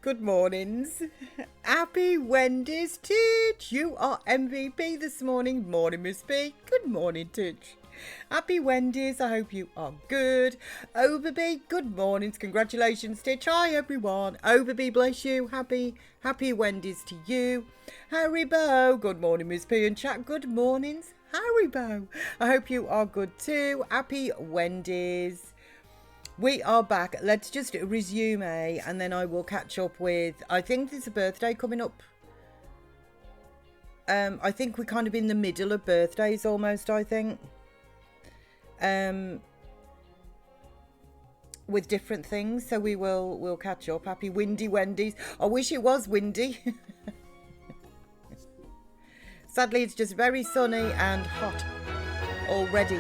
Good mornings. Happy Wendy's, Titch. You are MVP this morning. Morning, Miss B. Good morning, Titch. Happy Wendy's. I hope you are good. Overby, good mornings. Congratulations, Titch. Hi, everyone. Overby, bless you. Happy Wendy's to you. Harry Bow, good morning, Miss P and chat. Good mornings, Harry Bow. I hope you are good too. Happy Wendy's. We are back. Let's just resume and then I will catch up with, I think there's a birthday coming up. I think we're kind of in the middle of birthdays almost, I think. With different things, so we'll catch up. Happy windy Wendy's. I wish it was windy. Sadly, it's just very sunny and hot already.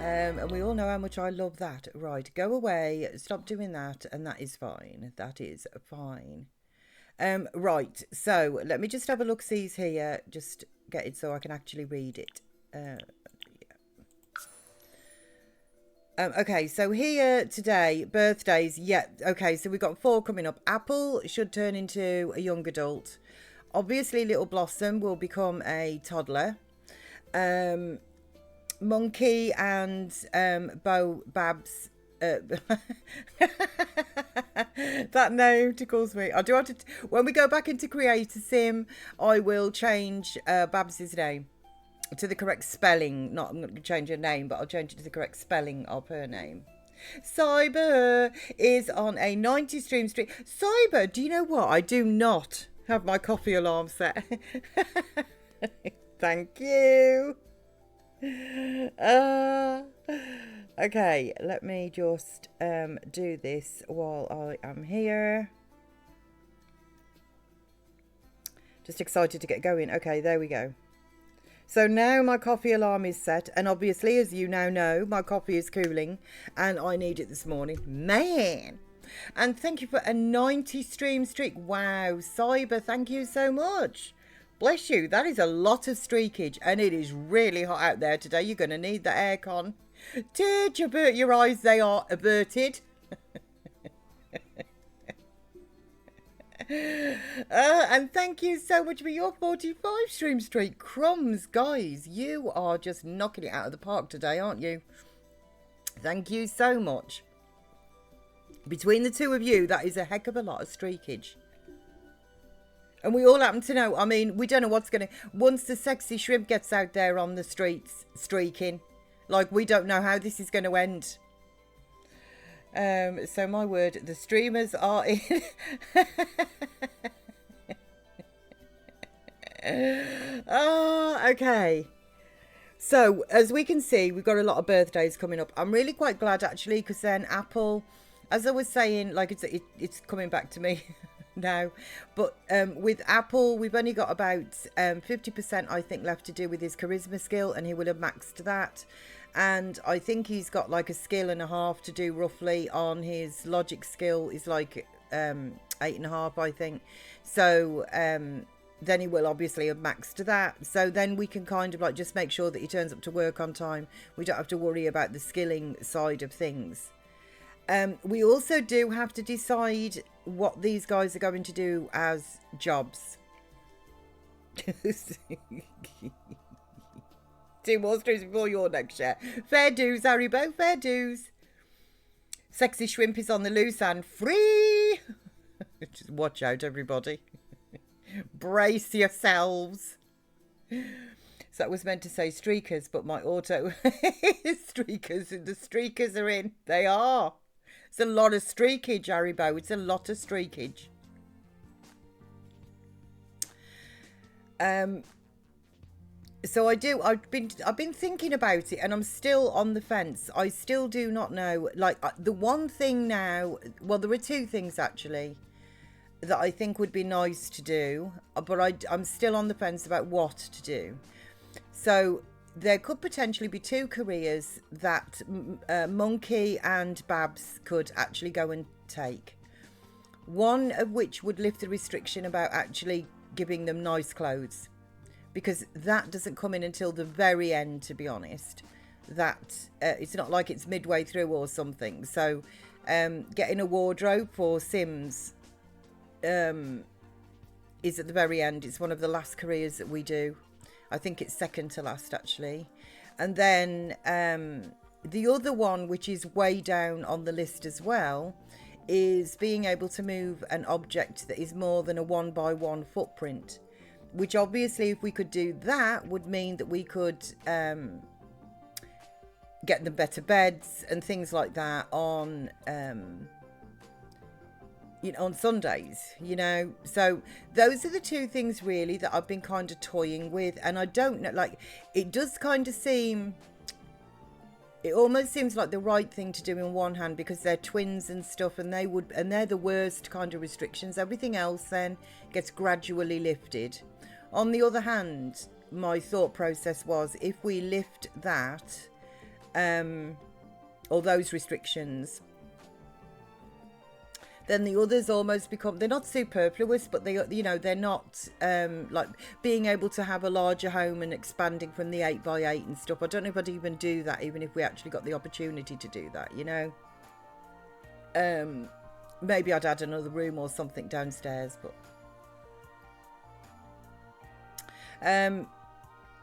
And we all know how much I love that. Right, go away, stop doing that, and that is fine. That is fine. Right, so let me just have a look-sees here. Just get it so I can actually read it. Okay, so here today, birthdays. Yeah, okay, so we've got 4 coming up. Apple should turn into a young adult. Obviously, Little Blossom will become a toddler. Monkey and Babs. That name tickles me. I do have to. When we go back into Creator Sim, I will change Babs's name to the correct spelling. Not I'm going to change her name, but I'll change it to the correct spelling of her name. Cyber is on a 90 stream streak. Cyber, do you know what? I do not have my coffee alarm set. Thank you. Okay, let me just do this while I am here. Just excited to get going. Okay, there we go. So now my coffee alarm is set, and obviously, as you now know, my coffee is cooling and I need it this morning. Man! And thank you for a 90 stream streak. Wow, Cyber, thank you so much. Bless you, that is a lot of streakage, and it is really hot out there today. You're going to need the aircon. Did you avert your eyes? They are averted. And thank you so much for your 45 stream streak. Crumbs, guys, you are just knocking it out of the park today, aren't you? Thank you so much. Between the two of you, that is a heck of a lot of streakage. And we all happen to know, I mean, we don't know what's going to... Once the sexy shrimp gets out there on the streets streaking, like, we don't know how this is going to end. So, my word, the streamers are in... Oh, okay. So, as we can see, we've got a lot of birthdays coming up. I'm really quite glad, actually, because then Apple, as I was saying, like, it's coming back to me... now, but with Apple, we've only got about 50% I think left to do with his charisma skill, and he will have maxed that. And I think he's got like a skill and a half to do roughly on his logic skill is like 8.5, I think. So then he will obviously have maxed that. So then we can kind of like just make sure that he turns up to work on time. We don't have to worry about the skilling side of things. We also do have to decide what these guys are going to do as jobs. 2 more streams before your next share. Fair dues, Haribo, fair dues. Sexy shrimp is on the loose and free. Just watch out, everybody. Brace yourselves. So that was meant to say streakers, but my auto streakers, the streakers are in. They are. It's a lot of streakage, Haribo. It's a lot of streakage. So I've been thinking about it, and I'm still on the fence. I still do not know. Like, the one thing now, well, there are 2 things actually that I think would be nice to do, but I'm still on the fence about what to do. So there could potentially be 2 careers that Monkey and Babs could actually go and take. One of which would lift the restriction about actually giving them nice clothes, because that doesn't come in until the very end, to be honest. that it's not like it's midway through or something. So getting a wardrobe for Sims is at the very end. It's one of the last careers that we do. I think it's second to last, actually. And then the other one, which is way down on the list as well, is being able to move an object that is more than a 1x1 footprint, which obviously, if we could do that, would mean that we could get them better beds and things like that on on Sundays, so those are the two things really that I've been kind of toying with. And I don't know, like, it does kind of seem, it almost seems like the right thing to do in one hand, because they're twins and stuff, and they're the worst kind of restrictions. Everything else then gets gradually lifted. On the other hand, my thought process was, if we lift that or those restrictions, then the others almost become, they're not superfluous, but they're not like being able to have a larger home and expanding from the 8x8 and stuff. I don't know if I'd even do that, even if we actually got the opportunity to do that, maybe I'd add another room or something downstairs, but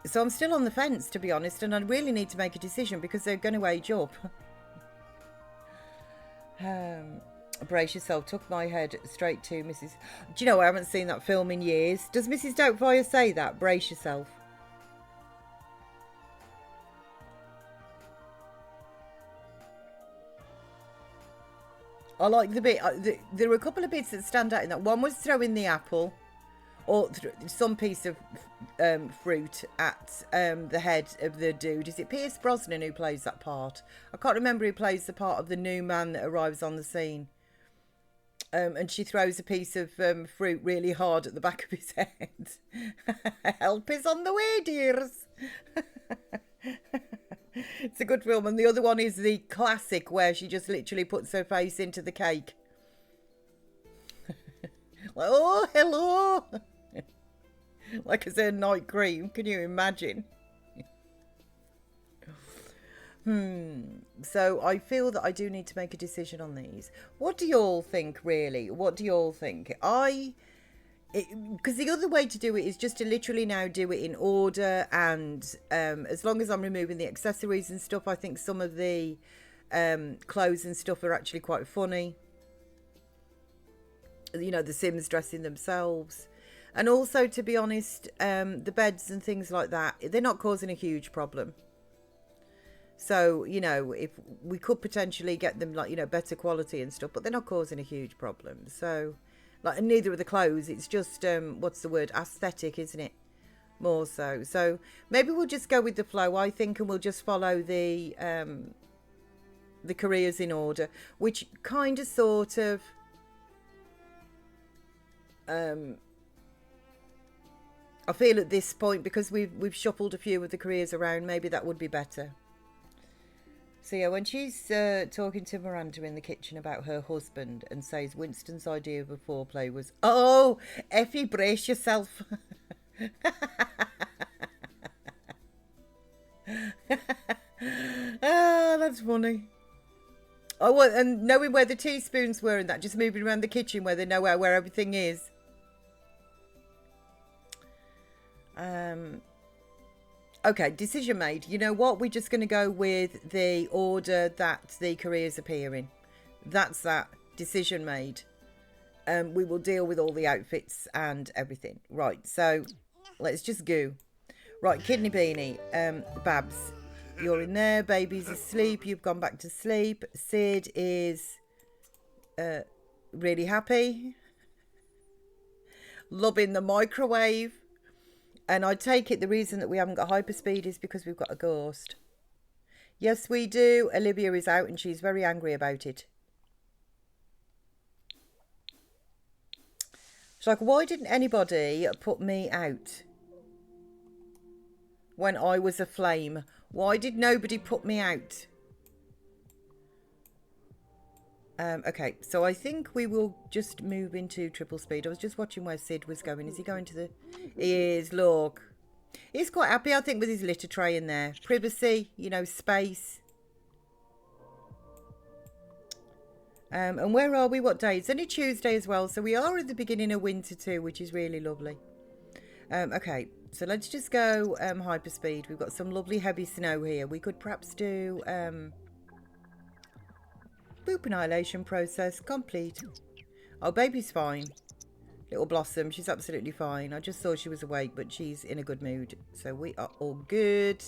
so I'm still on the fence, to be honest, and I really need to make a decision because they're going to age up. Brace yourself, took my head straight to Mrs. Do you know, I haven't seen that film in years. Does Mrs. Doubtfire say that? Brace yourself. I like the bit, there are a couple of bits that stand out in that. One was throwing the apple, or some piece of fruit at the head of the dude. Is it Pierce Brosnan who plays that part? I can't remember who plays the part of the new man that arrives on the scene. And she throws a piece of fruit really hard at the back of his head. Help is on the way, dears. It's a good film. And the other one is the classic where she just literally puts her face into the cake. Like, oh, hello. Like it's her night cream. Can you imagine? So I feel that I do need to make a decision on these. What do you all think, really? What do you all think? Because the other way to do it is just to literally now do it in order, and as long as I'm removing the accessories and stuff, I think some of the clothes and stuff are actually quite funny. The Sims dressing themselves. And also, to be honest, the beds and things like that, they're not causing a huge problem. So, if we could potentially get them, like, better quality and stuff, but they're not causing a huge problem. So, like, and neither are the clothes. It's just, what's the word? Aesthetic, isn't it? More so. So, maybe we'll just go with the flow, I think, and we'll just follow the careers in order, which kind of sort of, I feel at this point, because we've shuffled a few of the careers around, maybe that would be better. So yeah, when she's talking to Miranda in the kitchen about her husband and says Winston's idea of a foreplay was, oh, Effie, brace yourself. Ah, that's funny. Oh, well, and knowing where the teaspoons were and that, just moving around the kitchen where they know where everything is. Okay, decision made. You know what? We're just going to go with the order that the careers appear in. That's that. Decision made. We will deal with all the outfits and everything. Right, so let's just go. Right, Kidney Beanie. Babs, you're in there. Baby's asleep. You've gone back to sleep. Sid is really happy. Loving the microwave. And I take it the reason that we haven't got hyperspeed is because we've got a ghost. Yes, we do. Olivia is out and she's very angry about it. She's like, why didn't anybody put me out when I was a flame? Why did nobody put me out? Okay, so I think we will just move into triple speed. I was just watching where Sid was going. Is he going to the... He is, look. He's quite happy, I think, with his litter tray in there. Privacy, you know, space. And where are we? What day? It's only Tuesday as well, so we are at the beginning of winter too, which is really lovely. Okay, so let's just go hyperspeed. We've got some lovely heavy snow here. We could perhaps do boop annihilation process complete. Oh, baby's fine. Little Blossom, she's absolutely fine. I just thought she was awake, but she's in a good mood. So we are all good.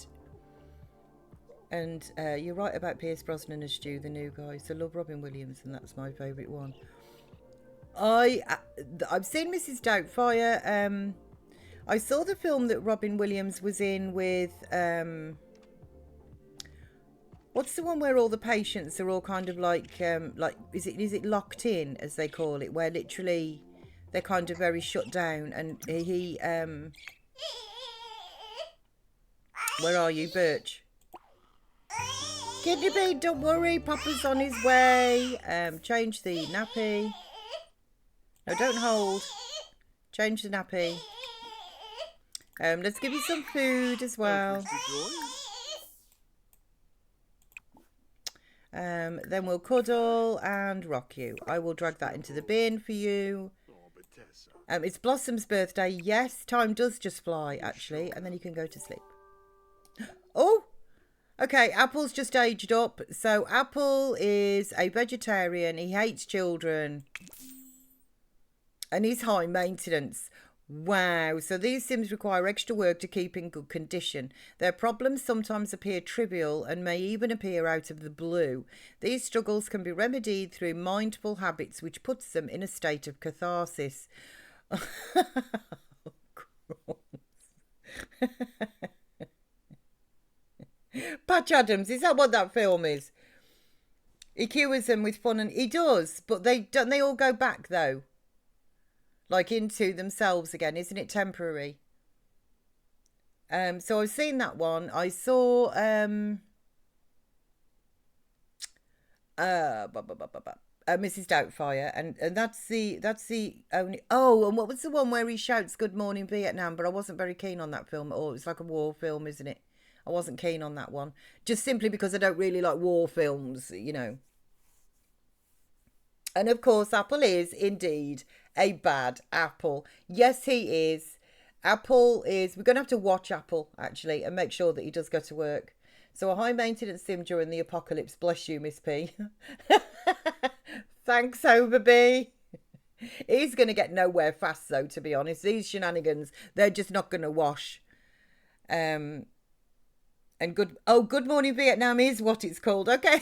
And you're right about Pierce Brosnan as Stu, the new guy. So love Robin Williams, and that's my favourite one. I've seen Mrs. Doubtfire. I saw the film that Robin Williams was in with... what's the one where all the patients are all kind of like is it locked in, as they call it, where literally they're kind of very shut down, and he where are you, Birch? Kidney bean, don't worry, Papa's on his way. Change the nappy. No, don't hold. Change the nappy. Let's give you some food as well. Then we'll cuddle and rock you. I will drag that into the bin for you. It's Blossom's birthday. Yes, time does just fly, actually. And then you can go to sleep. Oh! Okay, Apple's just aged up. So Apple is a vegetarian. He hates children. And he's high maintenance. Wow. So these Sims require extra work to keep in good condition. Their problems sometimes appear trivial and may even appear out of the blue. These struggles can be remedied through mindful habits, which puts them in a state of catharsis. Patch Adams, is that what that film is? He cures them with fun, and he does, but don't they all go back though? Like into themselves again, isn't it temporary? So I've seen that one. I saw Mrs. Doubtfire, and that's the only. Oh, and what was the one where he shouts "Good morning, Vietnam"? But I wasn't very keen on that film at all. It's like a war film, isn't it? I wasn't keen on that one, just simply because I don't really like war films, you know. And of course, Apple is indeed a bad apple. Yes, he is. Apple is... We're going to have to watch Apple, actually, and make sure that he does go to work. So a high-maintenance sim during the apocalypse. Bless you, Miss P. Thanks, Overbee. He's going to get nowhere fast, though, to be honest. These shenanigans, they're just not going to wash. And good morning, Vietnam is what it's called. Okay.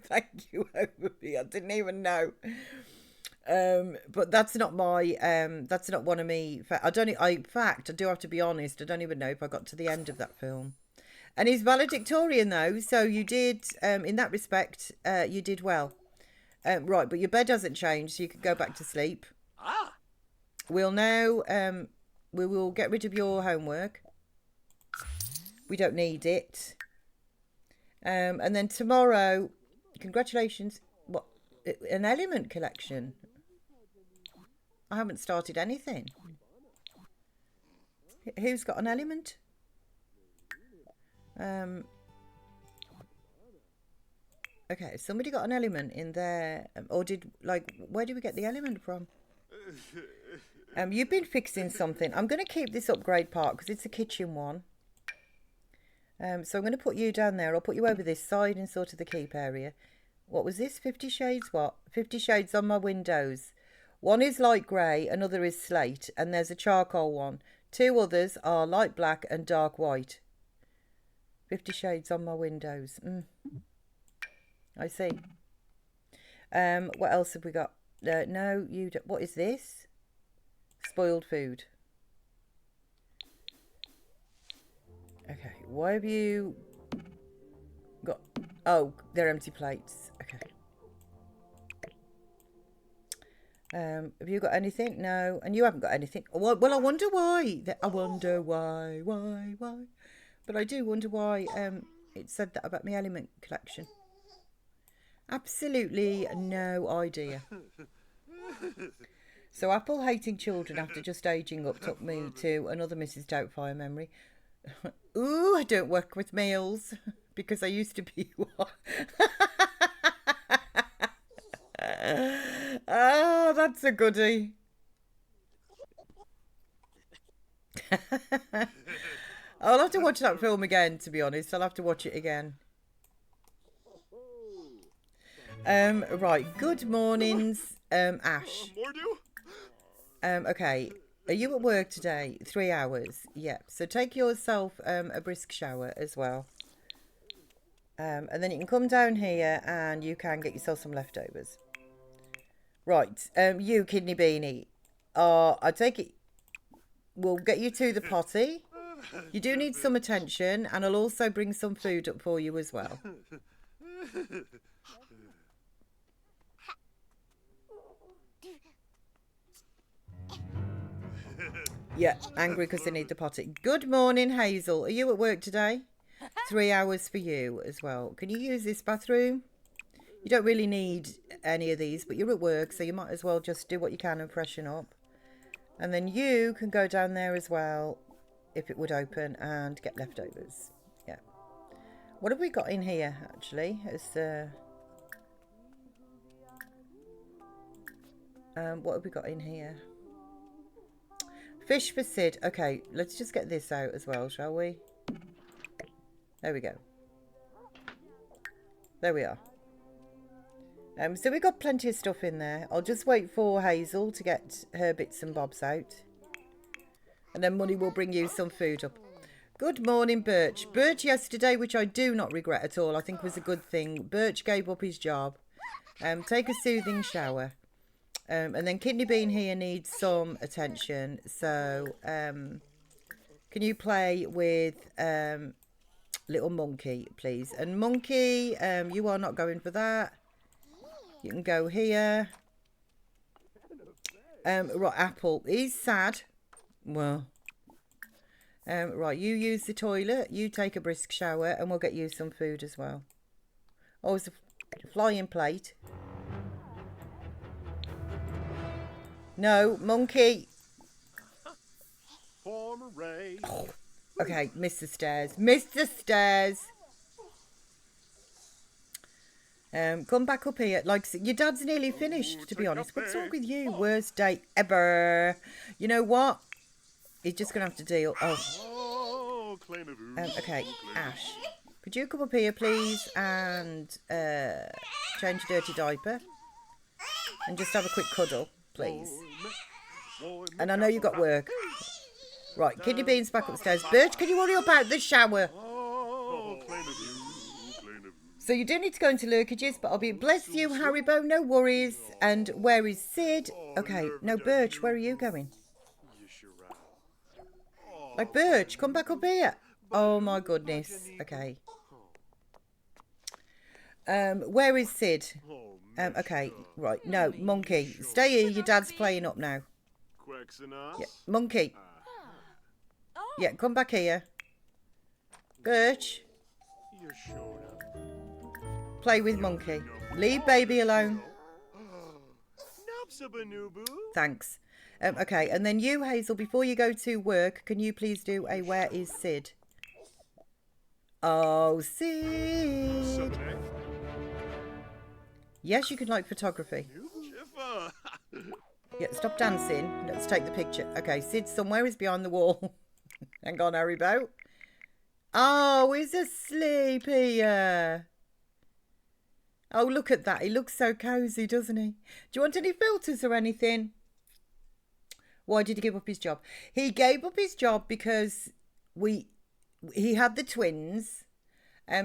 Thank you, Overbee. I didn't even know. But that's not my that's not one of me. In fact, I do have to be honest, I don't even know if I got to the end of that film. And he's valedictorian though, so you did in that respect, you did well. Right, but your bed hasn't changed, so you can go back to sleep. We'll now we will get rid of your homework. We don't need it. And then tomorrow, congratulations. What? An element collection? I haven't started anything. Who's got an element? Okay, somebody got an element in there. Or where did we get the element from? You've been fixing something. I'm going to keep this upgrade part because it's a kitchen one. So I'm going to put you down there. I'll put you over this side in sort of the keep area. What was this? 50 Shades what? 50 Shades on my windows. One is light grey, another is slate, and there's a charcoal one. Two others are light black and dark white. 50 Shades on my windows. I see. What else have we got? No, you don't. What is this? Spoiled food. Okay, why have you got... Oh, they're empty plates. Okay. Have you got anything? No. And you haven't got anything. Well, I wonder why. I wonder why. But I do wonder why it said that about my element collection. Absolutely no idea. So Apple hating children after just aging up took me to another Mrs. Doubtfire memory. Ooh, I don't work with males because I used to be one. Oh, that's a goodie. I'll have to watch that film again, to be honest. I'll have to watch it again. Right. Good mornings, Ash. Okay. Are you at work today? 3 hours. Yep. So take yourself a brisk shower as well. And then you can come down here and you can get yourself some leftovers. Right. You, Kidney Beanie. I take it we'll get you to the potty. You do need some attention, and I'll also bring some food up for you as well. Yeah, angry because they need the potty. Good morning, Hazel. Are you at work today? 3 hours for you as well. Can you use this bathroom? You don't really need any of these, but you're at work, so you might as well just do what you can and freshen up. And then you can go down there as well, if it would open, and get leftovers. Yeah. What have we got in here, actually? It's, what have we got in here? Fish for Sid. Okay, let's just get this out as well, shall we? There we go. There we are. So we've got plenty of stuff in there. I'll just wait for Hazel to get her bits and bobs out. And then Money will bring you some food up. Good morning, Birch. Birch yesterday, which I do not regret at all, I think was a good thing. Birch gave up his job. Take a soothing shower. And then Kidney Bean here needs some attention. So, can you play with Little Monkey, please? And Monkey, you are not going for that. You can go here. Right, Apple. He's sad. Well. Right, you use the toilet. You take a brisk shower, and we'll get you some food as well. Oh, it's a flying plate. No, Monkey. Oh, okay, Mr. Stairs. Mr. Stairs. Come back up here. Like, your dad's nearly finished, to be honest. What's wrong with you? Worst day ever. You know what? He's just going to have to deal. Oh. Okay, Ash. Could you come up here, please, and change your dirty diaper? And just have a quick cuddle, please. And I know you've got work. Right, Kidney Bean's back upstairs. Birch, can you worry about the shower? So you do need to go into lurkages, but I'll be bless you, Haribo, no worries. And where is Sid? Okay, no, Birch, where are you going? Like, Birch, come back up here. Oh my goodness. Okay. Where is Sid? Okay, right. No, Monkey, stay here. Your dad's playing up now. Yeah, Monkey. Yeah, come back here. Birch. Play with Monkey. Leave baby alone. Thanks. Okay, and then you, Hazel, before you go to work, can you please do a where is Sid? Oh, Sid. Yes, you can like photography. Yeah, stop dancing. Let's take the picture. Okay, Sid somewhere is behind the wall. Hang on, Haribo. Oh, he's asleep here. Oh, look at that. He looks so cosy, doesn't he? Do you want any filters or anything? Why did he give up his job? He gave up his job because he had the twins.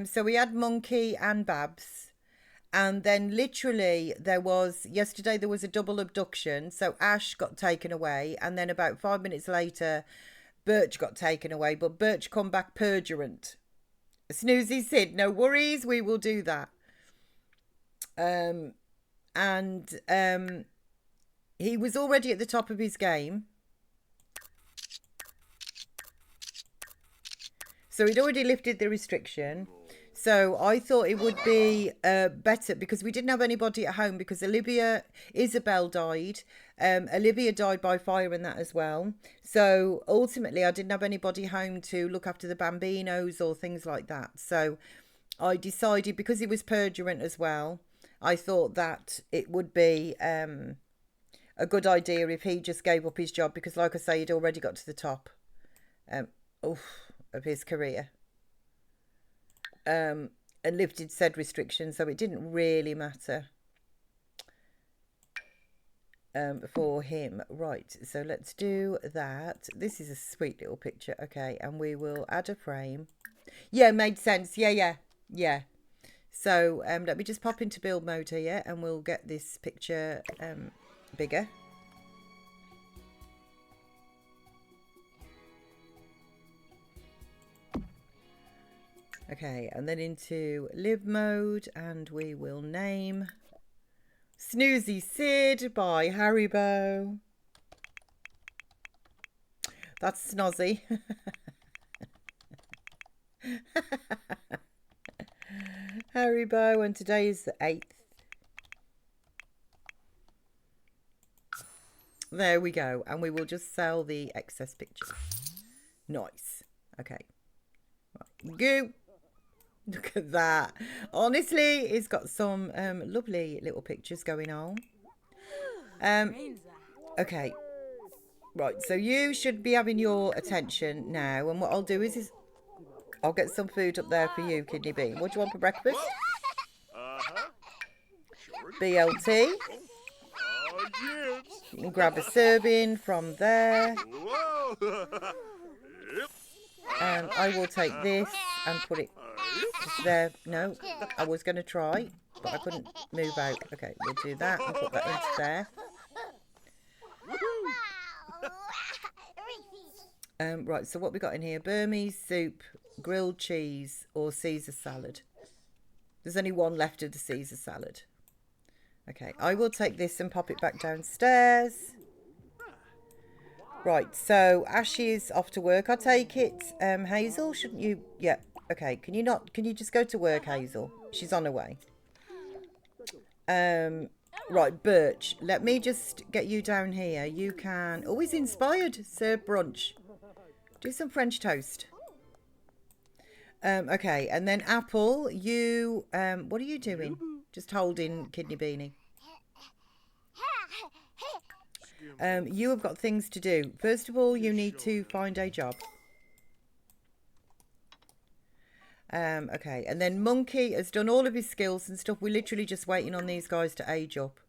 So we had Monkey and Babs. And then literally yesterday there was a double abduction. So Ash got taken away. And then about 5 minutes later, Birch got taken away. But Birch come back purulent. Snoozy said, no worries, we will do that. He was already at the top of his game. So he'd already lifted the restriction. So I thought it would be better because we didn't have anybody at home because Isabel died. Olivia died by fire and that as well. So ultimately, I didn't have anybody home to look after the bambinos or things like that. So I decided because it was perjurant as well, I thought that it would be a good idea if he just gave up his job because, like I say, he'd already got to the top um, of his career. And lifted said restrictions, so it didn't really matter for him. Right, so let's do that. This is a sweet little picture. Okay, and we will add a frame. Yeah, made sense. Yeah. So let me just pop into build mode here and we'll get this picture bigger. Okay, and then into live mode, and we will name Snoozy Sid by Haribo. That's snozzy. Haribo, and today is the 8th. There we go, and we will just sell the excess pictures. Nice. Okay. Right. Go. Look at that. Honestly, it's got some lovely little pictures going on. Okay. Right, so you should be having your attention now. And what I'll do is I'll get some food up there for you, Kidney Bean. What do you want for breakfast? BLT. You can grab a serving from there. I will take this and put it there. No, I was going to try, but I couldn't move out. Okay, we'll do that and put that into there. Right, so what we got in here? Burmese soup, grilled cheese, or Caesar salad. There's only one left of the Caesar salad. Okay, I will take this and pop it back downstairs. Right, so Ashy is off to work, I take it. Hazel, shouldn't you? Yeah, okay. Can you just go to work, Hazel? She's on her way. Right, Birch, let me just get you down here. You can, always inspired, serve brunch. Do some French toast. Okay, and then Apple, you, what are you doing? Just holding Kidney Beanie. You have got things to do. First of all, you need to find a job. Okay, and then Monkey has done all of his skills and stuff. We're literally just waiting on these guys to age up.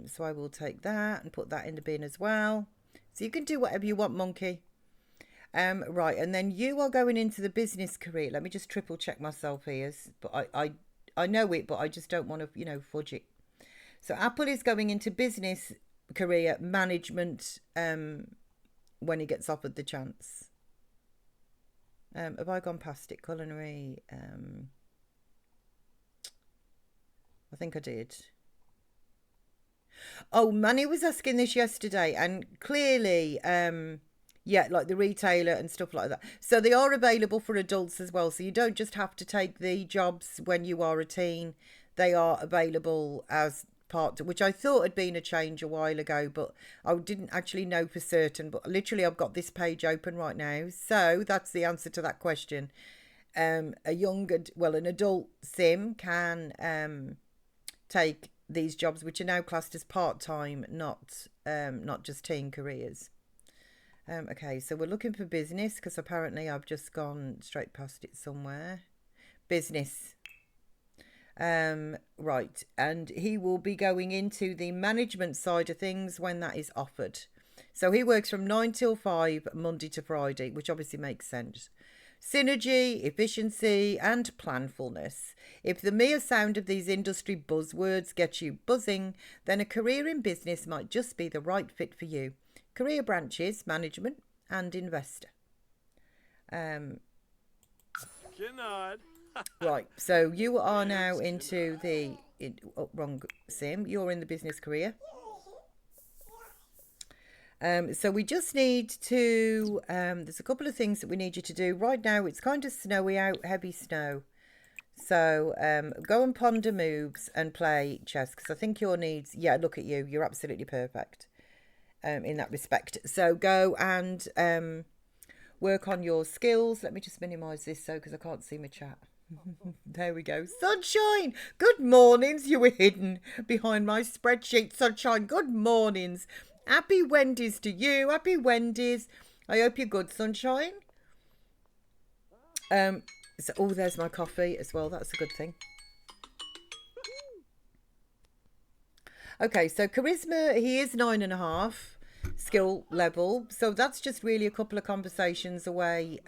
So I will take that and put that in the bin as well. So you can do whatever you want, Monkey. Right, and then you are going into the business career. Let me just triple check myself here. But I know it, but I just don't want to, fudge it. So Apple is going into business career management when he gets offered the chance. Have I gone past it? Culinary. I think I did. Oh, Manny was asking this yesterday, and clearly, yeah, like the retailer and stuff like that. So they are available for adults as well. So you don't just have to take the jobs when you are a teen. They are available as part, which I thought had been a change a while ago, but I didn't actually know for certain. But literally, I've got this page open right now. So that's the answer to that question. An adult sim can take these jobs, which are now classed as part-time, not just teen careers. Okay, so we're looking for business because apparently I've just gone straight past it somewhere. Business. Right, and he will be going into the management side of things when that is offered. So he works from 9 till 5, Monday to Friday, which obviously makes sense. Synergy, efficiency, and planfulness. If the mere sound of these industry buzzwords gets you buzzing, then a career in business might just be the right fit for you. Career branches, management, and investor. Right, so you are now into the... wrong sim. You're in the business career. So we just need to... there's a couple of things that we need you to do. Right now, it's kind of snowy out, heavy snow. So go and ponder moves and play chess, because I think your needs, yeah, look at you. You're absolutely perfect in that respect. So go and work on your skills. Let me just minimise this so because I can't see my chat. There we go. Sunshine. Good mornings. You were hidden behind my spreadsheet. Sunshine. Good mornings. Happy Wendy's to you. Happy Wendy's. I hope you're good, Sunshine. So, oh, there's my coffee as well. That's a good thing. Okay, so charisma, he is 9.5 skill level. So that's just really a couple of conversations away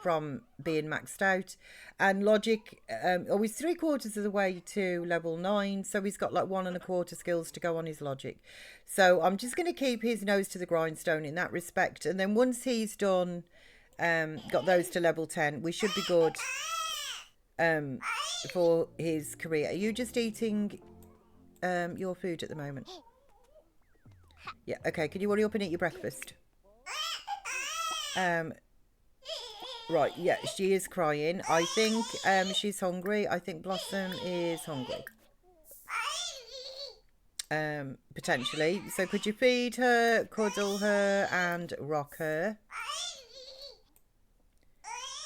from being maxed out. And logic, oh, he's 3/4 of the way to level 9. So he's got like 1.25 skills to go on his logic. So I'm just going to keep his nose to the grindstone in that respect. And then once he's done, got those to level 10, we should be good for his career. Are you just eating your food at the moment? Yeah, okay. Can you hurry up and eat your breakfast? Right, yeah, she is crying. I think she's hungry. I think Blossom is hungry. Potentially. So could you feed her, cuddle her, and rock her?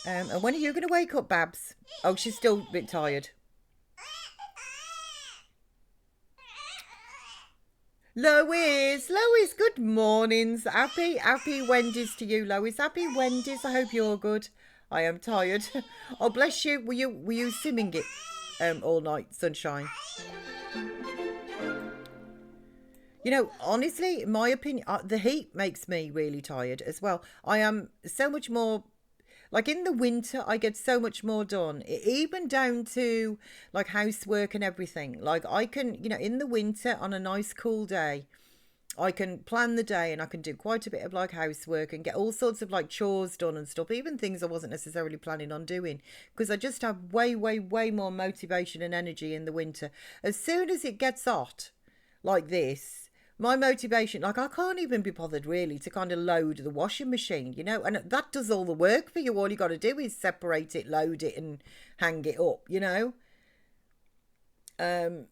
And when are you going to wake up, Babs? Oh, she's still a bit tired. Lois, good mornings. Happy Wendy's to you, Lois. Happy Wendy's. I hope you're good. I am tired. Oh, bless you. Were you simming it all night, Sunshine? You know, honestly, in my opinion, the heat makes me really tired as well. I am so much more, like in the winter, I get so much more done, even down to like housework and everything. Like I can, you know, in the winter on a nice cool day, I can plan the day and I can do quite a bit of like housework and get all sorts of like chores done and stuff, even things I wasn't necessarily planning on doing, because I just have way more motivation and energy in the winter. As soon as it gets hot like this, my motivation, like I can't even be bothered really to kind of load the washing machine, you know, and that does all the work for you. All you got to do is separate it, load it and hang it up, you know. But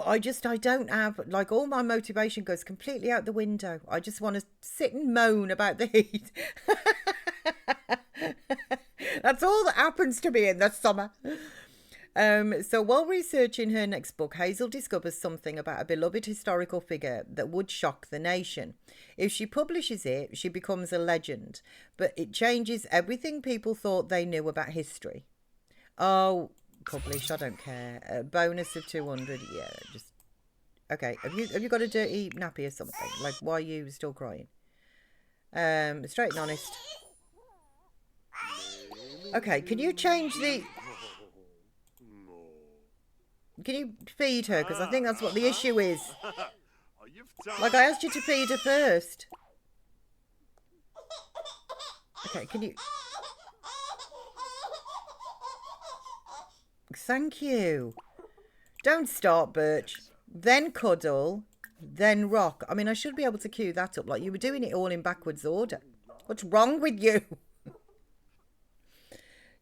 I don't have, like, all my motivation goes completely out the window. I just want to sit and moan about the heat. That's all that happens to me in the summer. So while researching her next book, Hazel discovers something about a beloved historical figure that would shock the nation. If she publishes it, she becomes a legend, but it changes everything people thought they knew about history. Oh, publish, I don't care. A bonus of 200, yeah, just... Okay, have you got a dirty nappy or something? Like, why are you still crying? Straight and honest. Okay, can you change the... Can you feed her? Because I think that's what the issue is. Like, I asked you to feed her first. Okay, can you... Thank you. Don't start, Birch. Then cuddle. Then rock. I mean, I should be able to cue that up. Like, you were doing it all in backwards order. What's wrong with you?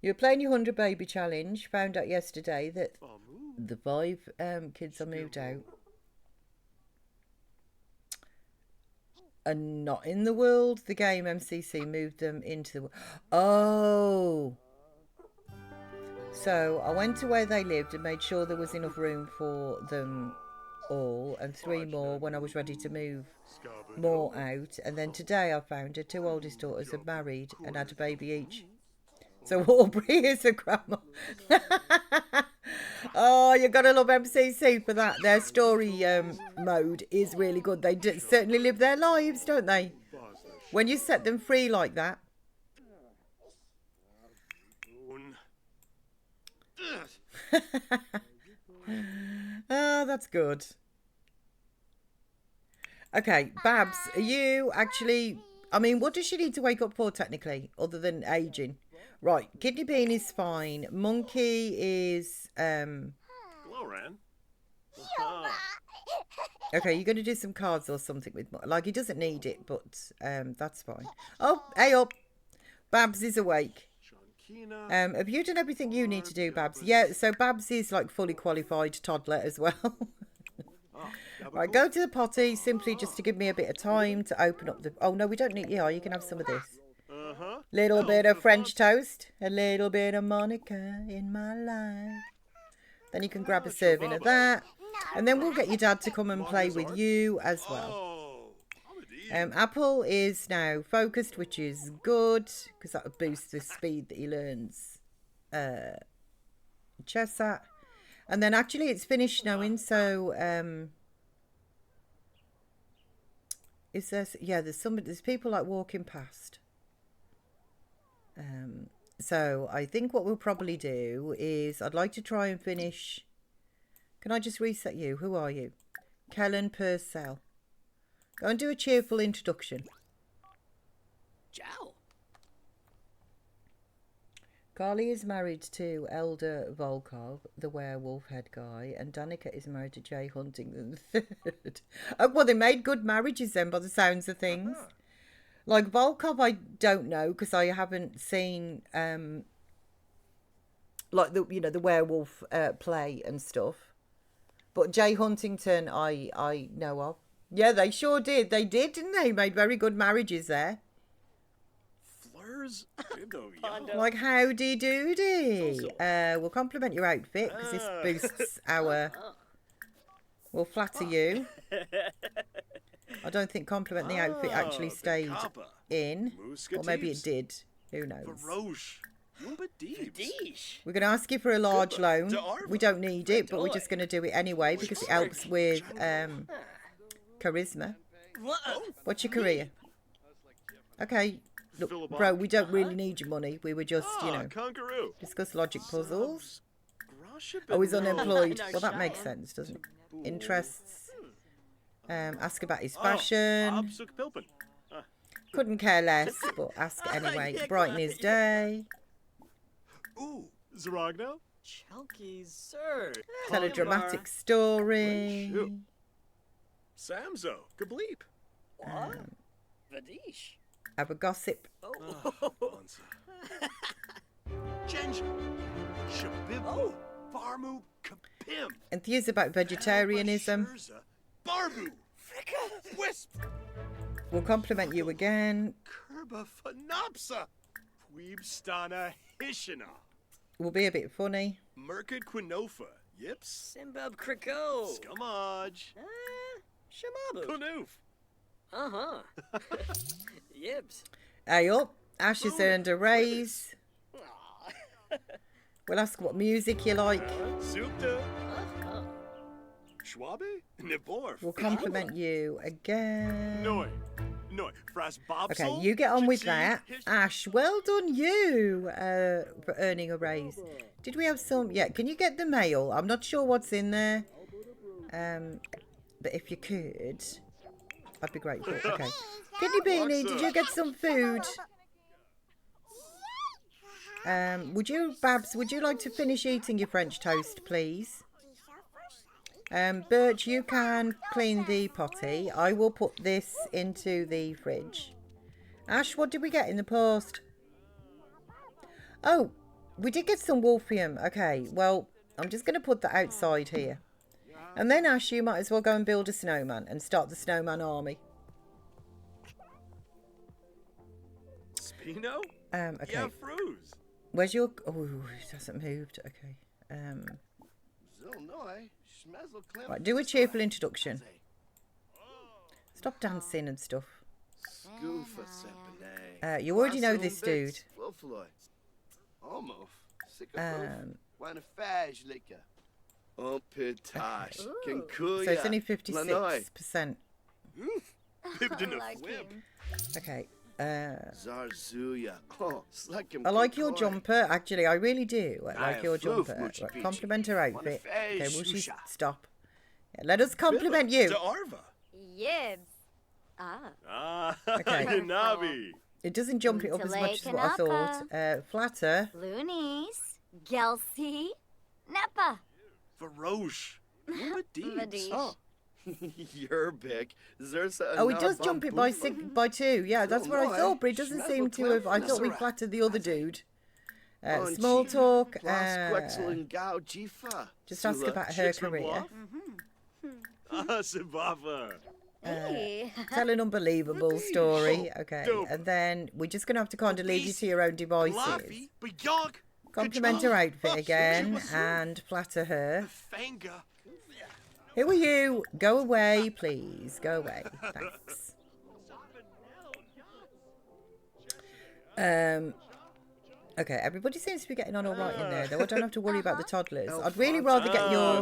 You were playing your 100 baby challenge. Found out yesterday that the 5 kids are moved out and not in the world. The game MCC moved them into the... Oh. So I went to where they lived and made sure there was enough room for them all, and 3 more when I was ready to move more out. And then today I found her 2 oldest daughters had married and had a baby each. So Aubrey is a grandma. Oh, you gotta love MCC for that. Their story mode is really good. They certainly live their lives, don't they? When you set them free like that. Oh, that's good. Okay, Babs, are you actually... I mean, what does she need to wake up for technically, other than aging? Right, Kidney Bean is fine. Monkey is... Okay, you're going to do some cards or something with... Like, he doesn't need it, but that's fine. Oh, hey up. Babs is awake. Have you done everything you need to do, Babs? Yeah, so Babs is like fully qualified toddler as well. Right, go to the potty simply just to give me a bit of time to open up the... Oh, no, we don't need... Yeah, you can have some of this. Little bit of French toast. A little bit of Monica in my life. Then you can grab a serving of that. And then we'll get your dad to come and play with you as well. Apple is now focused, which is good, because that will boost the speed that he learns chess at. And then actually it's finished snowing, so is there... Yeah, there's people like walking past. So I think what we'll probably do is I'd like to try and finish... Can I just reset you? Who are you? Kellen Purcell. Go and do a cheerful introduction. Ciao. Carly is married to Elder Volkov, the werewolf head guy, and Danica is married to Jay Huntington III. Oh, well, they made good marriages then, by the sounds of things. Like Volkov, I don't know because I haven't seen like the werewolf play and stuff. But Jay Huntington, I know of. Yeah, they sure did. They did, didn't they? Made very good marriages there. Fleurs? Like howdy doody. We'll compliment your outfit because this boosts our... We'll flatter you. I don't think compliment the outfit actually stayed in. Or maybe it did. Who knows? We're going to ask you for a large loan. We don't need it, but we're just going to do it anyway because it helps with charisma. What's your career? Okay. Look, bro, we don't really need your money. We were just, discuss logic puzzles. Oh, he's unemployed. Well, that makes sense, doesn't it? Interests. Ask about his fashion. Couldn't care less, but ask anyway. Brighten his day. Ooh, Zaragno? Chalky, sir. Tell a dramatic story. Samzo, Kableep. What? Vadish. Have a gossip. Ginger. Shabib. Barmu. Kapim. Enthuse about vegetarianism. Barbu. Wisp. We'll compliment you again. Kerba Phanopsa. Weebstana Hishina. We'll be a bit funny. Merkid Quinofa. Yips. Simbab Kriko. Scumaj. Shamabu. Kunoof. Uh-huh. Yibs. Hey up. Ash has earned a raise. We'll ask what music you like. Supta. Schwabe? Niborf. We'll compliment you again. Noi. Fras Bobsol. Okay, you get on with that. Ash, well done you for earning a raise. Did we have some? Yeah, can you get the mail? I'm not sure what's in there. But if you could, I'd be grateful. Okay. Kidney Beanie, did you get some food? Babs, would you like to finish eating your French toast, please? Birch, you can clean the potty. I will put this into the fridge. Ash, what did we get in the post? Oh, we did get some wolfium. Okay, well, I'm just going to put that outside here. And then, Ash, you might as well go and build a snowman and start the snowman army. Spino? Okay. Yeah, Fruz. Where's your... Oh, it hasn't moved. Okay. Right, do a cheerful introduction. Stop dancing and stuff. You already know this dude. So it's only 56%. Okay. I like your jumper, actually. I really do. I like your jumper. Right, compliment her outfit. Okay, will she stop? Yeah, let us compliment you. Yibs. Okay. It doesn't jump it up as much as what I thought. Flatter. Loonies. Gelsey. Neppa. Varoche. Vadish. You're big. Oh, it does jump it by 2. Yeah, that's what I thought, but it doesn't seem to have. I thought we flattered the other dude. Small talk. Just ask about her career. Sibava. Hey. Tell an unbelievable story. Okay. And then we're just going to have to kind of leave you to your own devices. Glaffy, Bajog. Compliment her outfit again and flatter her. Fanga. Who are you? Go away, please. Go away. Thanks. Okay, everybody seems to be getting on all right in there, though. I don't have to worry about the toddlers. I'd really rather get your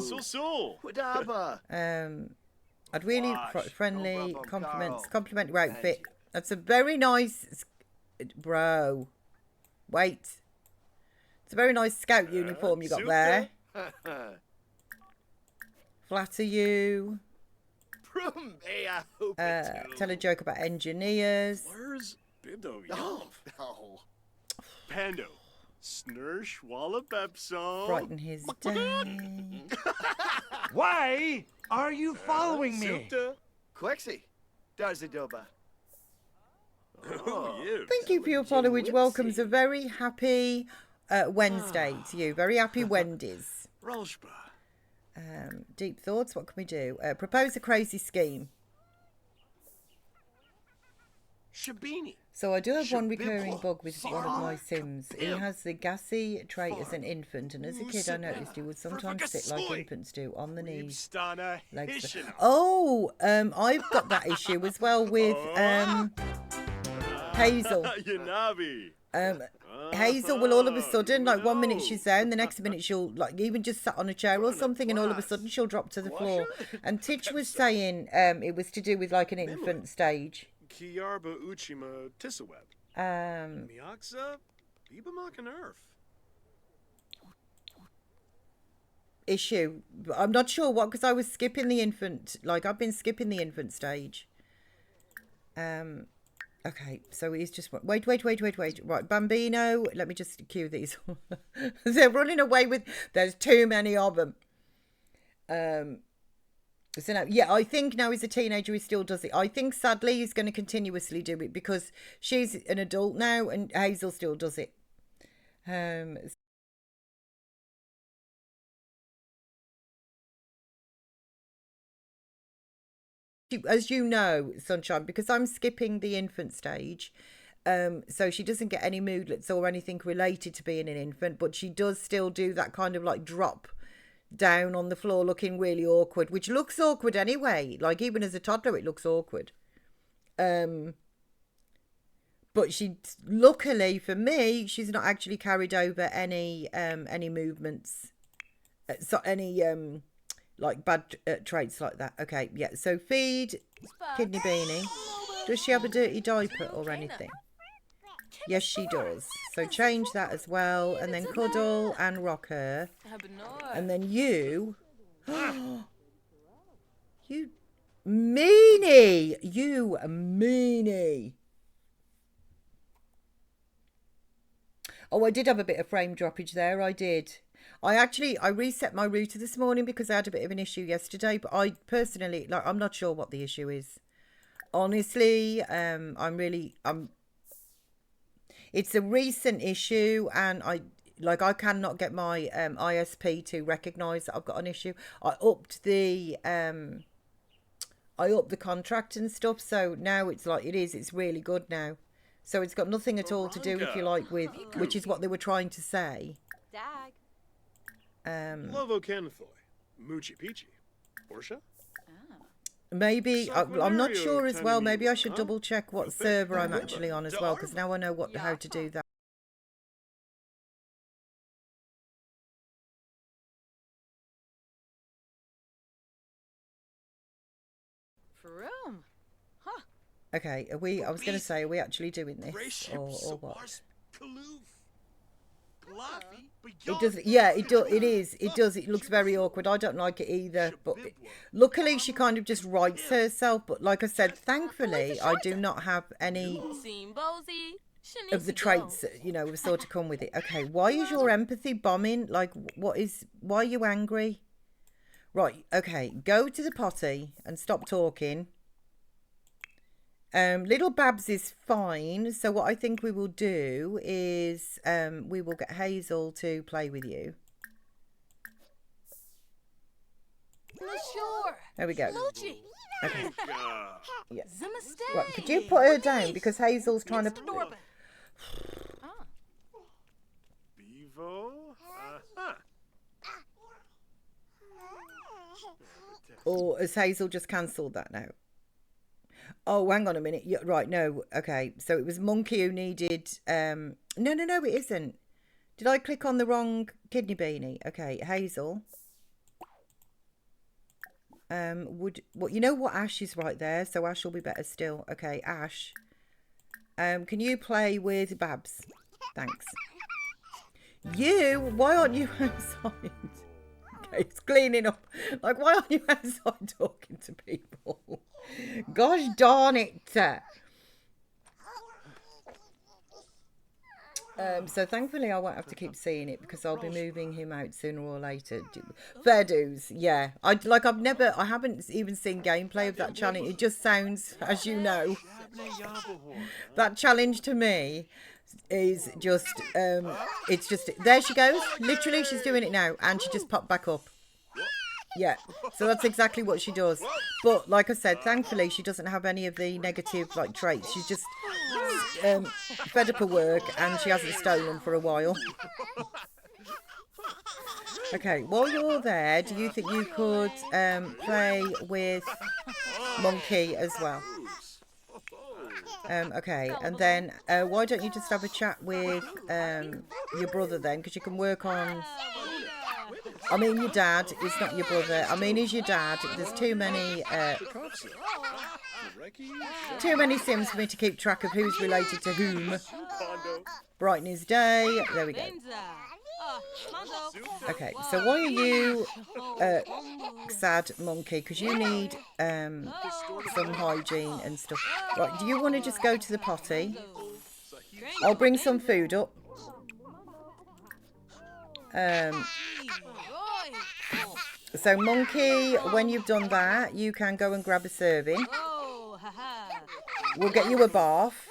I'd really friendly compliments. Compliment your outfit. That's a very nice bro. Wait. It's a very nice scout uniform you got there. Flatter you. Tell a joke about engineers. Where's Bido? Oh. Pando. Snursh Walla Bepso. Brighten his day. Why are you following me? Quexy. Darzadoba. Oh, yeah. Thank you for your followage. Welcomes a very happy Wednesday to you. Very happy Wendy's. Rolshba. Deep thoughts. What can we do? Propose a crazy scheme. Shabini. So I do have one recurring bug with one of my Sims. He has the gassy trait as an infant, and as a kid I noticed he would sometimes sit like infants do, on the knees. Legs. Oh, I've got that issue as well with Hazel. Hazel will all of a sudden, like 1 minute she's down, the next minute she'll like even just sat on a chair or something, and all of a sudden she'll drop to the floor. And Titch was saying it was to do with like an infant stage. Kiarba Uchima Tissaweb. Miaksa Bibamak and Earth. Issue. I'm not sure what, because I was skipping the infant. Like I've been skipping the infant stage. Okay, so he's just wait. Right, Bambino. Let me just cue these. They're running away with. There's too many of them. So now, yeah, I think now he's a teenager, he still does it. I think sadly he's going to continuously do it because she's an adult now and Hazel still does it. As you know, Sunshine, because I'm skipping the infant stage, so she doesn't get any moodlets or anything related to being an infant, but she does still do that kind of like drop down on the floor looking really awkward, which looks awkward anyway. Like even as a toddler it looks awkward. But she, luckily for me, she's not actually carried over any movements, so any like bad traits like that. Okay, yeah, so feed Kidney Beanie. Does she have a dirty diaper or anything? Yes, she does. So change that as well. And then cuddle and rock her. And then you... you meanie! You meanie! Oh, I did have a bit of frame droppage there. I did. I reset my router this morning because I had a bit of an issue yesterday. But I personally, like, I'm not sure what the issue is. Honestly, it's a recent issue, and I cannot get my ISP to recognise that I've got an issue. I upped the contract and stuff, so now it's like it's really good now. So it's got nothing at all to do, if you like, with which is what they were trying to say. Lovo Canathoy. Moochie Peachy. Porsche? Maybe I'm not sure as well. Maybe I should double check what server I'm actually on as well, because now I know how to do that. Okay, are we? I was going to say, are we actually doing this or what? It does. Yeah, it does. It is. It does. It looks very awkward. I don't like it either. But luckily, she kind of just writes herself. But like I said, thankfully, I do not have any of the traits that, you know, have sort of come with it. Okay, why is your empathy bombing? Like, why are you angry? Right. Okay, go to the potty and stop talking. Little Babs is fine. So what I think we will do is we will get Hazel to play with you. There we go. Okay. Yeah. Right, could you put her down because Hazel's trying to. Bevo? Uh-huh. Or has Hazel just cancelled that now? Oh, hang on a minute. Yeah, right, no. Okay, so it was Monkey who needed... No, it isn't. Did I click on the wrong kidney beanie? Okay, Hazel. Well, you know what? Ash is right there, so Ash will be better still. Okay, Ash. Can you play with Babs? Thanks. You? Why aren't you outside? Okay, it's cleaning up. Like, why aren't you outside talking to people? Gosh darn it. So thankfully I won't have to keep seeing it because I'll be moving him out sooner or later. Fair dues, yeah. I haven't even seen gameplay of that challenge. It just sounds, as you know, that challenge to me is just it's just, there she goes, literally she's doing it now and she just popped back up. Yeah, so that's exactly what she does. But like I said, thankfully she doesn't have any of the negative like traits. She's just fed up of work and she hasn't stolen for a while. Okay, while you're there, do you think you could play with Monkey as well? Okay, and then why don't you just have a chat with your brother then, because you can work on... I mean, your dad is not your brother. I mean, he's your dad. There's too many Sims for me to keep track of who's related to whom. Brighten his day. There we go. Okay, so why are you sad, Monkey? Because you need some hygiene and stuff. Right, do you want to just go to the potty? I'll bring some food up. So Monkey, when you've done that, you can go and grab a serving. We'll get you a bath.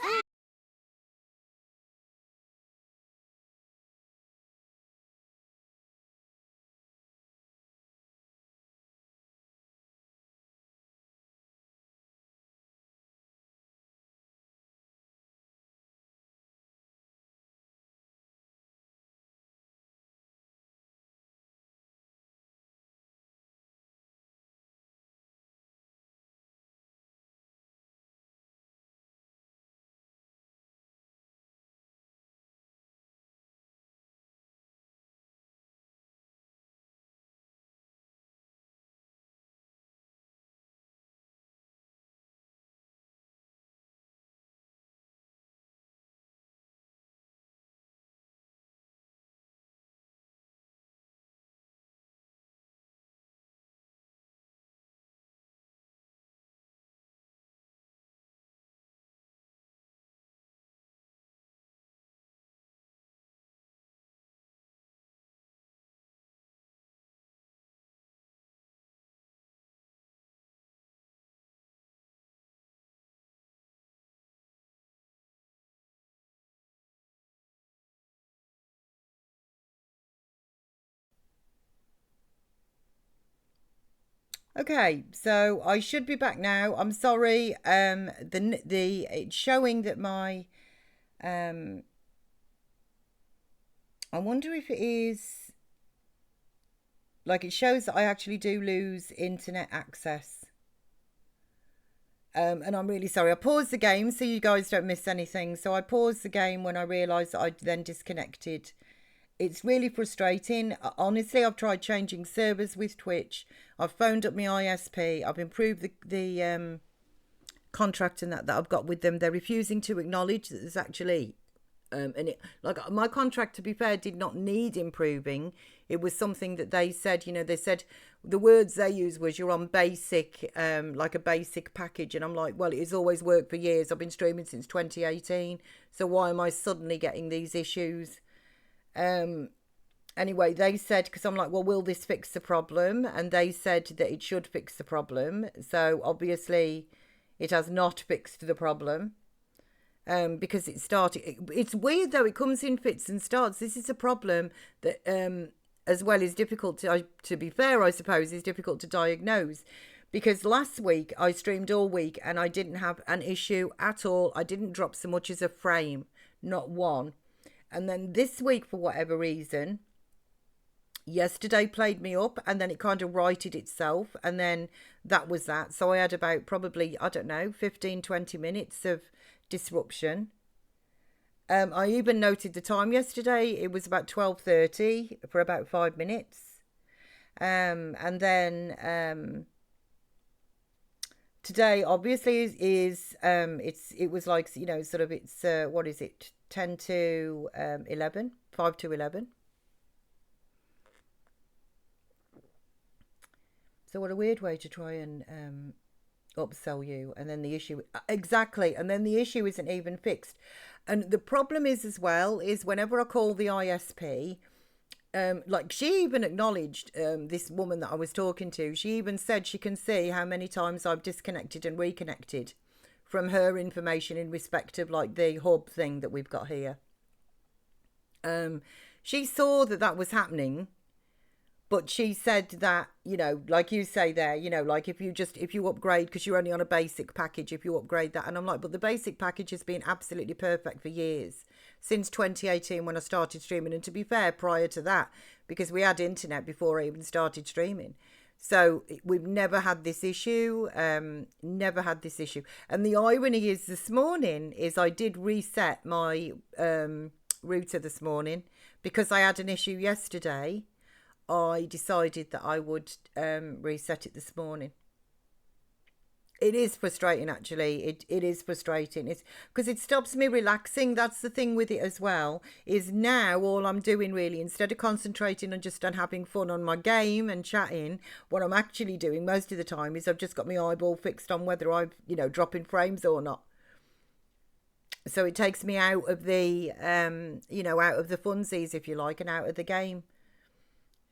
Okay, so I should be back now. I'm sorry. It's showing that my I wonder if it is like it shows that I actually do lose internet access. And I'm really sorry. I paused the game so you guys don't miss anything. So I paused the game when I realised that I'd then disconnected. It's really frustrating. Honestly, I've tried changing servers with Twitch. I've phoned up my ISP. I've improved the contract and that I've got with them. They're refusing to acknowledge that there's actually like my contract, to be fair, did not need improving. It was something that they said, they said the words they used was you're on basic, like a basic package. And I'm like, well, it's always worked for years. I've been streaming since 2018. So why am I suddenly getting these issues? Anyway, they said, because I'm like, well, will this fix the problem? And they said that it should fix the problem. So obviously It has not fixed the problem. Because it started. It's weird though. It comes in fits and starts. This is a problem that, as well, is difficult to be fair, I suppose, is difficult to diagnose. Because last week I streamed all week and I didn't have an issue at all. I didn't drop so much as a frame, not one. And then this week, for whatever reason, yesterday played me up, and then it kind of righted itself, and then that was that. So I had about probably, I don't know, 15-20 minutes of disruption. I even noted the time yesterday. It was about 12:30 for about 5 minutes. And then today obviously it was like, you know, sort of, it's what is it, 10 to 11, 5 to 11. So what a weird way to try and upsell you, and then the issue, exactly, and then the issue isn't even fixed. And the problem is, as well, is whenever I call the ISP, like, she even acknowledged, this woman that I was talking to, she even said she can see how many times I've disconnected and reconnected from her information in respect of, like, the hub thing that we've got here. She saw that that was happening. But she said that, you know, like you say there, you know, like if you upgrade, because you're only on a basic package, if you upgrade that. And I'm like, but the basic package has been absolutely perfect for years, since 2018 when I started streaming. And to be fair, prior to that, because we had internet before I even started streaming. So we've never had this issue, never had this issue. And the irony is, this morning is I did reset my router this morning because I had an issue yesterday. I decided that I would reset it this morning. It is frustrating, actually. It is frustrating. It's because it stops me relaxing. That's the thing with it as well, is now all I'm doing really, instead of concentrating on just on having fun on my game and chatting, what I'm actually doing most of the time is I've just got my eyeball fixed on whether I'm, you know, dropping frames or not. So it takes me out of the, you know, out of the funsies, if you like, and out of the game.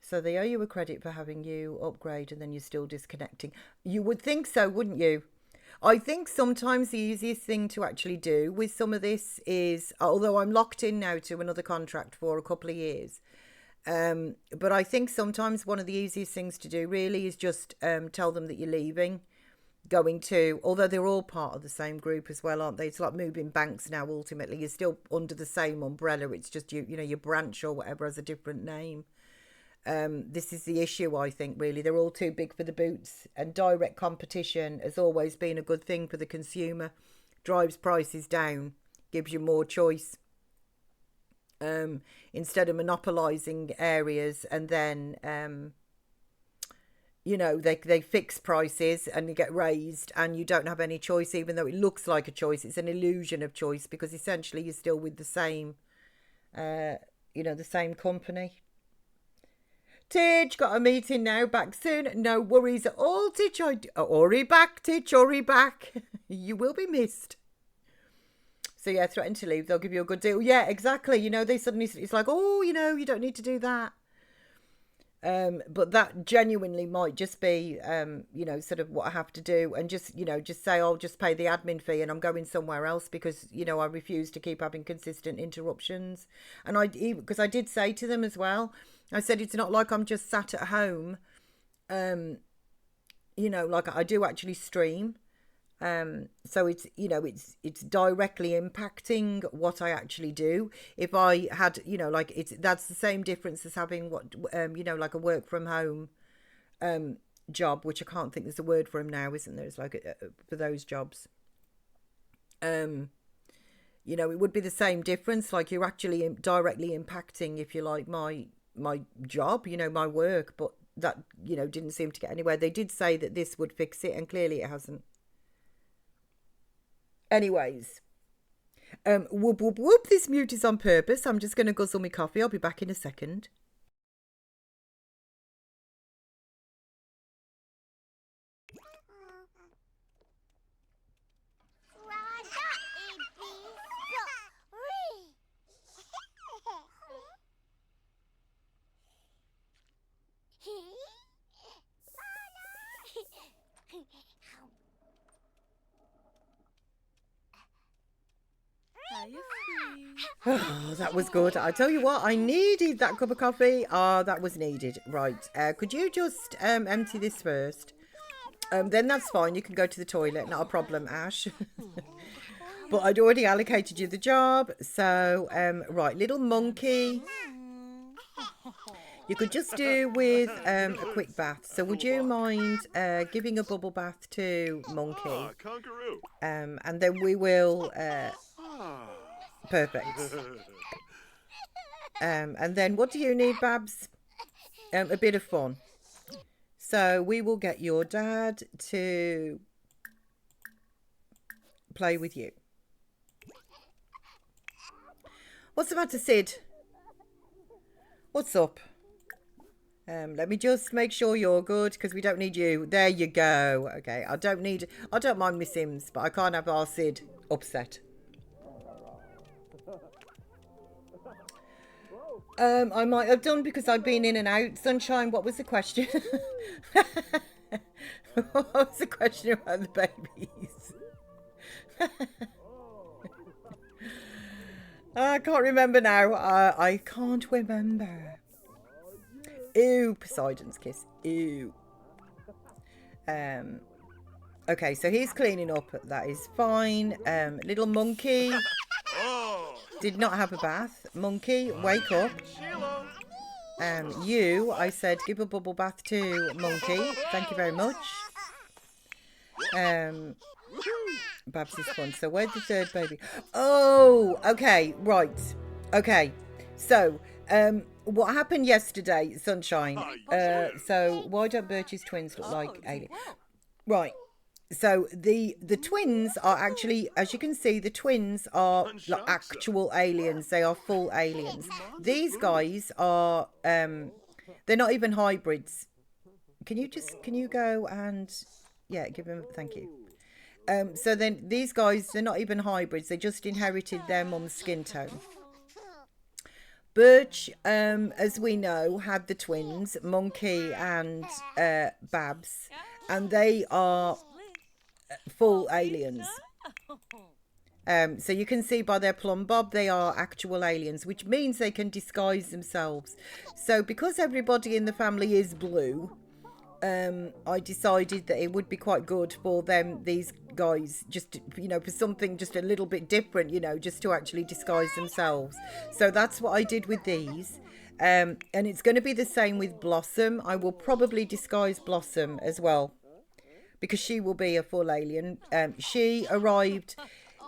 So they owe you a credit for having you upgrade, and then you're still disconnecting. You would think so, wouldn't you? I think sometimes the easiest thing to actually do with some of this is, although I'm locked in now to another contract for a couple of years, but I think sometimes one of the easiest things to do really is just tell them that you're leaving, going to, although they're all part of the same group as well, aren't they? It's like moving banks now. Ultimately, you're still under the same umbrella. It's just you know, your branch or whatever has a different name. This is the issue, I think, really. They're all too big for the boots, and direct competition has always been a good thing for the consumer. Drives prices down, gives you more choice. Instead of monopolising areas, and then, you know, they fix prices and you get raised and you don't have any choice, even though it looks like a choice. It's an illusion of choice, because essentially you're still with the same, you know, the same company. Titch, got a meeting now, back soon. No worries at all, Titch. Hurry back, Titch, hurry back. You will be missed. So yeah, threaten to leave. They'll give you a good deal. Yeah, exactly. You know, they suddenly, it's like, oh, you know, you don't need to do that. But that genuinely might just be, you know, sort of what I have to do, and just, you know, just say, I'll just pay the admin fee and I'm going somewhere else, because, you know, I refuse to keep having consistent interruptions. And because I did say to them as well, I said, it's not like I'm just sat at home, you know, like I do actually stream. So it's, you know, it's directly impacting what I actually do. If I had, you know, like that's the same difference as having you know, like a work from home job, which I can't think there's a word for them now, isn't there? It's like for those jobs. You know, it would be the same difference. Like you're actually directly impacting, if you like, my job, you know, my work, but that, you know, didn't seem to get anywhere. They did say that this would fix it, and clearly it hasn't. Anyways, whoop, whoop, whoop, this mute is on purpose. I'm just going to guzzle my coffee. I'll be back in a second. Oh, that was good. I tell you what, I needed that cup of coffee. Oh, that was needed. Right. Could you just empty this first? Then that's fine. You can go to the toilet. Not a problem, Ash. But I'd already allocated you the job. So, right, little monkey. You could just do with a quick bath. So would you mind giving a bubble bath to Monkey? Conqueroo. And then we will... perfect. And then what do you need, Babs? A bit of fun. So we will get your dad to play with you. What's the matter, Sid? What's up? Let me just make sure you're good, because we don't need you. There you go. Okay, I don't mind Miss Sims, but I can't have our Sid upset. I might have done because I've been in and out. Sunshine, what was the question? What was the question about the babies? I can't remember now. I can't remember. Ew, Poseidon's kiss. Ew. Okay, so he's cleaning up. That is fine. Little monkey did not have a bath. Monkey, wake up. You, I said, give a bubble bath to Monkey. Thank you very much. Babs is fun. So where's the third baby? Oh, okay, right. Okay, so what happened yesterday, Sunshine? So why don't Birch's twins look like aliens? Right. So the twins are actually, as you can see, the twins are like actual aliens. They are full aliens. These guys are they're not even hybrids. Can you go and give them, thank you. So then these guys, they're not even hybrids. They just inherited their mum's skin tone. Birch, as we know, had the twins, Monkey and Babs, and they are full aliens. So you can see by their plumb bob, they are actual aliens, which means they can disguise themselves. So because everybody in the family is blue, I decided that it would be quite good for them, these guys, just, for something just a little bit different, just to actually disguise themselves. So that's what I did with these. And it's going to be the same with Blossom. I will probably disguise Blossom as well, because she will be a full alien. She arrived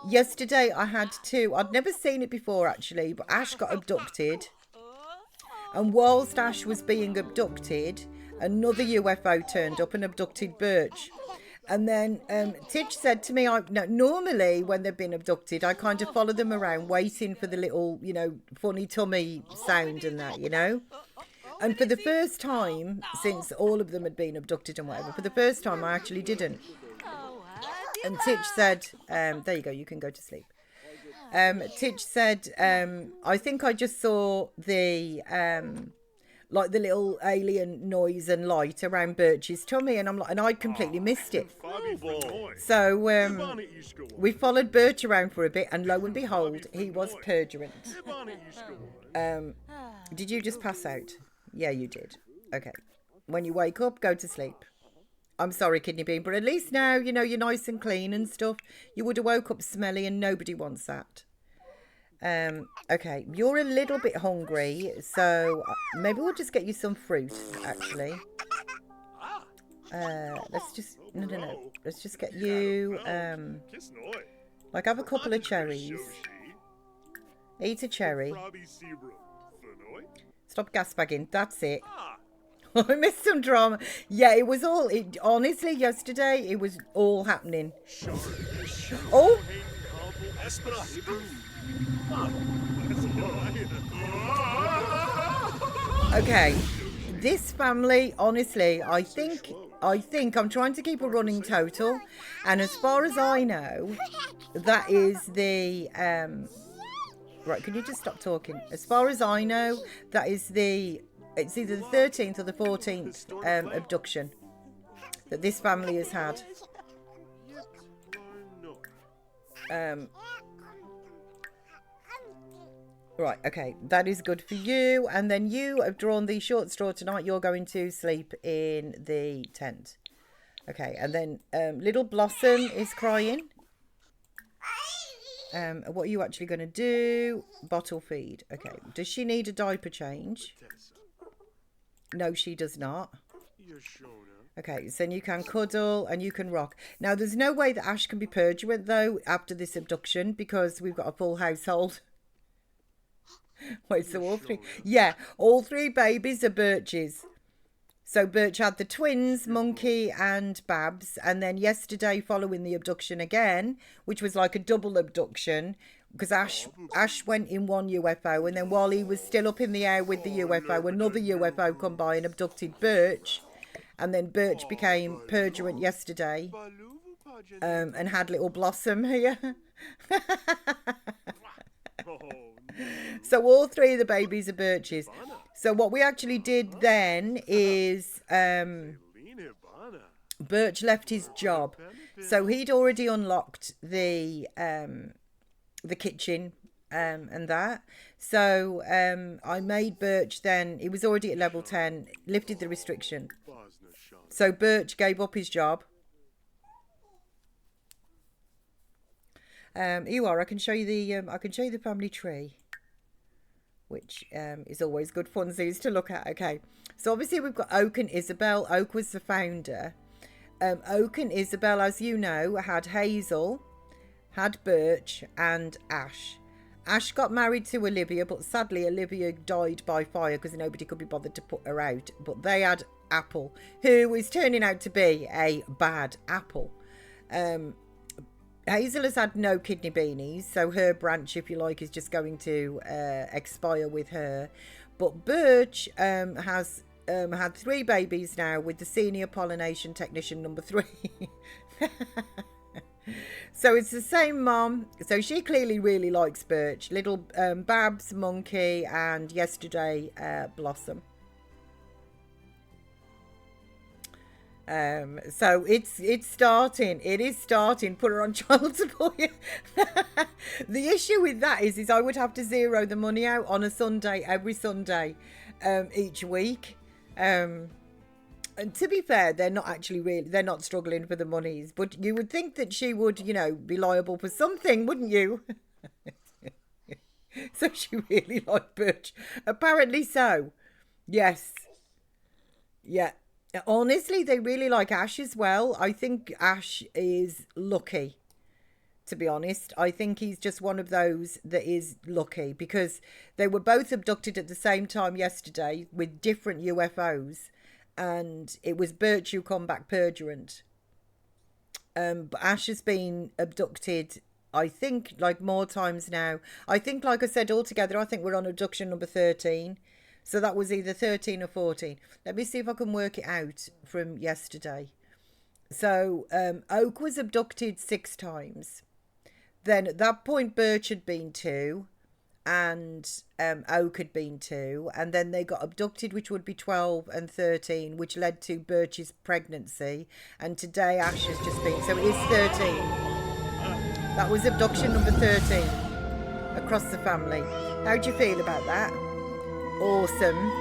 yesterday. I had two. I'd never seen it before, actually, but Ash got abducted. And whilst Ash was being abducted, another UFO turned up and abducted Birch. And then Titch said to me, normally when they've been abducted, I kind of follow them around waiting for the little, funny tummy sound and that, And for the first time, since all of them had been abducted and whatever, for the first time I actually didn't. And Titch said, there you go, you can go to sleep. Titch said, I think I just saw the... like the little alien noise and light around Birch's tummy, and and I'd completely missed it. So we followed Birch around for a bit, and lo and behold, he was purulent. Did you just pass out? Yeah, you did. Okay. When you wake up, go to sleep. I'm sorry, Kidney Bean, but at least now, you're nice and clean and stuff. You would have woke up smelly, and nobody wants that. Okay, you're a little bit hungry, so maybe we'll just get you some fruit, actually. Let's just, no. Let's just get you, like, have a couple of cherries. Eat a cherry. Stop gas-bagging, that's it. I missed some drama. Yeah, it was all, honestly, yesterday, it was all happening. Oh! Okay, this family, honestly, I think I'm trying to keep a running total, and as far as I know, that is the right, can you just stop talking? As far as I know, that is it's either the 13th or the 14th abduction that this family has had. Right, okay, that is good for you. And then you have drawn the short straw tonight. You're going to sleep in the tent. Okay, and then little Blossom is crying. What are you actually going to do? Bottle feed. Okay, does she need a diaper change? No, she does not. Okay, so then you can cuddle and you can rock. Now, there's no way that Ash can be purulent, though, after this abduction, because we've got a full household. Wait, so all three? Yeah, all three babies are Birch's. So Birch had the twins, Monkey and Babs, and then yesterday, following the abduction again, which was like a double abduction, because Ash went in one UFO, and then while he was still up in the air with the UFO, another UFO come by and abducted Birch. And then Birch became purulent yesterday and had little Blossom here. So all three of the babies are Birch's. So what we actually did then is Birch left his job. So he'd already unlocked the kitchen and that. So I made Birch then, he was already at level 10, lifted the restriction. So Birch gave up his job. Here you are. I can show you the family tree, which is always good funsies to look at. Okay, so obviously we've got Oak and Isabel. Oak was the founder. Oak and Isabel, as you know, had Hazel, had Birch, and Ash. Ash got married to Olivia, but sadly Olivia died by fire because nobody could be bothered to put her out. But they had Apple, who is turning out to be a bad apple. Hazel has had no kidney beanies, so her branch, if you like, is just going to expire with her. But Birch has had 3 babies now with the senior pollination technician number 3. So it's the same mom. So she clearly really likes Birch. Little Babs, Monkey, and yesterday Blossom. So it's starting. It is starting. Put her on child support. The issue with that is I would have to zero the money out on a Sunday, every Sunday, each week. And to be fair, they're not struggling for the monies. But you would think that she would, be liable for something, wouldn't you? So she really liked Birch. Apparently so. Yes. Yeah. Honestly, they really like Ash as well. I think Ash is lucky, to be honest. I think he's just one of those that is lucky because they were both abducted at the same time yesterday with different UFOs, and it was Birch who come back purulent. But Ash has been abducted, I think, like more times now. I think, like I said, altogether, I think we're on abduction number 13. So that was either 13 or 14. Let me see if I can work it out from yesterday. So Oak was abducted 6 times. Then at that point, Birch had been 2. And Oak had been 2. And then they got abducted, which would be 12 and 13, which led to Birch's pregnancy. And today, Ash has just been. So it is 13. That was abduction number 13 across the family. How do you feel about that? Awesome.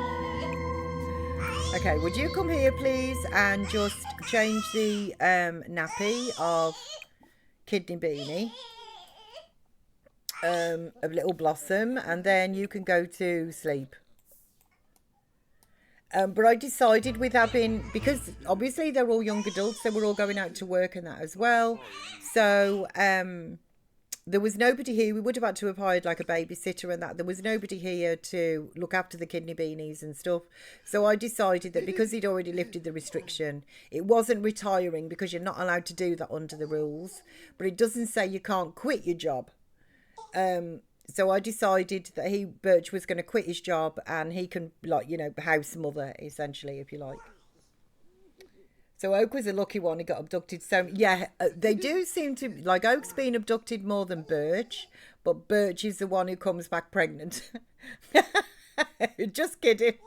Okay, would you come here please and just change the nappy of Kidney Beanie of Little Blossom, and then you can go to sleep. But I decided with having, because obviously they're all young adults, so we're all going out to work and that as well. So there was nobody here. We would have had to have hired like a babysitter and that. There was nobody here to look after the Kidney Beanies and stuff. So I decided that because he'd already lifted the restriction, it wasn't retiring because you're not allowed to do that under the rules. But it doesn't say you can't quit your job. So I decided that Birch was going to quit his job and he can, house mother, essentially, if you like. So Oak was a lucky one. He got abducted. So, yeah, they do seem to... Like, Oak's been abducted more than Birch. But Birch is the one who comes back pregnant. Just kidding.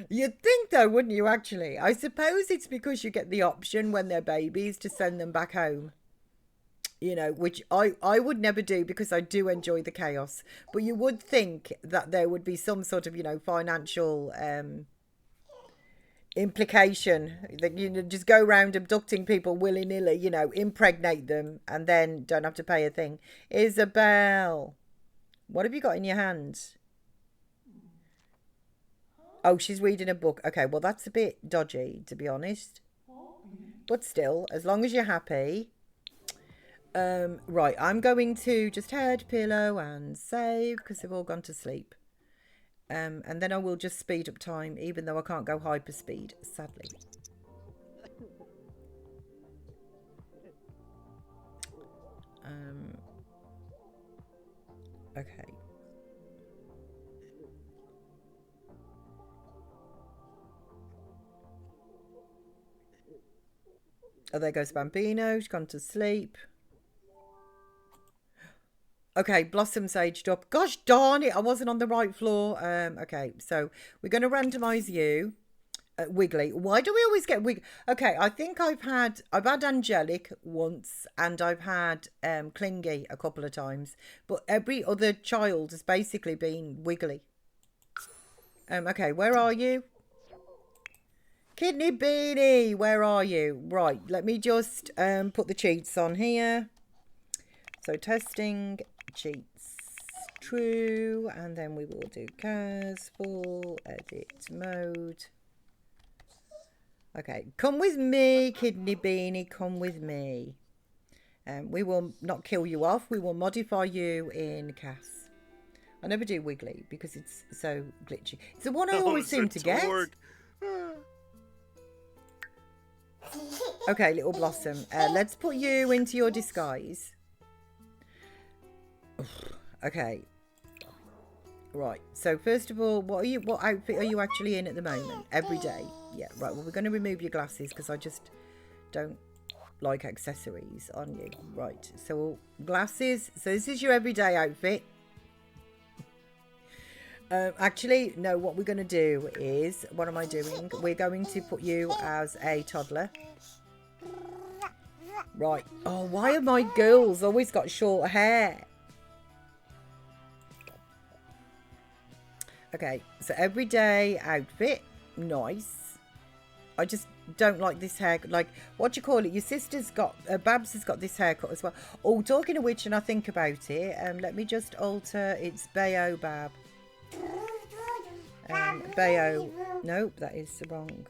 You'd think, though, wouldn't you, actually? I suppose it's because you get the option when they're babies to send them back home. you know, which I would never do because I do enjoy the chaos. But you would think that there would be some sort of, you know, financial implication that you just go around abducting people willy-nilly, you know, impregnate them and then don't have to pay a thing. Isabel, what have you got in your hands? Oh, she's reading a book. Okay, well, that's a bit dodgy, to be honest. But still, as long as you're happy. Right, I'm going to just head, pillow, and save because they've all gone to sleep. And then I will just speed up time, even though I can't go hyper speed, sadly. Okay. Oh, there goes Bambino. She's gone to sleep. Okay, Blossom's aged up. Gosh darn it, I wasn't on the right floor. Okay, so we're going to randomise you. Wiggly. Why do we always get Wiggly? Okay, I think I've had Angelic once and I've had Clingy a couple of times. But every other child has basically been Wiggly. Okay, where are you? Kidney Beanie, where are you? Right, let me just put the cheats on here. So testing cheats true, and then we will do CAS full edit mode. Okay, come with me, Kidney Beanie, come with me. We will not kill you off, we will modify you in CAS. I never do Wiggly because it's so glitchy. It's the one I always seem to get. Okay, little Blossom. Let's put you into your disguise. Okay. Right. So first of all, what outfit are you actually in at the moment? Every day. Yeah. Right. Well, we're going to remove your glasses because I just don't like accessories on you. Right. So glasses. So this is your everyday outfit. Actually, no, what we're going to do is, what am I doing? We're going to put you as a toddler. Right. Oh, why have my girls always got short hair? Okay, so everyday outfit. Nice. I just don't like this hair. Like, what do you call it? Your sister's got, Babs has got this haircut as well. Oh, talking of which, and I think about it, let me just alter, it's Baobab. Bayo. Nope, that is the wrong.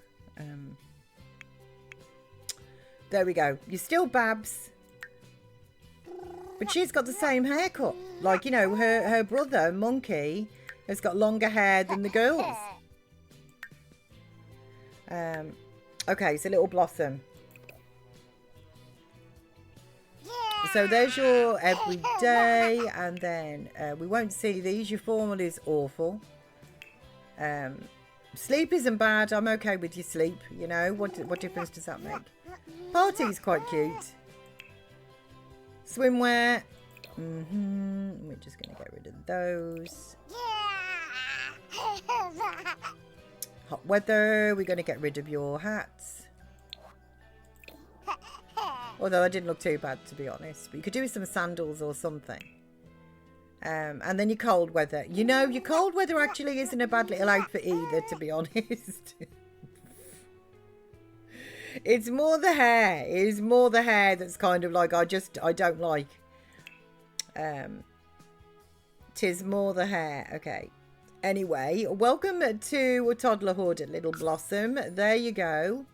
There we go. You're still Babs. But she's got the same haircut. Like, you know, her brother, Monkey, has got longer hair than the girls. Okay, so little Blossom. So there's your everyday, and then we won't see these. Your formal is awful. Sleep isn't bad. I'm okay with your sleep. You know, what difference does that make? Party's quite cute. Swimwear. We're just going to get rid of those. Hot weather. We're going to get rid of your hats. Although that didn't look too bad, to be honest. But you could do with some sandals or something. And then your cold weather. You know, your cold weather actually isn't a bad little outfit either, to be honest. It's more the hair. It is more the hair that's kind of like, I don't like. Tis more the hair. Okay. Anyway, welcome to toddlerhood, little Blossom. There you go.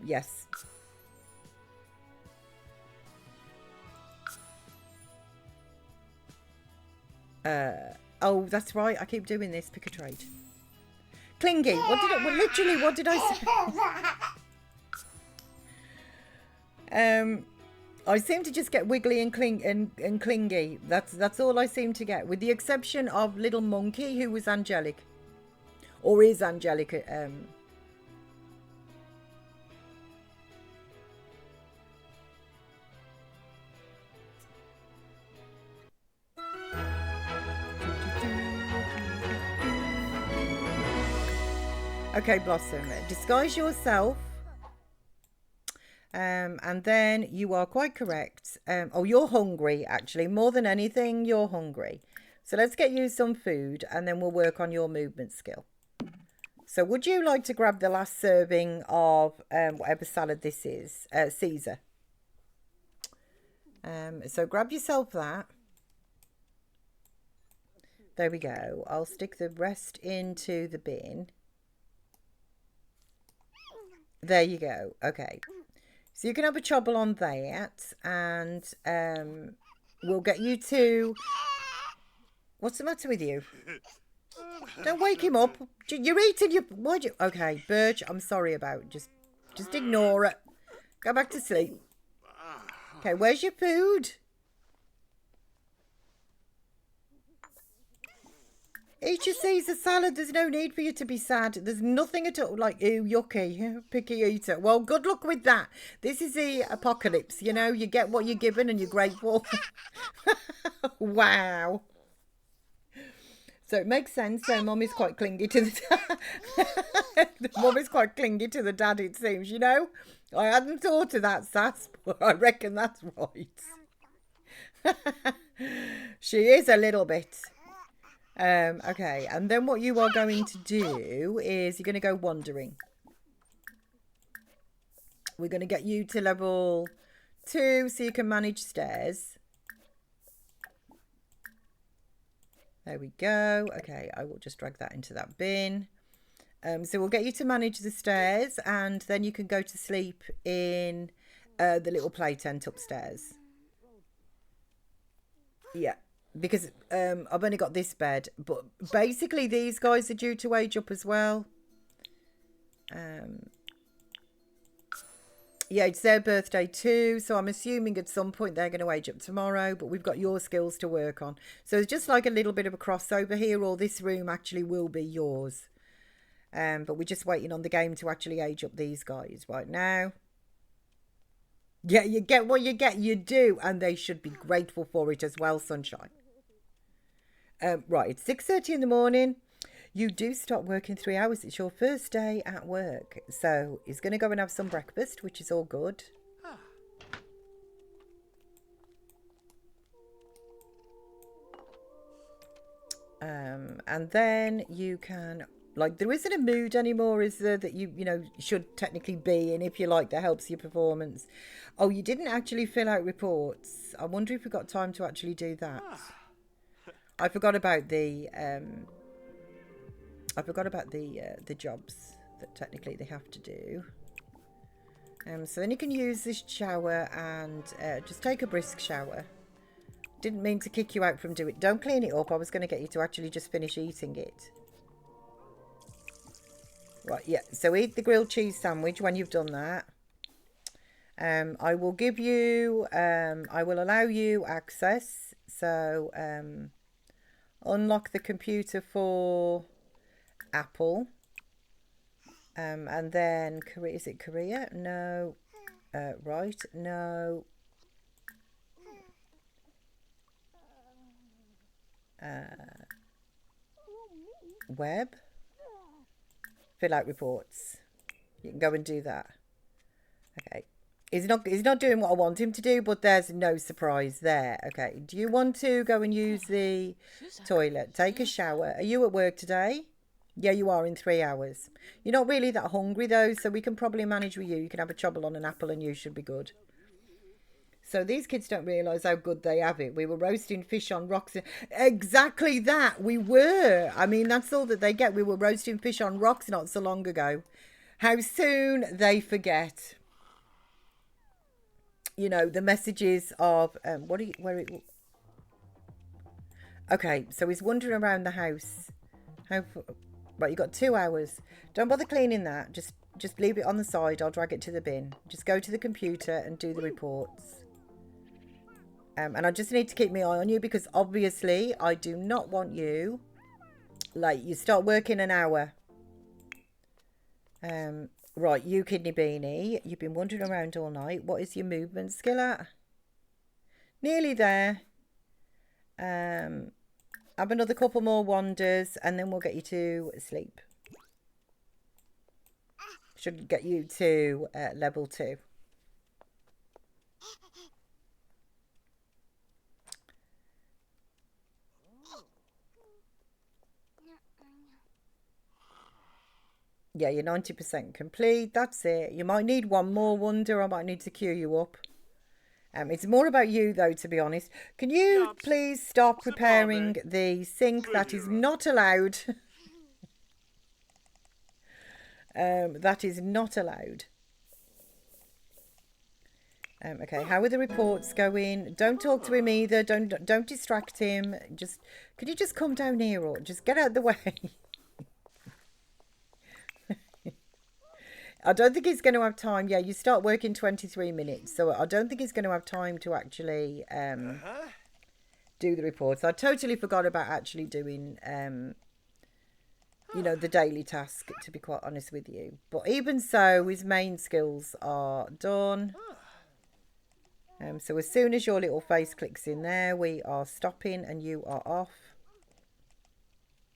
Yes. Oh, that's right. I keep doing this. Pick a trade. Clingy. What did I say? I seem to just get wiggly and clingy. That's all I seem to get, with the exception of little Monkey, who was angelic, or is angelic. Okay, Blossom, disguise yourself And then you are quite correct. Oh, you're hungry, actually. More than anything, you're hungry. So let's get you some food and then we'll work on your movement skill. So would you like to grab the last serving of whatever salad this is? Caesar. So grab yourself that. There we go. I'll stick the rest into the bin. There you go. Okay. So you can have a chobble on that, and we'll get you to... What's the matter with you? Don't wake him up. You're eating your... Why'd you... Okay, Birch, I'm sorry about it. Just ignore it. Go back to sleep. Okay, where's your food? Eat your Caesar salad. There's no need for you to be sad. There's nothing at all like, ew, yucky, picky eater. Well, good luck with that. This is the apocalypse, you know. You get what you're given and you're grateful. Wow. So it makes sense. So mum is quite clingy to the mum is quite clingy to the dad, it seems, you know. I hadn't thought of that, Sass, but I reckon that's right. She is a little bit. Okay, and then what you are going to do is you're going to go wandering. We're going to get you to level 2 so you can manage stairs. There we go. Okay, I will just drag that into that bin. So we'll get you to manage the stairs and then you can go to sleep in the little play tent upstairs. Yeah. Because I've only got this bed, but basically these guys are due to age up as well. Yeah, it's their birthday too, so I'm assuming at some point they're going to age up tomorrow, but we've got your skills to work on. So it's just like a little bit of a crossover here, or this room actually will be yours. But we're just waiting on the game to actually age up these guys right now. Yeah, you get what you get, you do, and they should be grateful for it as well, sunshine. Right, it's 6:30 in the morning. You do start working 3 hours. It's your first day at work. So he's going to go and have some breakfast, which is all good. And then you can, like, there isn't a mood anymore, is there, that you know, should technically be in, if you like, that helps your performance. Oh, you didn't actually fill out reports. I wonder if we've got time to actually do that. I forgot about the the jobs that technically they have to do. So then you can use this shower and just take a brisk shower. Didn't mean to kick you out from doing it. Don't clean it up. I was going to get you to actually just finish eating it. Right, yeah. So eat the grilled cheese sandwich when you've done that. I will give you, I will allow you access. So, unlock the computer for Apple. And then, is it Korea? No. Right, no. Web. Fill out reports. You can go and do that. Okay. He's not doing what I want him to do, but there's no surprise there. Okay. Do you want to go and use the toilet? Take a shower. Are you at work today? Yeah, you are in 3 hours. You're not really that hungry though, so we can probably manage with you. You can have a chobble on an apple and you should be good. So these kids don't realise how good they have it. We were roasting fish on rocks. Exactly that. We were. I mean, that's all that they get. We were roasting fish on rocks not so long ago. How soon they forget. You know, the messages of... Okay, so he's wandering around the house. Right, you've got 2 hours. Don't bother cleaning that. Just leave it on the side. I'll drag it to the bin. Just go to the computer and do the reports. And I just need to keep my eye on you because obviously I do not want you late. You start working an hour. Right, you kidney beanie. You've been wandering around all night. What is your movement skill at? Nearly there. Have another couple more wanders and then we'll get you to sleep. Should get you to level 2. Yeah, you're 90% complete. That's it. You might need one more wonder. I might need to queue you up. It's more about you, though, to be honest. Can you Yups. please stop preparing the sink? That is not allowed. That is not allowed. Okay, how are the reports going? Don't talk to him either. Don't distract him. Could you just come down here or just get out of the way? I don't think he's going to have time. Yeah, you start work in 23 minutes. So I don't think he's going to have time to actually do the reports. I totally forgot about actually doing, you know, the daily task, to be quite honest with you. But even so, his main skills are done. So as soon as your little face clicks in there, we are stopping and you are off.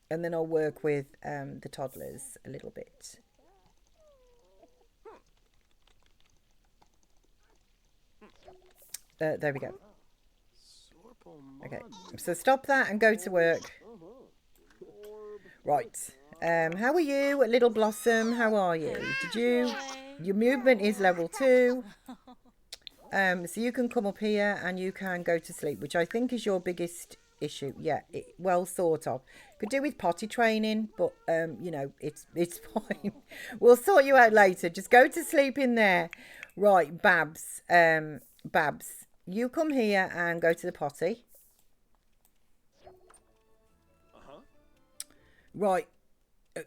And then I'll work with the toddlers a little bit. There we go. Okay, so stop that and go to work. Right. How are you, Little Blossom? How are you? Your movement is level 2. So you can come up here and you can go to sleep, which I think is your biggest issue. Yeah, well, sort of. Could do with potty training, but you know, it's fine. We'll sort you out later. Just go to sleep in there. Right, Babs. Babs, you come here and go to the potty. Right.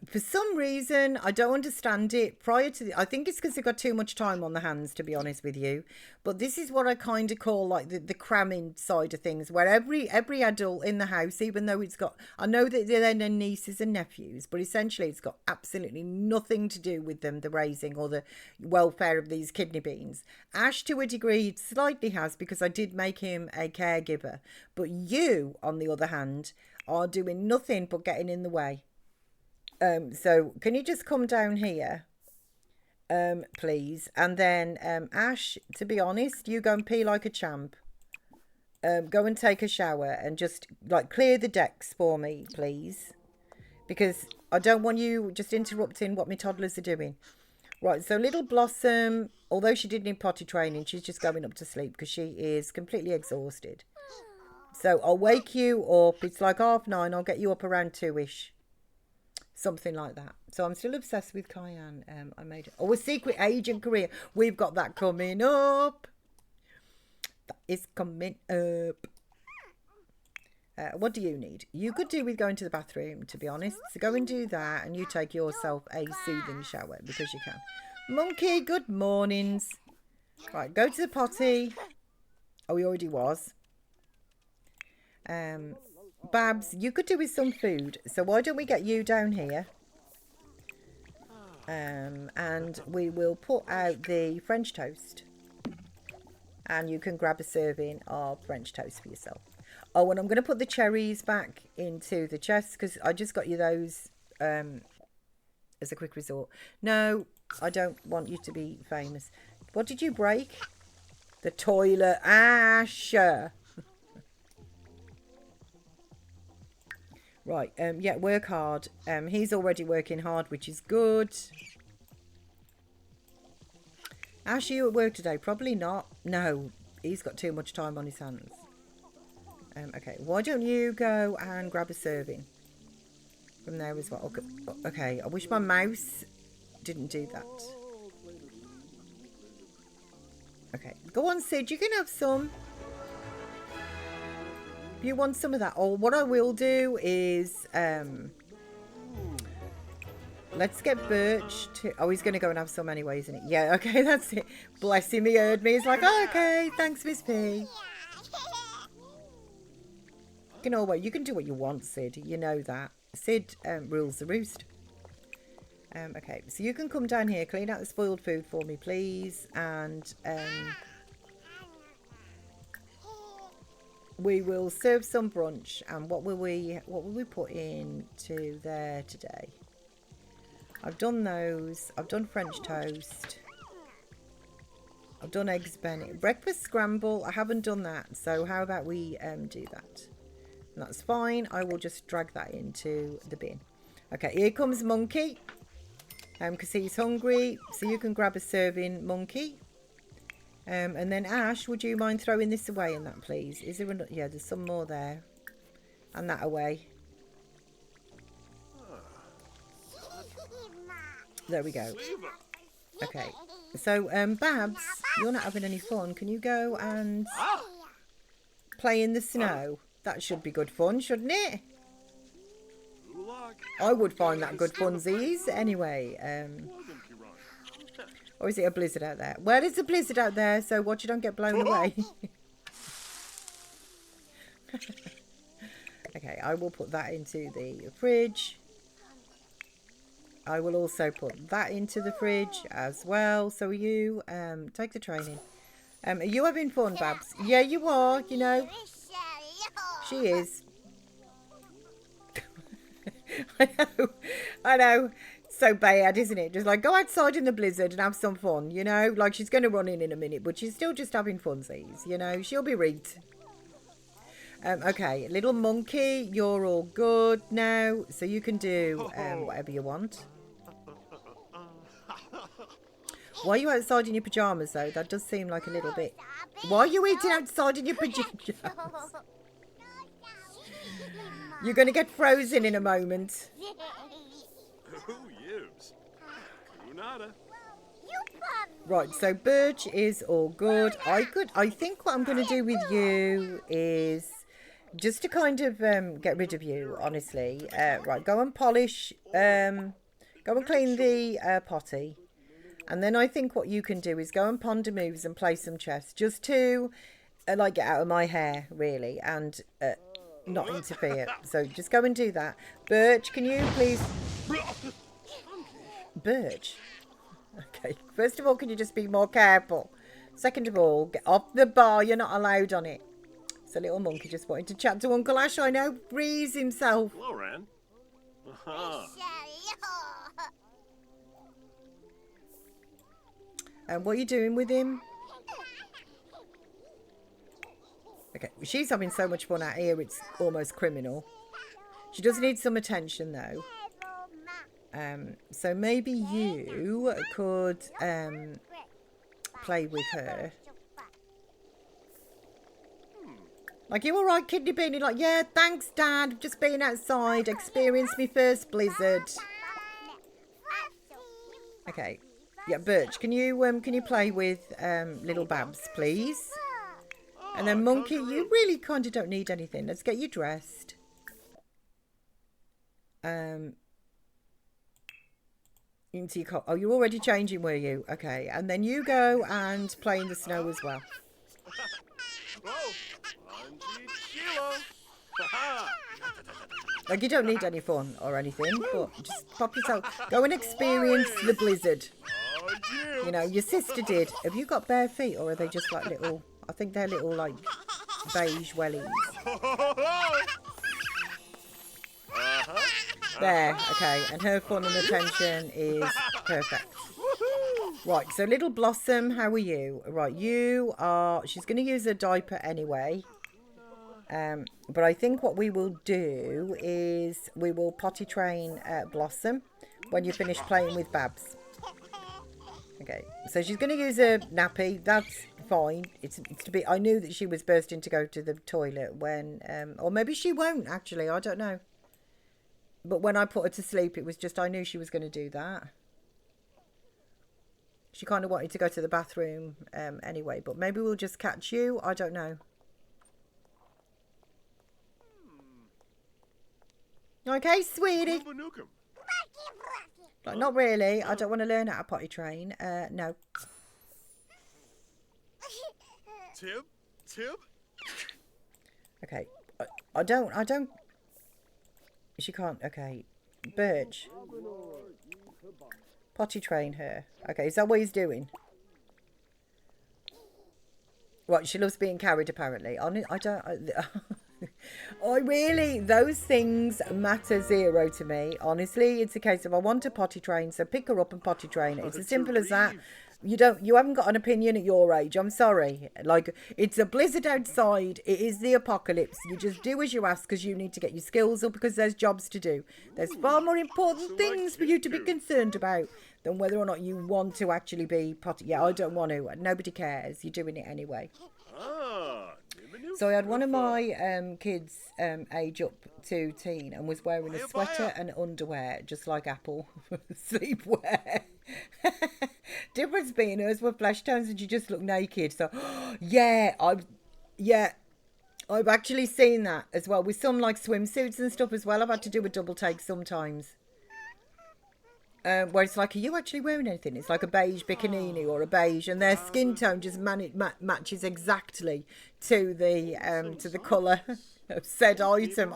For some reason, I don't understand it. I think it's because they've got too much time on their hands, to be honest with you. But this is what I kind of call like the cramming side of things, where every adult in the house, even though I know that they're their nieces and nephews, but essentially it's got absolutely nothing to do with them, the raising or the welfare of these kidney beans. Ash, to a degree, slightly has, because I did make him a caregiver. But you, on the other hand, are doing nothing but getting in the way. So can you just come down here, please? And then, Ash, to be honest, you go and pee like a champ. Go and take a shower and just, like, clear the decks for me, please. Because I don't want you just interrupting what my toddlers are doing. Right, so Little Blossom, although she did need potty training, she's just going up to sleep because she is completely exhausted. So I'll wake you up. It's like 9:30. I'll get you up around 2-ish. Something like that. So I'm still obsessed with Cayenne. I made it. Oh, a secret agent career. We've got that coming up. That is coming up. What do you need? You could do with going to the bathroom, to be honest. So go and do that, and you take yourself a soothing shower because you can. Monkey, good mornings. Right, go to the potty. Oh, he already was. Babs, you could do with some food. So why don't we get you down here? And we will put out the French toast. And you can grab a serving of French toast for yourself. Oh, and I'm going to put the cherries back into the chest because I just got you those as a quick resort. No, I don't want you to be famous. What did you break? The toilet. Ash. Right, yeah, work hard. He's already working hard, which is good. Ash, are you at work today? Probably not. No, he's got too much time on his hands. Okay, why don't you go and grab a serving from there as well? Okay, I wish my mouse didn't do that. Okay, go on, Sid, you can have some. If you want some of that. Or what I will do is, let's get Birch to... Oh, he's going to go and have some anyway, isn't it? Yeah, okay, that's it. Bless him, he heard me. He's like, oh, okay, thanks, Miss P. You can do what you want, Sid. You know that. Sid rules the roost. Okay, so you can come down here, clean out the spoiled food for me, please. And we will serve some brunch. And what will we put into there today? I've done those. I've done French toast. I've done eggs Benedict. Breakfast scramble. I haven't done that. So how about we do that? And that's fine. I will just drag that into the bin. Okay, here comes Monkey. because he's hungry. So you can grab a serving, Monkey. And then Ash, would you mind throwing this away and that, please? Is there another? Yeah, there's some more there. And that away. There we go. Okay. So, Babs, you're not having any fun. Can you go and play in the snow? That should be good fun, shouldn't it? I would find that good funsies. Anyway, or is it a blizzard out there? Well, it's a blizzard out there, so watch you don't get blown away. Okay, I will put that into the fridge. I will also put that into the fridge as well. So you take the training. Are you having fun, Babs? Yeah, you are, you know. She is. I know. So bad, isn't it? Just like go outside in the blizzard and have some fun, you know? Like she's going to run in a minute, but she's still just having funsies, you know? She'll be right. Okay, little monkey, you're all good now. So you can do whatever you want. Why are you outside in your pyjamas, though? That does seem like a little bit... Why are you eating outside in your pyjamas? You're going to get frozen in a moment. Right, so Birch is all good. I think what I'm going to do with you is just to kind of get rid of you, honestly. Right, go and polish, go and clean the potty. And then I think what you can do is go and ponder moves and play some chess. Just to, like, get out of my hair, really, and not interfere. So just go and do that. Birch, can you please... Birch? Okay, first of all, can you just be more careful? Second of all, get off the bar. You're not allowed on it. So little monkey just wanted to chat to Uncle Ash. I know, freeze himself. Hello, Ran. And what are you doing with him? Okay, she's having so much fun out here, it's almost criminal. She does need some attention, though. So maybe you could play with her. Like, you all right, Kidney Beanie? Like, yeah, thanks, Dad. Just being outside. Experienced me first blizzard. Okay. Yeah, Birch, can you play with little Babs, please? And then Monkey, you really kind of don't need anything. Let's get you dressed. Into your oh, you're already changing, were you? Okay, and then you go and play in the snow as well. Like, you don't need any fun or anything, but just pop yourself. Go and experience the blizzard. You know, your sister did. Have you got bare feet, or are they just like little... I think they're little, like, beige wellies. There, okay. And her fun and attention is perfect. Right, so little Blossom, how are you? Right, you are... She's going to use a diaper anyway. But I think what we will do is we will potty train Blossom when you finish playing with Babs. Okay, so she's going to use a nappy. That's fine. It's to be. I knew that she was bursting to go to the toilet when, or maybe she won't actually. I don't know. But when I put her to sleep, it was just I knew she was going to do that. She kind of wanted to go to the bathroom anyway. But maybe we'll just catch you. I don't know. Okay, sweetie. Like, not really. I don't want to learn how to potty train. No. Tib? Okay. I don't. She can't. Okay. Birch. Potty train her. Okay, is that what he's doing? Right, she loves being carried, apparently. I don't... I really, those things matter zero to me. Honestly, it's a case of I want to potty train, so pick her up and potty train her. It's as simple as that. You haven't got an opinion at your age. I'm sorry. Like, it's a blizzard outside. It is the apocalypse. You just do as you ask because you need to get your skills up because there's jobs to do. There's far more important things for you to be concerned about than whether or not you want to actually be potty. Yeah, I don't want to. Nobody cares. You're doing it anyway. So I had one of my kids age up to teen and was wearing a sweater and underwear, just like Apple, sleepwear. Difference being hers were flesh tones and she just looked naked. So I've actually seen that as well with some like swimsuits and stuff as well. I've had to do a double take sometimes. Where it's like, are you actually wearing anything? It's like a beige bikini or a beige, and their skin tone just matches exactly to the colour of said item.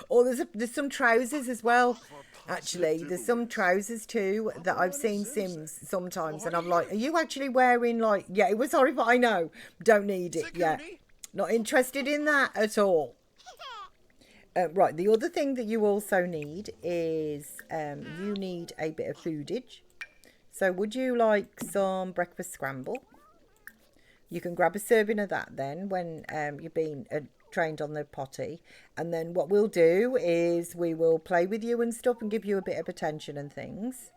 Or there's some trousers as well. Actually, there's some trousers too that I've seen Sims sometimes, and I'm like, are you actually wearing like? Yeah, it was horrible. I know. Don't need it. Yeah, not interested in that at all. Right, the other thing that you also need is you need a bit of foodage. So would you like some breakfast scramble? You can grab a serving of that then when you've been trained on the potty. And then what we'll do is we will play with you and stuff and give you a bit of attention and things.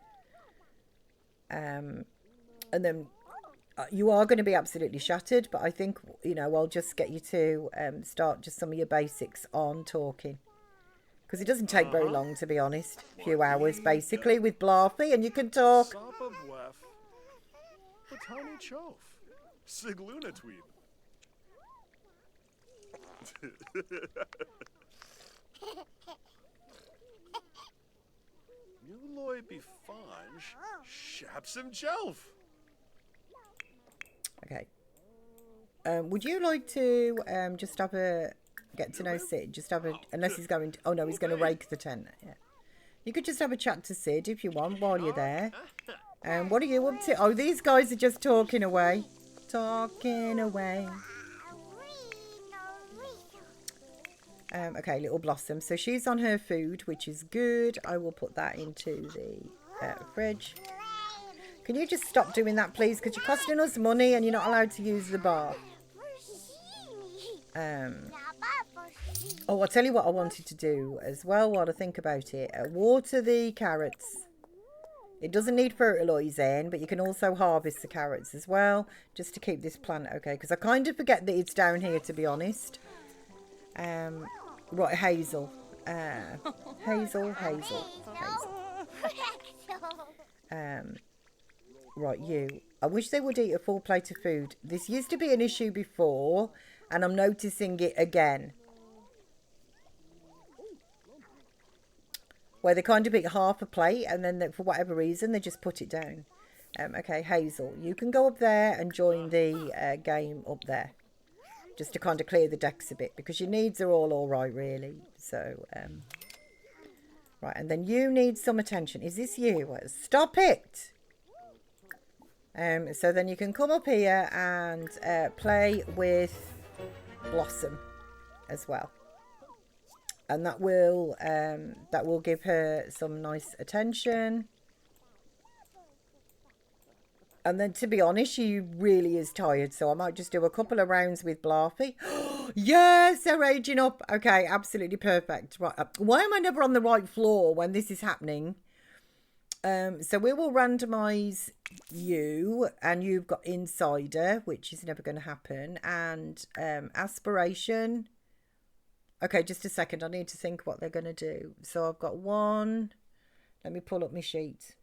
And then you are going to be absolutely shattered, but I think, you know, I'll just get you to start just some of your basics on talking. Because it doesn't take very long, to be honest. A few hours, basically, with Blarfy, and you can talk. Okay. Would you like to just have a get to know Sid? Just have a, unless he's going to, oh no, he's going to rake the tent. Yeah. You could just have a chat to Sid if you want while you're there. What are you up to? Oh, these guys are just talking away. Talking away. Okay, little Blossom. So she's on her food, which is good. I will put that into the fridge. Can you just stop doing that, please? Because you're costing us money and you're not allowed to use the bar. Oh, I'll tell you what I wanted to do as well while I think about it. Water the carrots. It doesn't need fertilising, but you can also harvest the carrots as well, just to keep this plant okay. Because I kind of forget that it's down here, to be honest. Right, Hazel. Hazel. Right, you. I wish they would eat a full plate of food. This used to be an issue before, and I'm noticing it again. Where they kind of eat half a plate, and then for whatever reason, they just put it down. Okay, Hazel, you can go up there and join the game up there. Just to kind of clear the decks a bit, because your needs are all right, really. So, right, and then you need some attention. Is this you? Stop it! So then you can come up here and play with Blossom as well. And that will give her some nice attention. And then, to be honest, she really is tired. So I might just do a couple of rounds with Blarfy. Yes, they're aging up. Okay, absolutely perfect. Right. Why am I never on the right floor when this is happening? So we will randomise you. And you've got Insider, which is never going to happen. And Aspiration. Okay, just a second. I need to think what they're going to do. So I've got one. Let me pull up my sheet.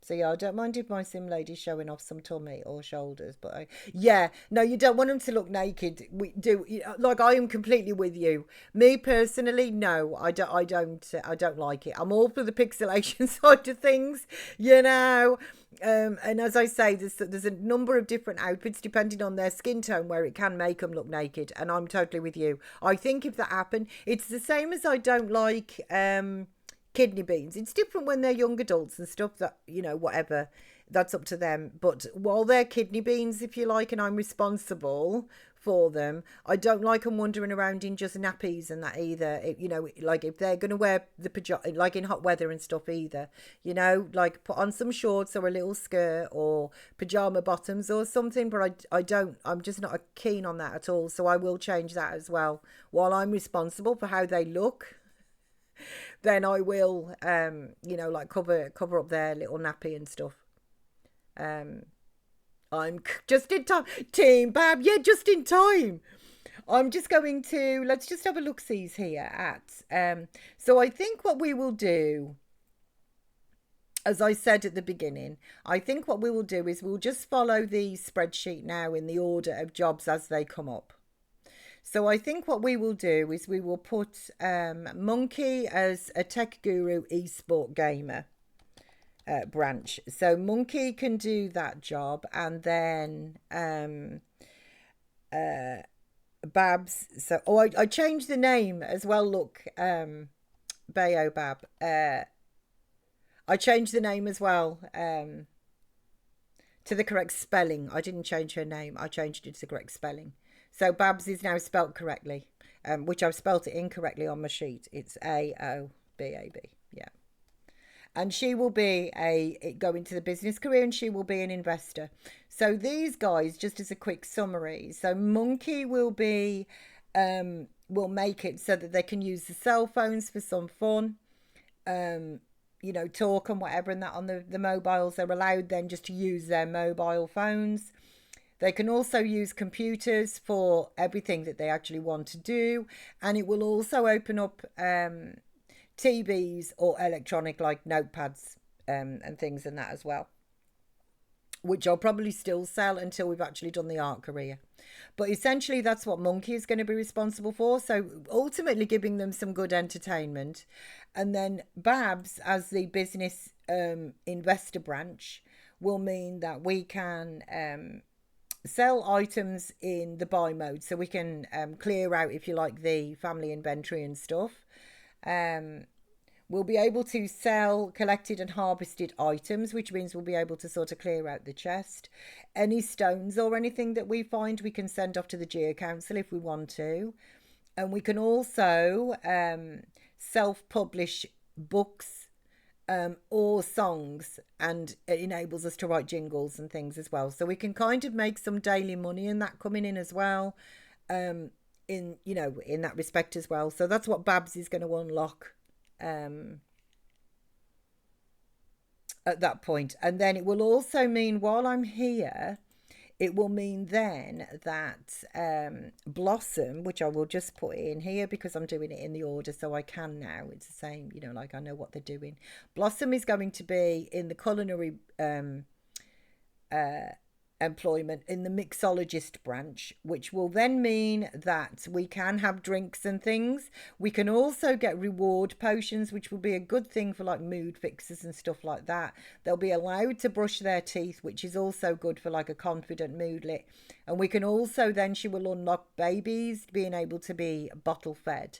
So yeah, I don't mind if my sim lady's showing off some tummy or shoulders, but yeah, no, you don't want them to look naked. We do, like, I am completely with you. Me personally, no, I don't like it. I'm all for the pixelation side of things, you know. And as I say, there's a number of different outfits depending on their skin tone where it can make them look naked, and I'm totally with you. I think if that happened, it's the same as I don't like kidney beans. It's different when they're young adults and stuff that, you know, whatever, that's up to them. But while they're kidney beans, if you like, and I'm responsible for them, I don't like them wandering around in just nappies and that either. You know, like if they're going to wear the pajama, like in hot weather and stuff either, you know, like put on some shorts or a little skirt or pajama bottoms or something. But I'm just not keen on that at all. So I will change that as well. While I'm responsible for how they look, then I will, you know, like cover up their little nappy and stuff. I'm just in time. Team Bab, yeah, just in time. I'm just going to, let's just have a look-sees here at, so I think what we will do, as I said at the beginning, I think what we will do is we'll just follow the spreadsheet now in the order of jobs as they come up. So I think what we will do is we will put Monkey as a tech guru esport gamer. Branch. So Monkey can do that job, and then Babs. So I changed the name as well. Look, Baobab. I changed the name as well to the correct spelling. I didn't change her name. I changed it to the correct spelling. So Babs is now spelt correctly, which I've spelt it incorrectly on my sheet. It's AOBAB. Yeah. And she will be go into the business career, and she will be an investor. So these guys, just as a quick summary, so Monkey will be, will make it so that they can use the cell phones for some fun, you know, talk and whatever and that on the mobiles. They're allowed then just to use their mobile phones. They can also use computers for everything that they actually want to do. And it will also open up TVs or electronic like notepads and things and that as well, which I'll probably still sell until we've actually done the art career. But essentially that's what Monkey is going to be responsible for, so ultimately giving them some good entertainment. And then Babs as the business investor branch will mean that we can sell items in the buy mode, so we can clear out, if you like, the family inventory and stuff. We'll be able to sell collected and harvested items, which means we'll be able to sort of clear out the chest. Any stones or anything that we find, we can send off to the Geo Council if we want to. And we can also self-publish books or songs, and it enables us to write jingles and things as well. So we can kind of make some daily money and that coming in as well. In, you know, in that respect as well. So that's what Babs is going to unlock at that point. And then it will also mean, while I'm here, it will mean then that Blossom, which I will just put in here because I'm doing it in the order so I can now, it's the same, you know, like I know what they're doing. Blossom is going to be in the culinary employment in the mixologist branch, which will then mean that we can have drinks and things. We can also get reward potions, which will be a good thing for like mood fixers and stuff like that. They'll be allowed to brush their teeth, which is also good for like a confident moodlet. And we can also then, she will unlock babies being able to be bottle fed,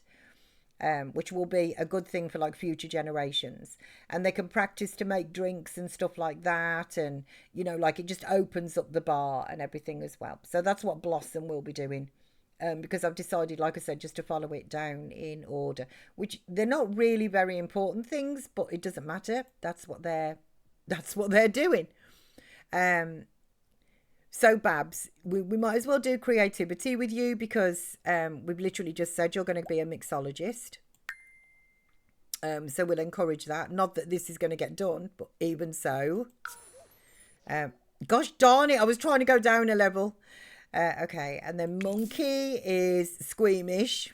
which will be a good thing for like future generations. And they can practice to make drinks and stuff like that, and you know, like it just opens up the bar and everything as well. So that's what Blossom will be doing, because I've decided, like I said, just to follow it down in order, which they're not really very important things, but it doesn't matter. That's what they're doing. So Babs, we might as well do creativity with you, because we've literally just said you're going to be a mixologist. So we'll encourage that. Not that this is going to get done, but even so. Gosh darn it, I was trying to go down a level. Okay, and then Monkey is squeamish.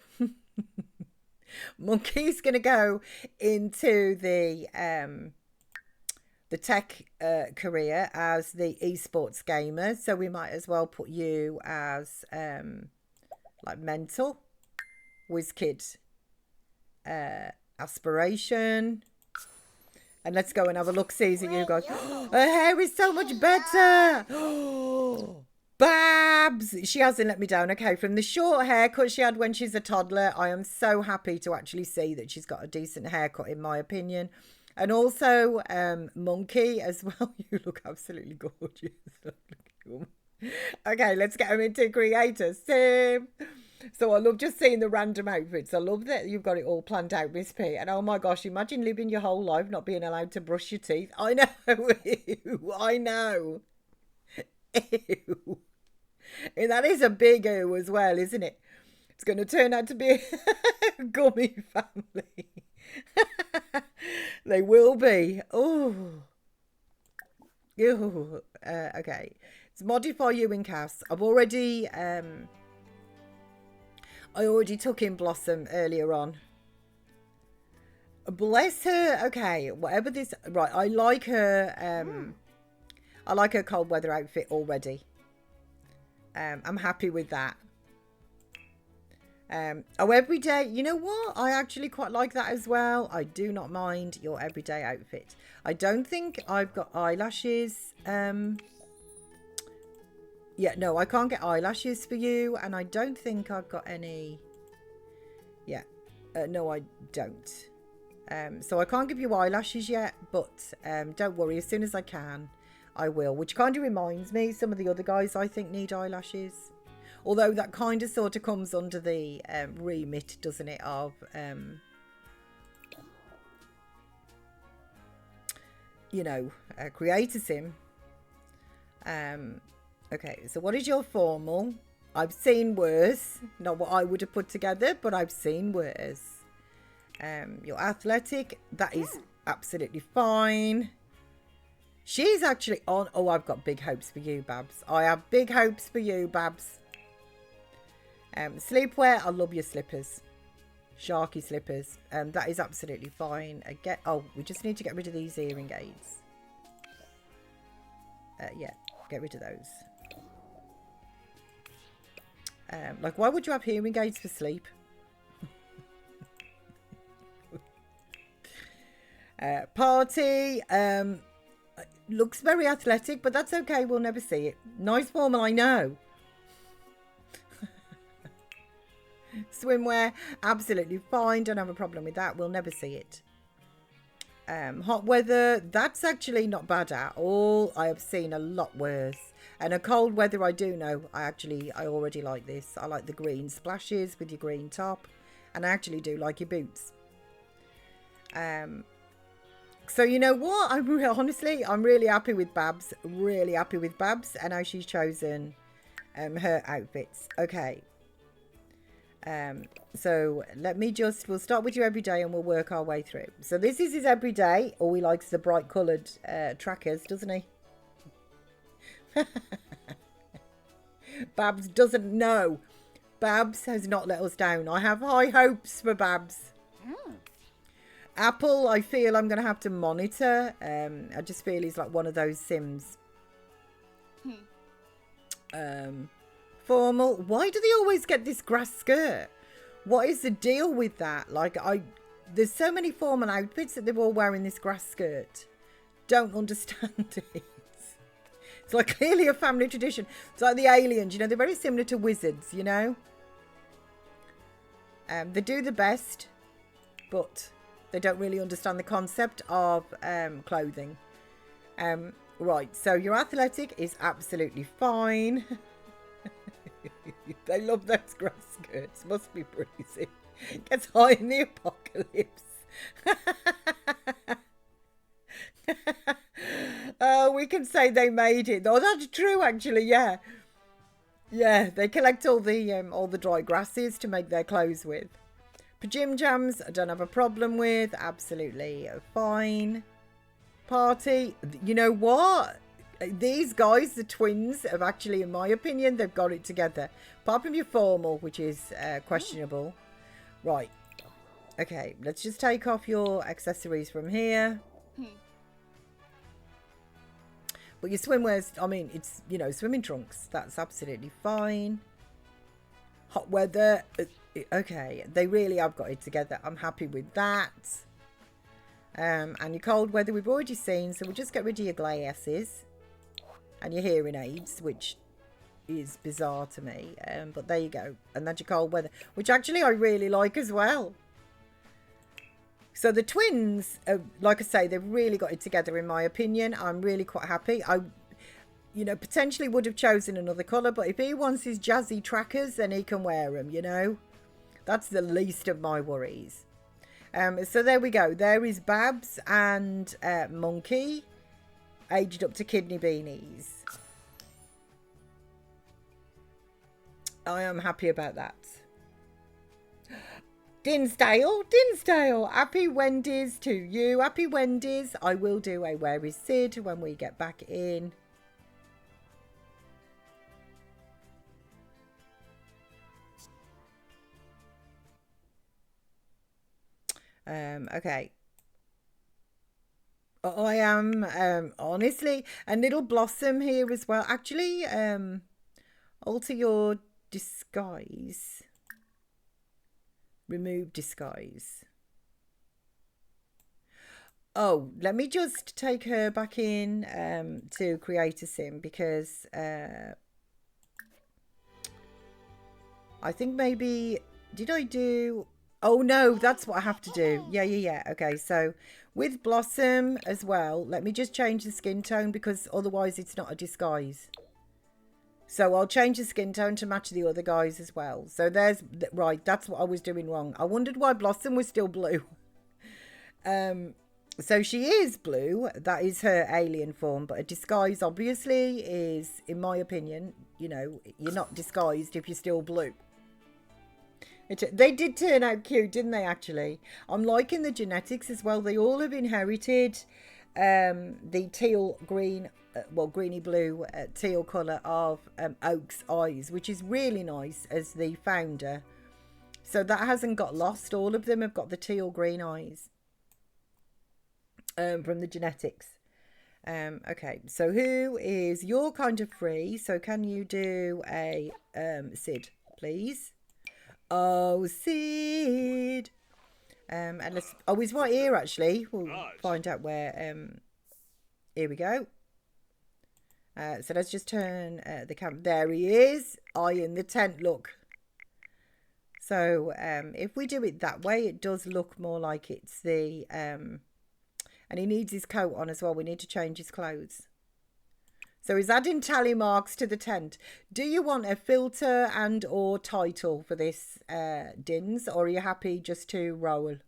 Monkey's going to go into the tech career as the esports gamer, so we might as well put you as like mental, WizKid, aspiration, and let's go and have a look see at you guys. Her hair is so much better. Babs! She hasn't let me down. Okay, from the short haircut she had when she's a toddler, I am so happy to actually see that she's got a decent haircut, in my opinion. And also, Monkey as well. You look absolutely gorgeous. Okay, let's get them into creator sim. So I love just seeing the random outfits. I love that you've got it all planned out, Miss P. And oh my gosh, imagine living your whole life not being allowed to brush your teeth. I know. Ew, I know. Ew. And that is a big ew as well, isn't it? It's going to turn out to be a gummy family. They will be. Oh. Ew. Okay. Let's modify you in Cass. I already took in Blossom earlier on. Bless her. Okay, whatever this... Right, I like her... I like her cold weather outfit already. I'm happy with that. Everyday... You know what? I actually quite like that as well. I do not mind your everyday outfit. I don't think I've got eyelashes. Yeah, no, I can't get eyelashes for you. And I don't think I've got any... Yeah. No, I don't. So I can't give you eyelashes yet. But don't worry. As soon as I can, I will. Which kind of reminds me, some of the other guys I think need eyelashes. Although that kind of sort of comes under the remit, doesn't it, of... you know, creator sim. Okay, so what is your formal? I've seen worse. Not what I would have put together, but I've seen worse. Your athletic, that is absolutely fine. She's actually on... Oh, I've got big hopes for you, Babs. I have big hopes for you, Babs. Sleepwear, I love your slippers. Sharky slippers. That is absolutely fine. Oh, we just need to get rid of these hearing aids. Yeah, get rid of those. Like, why would you have hearing aids for sleep? Party. Looks very athletic, but that's okay. We'll never see it. Nice formal, I know. Swimwear, absolutely fine. Don't have a problem with that. We'll never see it. Hot weather, that's actually not bad at all. I have seen a lot worse. And a cold weather, I do know. I already like this. I like the green splashes with your green top. And I actually do like your boots. So you know what? Honestly, I'm really happy with Babs. Really happy with Babs. And how she's chosen her outfits. Okay. So let me we'll start with you every day and we'll work our way through. So this is his everyday. Oh, he likes the bright coloured trackers, doesn't he? Babs doesn't know. Babs has not let us down. I have high hopes for Babs. Apple, I feel I'm going to have to monitor. I just feel he's like one of those Sims. Formal. Why do they always get this grass skirt? What is the deal with that? Like, there's so many formal outfits that they're all wearing this grass skirt. Don't understand it. It's like clearly a family tradition. It's like the aliens, you know, they're very similar to wizards, you know. They do the best, but they don't really understand the concept of clothing. Right, so your athletic is absolutely fine. They love those grass skirts. Must be breezy. Gets high in the apocalypse. We can say they made it. Oh, that's true, actually. Yeah, yeah. They collect all the dry grasses to make their clothes with. Pajim jams, I don't have a problem with. Absolutely fine. Party. You know what? These guys, the twins, have actually, in my opinion, they've got it together. Apart from your formal, which is questionable. Right. Okay, let's just take off your accessories from here. But your swimwear's, I mean, it's, you know, swimming trunks. That's absolutely fine. Hot weather. Okay, they really have got it together. I'm happy with that. And your cold weather, we've already seen. So we'll just get rid of your glasses. And your hearing aids, which is bizarre to me. But there you go. And that's your cold weather, which actually I really like as well. So the twins, like I say, they've really got it together in my opinion. I'm really quite happy. I, you know, potentially would have chosen another colour, but if he wants his jazzy trackers, then he can wear them, you know. That's the least of my worries. So there we go. There is Babs and Monkey, aged up to kidney beanies. I am happy about that. Dinsdale, happy Wendy's to you. Happy Wendy's. I will do a Where is Sid when we get back in. Okay. I am honestly, and Little Blossom here as well. Actually, alter your disguise. Remove disguise. Oh, let me just take her back in to create a sim, because I think maybe, did I do... Oh no, that's what I have to do. Yeah. Okay, so with Blossom as well, let me just change the skin tone, because otherwise it's not a disguise. So I'll change the skin tone to match the other guys as well. So there's, right, that's what I was doing wrong. I wondered why Blossom was still blue. So she is blue. That is her alien form. But a disguise obviously is, in my opinion, you know, you're not disguised if you're still blue. They did turn out cute, didn't they, actually? I'm liking the genetics as well. They all have inherited the teal green, well, greeny blue teal colour of Oak's eyes, which is really nice as the founder. So that hasn't got lost. All of them have got the teal green eyes from the genetics. Okay, so who is... You're kind of free, so can you do a Sid, please? Oh, Sid. And let's... Oh, he's right here, actually. We'll find out where... Here we go. So let's just turn the camera. There he is. Eyeing the tent, look. So if we do it that way, it does look more like it's the... and he needs his coat on as well. We need to change his clothes. So he's adding tally marks to the tent. Do you want a filter and or title for this, Dins? Or are you happy just to roll?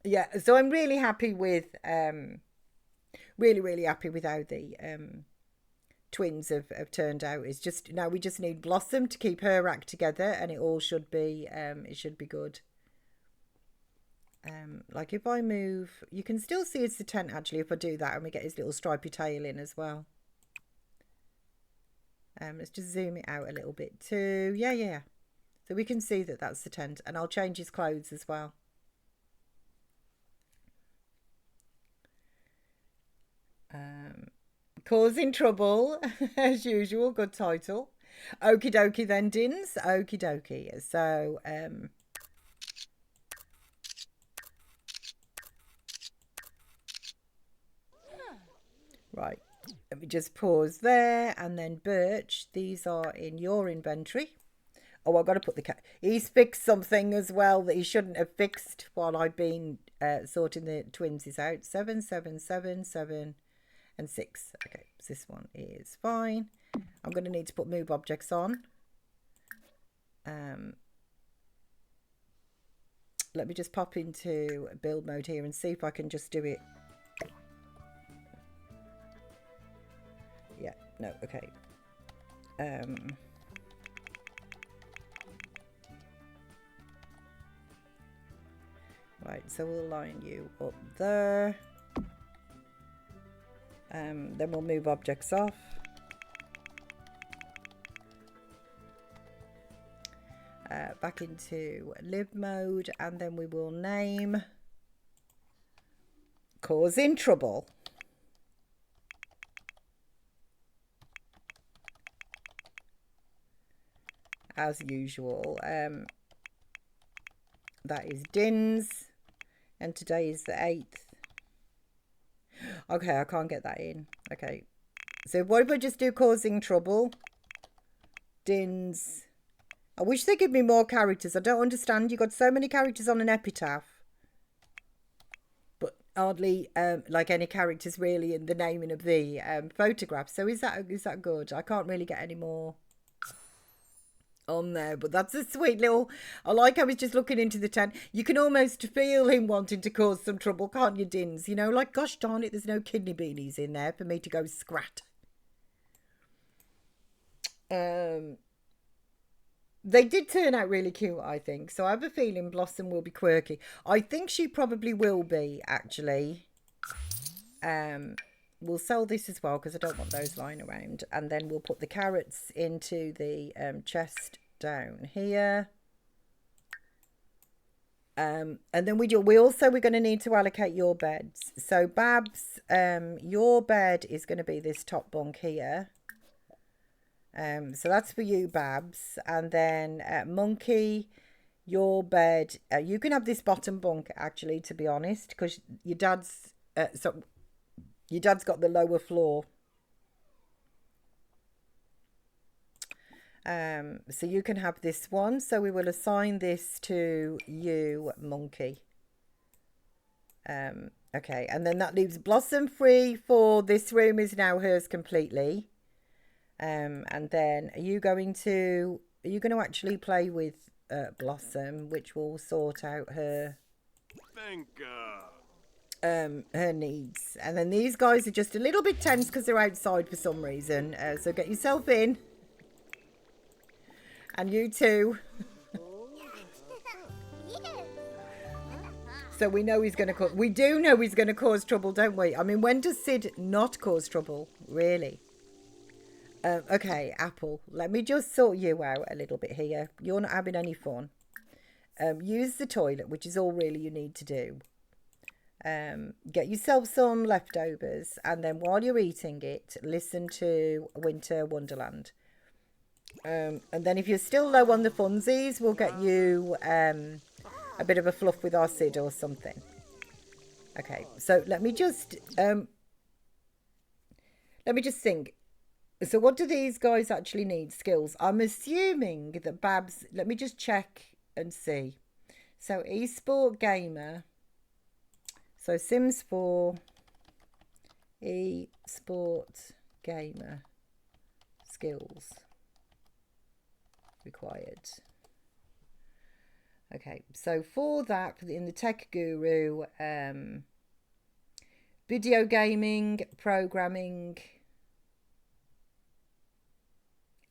Yeah, so I'm really happy with... really happy with how the twins have turned out. It's just... Now we just need Blossom to keep her act together. And it all should be... it should be good. Like if I move, you can still see it's the tent actually if I do that, and we get his little stripy tail in as well. Let's just zoom it out a little bit too. Yeah. So we can see that that's the tent, and I'll change his clothes as well. Causing trouble as usual. Good title. Okie dokie then, Dins. Okie dokie. So right, let me just pause there, and then Birch, these are in your inventory. Oh, I've got to put the cat. He's fixed something as well that he shouldn't have fixed while I've been sorting the twinsies out. 7, 7, 7, 7, and 6. Okay, so this one is fine. I'm going to need to put move objects on. Let me just pop into build mode here and see if I can just do it. Yeah, no, okay. Right, so we'll line you up there. Then we'll move objects off. Back into live mode, and then we will name Causing Trouble. As usual. That is Dins, and today is the 8th. Okay, I can't get that in. Okay, So what if I just do causing trouble? Dins. I wish they give me more characters. I don't understand. You got so many characters on an epitaph. But hardly like any characters really in the naming of the photograph. So is that good? I can't really get any more on there, but that's a sweet little. I like how he's just looking into the tent. You can almost feel him wanting to cause some trouble, can't you, Dins? You know, like, gosh darn it, there's no kidney beanies in there for me to go scrat. They did turn out really cute, I think. So I have a feeling Blossom will be quirky. I think she probably will be, actually. We'll sell this as well because I don't want those lying around. And then we'll put the carrots into the chest down here. And then we're going to need to allocate your beds. So Babs, your bed is going to be this top bunk here. So that's for you, Babs. And then Monkey, your bed, you can have this bottom bunk, actually, to be honest, because your dad's got the lower floor. So you can have this one. So we will assign this to you, Monkey. Okay, and then that leaves Blossom free for this room is now hers completely. And then are you going to actually play with Blossom, which will sort out her her needs. And then these guys are just a little bit tense because they're outside for some reason. So get yourself in. And you too. So we know he's going to cause... We do know he's going to cause trouble, don't we? I mean, when does Sid not cause trouble? Really? Okay, Apple. Let me just sort you out a little bit here. You're not having any fun. Use the toilet, which is all really you need to do. Get yourself some leftovers. And then while you're eating it, listen to Winter Wonderland. And then if you're still low on the funsies, we'll get you a bit of a fluff with our Sid or something. Okay, so let me just think. So what do these guys actually need? Skills. I'm assuming that Babs... Let me just check and see. So esport gamer. So Sims 4. Esport gamer. Skills. Required. Okay, so for that, in the Tech Guru, video gaming, programming,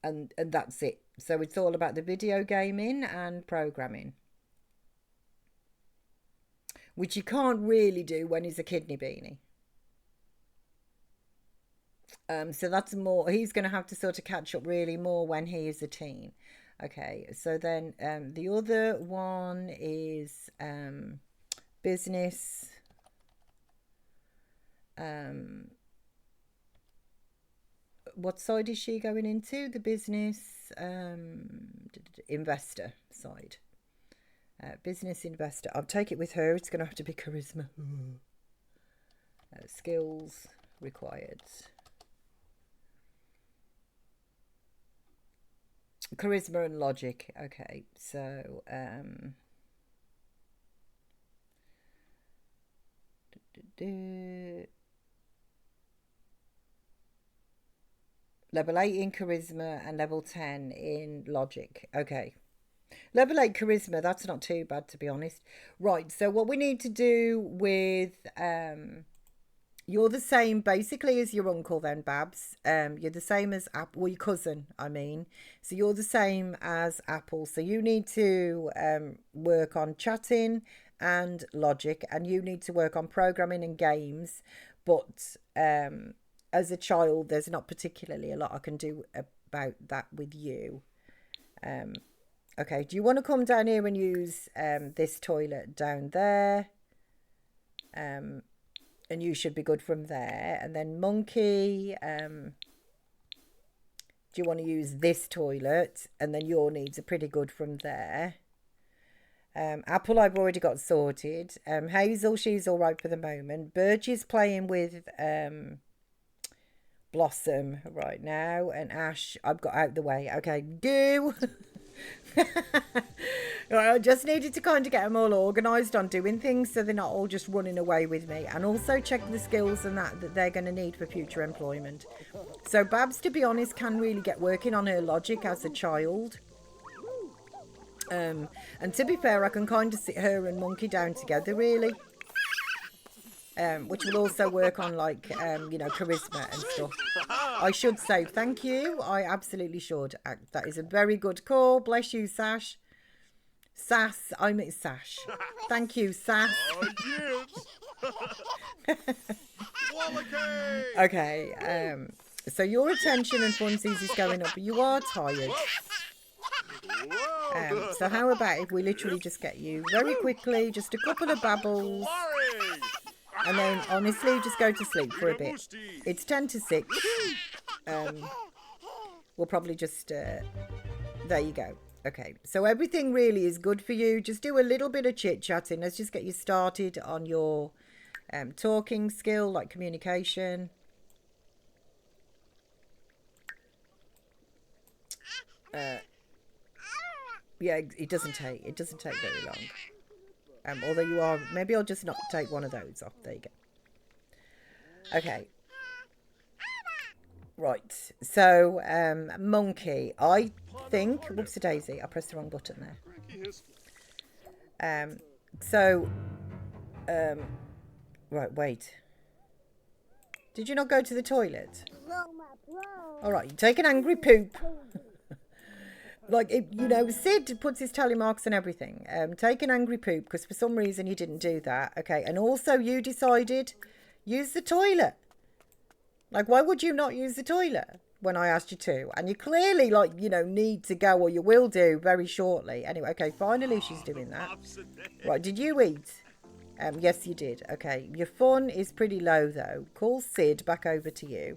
and that's it. So it's all about the video gaming and programming, which you can't really do when he's a kidney beanie. So that's more, he's going to have to sort of catch up really more when he is a teen. Okay, so then the other one is business. What side is she going into? The business investor side. Business investor. I'll take it with her. It's going to have to be charisma. Skills required. Charisma and logic. Okay, so level 8 in charisma and level 10 in logic. Okay, level 8 charisma, that's not too bad, to be honest. Right, so what we need to do with you're the same basically as your uncle then, Babs. You're the same as Apple, well, your cousin, I mean. So you're the same as Apple. So you need to work on chatting and logic, and you need to work on programming and games. But as a child, there's not particularly a lot I can do about that with you. Okay, do you want to come down here and use this toilet down there? And you should be good from there. And then Monkey, do you want to use this toilet? And then your needs are pretty good from there. Apple, I've already got sorted. Hazel, she's all right for the moment. Birch is playing with Blossom right now, and Ash I've got out the way. Okay, Goo. Right, I just needed to kind of get them all organised on doing things so they're not all just running away with me, and also check the skills and that they're going to need for future employment. So Babs, to be honest, can really get working on her logic as a child. And to be fair, I can kind of sit her and Monkey down together really. Which will also work on, like, you know, charisma and stuff. I should say thank you. I absolutely should. That is a very good call. Bless you, Sash. Sass. I mean Sash. Thank you, Sass. Okay. So your attention and funsies is going up, but you are tired. So how about if we literally just get you very quickly, just a couple of babbles. And then, honestly, just go to sleep for a bit. It's 10 to 6. We'll probably just... there you go. Okay. So everything really is good for you. Just do a little bit of chit-chatting. Let's just get you started on your talking skill, like communication. Yeah, it doesn't take very long. Although you are, maybe I'll just not take one of those off. There you go. Okay. Right. So, Monkey, I think, whoops a daisy, I pressed the wrong button there. Right, wait. Did you not go to the toilet? All right, you take an angry poop. Like, you know, Sid puts his tally marks and everything. Take an angry poop because for some reason you didn't do that. Okay, and also you decided use the toilet. Like, why would you not use the toilet when I asked you to? And you clearly, like, you know, need to go, or you will do very shortly. Anyway, okay, finally she's doing that. Right, did you eat? Yes, you did. Okay, your fun is pretty low, though. Call Sid back over to you.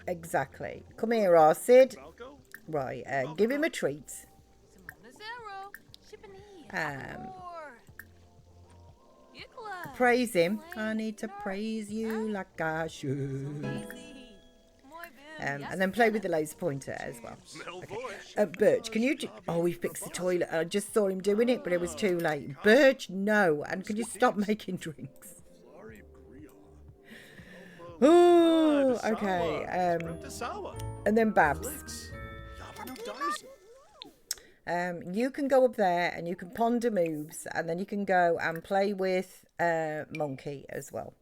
Exactly. Come here, Sid. Right, give him a treat. Praise him. I need to praise you like I should. And then play with the laser pointer as well. Okay. Birch, can you... Oh, we fixed the toilet. I just saw him doing it, but it was too late. Birch, no. And can you stop making drinks? Oh, okay. And then Babs. You can go up there and you can ponder moves, and then you can go and play with Monkey as well.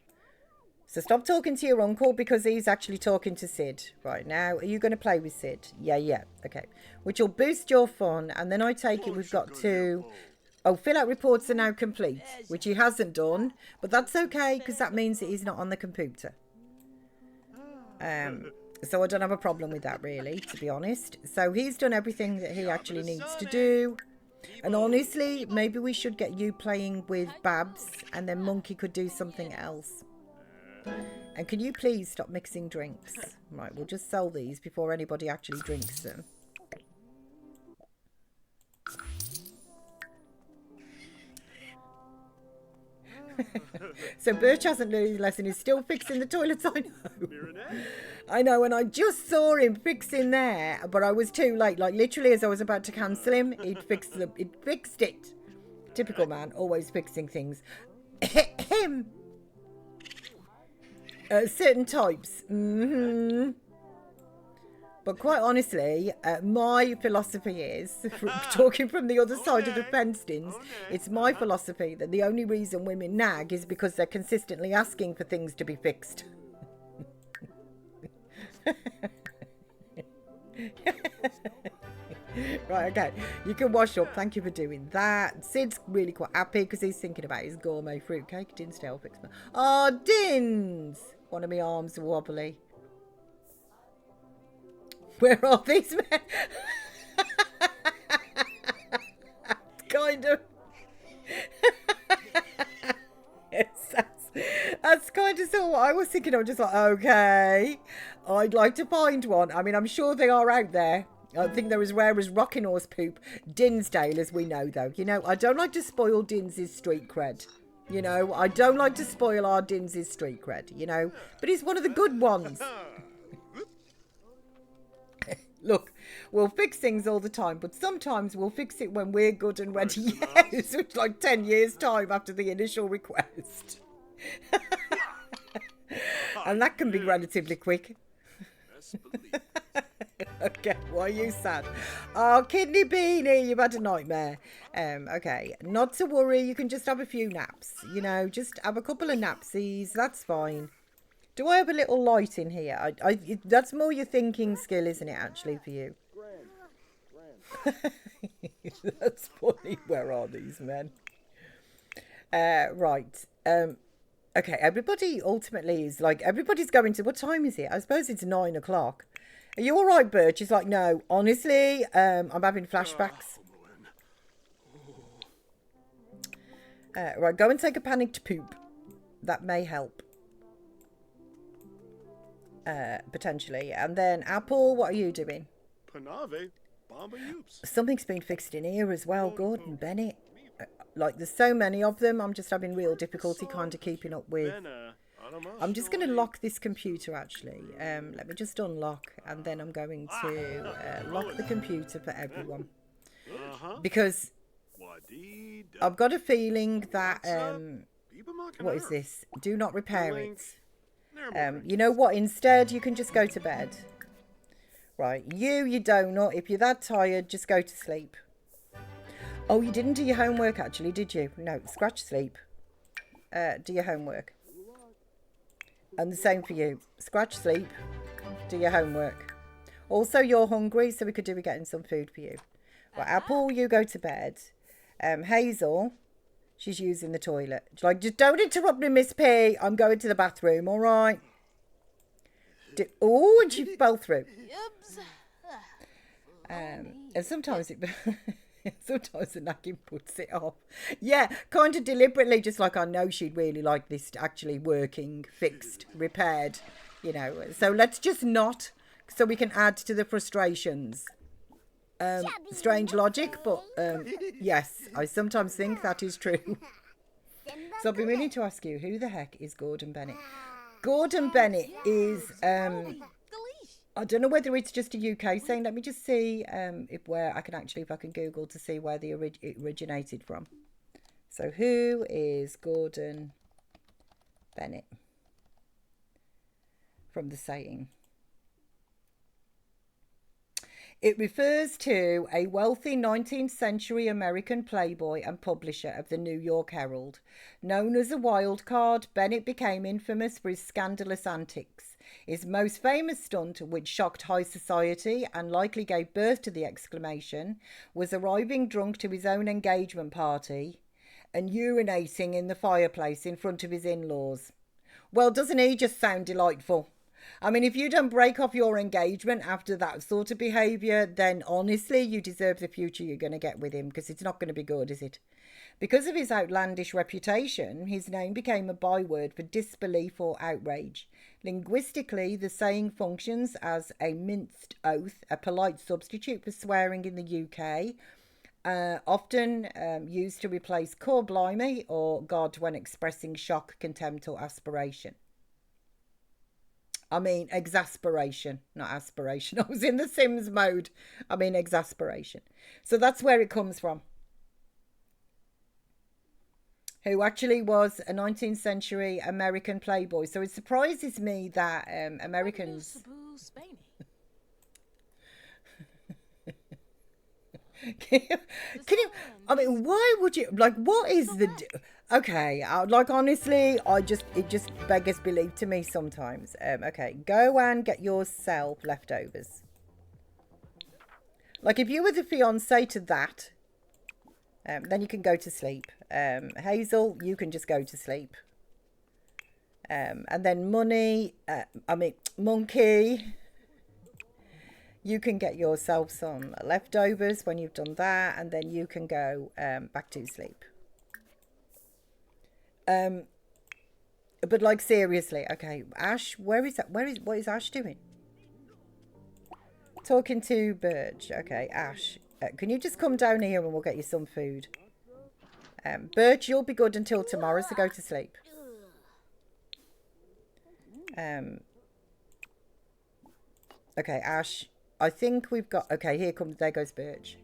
So stop talking to your uncle because he's actually talking to Sid right now. Are you going to play with Sid? Yeah. Okay. Which will boost your fun, and then I take it we've got to... Oh, fill out reports are now complete, which he hasn't done, but that's okay because that means that he's not on the computer. So I don't have a problem with that really, to be honest. So he's done everything that he actually needs to do. And honestly, maybe we should get you playing with Babs and then Monkey could do something else. And can you please stop mixing drinks? Right, we'll just sell these before anybody actually drinks them. So Birch hasn't learned his lesson. He's still fixing the toilets. I know. I know, and I just saw him fixing there, but I was too late. Like literally, as I was about to cancel him, he'd fixed it. Typical man, always fixing things. Him. Certain types. But quite honestly, my philosophy is, talking from the other side of the fence, it's my philosophy that the only reason women nag is because they're consistently asking for things to be fixed. Right, okay. You can wash up. Thank you for doing that. Sid's really quite happy because he's thinking about his gourmet fruitcake. Din's tail fix. Oh, Din's! One of my arms are wobbly. Where are these men? Kind of. Yes, that's kind of sort of what I was thinking. I'm just like, okay, I'd like to find one. I mean, I'm sure they are out there. I think they're as rare as rocking horse poop. Dinsdale, as we know, though. You know, I don't like to spoil Dins's street cred. You know, I don't like to spoil our Dinsey's street cred, you know, but he's one of the good ones. Look, we'll fix things all the time, but sometimes we'll fix it when we're good and ready. Yes, it's like 10 years' time after the initial request. And that can be relatively quick. Okay, why are you sad? Oh, Kidney Beanie, you've had a nightmare. Okay, not to worry, you can just have a few naps. You know, just have a couple of napsies, that's fine. Do I have a little light in here? That's more your thinking skill, isn't it, actually, for you? That's funny. Where are these men? Right. Okay, everybody ultimately is like, everybody's going to, what time is it? I suppose it's 9 o'clock. Are you all right, Birch? He's like, no, honestly, I'm having flashbacks. Right, go and take a panicked poop. That may help. Potentially. And then, Apple, what are you doing? Panave, Bomba Yoops. Something's been fixed in here as well. Gordon Bennett. Like, there's so many of them. I'm just having real difficulty kind of keeping up with. I'm just going to lock this computer, actually. Let me just unlock, and then I'm going to lock the computer for everyone. Because I've got a feeling that... what is this? Do not repair it. You know what? Instead, you can just go to bed. Right, you donut. If you're that tired, just go to sleep. Oh, you didn't do your homework, actually, did you? No, scratch sleep. Do your homework. And the same for you. Scratch sleep. Do your homework. Also, you're hungry, so we could do with getting some food for you. Right, Apple, you go to bed. Hazel... She's using the toilet. She's like, just don't interrupt me, Miss P. I'm going to the bathroom, all right? Oh, and she fell through. And sometimes sometimes the nagging puts it off. Yeah, kind of deliberately, just like I know she'd really like this actually working, fixed, repaired, you know. So let's just not, so we can add to the frustrations. Strange logic, but yes, I sometimes think that is true. So I've been meaning to ask you, who the heck is Gordon Bennett? Gordon Bennett is, I don't know whether it's just a UK thing. Let me just see if I can Google to see where it originated from. So who is Gordon Bennett? From the saying. It refers to a wealthy 19th century American playboy and publisher of the New York Herald. Known as a wild card, Bennett became infamous for his scandalous antics. His most famous stunt, which shocked high society and likely gave birth to the exclamation, was arriving drunk to his own engagement party and urinating in the fireplace in front of his in-laws. Well, doesn't he just sound delightful? I mean, if you don't break off your engagement after that sort of behaviour, then honestly, you deserve the future you're going to get with him, because it's not going to be good, is it? Because of his outlandish reputation, his name became a byword for disbelief or outrage. Linguistically, the saying functions as a minced oath, a polite substitute for swearing in the UK, often used to replace "Cor blimey" or "God" when expressing shock, contempt or aspiration. I mean, exasperation, not aspiration. I was in the Sims mode. I mean, exasperation. So that's where it comes from. Who actually was a 19th century American playboy. So it surprises me that Americans... Can you, I mean, why would you, like, what is the, okay, like, honestly, it just beggars belief to me sometimes. Okay, go and get yourself leftovers. Like, if you were the fiance to that, then you can go to sleep. Hazel, you can just go to sleep. And then Monkey... You can get yourself some leftovers when you've done that, and then you can go back to sleep. But like, seriously, okay, Ash, what is Ash doing? Talking to Birch. Okay, Ash, can you just come down here and we'll get you some food? Birch, you'll be good until tomorrow, so go to sleep. Okay, Ash, I think we've got... Okay, there goes Birch.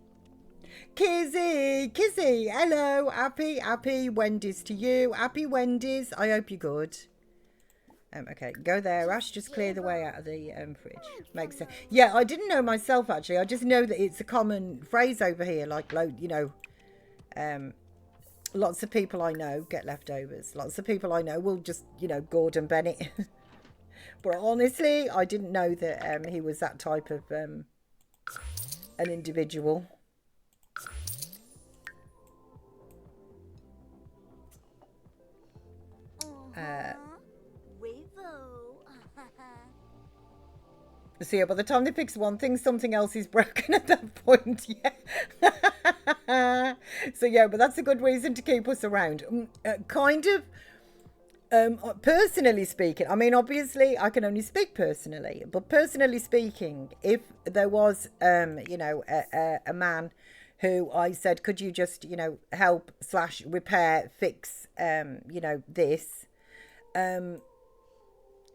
Kizzy, hello, happy Wendy's to you. Happy Wendy's, I hope you're good. Okay, go there, Ash, just clear the way out of the fridge. Makes sense. Yeah, I didn't know myself, actually. I just know that it's a common phrase over here, like, you know, lots of people I know get leftovers. Lots of people I know will just, you know, Gordon Bennett. But honestly, I didn't know that he was that type of an individual. So yeah, by the time they fix one thing, something else is broken at that point. Yeah. So yeah, but that's a good reason to keep us around. Kind of. Personally speaking, I mean, obviously, I can only speak personally, but personally speaking, if there was, you know, a man who I said, could you just, you know, help / repair, fix, you know, this,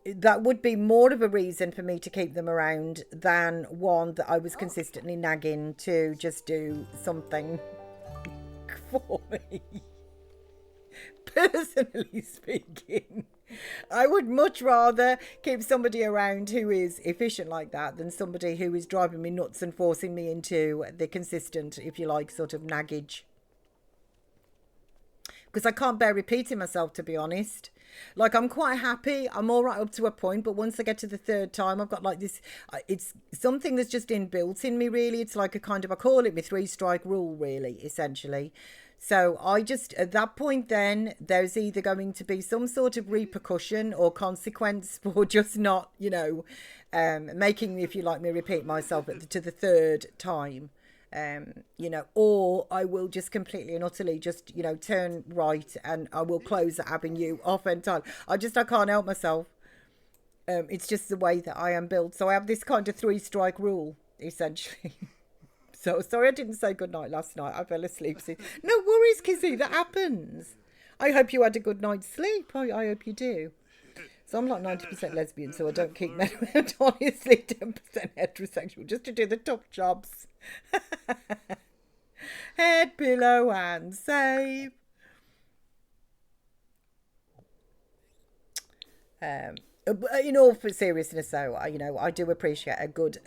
that would be more of a reason for me to keep them around than one that I was consistently nagging to just do something for me. Personally speaking, I would much rather keep somebody around who is efficient like that than somebody who is driving me nuts and forcing me into the consistent, if you like, sort of naggage. Because I can't bear repeating myself, to be honest. Like, I'm quite happy. I'm all right up to a point. But once I get to the third time, I've got like this. It's something that's just inbuilt in me, really. It's like a kind of, I call it my 3-strike rule, really, essentially. So I just, at that point then, there's either going to be some sort of repercussion or consequence for just not, you know, making me, if you like me, repeat myself to the third time. You know, or I will just completely and utterly just, you know, turn right and I will close the avenue off entirely. I can't help myself. It's just the way that I am built. So I have this kind of 3-strike rule, essentially. So sorry I didn't say good night last night. I fell asleep. No worries, Kizzy, that happens. I hope you had a good night's sleep. I hope you do. So I'm like 90% lesbian, so I don't keep men around. Honestly, 10% heterosexual, just to do the tough jobs. Head, pillow, and save. In all seriousness, though, you know, I do appreciate a good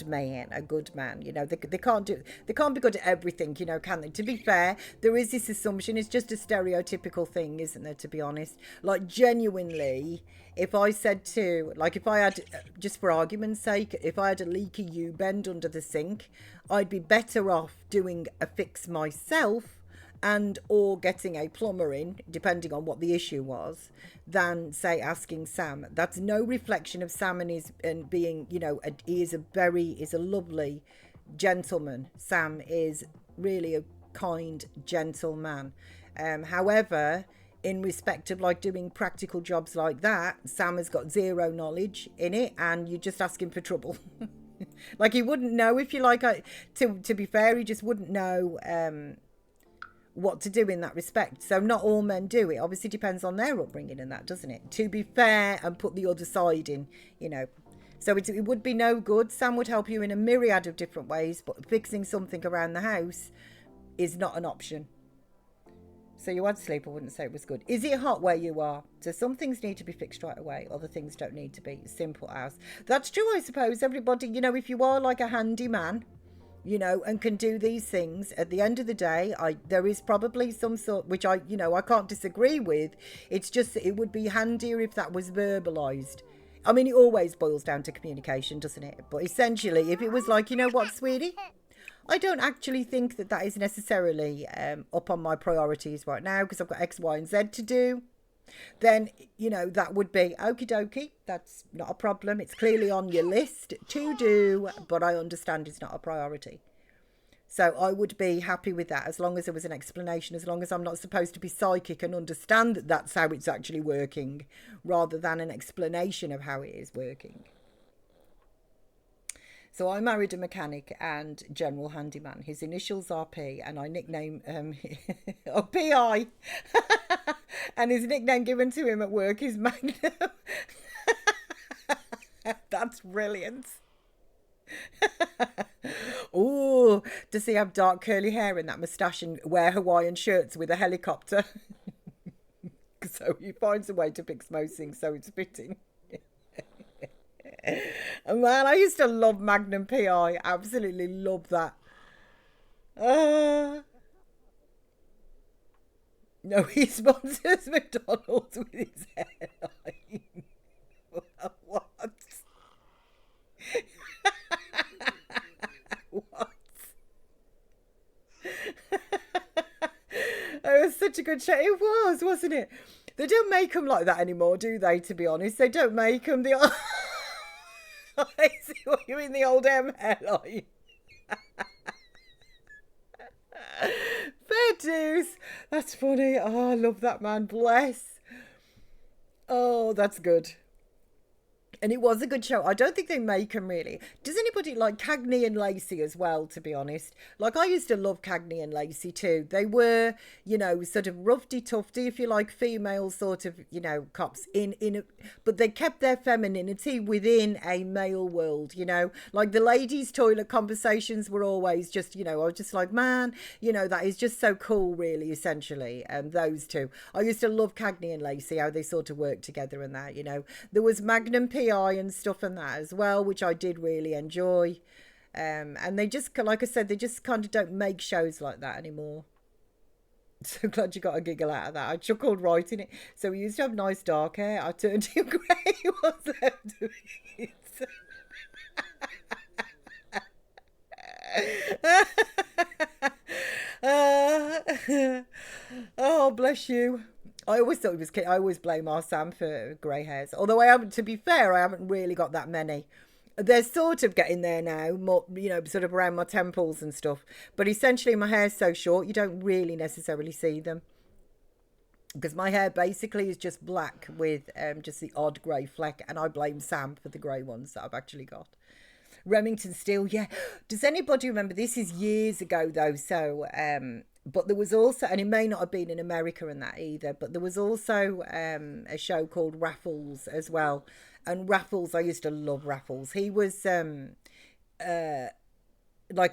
man. You know, they can't be good at everything, you know, can they? To be fair, there is this assumption. It's just a stereotypical thing, isn't there? To be honest, like genuinely, if I said to, like, if I had, just for argument's sake, if I had a leaky U-bend under the sink, I'd be better off doing a fix myself and or getting a plumber in, depending on what the issue was, than say asking Sam. That's no reflection of Sam and being, you know, he is a lovely gentleman. Sam is really a kind, gentle man. However, in respect of like doing practical jobs like that, Sam has got zero knowledge in it, and you're just asking for trouble. Like, he wouldn't know, if you like. To be fair, he just wouldn't know what to do in that respect. So not all men do it. Obviously depends on their upbringing and that, doesn't it? To be fair and put the other side in, you know. So it would be no good. Sam would help you in a myriad of different ways, but fixing something around the house is not an option. So you had sleep, I wouldn't say it was good. Is it hot where you are? So some things need to be fixed right away. Other things don't need to be. Simple as. That's true, I suppose. Everybody, you know, if you are like a handyman, you know, and can do these things, at the end of the day, there is probably some sort, which I can't disagree with. It's just that it would be handier if that was verbalized. I mean, it always boils down to communication, doesn't it? But essentially, if it was like, you know what, sweetie, I don't actually think that is necessarily up on my priorities right now because I've got X, Y, and Z to do, then, you know, that would be okie dokie. That's not a problem. It's clearly on your list to do, but I understand it's not a priority. So I would be happy with that as long as there was an explanation, as long as I'm not supposed to be psychic and understand that that's how it's actually working, rather than an explanation of how it is working. So I married a mechanic and general handyman. His initials are P, and I nickname oh, PI. And his nickname given to him at work is Magnum. That's brilliant. Oh, does he have dark curly hair and that moustache and wear Hawaiian shirts with a helicopter? So he finds a way to fix most things so it's fitting. Man, I used to love Magnum PI. Absolutely love that. No, he sponsors McDonald's with his hairline. What? What? It was such a good show. It was, wasn't it? They don't make them like that anymore, do they, to be honest? They don't make them the... I see what you mean, the old M hairline. Fair dues. That's funny. Oh, I love that, man. Bless. Oh, that's good. And it was a good show. I don't think they make them really. Does anybody like Cagney and Lacey as well, to be honest? Like, I used to love Cagney and Lacey too. They were, you know, sort of roughy-tufty, if you like, female sort of, you know, cops but they kept their femininity within a male world, you know. Like the ladies' toilet conversations were always just, you know, I was just like, man, you know, that is just so cool, really, essentially. Those two. I used to love Cagney and Lacey, how they sort of worked together and that, you know. There was Magnum PI and stuff and that as well, which I did really enjoy. And they just, like I said, they just kind of don't make shows like that anymore. So glad you got a giggle out of that. I chuckled writing it. So we used to have nice dark hair. I turned him grey. What's left of it? Oh, bless you. I always thought it was. I always blame our Sam for grey hairs. Although I haven't, to be fair, I haven't really got that many. They're sort of getting there now, more, you know, sort of around my temples and stuff. But essentially, my hair's so short, you don't really necessarily see them. Because my hair basically is just black with just the odd grey fleck. And I blame Sam for the grey ones that I've actually got. Remington Steele, yeah. Does anybody remember? This is years ago, though, so... but there was also, and it may not have been in America and that either, but there was also a show called Raffles as well. And Raffles, I used to love Raffles. He was like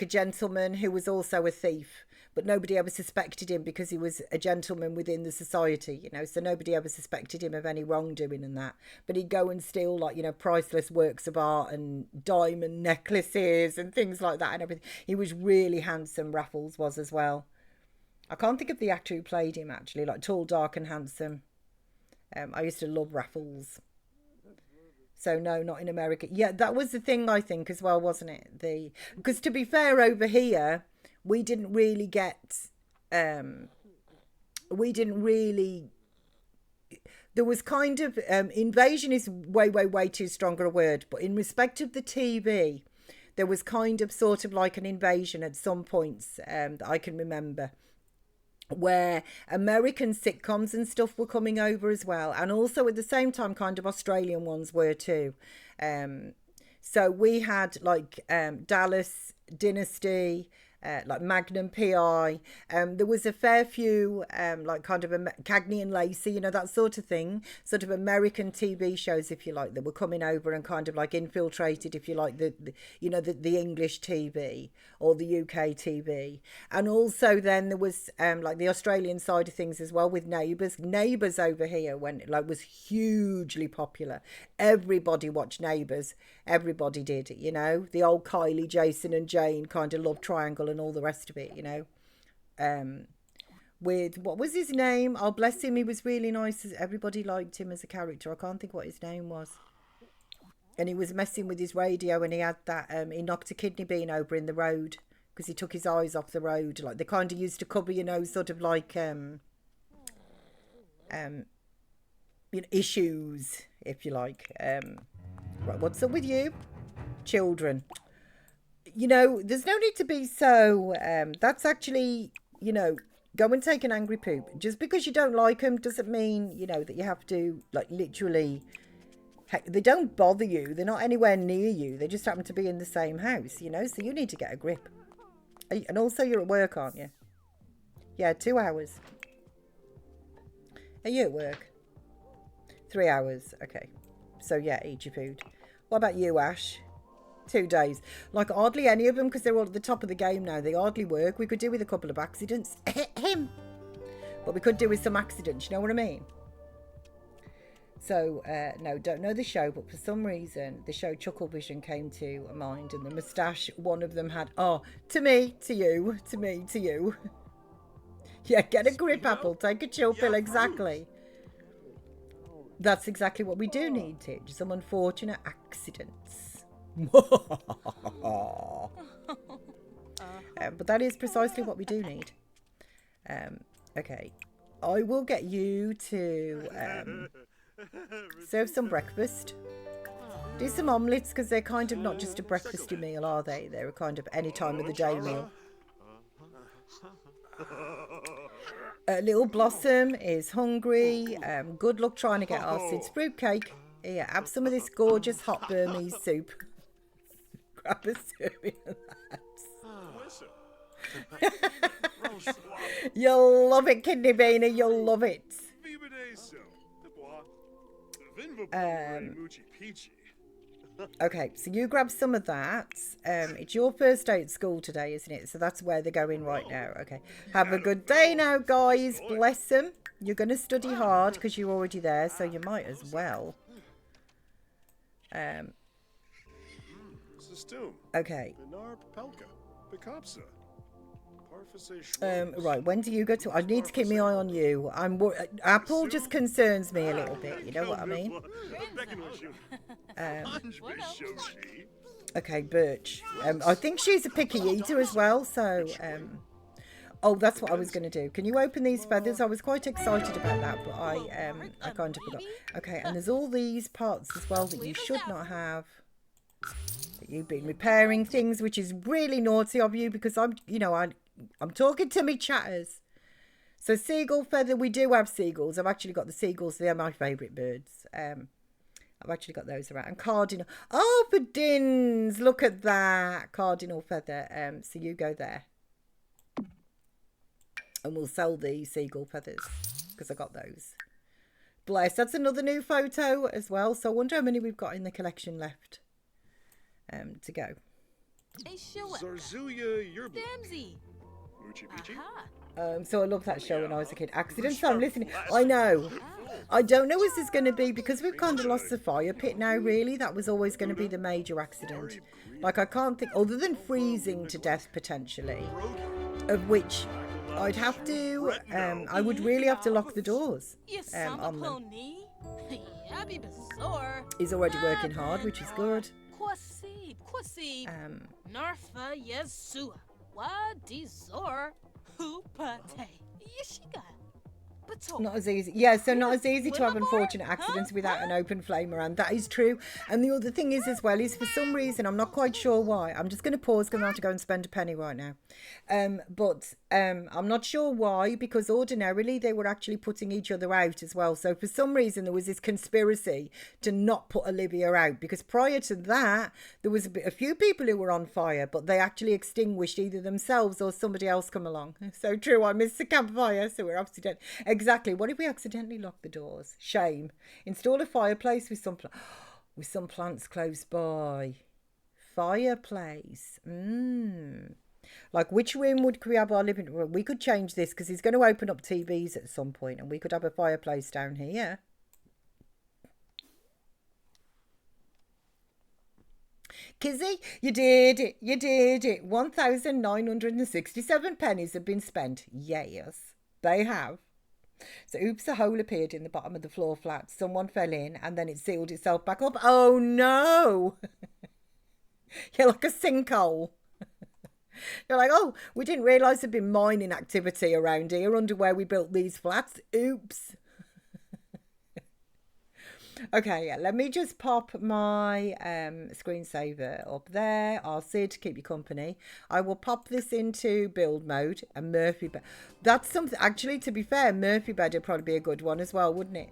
a gentleman who was also a thief, but nobody ever suspected him because he was a gentleman within the society, you know, so nobody ever suspected him of any wrongdoing and that. But he'd go and steal, like, you know, priceless works of art and diamond necklaces and things like that and everything. He was really handsome, Raffles was as well. I can't think of the actor who played him, actually, like tall, dark and handsome. I used to love Raffles. So no, not in America. Yeah, that was the thing, I think, as well, wasn't it? Because to be fair, over here, we didn't really get... there was kind of... invasion is way too stronger a word. But in respect of the TV, there was kind of sort of like an invasion at some points that I can remember, where American sitcoms and stuff were coming over as well, and also at the same time kind of Australian ones were too. So we had like Dallas, Dynasty, like Magnum PI. There was a fair few like kind of Cagney and Lacey, you know, that sort of thing, sort of American TV shows, if you like, that were coming over and kind of like infiltrated, if you like, the you know, the English TV or the UK TV. And also then there was like the Australian side of things as well, with Neighbours over here, when like was hugely popular. Everybody watched Neighbours. Everybody did, you know, the old Kylie, Jason and Jane kind of love triangle and all the rest of it, you know. With, what was his name? Oh, bless him, he was really nice. Everybody liked him as a character. I can't think what his name was. And he was messing with his radio, and he had that, he knocked a kidney bean over in the road because he took his eyes off the road. Like, they kind of used to cover, you know, sort of like, you know, issues, if you like. Right, what's up with you? Children. You know, there's no need to be so... that's actually, you know, go and take an angry poop. Just because you don't like them doesn't mean, you know, that you have to, like, literally Heck, they don't bother you. They're not anywhere near you. They just happen to be in the same house, you know? So you need to get a grip. And also you're at work, aren't you? Yeah, 2 hours. Are you at work? 3 hours. Okay. So yeah, eat your food. What about you, Ash? 2 days. Like hardly any of them, because they're all at the top of the game now. They hardly work. We could do with a couple of accidents. Him. But we could do with some accidents, you know what I mean? So, no, don't know the show, but for some reason, the show Chucklevision came to mind, and the moustache, one of them had, oh, to me, to you, to me, to you. Yeah, get a grip, Apple, take a chill pill, exactly. That's exactly what we do need, Tidge, some unfortunate accidents. But that is precisely what we do need. Okay, I will get you to... serve some breakfast. Do some omelettes, because they're kind of not just a breakfasty meal, are they? They're a kind of any time of the day meal. Little Blossom is hungry. Good luck trying to get our Sid's fruitcake. Yeah, have some of this gorgeous hot Burmese soup. Grab a serving of that. You'll love it, Kidney Beanie. You'll love it. Okay, so you grab some of that. It's your first day at school today, isn't it? So that's where they're going right now. Okay, have a good day now, guys. Bless them. You're going to study hard because you're already there, so you might as well. Okay. Right, when do you go to... I need to keep my eye on you. Apple just concerns me a little bit, you know what I mean? Okay, Birch. I think she's a picky eater as well, so... oh, that's what I was going to do. Can you open these feathers? I was quite excited about that, but I kind of forgot. Okay, and there's all these parts as well that you should not have. That you've been repairing things, which is really naughty of you, because I'm talking to me chatters. So seagull feather, we do have seagulls. I've actually got the seagulls. They're my favourite birds. I've actually got those around. And cardinal. Oh, for dins. Look at that. Cardinal feather. So you go there. And we'll sell the seagull feathers. Because I got those. Bless. That's another new photo as well. So I wonder how many we've got in the collection left. To go. So I loved that show when I was a kid. Accidents, so I'm listening. I know. I don't know what this is going to be, because we've kind of lost the fire pit now, really. That was always going to be the major accident. Like, I can't think, other than freezing to death, potentially, of which I'd have to, I would really have to lock the doors on them. He's already working hard, which is good. Narfa Yesua. Wadizor Hupate. Yeshiga. Not as easy. Yeah, so not as easy to have unfortunate accidents without an open flame around. That is true. And the other thing is as well is, for some reason, I'm not quite sure why. I'm just going to pause because I have to go and spend a penny right now. But I'm not sure why, because ordinarily they were actually putting each other out as well. So for some reason there was this conspiracy to not put Olivia out, because prior to that there was a few people who were on fire, but they actually extinguished either themselves or somebody else come along. So true, I missed the campfire, so we're obviously dead. Exactly. What if we accidentally lock the doors? Shame. Install a fireplace with some plants close by. Fireplace. Like, which room would we have our living room? We could change this, because he's going to open up TVs at some point, and we could have a fireplace down here. Kizzy, you did it. You did it. 1,967 pennies have been spent. Yes, they have. So, oops, a hole appeared in the bottom of the floor flat. Someone fell in, and then it sealed itself back up. Oh, no. You're like a sinkhole. You're like, oh, we didn't realise there'd been mining activity around here under where we built these flats. Oops. Okay, yeah, let me just pop my screensaver up there. I'll Sid to keep you company. I will pop this into build mode, and Murphy bed. That's something, actually, to be fair, Murphy bed would probably be a good one as well, wouldn't it?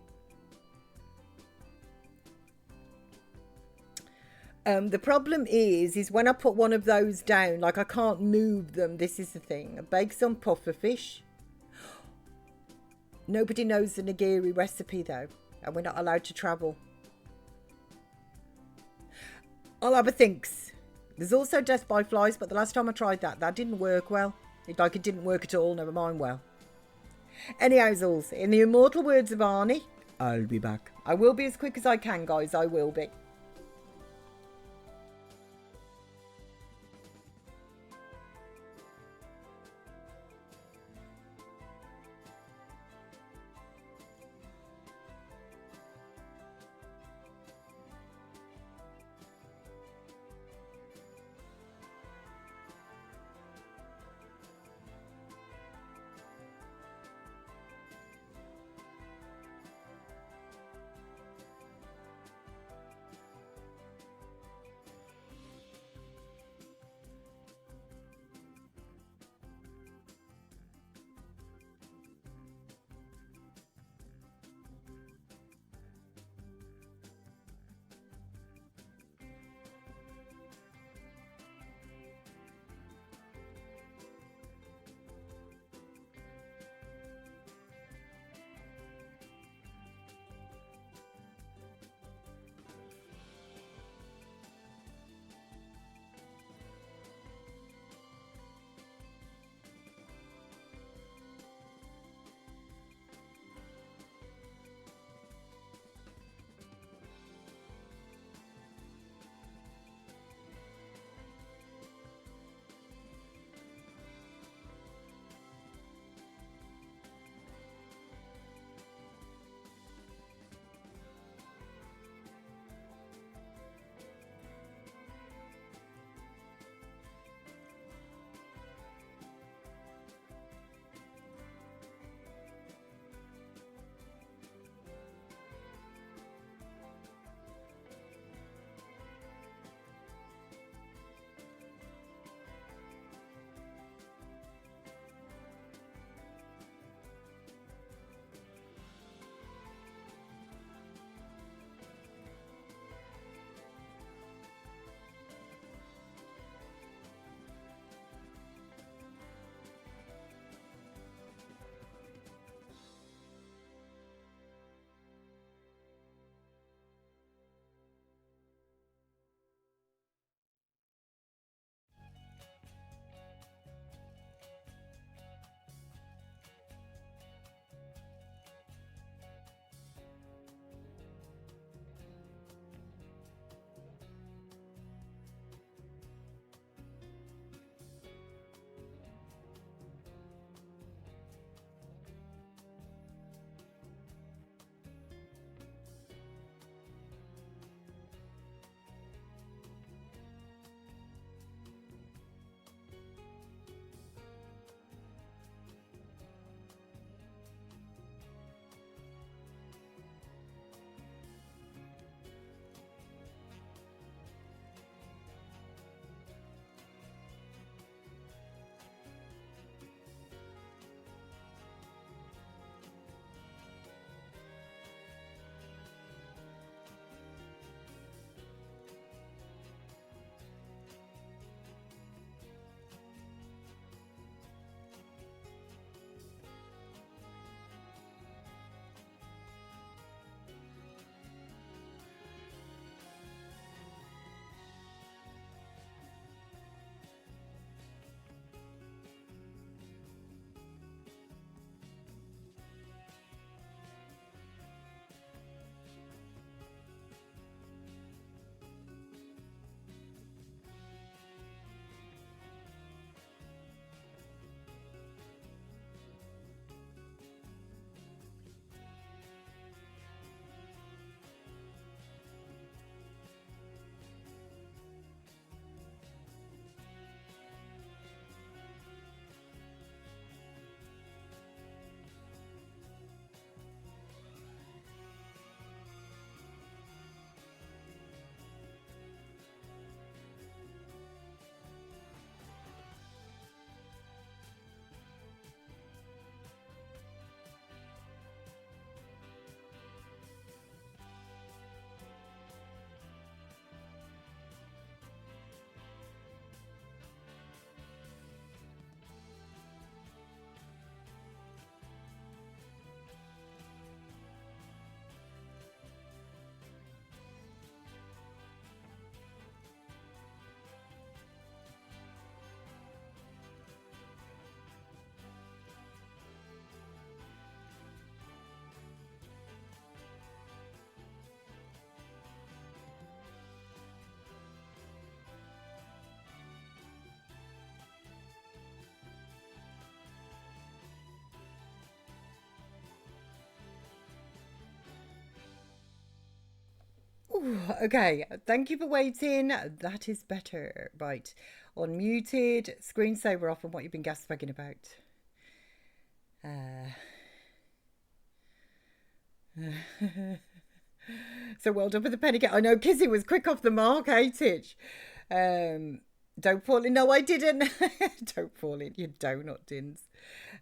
The problem is when I put one of those down, like I can't move them. This is the thing. I bake some pufferfish. Nobody knows the nigiri recipe though, and we're not allowed to travel. I'll have a thinks. There's also death by flies, but the last time I tried that didn't work well. It didn't work at all, never mind well. Anyhow, in the immortal words of Arnie, I'll be back. I will be as quick as I can, guys, I will be. Whew, okay, thank you for waiting. That is better. Right, unmuted, screensaver off on what you've been gasbagging about. So well done for the penny gate. I know Kizzy was quick off the mark, ain't it? Don't fall in. No, I didn't. Don't fall in, you donut dins.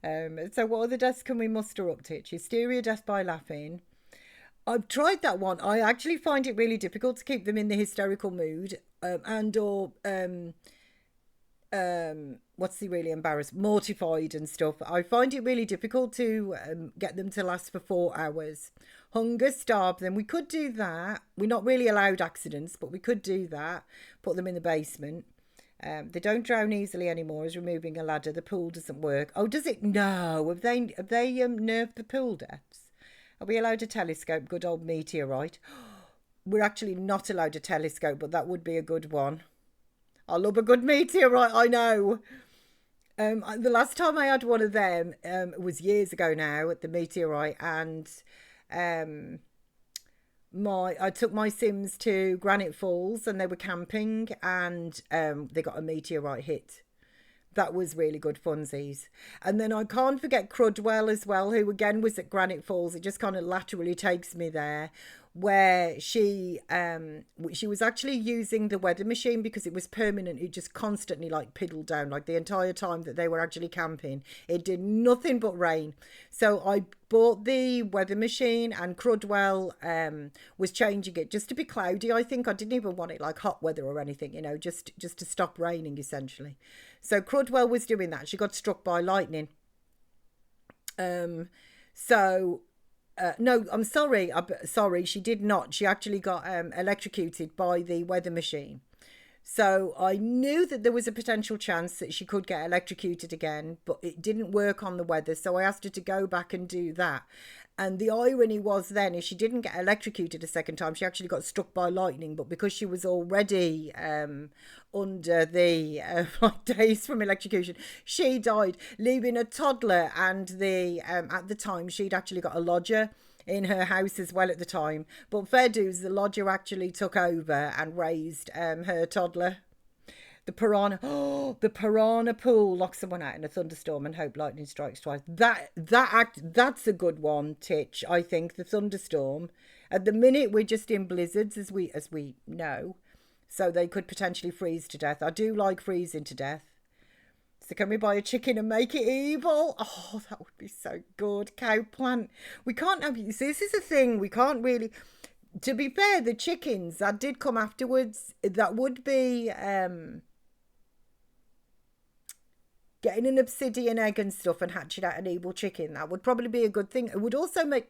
So what other deaths can we muster up, Titch? Hysteria, death by laughing. I've tried that one. I actually find it really difficult to keep them in the hysterical mood, what's the really embarrassed, mortified and stuff. I find it really difficult to get them to last for 4 hours. Hunger, starve them. We could do that. We're not really allowed accidents, but we could do that. Put them in the basement. They don't drown easily anymore as removing a ladder. The pool doesn't work. Oh, does it? No. Have they nerfed the pool deaths? Are we allowed a telescope? Good old meteorite. We're actually not allowed a telescope, but that would be a good one. I love a good meteorite, I know. The last time I had one of them was years ago now at the meteorite, and I took my Sims to Granite Falls and they were camping, and they got a meteorite hit. That was really good funsies. And then I can't forget Crudwell as well, who again was at Granite Falls. It just kind of laterally takes me there, where she was actually using the weather machine because it was permanent. It just constantly like piddled down, like the entire time that they were actually camping. It did nothing but rain. So I bought the weather machine, and Crudwell was changing it just to be cloudy. I think I didn't even want it like hot weather or anything, you know, just to stop raining essentially. So Crudwell was doing that. She got struck by lightning. No, I'm sorry. Sorry, she did not. She actually got electrocuted by the weather machine. So I knew that there was a potential chance that she could get electrocuted again, but it didn't work on the weather. So I asked her to go back and do that. And the irony was then, if she didn't get electrocuted a second time, she actually got struck by lightning. But because she was already under the days from electrocution, she died, leaving a toddler. And at the time, she'd actually got a lodger in her house as well at the time. But fair dues, the lodger actually took over and raised her toddler. The piranha pool locks someone out in a thunderstorm and hope lightning strikes twice. That's a good one, Titch. I think the thunderstorm. At the minute, we're just in blizzards, as we know, so they could potentially freeze to death. I do like freezing to death. So can we buy a chicken and make it evil? Oh, that would be so good. Cow plant. We can't have. See, this is a thing. We can't really. To be fair, the chickens that did come afterwards, that would be getting an obsidian egg and stuff and hatching out an evil chicken. That would probably be a good thing. It would also make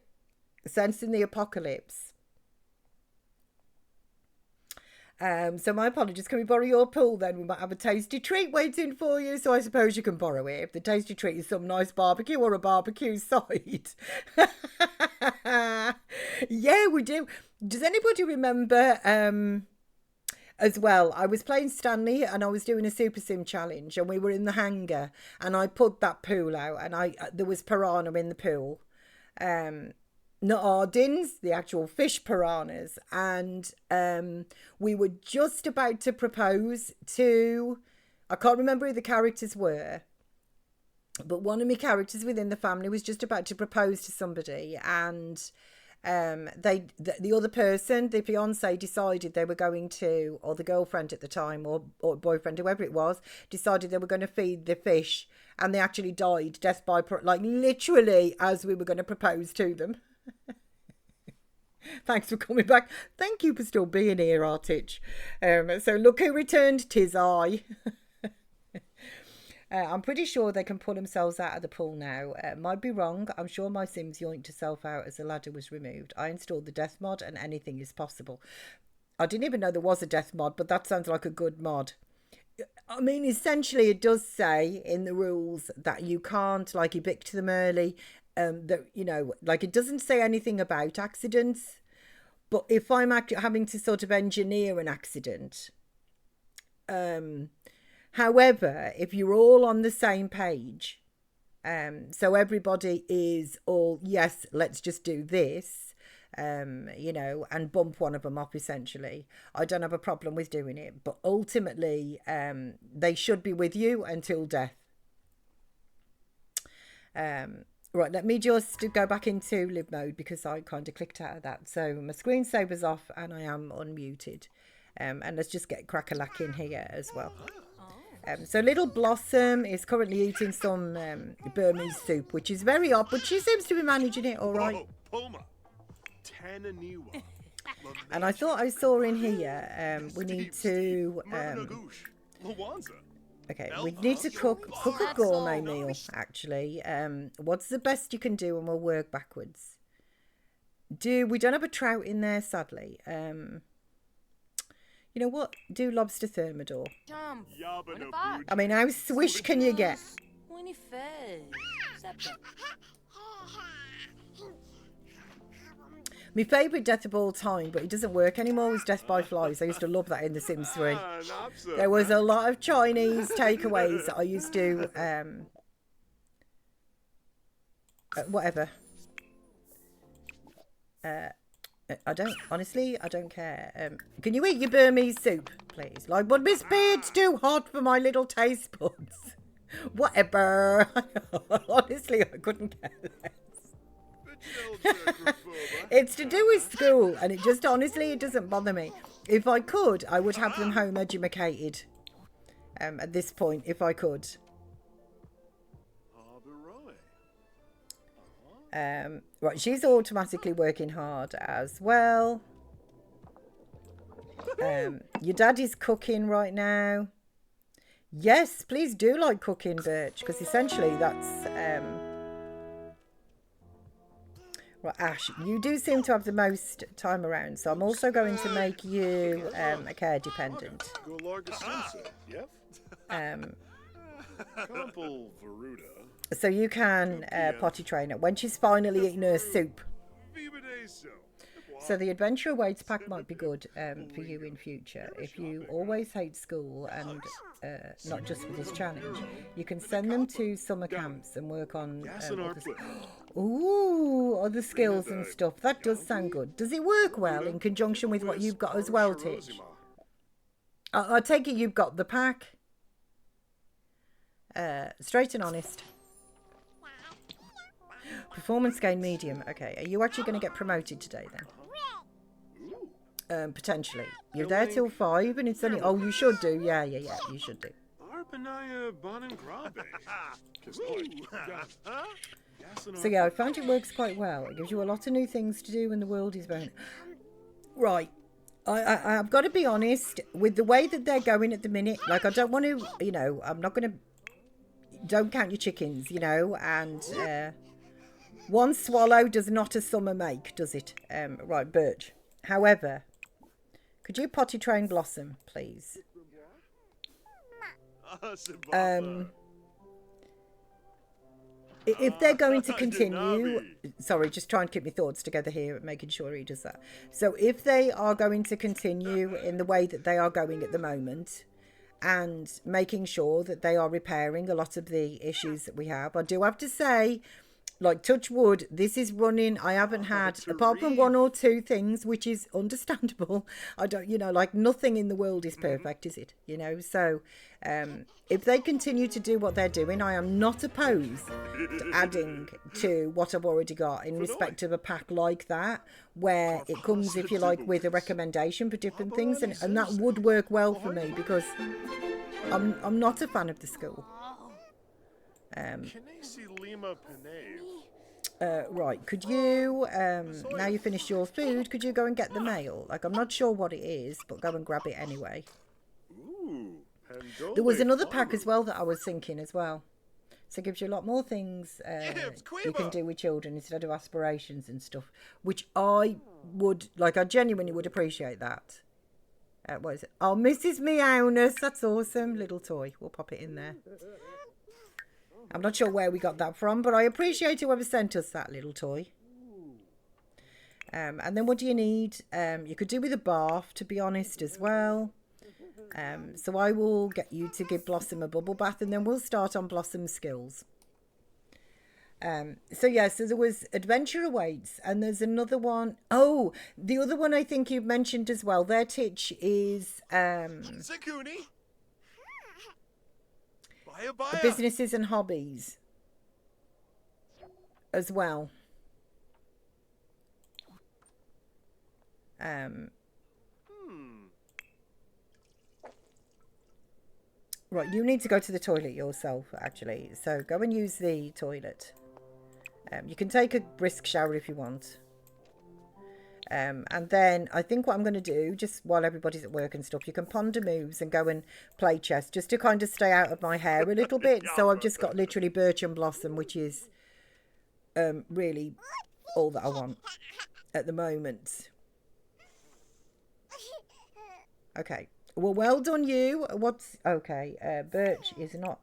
sense in the apocalypse. So my apologies. Can we borrow your pool then? We might have a tasty treat waiting for you. So I suppose you can borrow it if the tasty treat is some nice barbecue or a barbecue side. Yeah, we do. Does anybody remember as well, I was playing Stanley and I was doing a Super Sim challenge, and we were in the hangar, and I put that pool out, and there was piranha in the pool. Not Ardins, the actual fish piranhas. And we were just about to propose to, I can't remember who the characters were, but one of my characters within the family was just about to propose to somebody, and the other person, the fiance, decided they were going to, or the girlfriend at the time, or boyfriend, whoever it was, decided they were going to feed the fish, and they actually died, death by, like literally as we were going to propose to them. Thanks for coming back. Thank you for still being here, Artich. So look who returned, 'tis I. I'm pretty sure they can pull themselves out of the pool now. Might be wrong. I'm sure my Sims yoinked herself out as the ladder was removed. I installed the death mod and anything is possible. I didn't even know there was a death mod, but that sounds like a good mod. I mean, essentially it does say in the rules that you can't like evict them early. That, you know, like it doesn't say anything about accidents. But if I'm having to sort of engineer an accident, however, if you're all on the same page, so everybody is all, yes, let's just do this, you know, and bump one of them up essentially. I don't have a problem with doing it, but ultimately they should be with you until death. Right, let me just go back into live mode because I kind of clicked out of that. So my screensaver's off and I am unmuted. And let's just get crack-a-lack in here as well. So little Blossom is currently eating some Burmese soup, which is very odd, but she seems to be managing it all right. And I thought I saw in here, we need to... okay, we need to cook a gourmet meal, actually. What's the best you can do, and we'll work backwards. We don't have a trout in there, sadly. You know what? Do lobster thermidor. I mean, how swish can you get? My favourite death of all time, but it doesn't work anymore, was Death by Flies. I used to love that in The Sims 3. There was a lot of Chinese takeaways that I used to... whatever. Honestly, I don't care. Can you eat your Burmese soup, please? Like, but Miss P, it's too hot for my little taste buds. Whatever. Honestly, I couldn't care less. It's to do with school, and it just, honestly, it doesn't bother me. If I could, I would have them home educated. At this point, if I could. Right, she's automatically working hard as well. Your dad is cooking right now. Yes, please do like cooking, Birch, because essentially that's... Right, Ash, you do seem to have the most time around, so I'm also going to make you a care dependent. So you can potty train her when she's finally eaten her soup. So the adventure awaits pack might be good for you in future. If you always hate school and not just for this challenge, you can send them to summer camps and work on other skills and stuff. That does sound good. Does it work well in conjunction with what you've got as well, Titch? I take it you've got the pack. Straight and honest. Performance gain medium. Okay, are you actually going to get promoted today then? Potentially. You're there till 5 and it's only... Oh, you should do. Yeah, you should do. So yeah, I found it works quite well. It gives you a lot of new things to do when the world is going... Right. I've got to be honest, with the way that they're going at the minute, like I don't want to, you know, I'm not going to... Don't count your chickens, you know, and... one swallow does not a summer make, does it? Right, Birch. However, could you potty train Blossom, please? If they're going to continue... Sorry, just trying to keep my thoughts together here, making sure he does that. So if they are going to continue in the way that they are going at the moment, and making sure that they are repairing a lot of the issues that we have, I do have to say... Like, touch wood, this is running. I haven't had, apart from 1 or 2 things, which is understandable. I don't, you know, like nothing in the world is perfect, is it? You know, so if they continue to do what they're doing, I am not opposed to adding to what I've already got in respect of a pack like that, where it comes, if you like, with a recommendation for different things. And that would work well for me because I'm not a fan of the school. Right, could you, now you finished your food, could you go and get the mail? Like, I'm not sure what it is, but go and grab it anyway. There was another pack as well that I was thinking as well. So it gives you a lot more things you can do with children instead of aspirations and stuff, which I would, like, I genuinely would appreciate that. What is it? Oh, Mrs. Meowness, that's awesome. Little toy. We'll pop it in there. I'm not sure where we got that from, but I appreciate whoever sent us that little toy. And then what do you need? You could do with a bath, to be honest, as well. So I will get you to give Blossom a bubble bath, and then we'll start on Blossom's skills. So yeah, so there was Adventure Awaits, and there's another one. Oh, the other one I think you mentioned as well. Their titch is Zakuni. Baya. businesses and hobbies as well. Right, you need to go to the toilet yourself, actually. So go and use the toilet. You can take a brisk shower if you want. And then I think what I'm going to do, just while everybody's at work and stuff, you can ponder moves and go and play chess just to kind of stay out of my hair a little bit. So I've just got literally Birch and Blossom, which is really all that I want at the moment. Okay. Well, well done you. What's... Okay, Birch is not...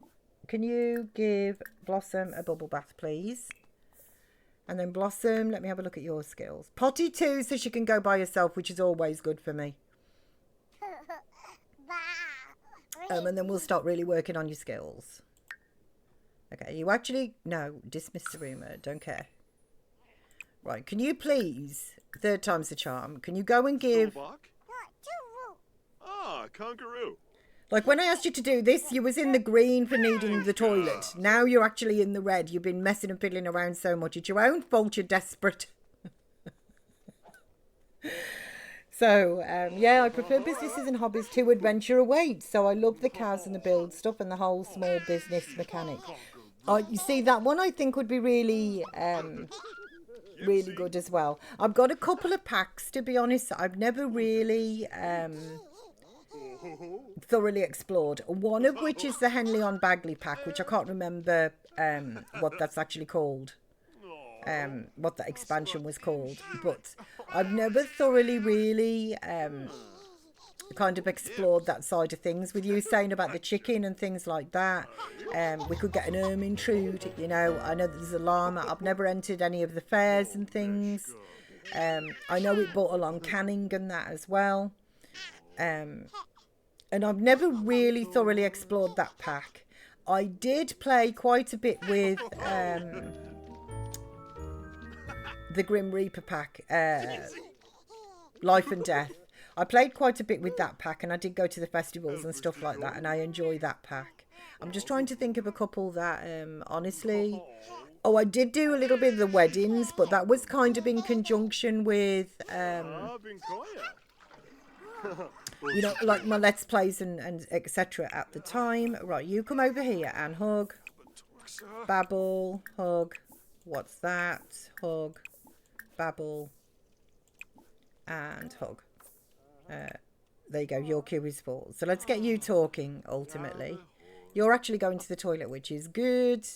Can you give Blossom a bubble bath, please? And then Blossom, let me have a look at your skills. Potty too, so she can go by herself, which is always good for me. And then we'll start really working on your skills. Okay, you actually... No, dismiss the rumour. Don't care. Right, can you please... Third time's the charm. Can you go and give... Ah, Conqueroo. Like when I asked you to do this, you was in the green for needing the toilet. Now you're actually in the red. You've been messing and fiddling around so much. It's your own fault you're desperate. So, yeah, I prefer businesses and hobbies to Adventure Awaits. So I love the cows and the build stuff and the whole small business mechanic. You see, that one I think would be really... really good as well. I've got a couple of packs, to be honest. I've never really thoroughly explored. One of which is the Henley on Bagley pack, which I can't remember what that's actually called. What that expansion was called. But I've never thoroughly really kind of explored that side of things. With you saying about the chicken and things like that, we could get an Ermintrude, you know. I know that there's a llama. I've never entered any of the fairs and things. I know it brought along canning and that as well. And I've never really thoroughly explored that pack. I did play quite a bit with the Grim Reaper pack, Life and Death. I played quite a bit with that pack, and I did go to the festivals and stuff like that, and I enjoy that pack. I'm just trying to think of a couple that, honestly... Oh, I did do a little bit of the weddings, but that was kind of in conjunction with, you know, like my Let's Plays and etc. at the time. Right, you come over here and hug, babble, hug. What's that? Hug, babble, and hug. There you go, your queue is full. So let's get you talking, ultimately. You're actually going to the toilet, which is good.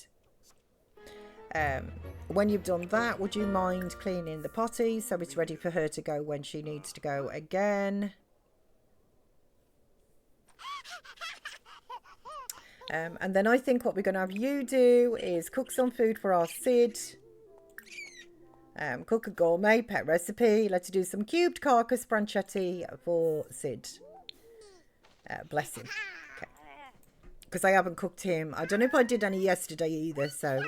When you've done that, would you mind cleaning the potty so it's ready for her to go when she needs to go again? And then I think what we're going to have you do is cook some food for our Sid. Cook a gourmet pet recipe. Let's do some cubed carcass branchetti for Sid. Bless him. Okay. Because I haven't cooked him. I don't know if I did any yesterday either. So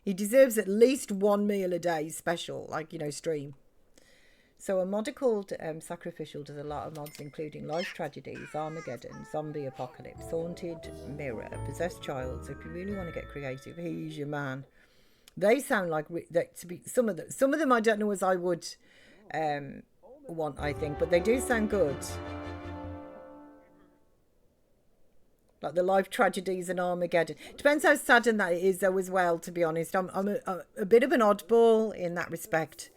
he deserves at least one meal a day special. Like, you know, stream. So a mod called Sacrificial does a lot of mods, including Life Tragedies, Armageddon, Zombie Apocalypse, Haunted Mirror, Possessed Child. So if you really want to get creative, he's your man. They sound like to be some of them I don't know as I would want, I think, but they do sound good. Like the Life Tragedies and Armageddon. Depends how saddened that it is though as well, to be honest. I'm a bit of an oddball in that respect.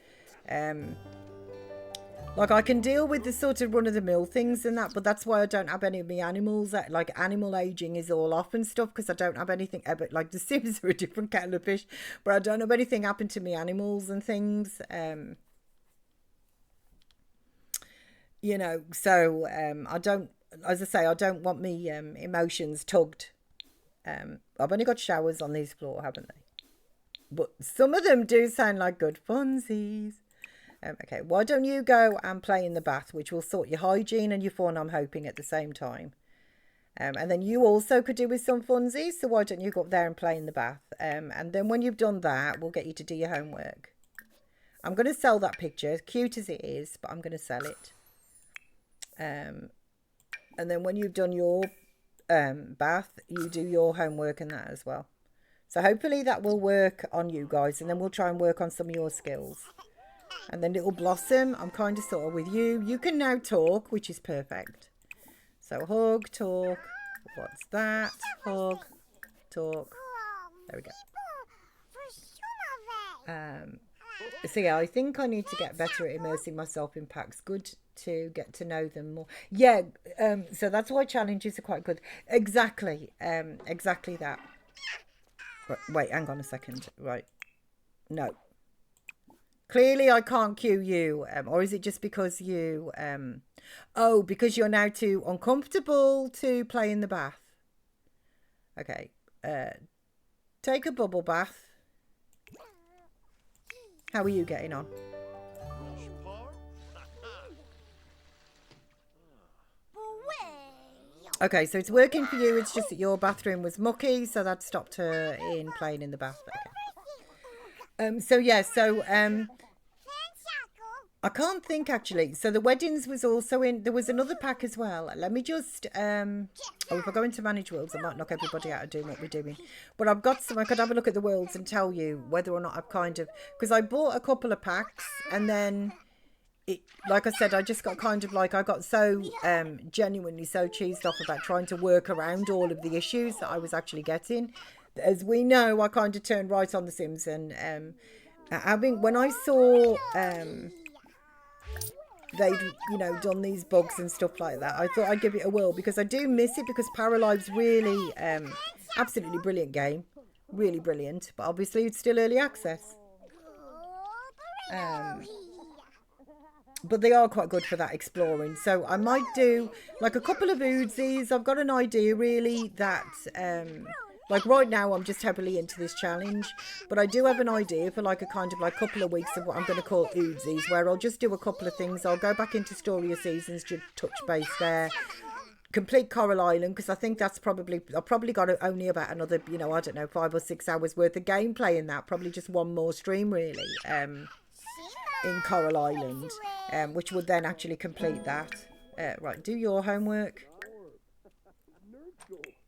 Like I can deal with the sort of run-of-the-mill things and that, but that's why I don't have any of my animals. Like animal aging is all off and stuff because I don't have anything ever. Like the Sims are a different kettle of fish, but I don't have anything happen to me animals and things. You know, so I don't, as I say, I don't want me emotions tugged. I've only got showers on these floor, haven't they? But some of them do sound like good funsies. Okay, why don't you go and play in the bath, which will sort your hygiene and your fun, I'm hoping, at the same time. And then you also could do with some funsies. So why don't you go up there and play in the bath? And then when you've done that, we'll get you to do your homework. I'm going to sell that picture, cute as it is, but I'm going to sell it. And then when you've done your bath, you do your homework and that as well. So hopefully that will work on you guys, and then we'll try and work on some of your skills. And then Little Blossom, I'm kind of sort of with you. You can now talk, which is perfect. So hug, talk. What's that? Hug, talk. There we go. So yeah, I think I need to get better at immersing myself in packs. Good to get to know them more. Yeah, so that's why challenges are quite good. Exactly, exactly that. Wait, hang on a second. Right, no. Clearly I can't cue you, or is it just because you, oh, because you're now too uncomfortable to play in the bath? Okay, take a bubble bath. How are you getting on? Okay, so it's working for you. It's just that your bathroom was mucky, so that stopped her in playing in the bath. Okay. So yeah, so I can't think actually. So the weddings was also in. There was another pack as well. Let me just oh, if I go into manage worlds, I might knock everybody out of doing what we're doing. But I've got some. I could have a look at the worlds and tell you whether or not I've kind of, because I bought a couple of packs and then it, like I said, I just got kind of like, I got so genuinely so cheesed off about trying to work around all of the issues that I was actually getting. As we know, I kind of turned right on The Sims, and having, when I saw they'd, you know, done these bugs and stuff like that, I thought I'd give it a whirl, because I do miss it, because Paralive's really absolutely brilliant game, really brilliant, but obviously it's still early access. But they are quite good for that exploring. So I might do like a couple of Uzis. I've got an idea really that like right now I'm just heavily into this challenge, but I do have an idea for like a kind of like couple of weeks of what I'm going to call Uzis, where I'll just do a couple of things. I'll go back into Story of Seasons, just touch base there, complete Coral Island, because I think that's probably, I've probably got only about another, you know, I don't know, 5 or 6 hours worth of gameplay in that, probably just one more stream really in Coral Island, which would then actually complete that. Right, do your homework,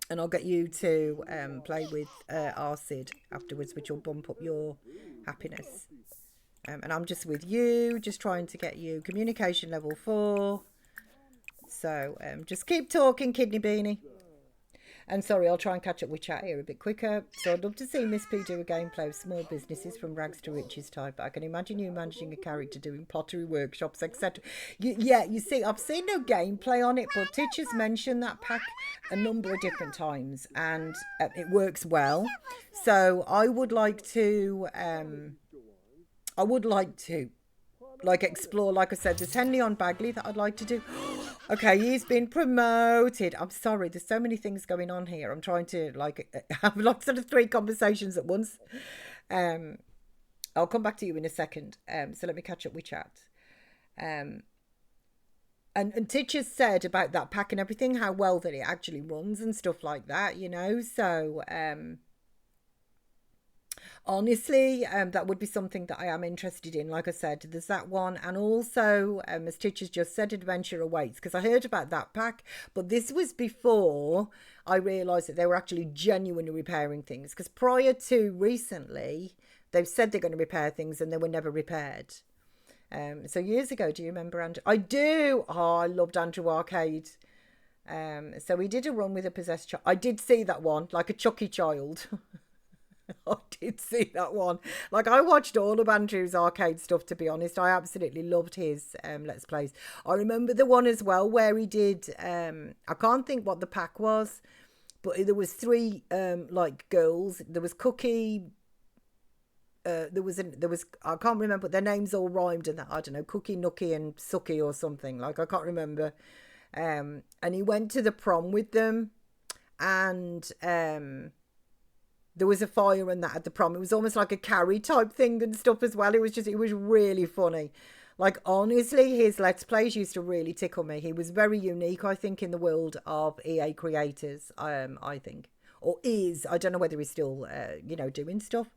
and I'll get you to play with Arsid afterwards, which will bump up your happiness. And I'm just with you, just trying to get you communication level 4. So just keep talking, Kidney Beanie. And sorry, I'll try and catch up with chat here a bit quicker. So I'd love to see Miss P do a gameplay of small businesses from rags to riches type. I can imagine you managing a character doing pottery workshops, etc. Yeah, you see, I've seen no gameplay on it, but teachers mentioned that pack a number of different times, and it works well. So I would like to, like explore, like I said, there's Henley on Bagley that I'd like to do. Okay, he's been promoted. I'm sorry, there's so many things going on here. I'm trying to like have lots of 3 conversations at once. I'll come back to you in a second. So let me catch up with chat. And Titch said about that pack and everything, how well that it actually runs and stuff like that, you know. So honestly, that would be something that I am interested in. Like I said, there's that one, and also as Titch just said, Adventure Awaits, because I heard about that pack, but this was before I realised that they were actually genuinely repairing things, because prior to recently they've said they're going to repair things and they were never repaired. So years ago, do you remember Andrew? I do. Oh, I loved Andrew Arcade. So we did a run with a possessed child. I did see that one, like a Chucky child. I did see that one. Like, I watched all of Andrew's arcade stuff, to be honest. I absolutely loved his Let's Plays. I remember the one as well where he did, I can't think what the pack was, but there was 3 like girls. There was Cookie, there was I can't remember, but their names all rhymed and that, I don't know, Cookie, Nookie and Sucky or something, like, I can't remember. And he went to the prom with them, and there was a fire and that at the prom. It was almost like a carry type thing and stuff as well. It was really funny. Like, honestly, his Let's Plays used to really tickle me. He was very unique, I think, in the world of EA creators, I think. Or is. I don't know whether he's still, doing stuff.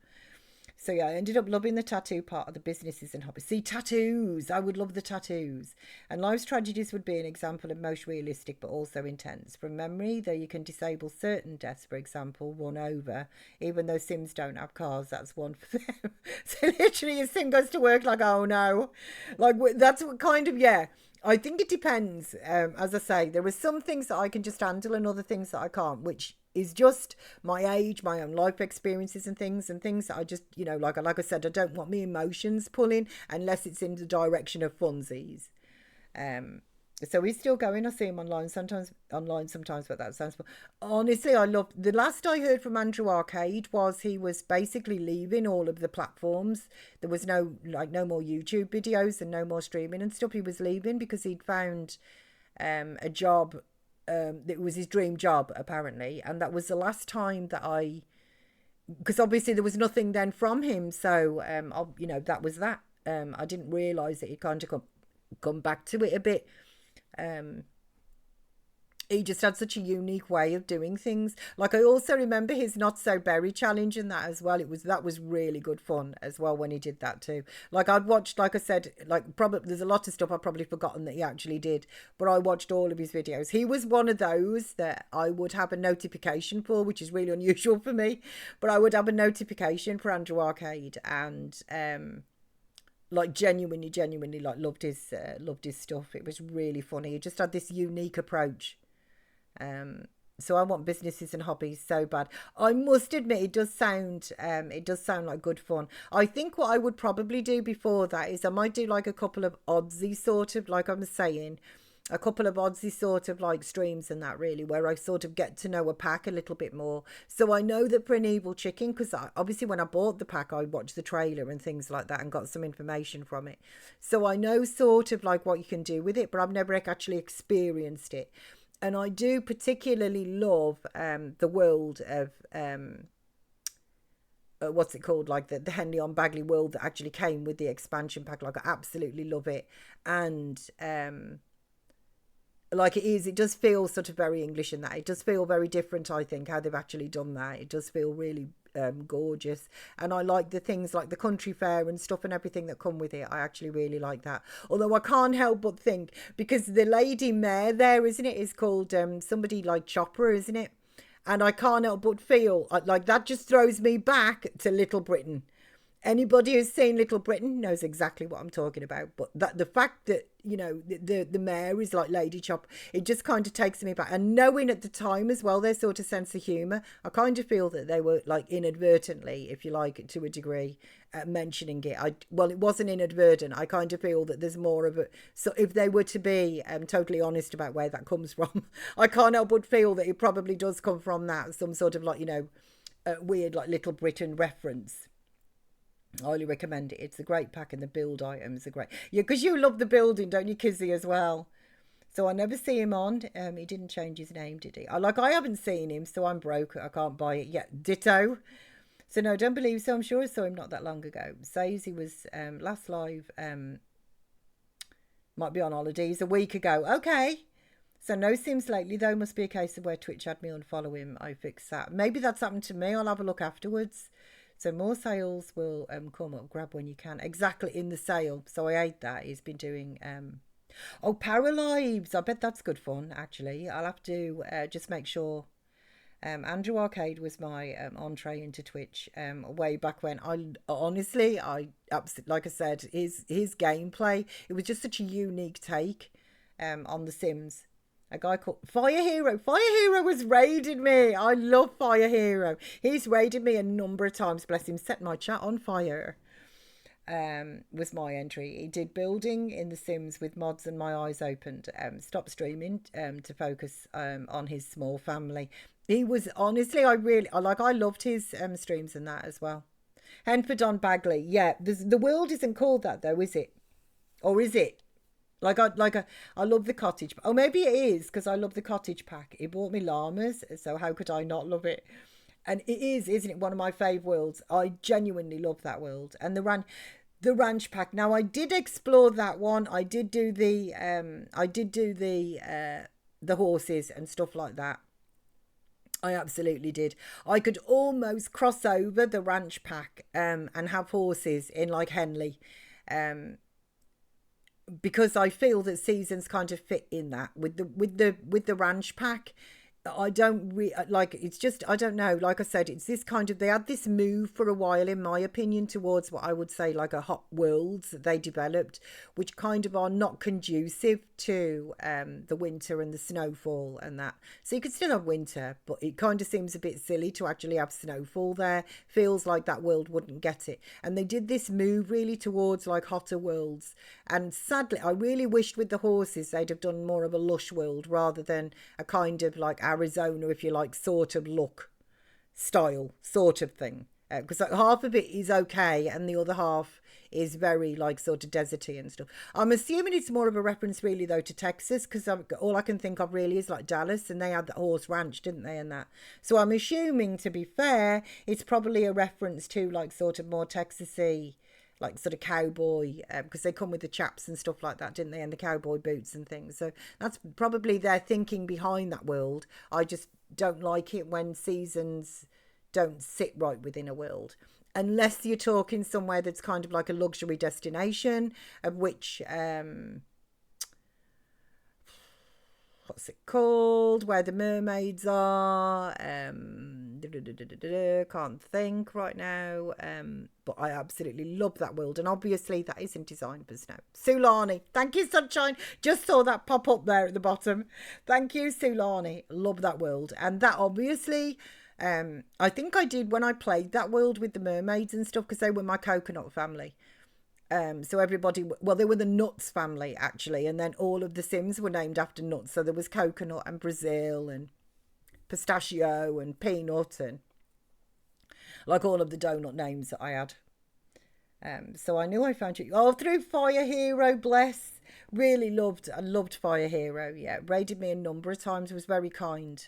So yeah, I ended up loving the tattoo part of the businesses and hobbies. See, tattoos. I would love the tattoos. And life's tragedies would be an example of most realistic but also intense. From memory, though you can disable certain deaths, for example, run over. Even though Sims don't have cars, that's one for them. So literally your Sim goes to work like, oh no. Like, that's what kind of, yeah. I think it depends. As I say, there are some things that I can just handle and other things that I can't, which is just my age, my own life experiences and things that I just, like I said, I don't want my emotions pulling unless it's in the direction of funsies. So he's still going. I see him sometimes, but that sounds fun. Honestly, I love, the last I heard from Andrew Arcade was he was basically leaving all of the platforms. There was no more YouTube videos and no more streaming and stuff. He was leaving because he'd found a job. It was his dream job, apparently. And that was the last time that because obviously there was nothing then from him. So, that was that. I didn't realise that he'd kind of come back to it a bit. He just had such a unique way of doing things. Like, I also remember his Not So Berry challenge and that as well. That was really good fun as well when he did that too. Like, I'd watched, like I said, like, probably there's a lot of stuff I've probably forgotten that he actually did, but I watched all of his videos. He was one of those that I would have a notification for, which is really unusual for me, but I would have a notification for Andrew Arcade, and like genuinely like loved his stuff. It was really funny. He just had this unique approach. So I want businesses and hobbies so bad. I must admit, it does sound like good fun. I think what I would probably do before that is I might do like a couple of oddsy sort of, like I'm saying, a couple of oddsy sort of like streams and that, really, where I sort of get to know a pack a little bit more. So I know that for an Evil Chicken, because obviously when I bought the pack, I watched the trailer and things like that and got some information from it. So I know sort of like what you can do with it, but I've never actually experienced it. And I do particularly love the world of, what's it called? Like the Henley on Bagley world that actually came with the expansion pack. Like, I absolutely love it. And like it does feel sort of very English in that. It does feel very different, I think, how they've actually done that. It does feel really gorgeous. And I like the things like the country fair and stuff and everything that come with it. I actually really like that. Although I can't help but think, because the lady mayor there, isn't it, is called somebody like Chopper, isn't it? And I can't help but feel like that just throws me back to Little Britain. Anybody who's seen Little Britain knows exactly what I'm talking about. But that the fact that, the mayor is like Lady Chop, it just kind of takes me back. And knowing at the time as well their sort of sense of humour, I kind of feel that they were like inadvertently, if you like, to a degree, mentioning it. Well, it wasn't inadvertent. I kind of feel that there's more of it. So if they were to be totally honest about where that comes from, I can't help but feel that it probably does come from that, some sort of like, weird like Little Britain reference. I highly recommend it. It's a great pack, and the build items are great. Yeah, because you love the building, don't you, Kizzy, as well? So I never see him on. He didn't change his name, did he? I haven't seen him, so I'm broke. I can't buy it yet. Ditto. So no, don't believe so. I'm sure I saw him not that long ago. Says he was last live. Might be on holidays a week ago. Okay. So no Sims lately, though. Must be a case of where Twitch had me unfollow him. I fixed that. Maybe that's happened to me. I'll have a look afterwards. So more sales will come up. Grab when you can. Exactly, in the sale. So I hate that. He's been doing... Paralives. I bet that's good fun, actually. I'll have to just make sure... Andrew Arcade was my entree into Twitch way back when. I honestly, absolutely, like I said, his gameplay, it was just such a unique take on The Sims. A guy called Fire Hero. Fire Hero has raided me. I love Fire Hero. He's raided me a number of times. Bless him. Set my chat on fire. Was my entry. He did building in The Sims with mods and my eyes opened. Stopped streaming to focus on his small family. He was, honestly, I loved his streams and that as well. Henford on Bagley. Yeah, the world isn't called that though, is it? Or is it? I love the cottage. Oh, maybe it is, because I love the cottage pack. It bought me llamas, so how could I not love it? And it is, isn't it, one of my fave worlds? I genuinely love that world. And The ranch pack. Now I did explore that one. I did do the the horses and stuff like that. I absolutely did. I could almost cross over the ranch pack and have horses in like Henley. Because I feel that seasons kind of fit in that with the ranch pack. I don't like, it's just, I don't know, like I said, it's this kind of, they had this move for a while in my opinion towards what I would say like a hot worlds that they developed, which kind of are not conducive to the winter and the snowfall and that. So you could still have winter, but it kind of seems a bit silly to actually have snowfall there. Feels like that world wouldn't get it. And they did this move really towards like hotter worlds, and sadly I really wished with the horses they'd have done more of a lush world rather than a kind of like Arizona, if you like, sort of look style sort of thing, because half of it is okay and the other half is very like sort of deserty and stuff. I'm assuming it's more of a reference really though to Texas, because all I can think of really is like Dallas, and they had that horse ranch, didn't they, and that. So I'm assuming, to be fair, it's probably a reference to like sort of more Texasy, like sort of cowboy, because they come with the chaps and stuff like that, didn't they, and the cowboy boots and things. So that's probably their thinking behind that world. I just don't like it when seasons don't sit right within a world, unless you're talking somewhere that's kind of like a luxury destination, of which what's it called, where the mermaids are, can't think right now, but I absolutely love that world, and obviously that isn't designed for snow. Sulani, thank you, sunshine, just saw that pop up there at the bottom. Thank you, Sulani, love that world. And that obviously I think I did when I played that world with the mermaids and stuff, because they were my coconut family. So everybody, well, they were the Nuts family actually, and then all of the Sims were named after nuts. So there was coconut and Brazil and pistachio and peanut, and like all of the donut names that I had. So I knew I found you. Oh, through Fire Hero, bless. Really loved, I loved Fire Hero. Yeah, raided me a number of times. Was very kind.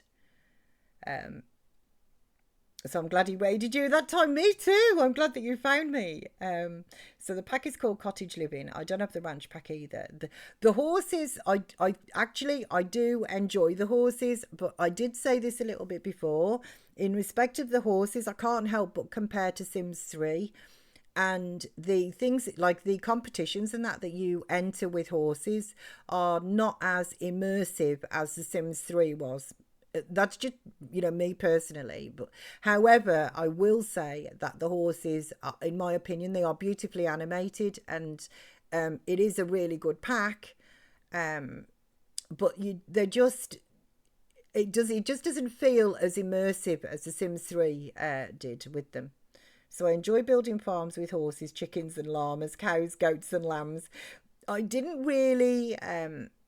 So I'm glad he raided you that time. Me too. I'm glad that you found me. So the pack is called Cottage Living. I don't have the ranch pack either. The horses, I actually, I do enjoy the horses, but I did say this a little bit before. In respect of the horses, I can't help but compare to Sims 3. And the things like the competitions and that you enter with horses are not as immersive as the Sims 3 was. That's just, you know, me personally. But however, I will say that the horses are, in my opinion, they are beautifully animated, and it is a really good pack. But they're just, it just doesn't feel as immersive as the Sims 3 did with them. So I enjoy building farms with horses, chickens and llamas, cows, goats and lambs. I didn't really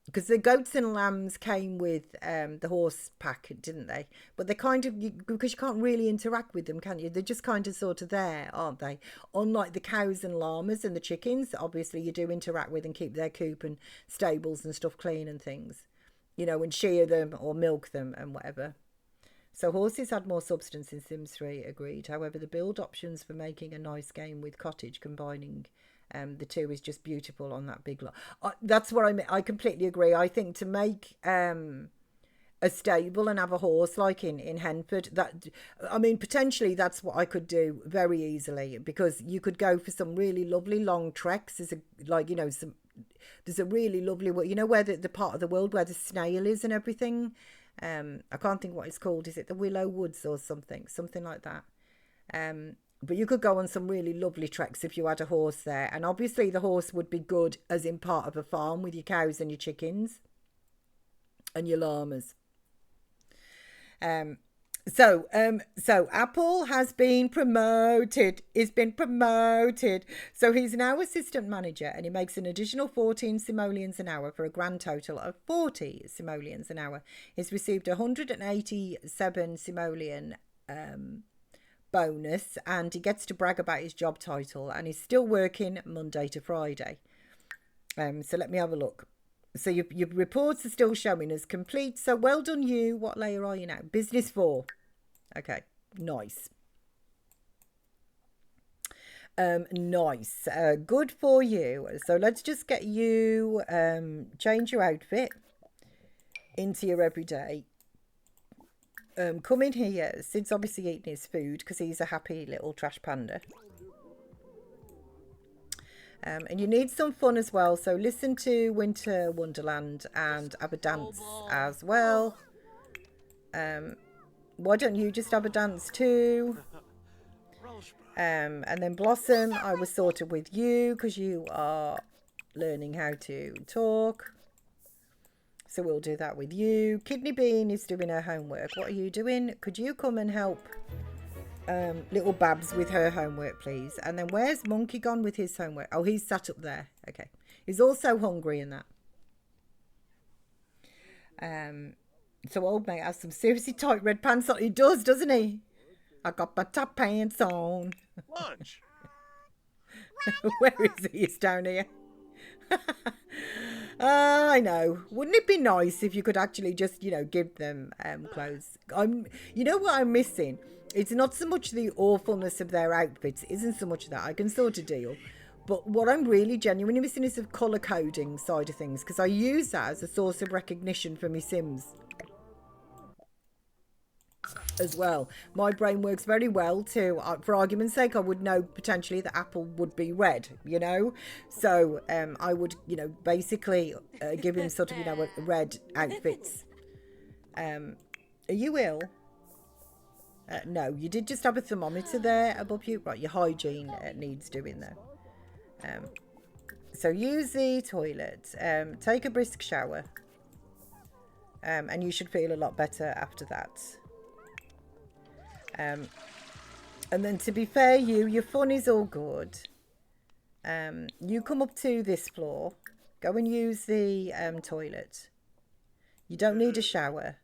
because the goats and lambs came with the horse pack, didn't they? But they kind of, because you can't really interact with them, can you? They're just kind of sort of there, aren't they? Unlike the cows and llamas and the chickens, obviously you do interact with and keep their coop and stables and stuff clean and things, you know, and shear them or milk them and whatever. So horses had more substance in Sims 3, agreed. However, the build options for making a nice game with cottage, combining the two, is just beautiful on that big lot. That's what I mean. I completely agree. I think to make a stable and have a horse like in Henford, that, I mean, potentially that's what I could do very easily, because you could go for some really lovely long treks. There's there's a really lovely, you know, where the part of the world where the snail is and everything. I can't think what it's called. Is it the Willow Woods or something like that? But you could go on some really lovely treks if you had a horse there, and obviously the horse would be good as in part of a farm with your cows and your chickens and your llamas. So Apple has been promoted. He's been promoted. So he's now assistant manager, and he makes an additional 14 simoleons an hour for a grand total of 40 simoleons an hour. He's received 187 simoleon bonus, and he gets to brag about his job title, and he's still working Monday to Friday. So let me have a look. So your reports are still showing as complete. So well done you. What layer are you now? Business 4. Okay, nice. Nice. Good for you. So let's just get you change your outfit into your everyday. Come in here. Sid's obviously eating his food because he's a happy little trash panda. And you need some fun as well. So listen to Winter Wonderland and have a dance as well. Why don't you just have a dance too? And then Blossom, I was sorted with you because you are learning how to talk. So we'll do that with you. Kidney Bean is doing her homework. What are you doing? Could you come and help little Babs with her homework, please? And then where's Monkey gone with his homework? Oh, he's sat up there. Okay. He's also hungry in that. So old mate has some seriously tight red pants on. He does, doesn't he? I got my top pants on. Lunch. Where is he? He's down here. I know. Wouldn't it be nice if you could actually just, you know, give them clothes? You know what I'm missing? It's not so much the awfulness of their outfits. It isn't so much that. I can sort of deal. But what I'm really genuinely missing is the colour coding side of things, because I use that as a source of recognition for my Sims as well. My brain works very well too. For argument's sake, I would know potentially that apple would be red, you know, so I would, you know, basically give him sort of, you know, red outfits. Are you ill? No, you did just have a thermometer there above you. Right, your hygiene needs doing there. So use the toilet, take a brisk shower, and you should feel a lot better after that. And then, to be fair, your fun is all good. You come up to this floor, go and use the toilet. You don't need a shower.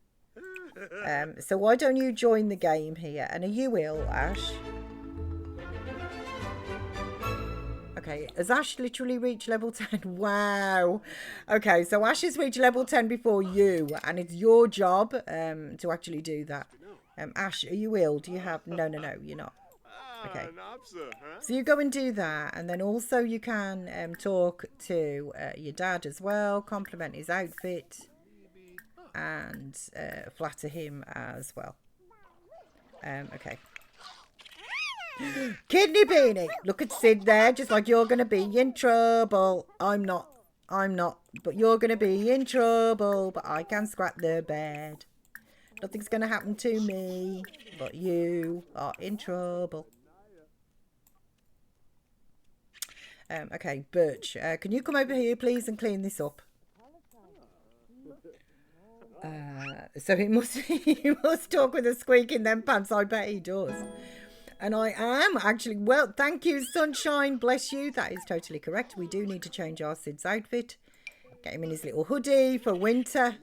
So why don't you join the game here? And are you ill, Ash? Okay, has Ash literally reached level 10? Wow. Okay, so Ash has reached level 10 before you, and it's your job to actually do that. Ash, are you ill? Do you have... No, you're not. Okay. So you go and do that, and then also you can talk to your dad as well, compliment his outfit, and flatter him as well. Okay. Kidney Beanie! Look at Sid there, just like you're going to be in trouble. I'm not, but you're going to be in trouble, but I can scrap the bed. Nothing's going to happen to me, but you are in trouble. Okay, Birch, can you come over here, please, and clean this up? So he must talk with a squeak in them pants. I bet he does. And I am actually, well, thank you, Sunshine. Bless you. That is totally correct. We do need to change our Sid's outfit. Get him in his little hoodie for winter.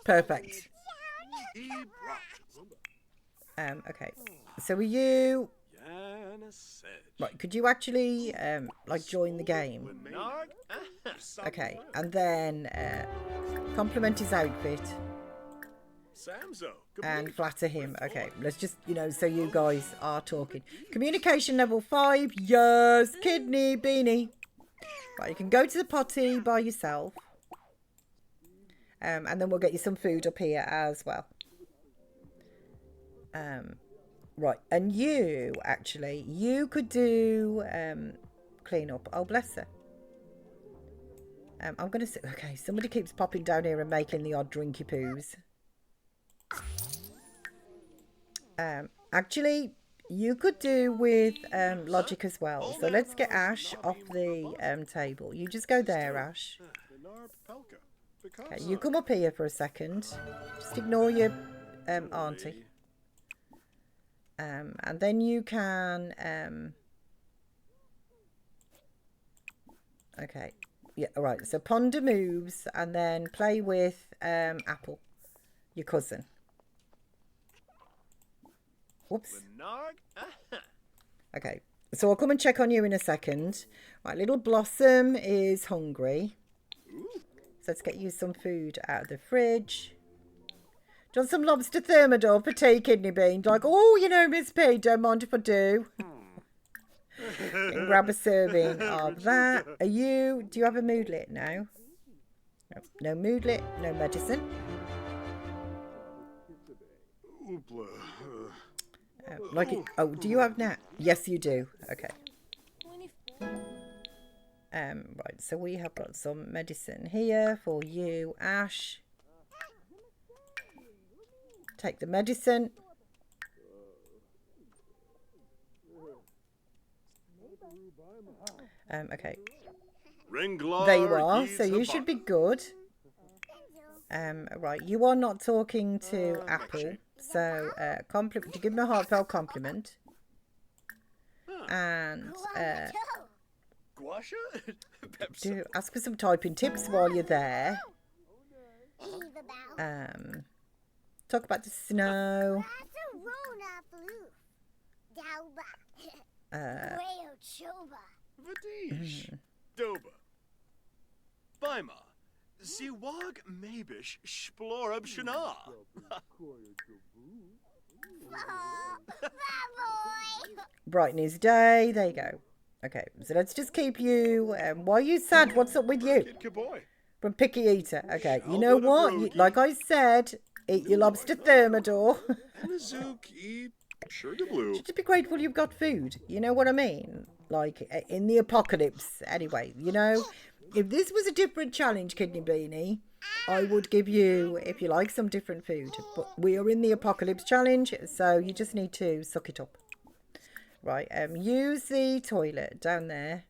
Perfect. Okay. So are you... Right, could you actually, like, join the game? Okay, and then compliment his outfit and flatter him. Okay, let's just, you know, so you guys are talking. Communication level 5, yes, Kidney Beanie. Right, you can go to the potty by yourself. And then we'll get you some food up here as well. Right, and you, actually, you could do clean up. Oh, bless her. I'm going to say, okay, somebody keeps popping down here and making the odd drinky poos. Actually, you could do with logic as well. So let's get Ash off the table. You just go there, Ash. Okay, you come up here for a second. Just ignore your auntie. And then you can... okay. Yeah, all right. So ponder moves and then play with Apple, your cousin. Whoops. Okay. So I'll come and check on you in a second. Right, little Blossom is hungry. So let's get you some food out of the fridge. Do you want some lobster thermidor for tea, kidney bean? Like, oh, you know, Miss P, don't mind if I do. And grab a serving of that. Do you have a moodlet now? No moodlet, no medicine. Oopla. Do you have nap? Yes, you do. Okay. Right, so we have got some medicine here for you, Ash. Take the medicine. Okay. There you are. So you should be good. Right, you are not talking to Apple. So, compliment. To give him a heartfelt compliment. And do ask for some typing tips while you're there. Talk about the snow. Vadish. Doba. Baima. Siwag Mabish Splorab Shana. Brighten his day. There you go. Okay, so let's just keep you. Why are you sad? What's up with you? From Picky Eater. Okay, you know what? Like I said, eat your lobster thermidor. Just be grateful you've got food. You know what I mean? Like, in the apocalypse. Anyway, you know, if this was a different challenge, Kidney Beanie, I would give you, if you like, some different food. But we are in the apocalypse challenge, so you just need to suck it up. Right, use the toilet down there.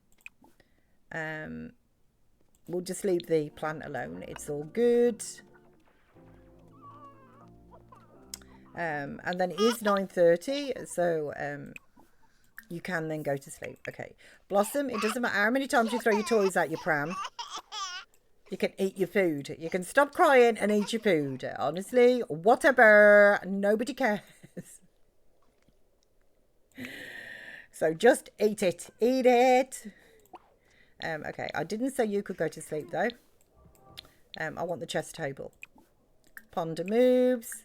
We'll just leave the plant alone. It's all good. And then it is 9:30, so you can then go to sleep. Okay, Blossom, it doesn't matter how many times you throw your toys out your pram. You can eat your food. You can stop crying and eat your food. Honestly, whatever. Nobody cares. So just eat it. Eat it. Okay, I didn't say you could go to sleep though. I want the chess table. Ponder moves.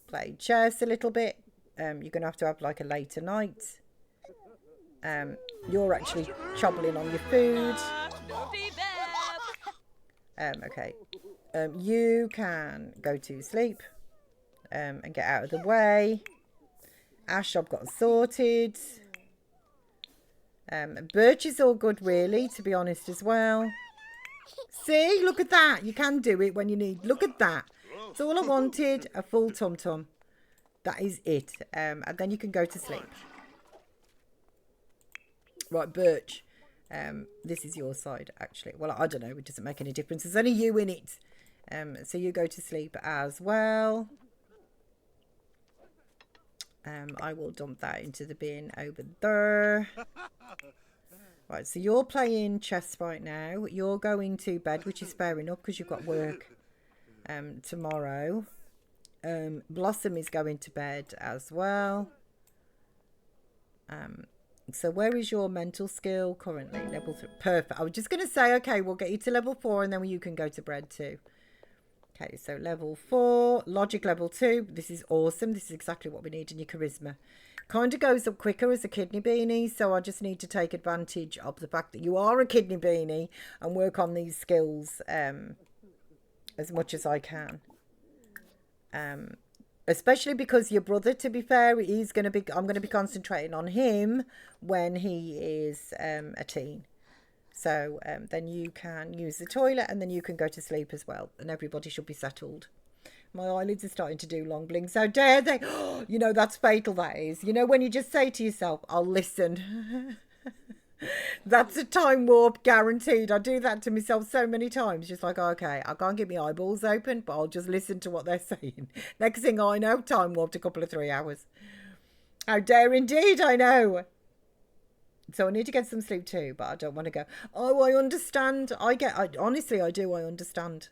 Play chess a little bit. You're going to have like a later night. You're actually chobbling on your food. Okay. You can go to sleep. And get out of the way. Ash, I've got sorted. Birch is all good, really, to be honest, as well. See, look at that. You can do it when you need. Look at that. It's all I wanted. A full tum-tum. That is it. And then you can go to sleep. Right, Birch. This is your side, actually. Well, I don't know. It doesn't make any difference. There's only you in it. So you go to sleep as well. I will dump that into the bin over there. Right, so you're playing chess right now. You're going to bed, which is fair enough because you've got work tomorrow. Blossom is going to bed as well. So where is your mental skill currently? Level 3. Perfect. I was just going to say, okay, we'll get you to level 4 and then you can go to bed too. Okay, so level 4, logic level 2. This is awesome. This is exactly what we need in your charisma. Kind of goes up quicker as a kidney beanie, so I just need to take advantage of the fact that you are a kidney beanie and work on these skills as much as I can. Especially because your brother, to be fair, I'm going to be concentrating on him when he is a teen. So then you can use the toilet and then you can go to sleep as well. And everybody should be settled. My eyelids are starting to do long blinks. How dare they? You know, that's fatal, that is. You know, when you just say to yourself, I'll listen. That's a time warp guaranteed. I do that to myself so many times. Just like, okay, I can't get my eyeballs open, but I'll just listen to what they're saying. Next thing I know, time warped a couple of 3 hours. How dare indeed, I know. So I need to get some sleep too, but I don't want to go, oh, I understand. Honestly, I do. I understand.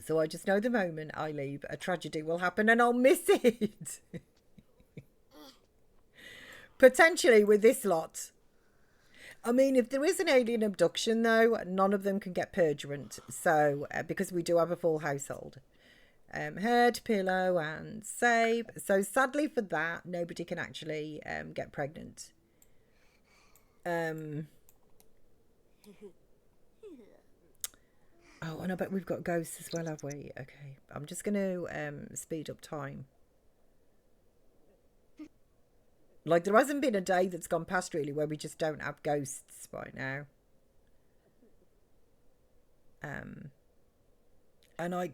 So I just know the moment I leave, a tragedy will happen and I'll miss it. Potentially with this lot. I mean, if there is an alien abduction, though, none of them can get purgant. So, because we do have a full household. Head, pillow, and save. So sadly for that, nobody can actually get pregnant. Oh, and I bet we've got ghosts as well, have we? Okay, I'm just going to speed up time. Like, there hasn't been a day that's gone past, really, where we just don't have ghosts right now. And I,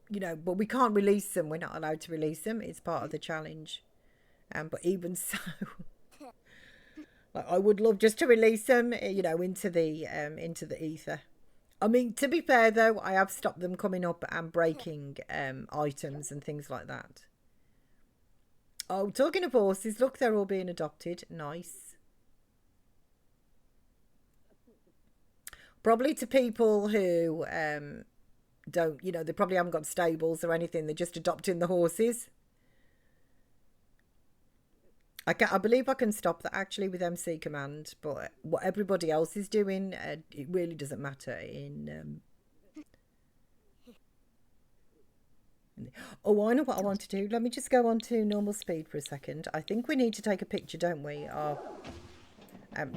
you know, but we can't release them. We're not allowed to release them. It's part of the challenge. But even so, like, I would love just to release them, you know, into the ether. I mean, to be fair, though, I have stopped them coming up and breaking items and things like that. Oh, talking of horses, look, they're all being adopted. Nice. Probably to people who don't, you know, they probably haven't got stables or anything. They're just adopting the horses. I believe I can stop that actually with MC command, but what everybody else is doing, it really doesn't matter in... Oh, I know what I want to do. Let me just go on to normal speed for a second. I think we need to take a picture, don't we? Of,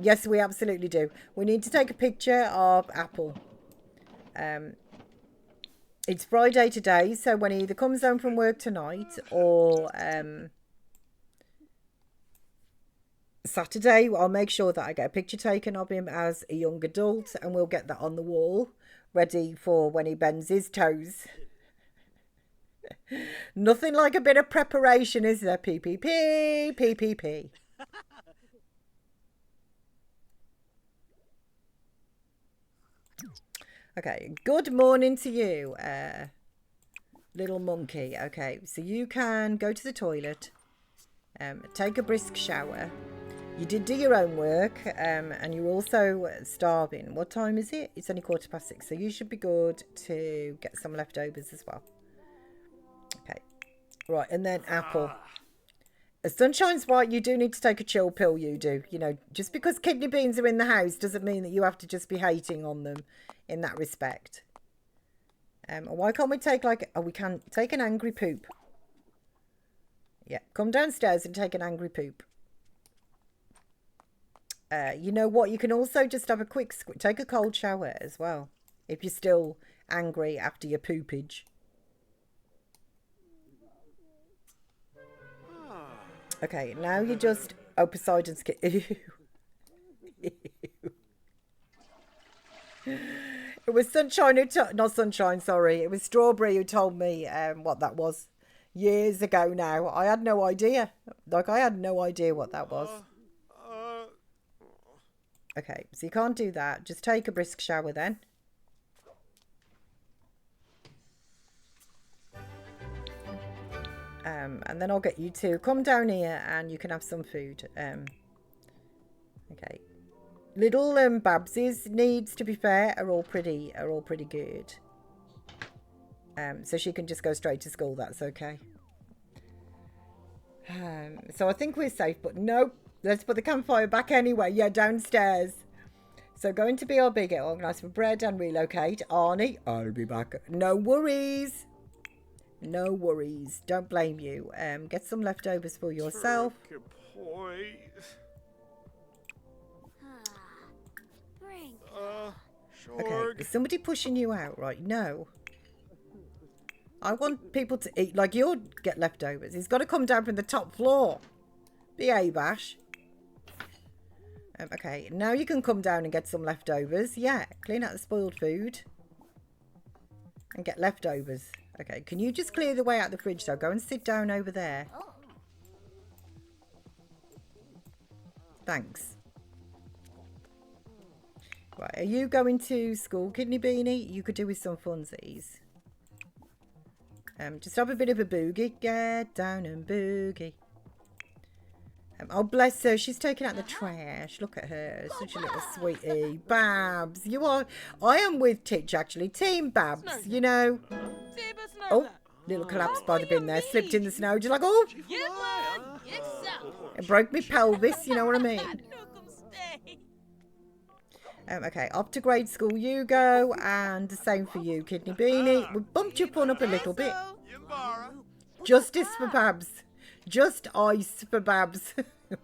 yes, we absolutely do. We need to take a picture of Apple. It's Friday today, so when he either comes home from work tonight or Saturday, I'll make sure that I get a picture taken of him as a young adult, and we'll get that on the wall, ready for when he bends his toes. Nothing like a bit of preparation, is there? PPP, PPP. Okay, good morning to you, little monkey. Okay, so you can go to the toilet, take a brisk shower. You did do your own work, and you're also starving. What time is it? It's only 6:15, so you should be good to get some leftovers as well. Okay, right, and then Apple. As Sunshine's right, you do need to take a chill pill, you do. You know, just because kidney beans are in the house doesn't mean that you have to just be hating on them in that respect. Why can't we take like... Oh, we can take an angry poop. Yeah, come downstairs and take an angry poop. You know what? You can also just have a quick... Take a cold shower as well, if you're still angry after your poopage. Okay, now you just... Oh, Poseidon's... Ew. Ew. It was Sunshine who... Not Sunshine, sorry. It was Strawberry who told me what that was. Years ago now. I had no idea. Like, I had no idea what that was. Okay, so you can't do that. Just take a brisk shower then. And then I'll get you to come down here and you can have some food. Okay. Little Babs's needs, to be fair, are all pretty good. So she can just go straight to school. That's okay. So I think we're safe, but no. Let's put the campfire back anyway. Yeah, downstairs. So going to be our big, organise for bread and relocate. Arnie, I'll be back. No worries. No worries. Don't blame you. Get some leftovers for yourself. Okay, is somebody pushing you out right? No. I want people to eat. Like, you'll get leftovers. He's got to come down from the top floor. Behave, Ash. Okay, now you can come down and get some leftovers. Yeah, clean out the spoiled food. And get leftovers. Okay, can you just clear the way out the fridge, though? Go and sit down over there. Thanks. Right, are you going to school, Kidney Beanie? You could do with some funsies. Just have a bit of a boogie. Get down and boogie. Oh, bless her. She's taking out the trash. Look at her. Such a little sweetie. Babs, you are... I am with Titch, actually. Team Babs, you know. Oh, little collapse by the bin there. Slipped in the snow. Just like, oh. It broke me pelvis, you know what I mean. Okay, off to grade school you go. And the same for you, Kidney Beanie. We bumped your fun up a little bit. Justice for Babs. Just ice for Babs.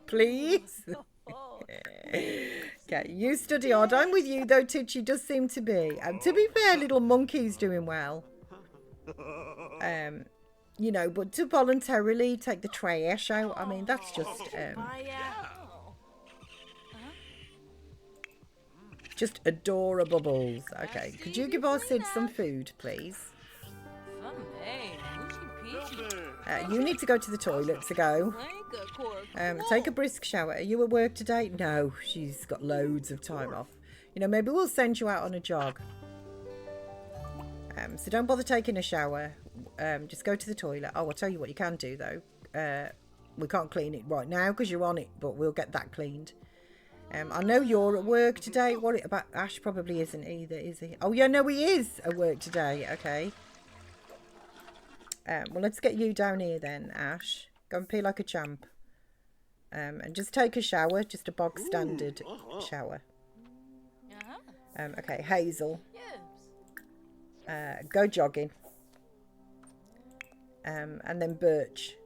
Please. Okay, you study hard. I'm with you though, Tucci does seem to be. To be fair, little monkey's doing well. You know, but to voluntarily take the trash out, I mean, that's just adorable. Okay, could you give our Sid some food, please? You need to go to the toilet to go. Take a brisk shower. Are you at work today? No, she's got loads of time off. You know, maybe we'll send you out on a jog. So don't bother taking a shower. Just go to the toilet. Oh, I'll tell you what you can do, though. We can't clean it right now because you're on it, but we'll get that cleaned. I know you're at work today. What about Ash? Probably isn't either, is he? Oh, yeah, no, he is at work today. Okay. Well, let's get you down here then, Ash. Go and pee like a champ. And just take a shower. Just a bog standard shower. Okay, Hazel. Go jogging. And then Birch.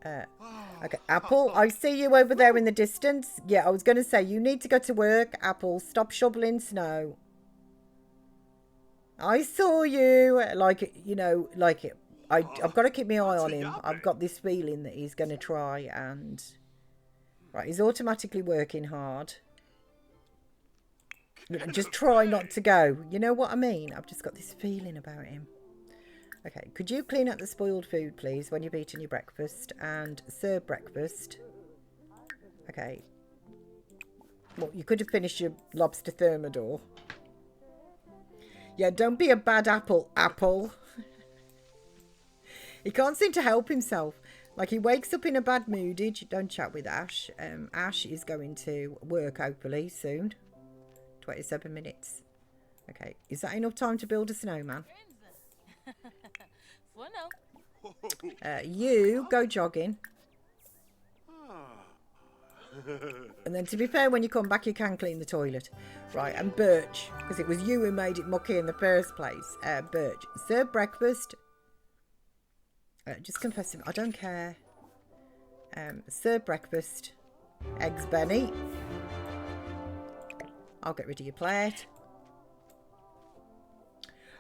Okay, Apple, I see you over there in the distance. Yeah, I was going to say, you need to go to work, Apple. Stop shoveling snow. I saw you. Like, you know, like it. I've got to keep my eye on him. I've got this feeling that he's going to try and... Right, he's automatically working hard. Just try not to go. You know what I mean? I've just got this feeling about him. Okay, could you clean up the spoiled food, please, when you've eaten your breakfast? And serve breakfast. Okay. Well, you could have finished your lobster thermidor. Yeah, don't be a bad apple, Apple. He can't seem to help himself. Like, he wakes up in a bad mood. Don't chat with Ash. Ash is going to work, hopefully, soon. 27 minutes. Okay, is that enough time to build a snowman? You go jogging. And then, to be fair, when you come back, you can clean the toilet. Right, and Birch, because it was you who made it mucky in the first place. Birch, serve breakfast. Just confess him. I don't care. Serve breakfast. Eggs, Benny. I'll get rid of your plate.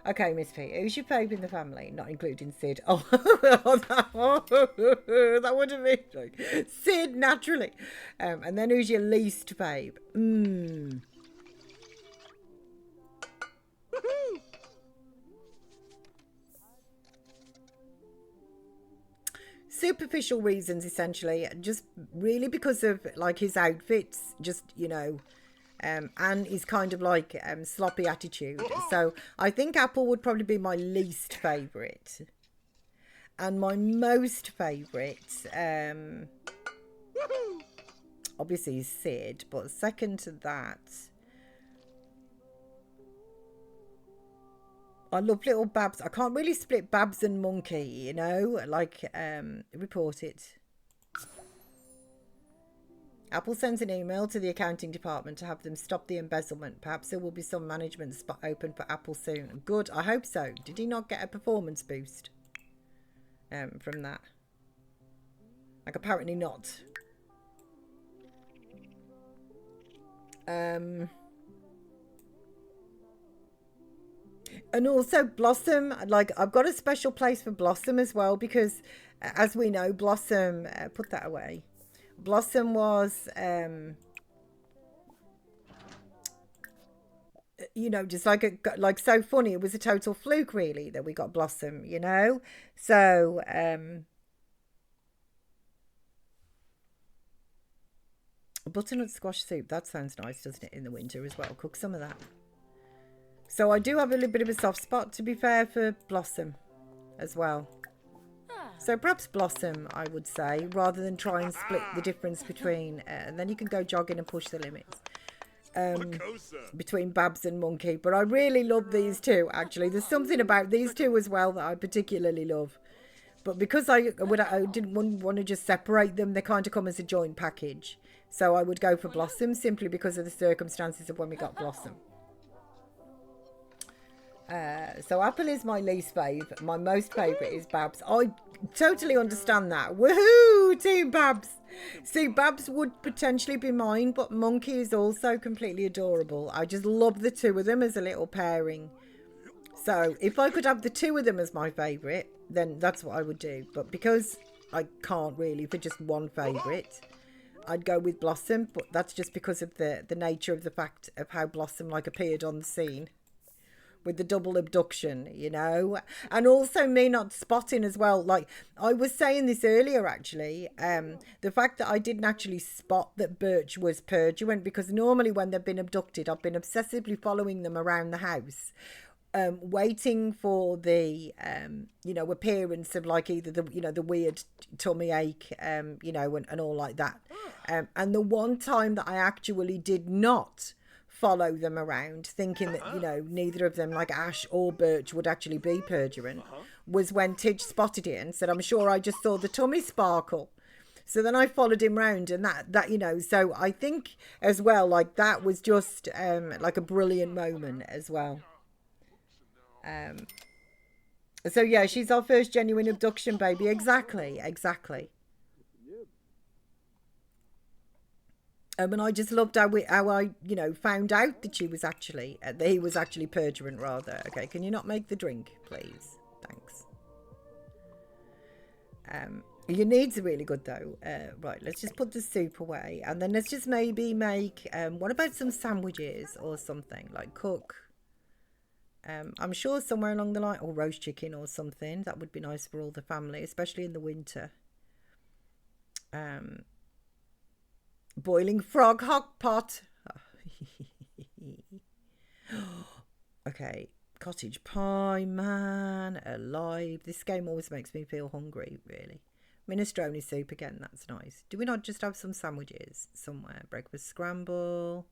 Okay, Miss P. Who's your fave in the family? Not including Sid. Oh, that would have been like Sid, naturally. And then who's your least fave? Superficial reasons, essentially, just really because of like his outfits, just, you know, and his kind of like sloppy attitude. So I think Apple would probably be my least favourite, and my most favourite obviously is Sid, but second to that, I love little Babs. I can't really split Babs and Monkey, you know, like, report it. Apple sends an email to the accounting department to have them stop the embezzlement. Perhaps there will be some management spot open for Apple soon. Good, I hope so. Did he not get a performance boost from that? Like, apparently not. And also Blossom, like, I've got a special place for Blossom as well, because as we know, Blossom, put that away. Blossom was, you know, just like so funny. It was a total fluke, really, that we got Blossom, you know. So, butternut squash soup, that sounds nice, doesn't it, in the winter as well? Cook some of that. So I do have a little bit of a soft spot, to be fair, for Blossom as well. So perhaps Blossom, I would say, rather than try and split the difference between, and then you can go jogging and push the limits, between Babs and Monkey. But I really love these two, actually. There's something about these two as well that I particularly love. But because I didn't want to just separate them, they kind of come as a joint package. So I would go for Blossom simply because of the circumstances of when we got Blossom. So Apple is my least favourite. My most favourite is Babs. I totally understand that. Woohoo, Team Babs. See, Babs would potentially be mine, but Monkey is also completely adorable. I just love the two of them as a little pairing. So if I could have the two of them as my favourite, then that's what I would do. But because I can't really for just one favourite, I'd go with Blossom. But that's just because of the nature of the fact of how Blossom like appeared on the scene. With the double abduction, you know, and also me not spotting as well. Like I was saying this earlier, actually, the fact that I didn't actually spot that Birch was purulent, because normally when they've been abducted, I've been obsessively following them around the house, waiting for the, you know, appearance of like either the, you know, the weird tummy ache, you know, and all like that. And the one time that I actually did not follow them around thinking that, you know, neither of them, like Ash or Birch, would actually be purulent, was when Tidge spotted it and said, I'm sure I just saw the tummy sparkle. So then I followed him round, and that you know, so I think as well, like that was just like a brilliant moment as well. So yeah, she's our first genuine abduction, baby. Exactly. And I just loved how I, you know, found out that she was actually, that he was actually purulent, rather. Okay, can you not make the drink, please? Thanks. Your needs are really good, though. Right, let's just put the soup away. And then let's just maybe make, what about some sandwiches or something? Like cook. I'm sure somewhere along the line, or roast chicken or something. That would be nice for all the family, especially in the winter. Boiling frog hot pot. Okay, cottage pie, man alive. This game always makes me feel hungry, really. Minestrone soup again, that's nice. Do we not just have some sandwiches somewhere? Breakfast scramble.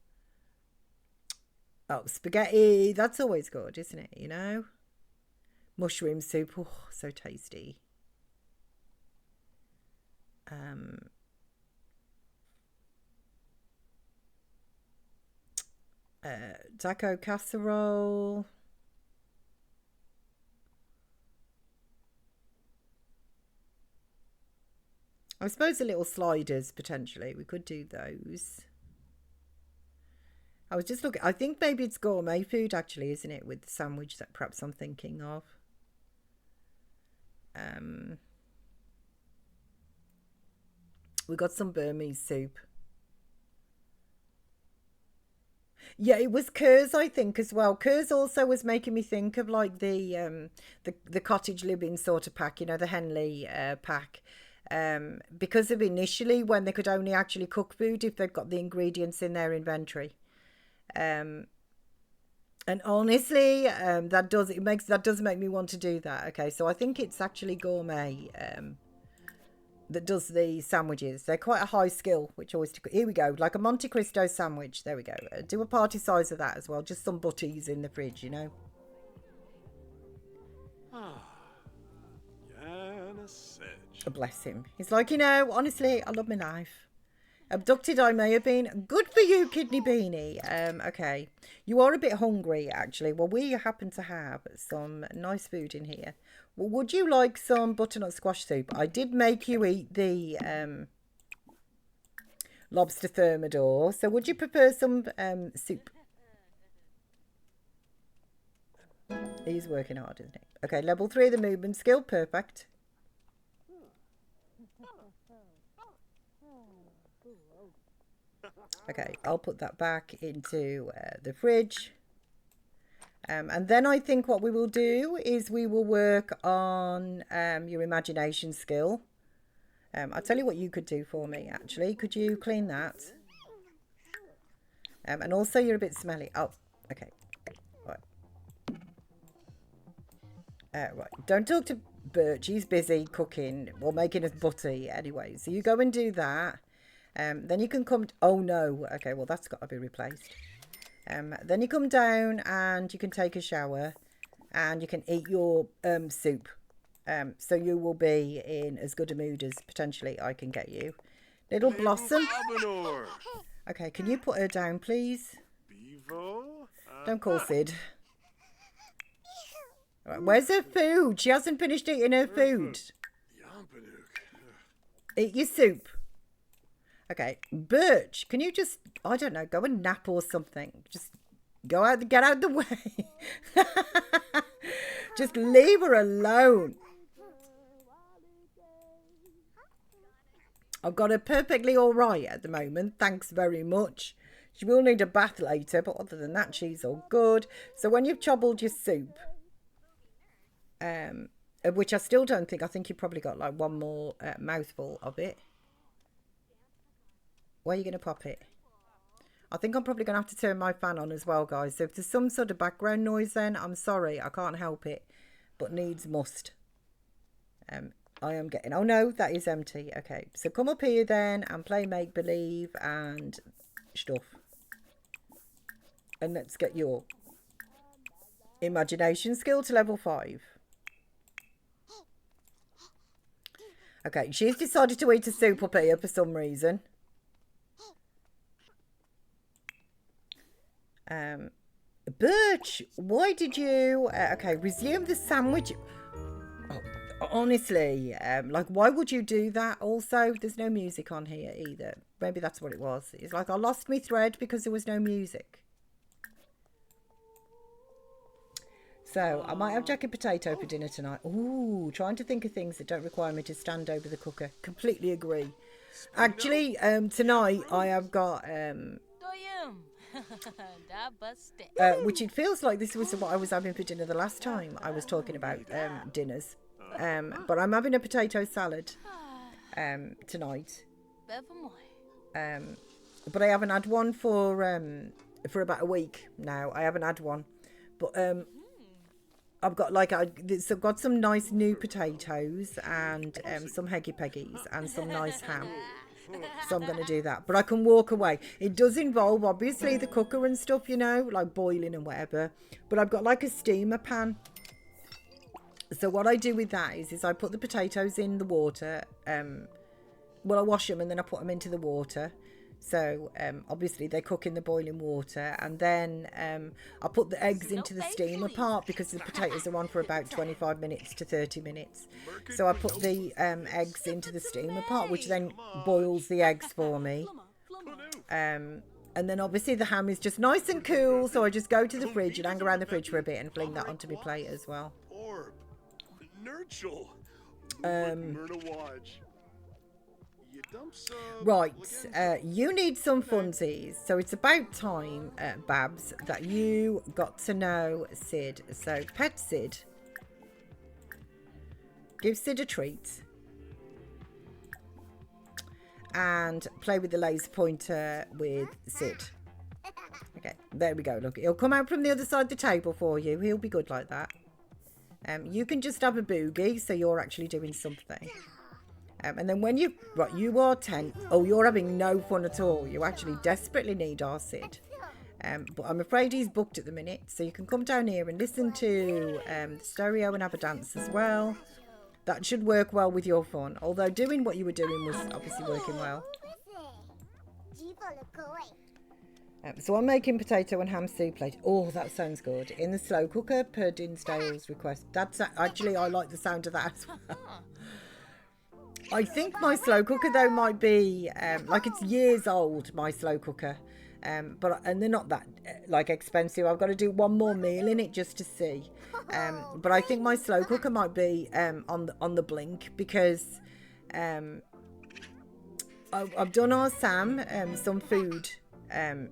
Oh, spaghetti. That's always good, isn't it? You know? Mushroom soup. Oh, so tasty. Taco casserole. I suppose the little sliders, potentially. We could do those. I was just looking. I think maybe it's gourmet food, actually, isn't it? With the sandwich that perhaps I'm thinking of. We got some Burmese soup. Yeah, it was Kurz, I think, as well. Kurz also was making me think of like the cottage living sort of pack, you know, the Henley pack. Because of initially when they could only actually cook food if they've got the ingredients in their inventory. And honestly, that does make me want to do that. Okay, so I think it's actually gourmet that does the sandwiches. They're quite a high skill, which always... Here we go, like a Monte Cristo sandwich. There we go. Do a party size of that as well. Just some butties in the fridge, you know. Bless him. He's like, you know, honestly, I love my life. Abducted I may have been. Good for you, Kidney Beanie. Okay. You are a bit hungry, actually. Well, we happen to have some nice food in here. Well, would you like some butternut squash soup? I did make you eat the lobster thermidor. So would you prefer some soup? He's working hard, isn't he? Okay, level 3 of the movement skill. Perfect. Okay, I'll put that back into the fridge. And then I think what we will do is we will work on your imagination skill. I'll tell you what you could do for me, actually. Could you clean that? And also you're a bit smelly. Oh, okay. Right. Don't talk to Birch. He's busy cooking or making us butty anyway. So you go and do that. Then you can come... Oh, no. Okay, well, that's got to be replaced. Then you come down and you can take a shower and you can eat your soup. So you will be in as good a mood as potentially I can get you. Little Blossom. Okay, can you put her down, please? Don't call Sid. Right, where's her food? She hasn't finished eating her food. Yampanuk. Eat your soup. Okay, Birch, can you just, I don't know, go and nap or something? Just go out, get out the way. Just leave her alone. I've got her perfectly all right at the moment. Thanks very much. She will need a bath later, but other than that, she's all good. So when you've chobbled your soup, which I still don't think, I think you've probably got like one more mouthful of it. Where are you going to pop it? I think I'm probably going to have to turn my fan on as well, guys. So if there's some sort of background noise then, I'm sorry. I can't help it. But needs must. I am getting... Oh, no, that is empty. Okay, so come up here then and play make-believe and stuff. And let's get your imagination skill to level 5. Okay, she's decided to eat a soup up here for some reason. Birch, why did you... okay, resume the sandwich. Oh, honestly, like, why would you do that? Also, there's no music on here either. Maybe that's what it was. It's like I lost my thread because there was no music. So, I might have jacket potato for dinner tonight. Ooh, trying to think of things that don't require me to stand over the cooker. Completely agree. Actually, tonight I have got... which it feels like this was what I was having for dinner the last time I was talking about dinners. But I'm having a potato salad tonight. But I haven't had one for about a week now. I haven't had one. But I've got like I've got some nice new potatoes and some heggy peggies and some nice ham. So I'm going to do that. But I can walk away. It does involve, obviously, the cooker and stuff, you know, like boiling and whatever. But I've got like a steamer pan. So what I do with that is I put the potatoes in the water. Well, I wash them and then I put them into the water. So obviously they cook in the boiling water. And then I put the eggs into the steamer part because the potatoes are on for about 25 minutes to 30 minutes. So I put the eggs into the steamer part, which then boils the eggs for me. And then obviously the ham is just nice and cool. So I just go to the fridge and hang around the fridge for a bit and fling that onto my plate as well. Right, you need some funsies. So it's about time, Babs, that you got to know Sid. So pet Sid. Give Sid a treat. And play with the laser pointer with Sid. Okay, there we go. Look, he'll come out from the other side of the table for you. He'll be good like that. You can just have a boogie, so you're actually doing something. And then when you are 10. Oh, you're having no fun at all. You actually desperately need our Sid. But I'm afraid he's booked at the minute. So you can come down here and listen to the stereo and have a dance as well. That should work well with your fun. Although doing what you were doing was obviously working well. So I'm making potato and ham soup later. Oh, that sounds good. In the slow cooker, per Dinsdale's request. That's actually, I like the sound of that as well. I think my slow cooker though might be like it's years old, my slow cooker, and they're not that like expensive. I've got to do one more meal in it just to see, but I think my slow cooker might be on the blink because I've done our Sam some food in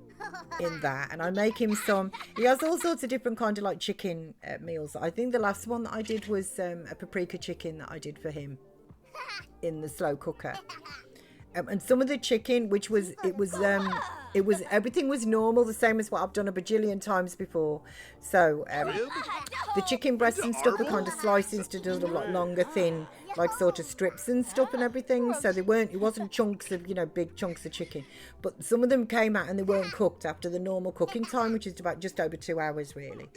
that, and I make him some. He has all sorts of different kind of like chicken meals. I think the last one that I did was a paprika chicken that I did for him in the slow cooker, and some of the chicken, which was everything was normal, the same as what I've done a bajillion times before. So the chicken breasts and stuff were kind of sliced instead of a lot longer, thin, like sort of strips and stuff and everything. So it wasn't chunks of, you know, big chunks of chicken, but some of them came out and they weren't cooked after the normal cooking time, which is about just over 2 hours really.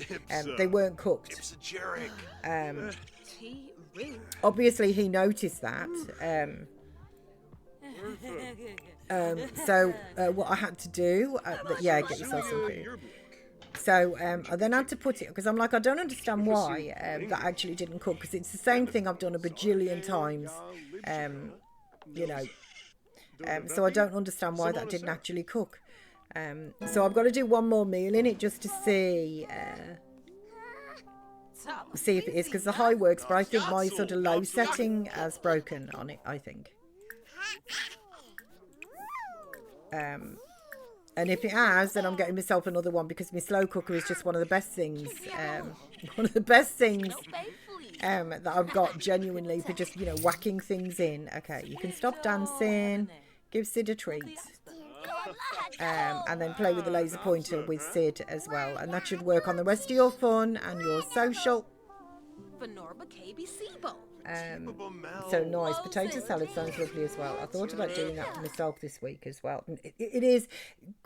They weren't cooked. Obviously he noticed that. So what I had to do, get yourself some food. So I then had to put it, because I'm like, I don't understand why that actually didn't cook, because it's the same thing I've done a bajillion times, you know. So I don't understand why that didn't actually cook. So I've got to do one more meal in it just to see if it is, because the high works, but I think my sort of low setting has broken on it, I think. And if it has, then I'm getting myself another one, because my slow cooker is just one of the best things, that I've got genuinely for just, you know, whacking things in. Okay, you can stop dancing, give Sid a treat, and then play with the laser pointer with Sid as well. And that should work on the rest of your fun and your social. So nice. Potato salad sounds lovely as well. I thought about doing that for myself this week as well. And it is,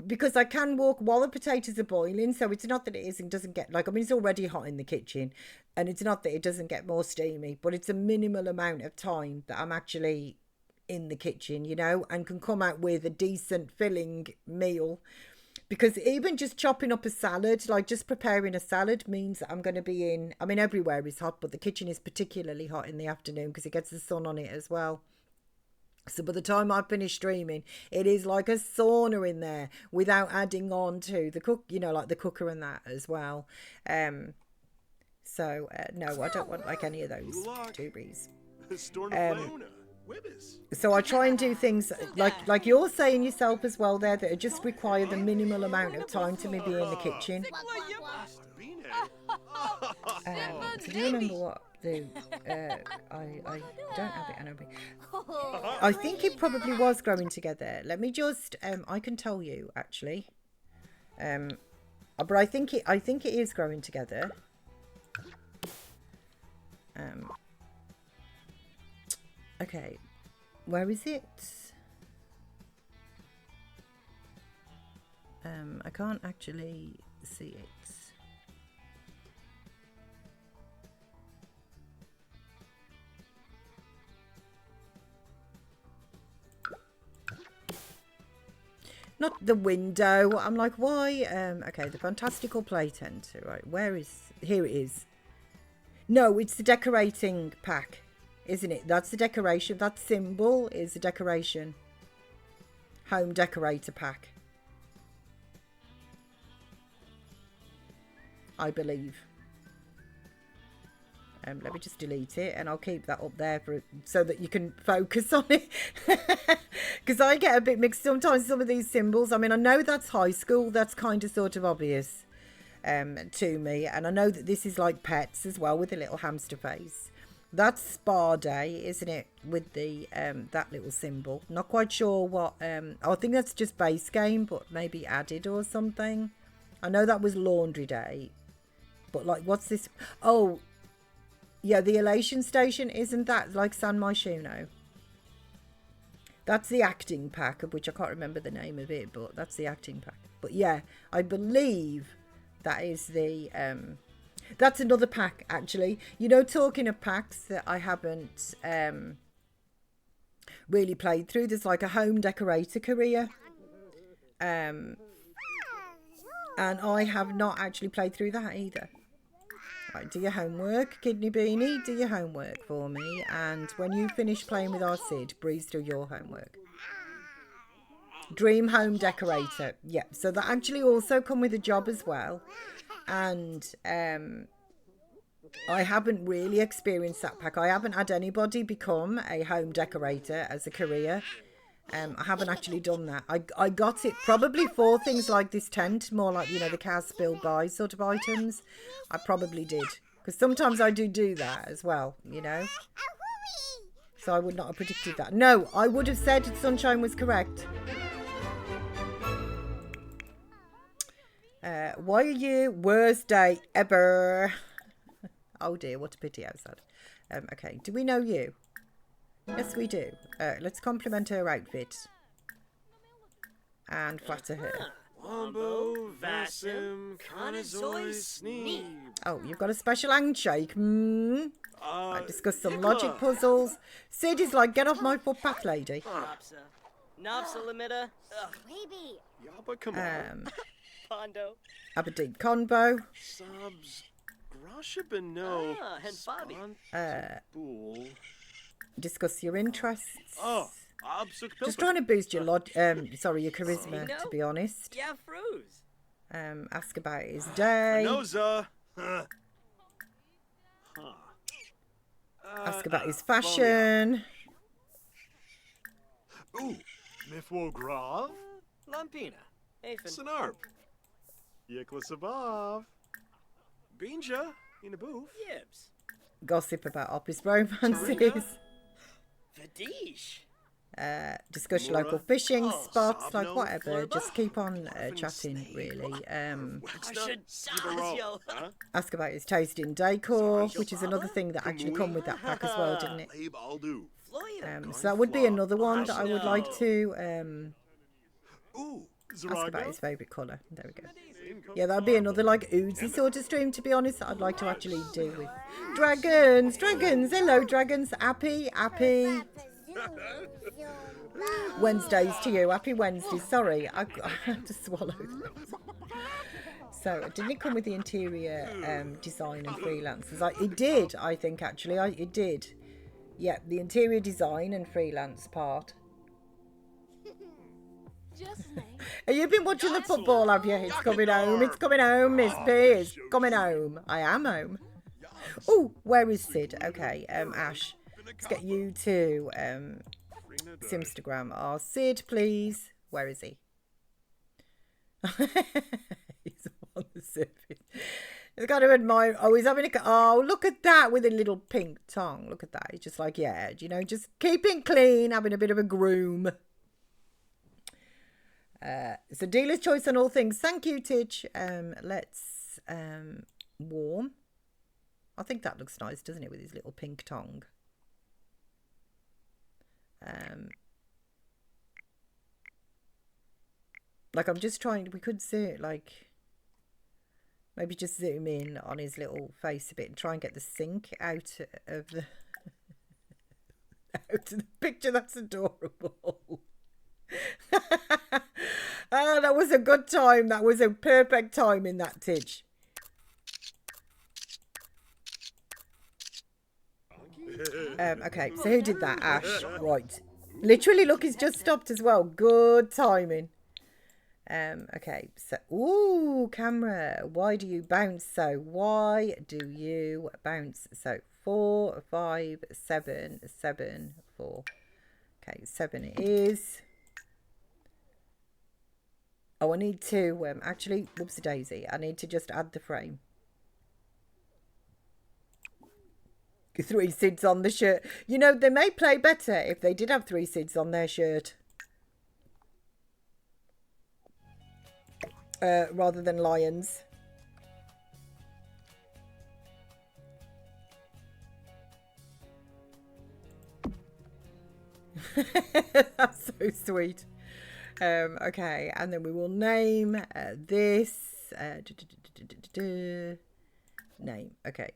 because I can walk while the potatoes are boiling, so it's not that it doesn't get, like, I mean, it's already hot in the kitchen, and it's not that it doesn't get more steamy, but it's a minimal amount of time that I'm actually in the kitchen, you know, and can come out with a decent filling meal. Because even just chopping up a salad, like just preparing a salad, means that I'm going to be in, I mean, everywhere is hot, but the kitchen is particularly hot in the afternoon because it gets the sun on it as well. So by the time I finish streaming, it is like a sauna in there, without adding on to the cook, you know, like the cooker and that as well. So no, I don't want like any of those tuberies. So I try and do things like you're saying yourself as well there, that just require the minimal amount of time to me be in the kitchen. So do you remember what I don't have it, I think it probably was growing together. Let me just I can tell you actually, but I think it is growing together. Okay, where is it? I can't actually see it. Not the window. I'm like, why? Okay, the fantastical play tent. Right, where is? Here it is. No, it's the decorating pack, isn't it? That's the decoration. That symbol is the decoration. Home decorator pack, I believe. Let me just delete it, and I'll keep that up there so that you can focus on it. Because I get a bit mixed sometimes, some of these symbols. I mean, I know that's high school. That's kind of sort of obvious to me. And I know that this is like pets as well, with a little hamster face. That's Spa Day, isn't it? With the that little symbol. Not quite sure what. I think that's just base game, but maybe added or something. I know that was Laundry Day. But like, what's this? Oh, yeah, the Elation Station. Isn't that like San Myshuno? That's the acting pack, of which I can't remember the name of it, but that's the acting pack. But yeah, I believe that is the that's another pack, actually. You know, talking of packs that I haven't really played through, there's like a home decorator career. And I have not actually played through that either. Right, do your homework, Kidney Beanie, do your homework for me. And when you finish playing with our Sid, breeze through your homework. Dream Home Decorator. Yeah, so that actually also come with a job as well. And I haven't really experienced that pack. I haven't had anybody become a home decorator as a career. I haven't actually done that. I got it probably for things like this tent, more like, you know, the cow spilled by sort of items. I probably did. Because sometimes I do that as well, you know. So I would not have predicted that. No, I would have said Sunshine was correct. Why are you? Worst day ever. Oh dear, what a pity outside. Okay, do we know you? Yes, we do. Let's compliment her outfit. And flatter her. Wombo, Vasim, Kanazoy, Sneeb. Oh, you've got a special handshake. I discussed some logic puzzles. Sid is like, get off my footpath, lady. Napsa limita. Baby. Yeah, but come on. Pondo. Aberdeen Convo. Subs. Grasha Beno. Ah, and Bobby. Bool. Discuss your interests. Oh, Absuk Just trying to boost your your charisma, no. to be honest. Yeah, Froze. Ask about his day. Noza. Ask about his fashion. Ooh, Mifwo Grav. Lampina. Aphin. Sanarp. Yeklasabov. Binja. Inaboof. Yibs. Gossip about office romances. Tarina. Vadish. Discuss your local Mura. fishing Oh, spots, like Sabno. whatever. Florba. Just keep on chatting, really. should Sazio. Ask about his taste in decor, which is another thing that actually come with that pack as well, didn't it? Labe Aldu. Floyd. So that would be another one that I would like to Ooh, ask about Zarago. his favourite colour. There we go. Yeah, that'd be another like oozy sort of stream, to be honest, that I'd like to actually do with dragons. Dragons, hello dragons. Happy Wednesdays to you. Happy Wednesdays. Sorry, I had to swallow that. So, didn't it come with the interior design and freelancers? It did, I think, actually. It did. Yeah, the interior design and freelance part. Just me. Have you been watching the football, have you? It's coming home. It's coming home, Miss P. It's coming home. I am home. Oh, where is Sid? Okay, Ash. Let's get you to Simstagram. Oh, Sid, please. Where is he? He's on the surface. He's got to admire. Oh, he's having a. Oh, look at that with a little pink tongue. Look at that. He's just like, yeah, you know, just keeping clean, having a bit of a groom. So dealer's choice on all things. Thank you, Tidge. Let's warm. I think that looks nice, doesn't it, with his little pink tongue. Like I'm just trying. We could see it, like maybe just zoom in on his little face a bit and try and get the sync out of the out of the picture. That's adorable. Oh, that was a good time. That was a perfect time in that Tidge. Okay, so who did that? Ash. Right. Literally, look, he's just stopped as well. Good timing. Okay, so, ooh, camera. Why do you bounce so? Why do you bounce so? 4, 5, 7, 7, 4. Okay, 7 it is. Oh, I need to, actually, whoopsie daisy. I need to just add the frame. 3 SIDS on the shirt. You know, they may play better if they did have 3 SIDS on their shirt. Rather than lions. That's so sweet. Okay, and then we will name this name. Okay.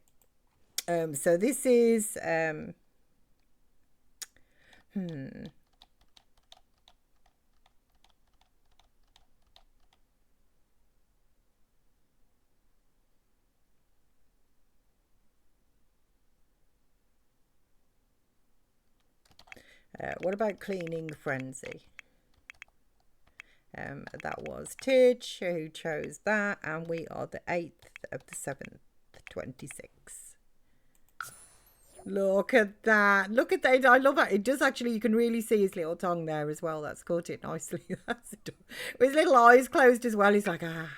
So this is what about cleaning frenzy? That was Tidge who chose that, and we are the 8th of the 7th, 26. Look at that. Look at that. I love that. It does actually, you can really see his little tongue there as well. That's caught it nicely. That's adorable. With his little eyes closed as well. He's like, ah.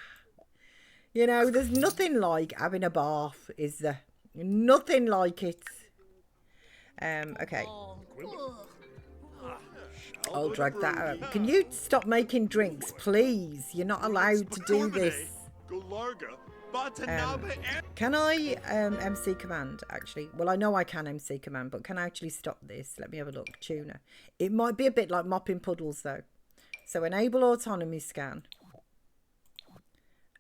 You know, there's nothing like having a bath, is there? Nothing like it. Okay. I'll drag that up. Can you stop making drinks, please? You're not allowed to do this. Can I MC command, actually? Well, I know I can MC command, but can I actually stop this? Let me have a look. Tuna. It might be a bit like mopping puddles, though. So enable autonomy scan.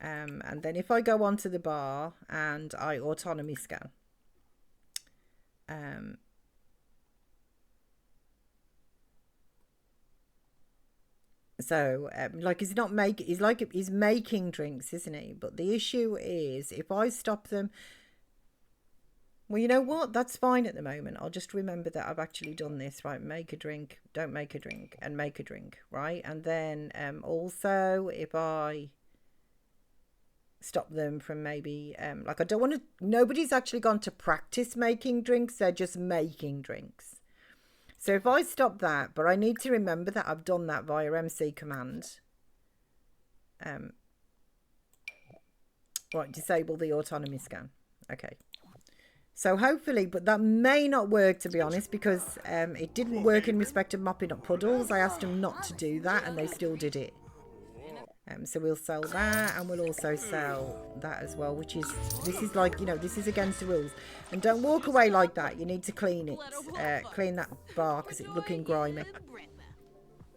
And then if I go onto the bar and I autonomy scan. So, like, he's making drinks, isn't he? But the issue is, if I stop them, well, you know what? That's fine at the moment. I'll just remember that I've actually done this, right? Make a drink, don't make a drink, and make a drink, right? And then also, if I stop them from maybe, like, I don't want to, nobody's actually gone to practice making drinks. They're just making drinks. So if I stop that, but I need to remember that I've done that via MC command. Right, disable the autonomy scan. Okay. So hopefully, but that may not work, to be honest, because it didn't work in respect of mopping up puddles. I asked them not to do that and they still did it. So we'll sell that, and we'll also sell that as well, which is, this is like, you know, this is against the rules. And don't walk away like that. You need to clean it. Clean that bar because it's looking grimy.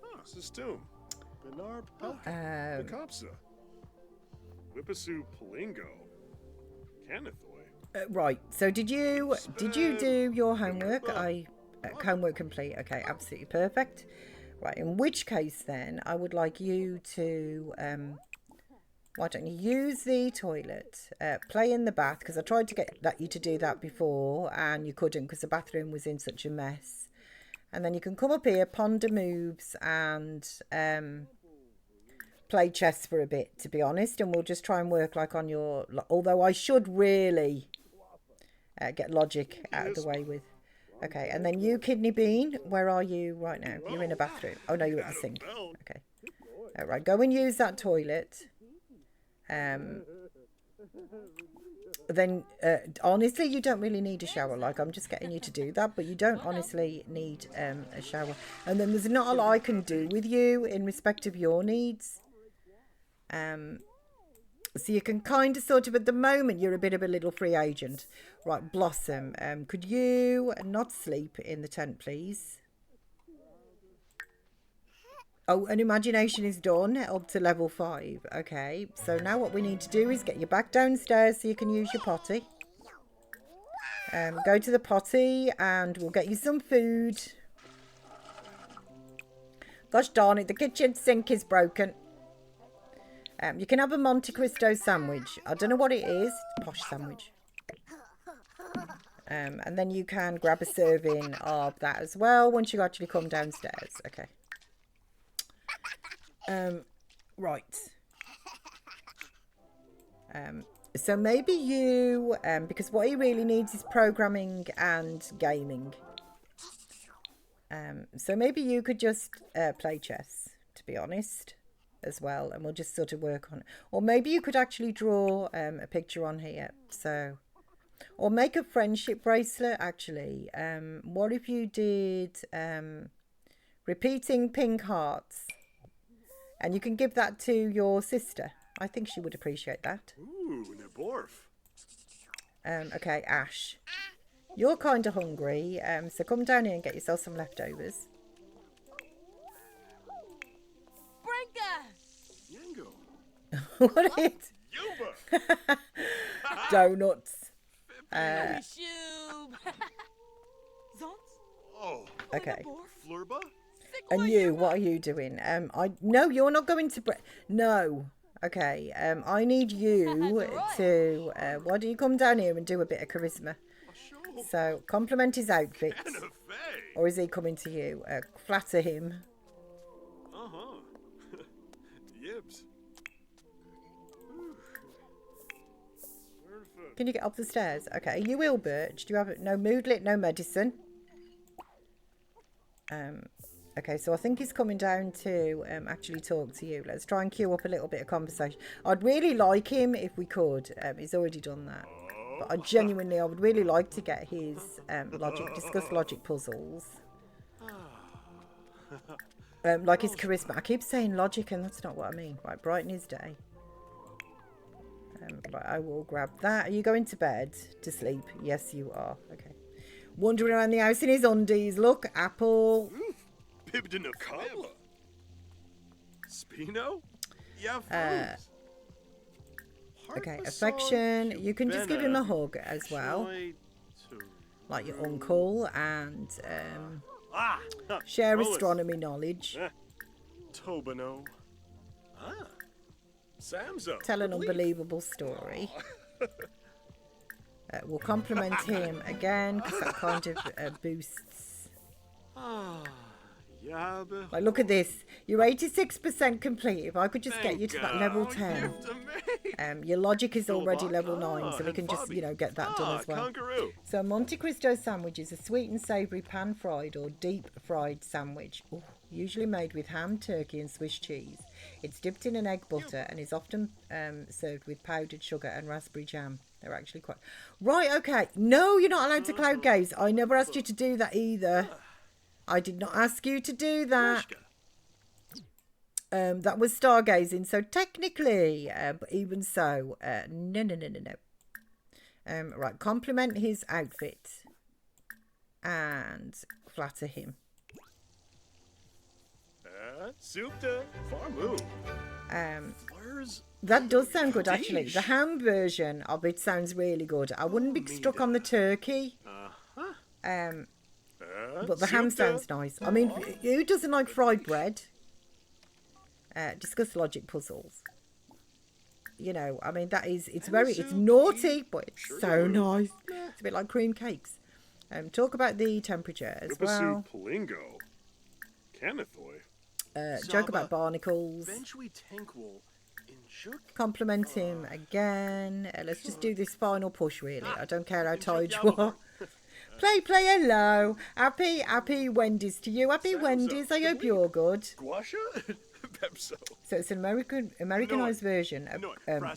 Ah, Sistum. Benar Pelka. Picopsa. Whippasu Palingo. Canathoy. Right. So did you do your homework? Homework complete. Okay, absolutely perfect. Right, in which case then I would like you to why don't you use the toilet, play in the bath, because I tried to get you to do that before and you couldn't because the bathroom was in such a mess. And then you can come up here, ponder moves, and play chess for a bit, to be honest, and we'll just try and work like on your, although I should really get logic out of the way with. Okay, and then you, Kidney Bean, where are you right now? You're in a bathroom. Oh, no, you're at the sink. Okay. All right, go and use that toilet. Then, honestly, you don't really need a shower. Like, I'm just getting you to do that, but you don't honestly need a shower. And then there's not a lot I can do with you in respect of your needs. So you can kind of sort of, at the moment, you're a bit of a little free agent. Right, Blossom, could you not sleep in the tent, please? Oh, and imagination is done up to level 5. Okay, so now what we need to do is get you back downstairs so you can use your potty. Go to the potty and we'll get you some food. Gosh darn it, the kitchen sink is broken. You can have a Monte Cristo sandwich. I don't know what it is. Posh sandwich. And then you can grab a serving of that as well once you actually come downstairs. Okay. Right. So maybe you, because what he really needs is programming and gaming. So maybe you could just play chess, to be honest, as well, and we'll just sort of work on it. Or maybe you could actually draw a picture on here. So, or make a friendship bracelet, actually. What if you did repeating pink hearts? And you can give that to your sister. I think she would appreciate that. Ooh, Neborf. Okay, Ash. You're kind of hungry, so come down here and get yourself some leftovers. Brinka! What is it? Yuba. Donuts. Oh. Okay. Flurba. And you, what are you doing? No, you're not going to. No. Okay. I need you to. Why don't you come down here and do a bit of charisma? So compliment his outfit, or is he coming to you? Flatter him. Yibs. Can you get up the stairs? Okay. Are you ill, Birch? Do you have no moodlet, no medicine? Okay, so I think he's coming down to actually talk to you. Let's try and queue up a little bit of conversation. I'd really like him if we could. He's already done that. But I would really like to get his discuss logic puzzles. Like his charisma. I keep saying logic and that's not what I mean. Right, brighten his day. Right, I will grab that. Are you going to bed to sleep? Yes, you are. Okay. Wandering around the house in his undies. Look, Apple. Pibdina Cobbler. Spino? Yeah, okay, affection. You can just give him a hug as well. Like your uncle, and share astronomy knowledge. Tobano. Ah. Samzo. Tell an Goblip. unbelievable story. We'll compliment him again because that kind of boosts. Ah, Yab. Like, look at this. You're 86% complete. If I could just get you to that level 10. Your logic is already level 9, so we can just, you know, get that done as well. Kangaroo. So Monte Cristo sandwich is a sweet and savoury pan-fried or deep-fried sandwich, usually made with ham, turkey and Swiss cheese. It's dipped in an egg butter and is often served with powdered sugar and raspberry jam. They're actually quite... Right, okay. No, you're not allowed to cloud gaze. I never asked you to do that either. I did not ask you to do that. That was stargazing, so technically, but even so, no. Right, compliment his outfit and flatter him. Supta. Farmu. Where's... That does sound good, actually. The ham version of it sounds really good. I wouldn't be stuck on the turkey. But the ham sounds nice. I mean, who doesn't like fried bread? Discuss logic puzzles. You know, I mean, it's naughty, but it's so nice. It's a bit like cream cakes. Talk about the temperature as well. Palingo. Canathoy. Joke about barnacles. Eventually Tankwol. Compliment him again. Let's just do this final push, really. I don't care how tired you are. Play, hello. Happy Wendy's to you. Happy Wendy's. I hope you're good. Guasha? Pepso. So it's an Americanized version of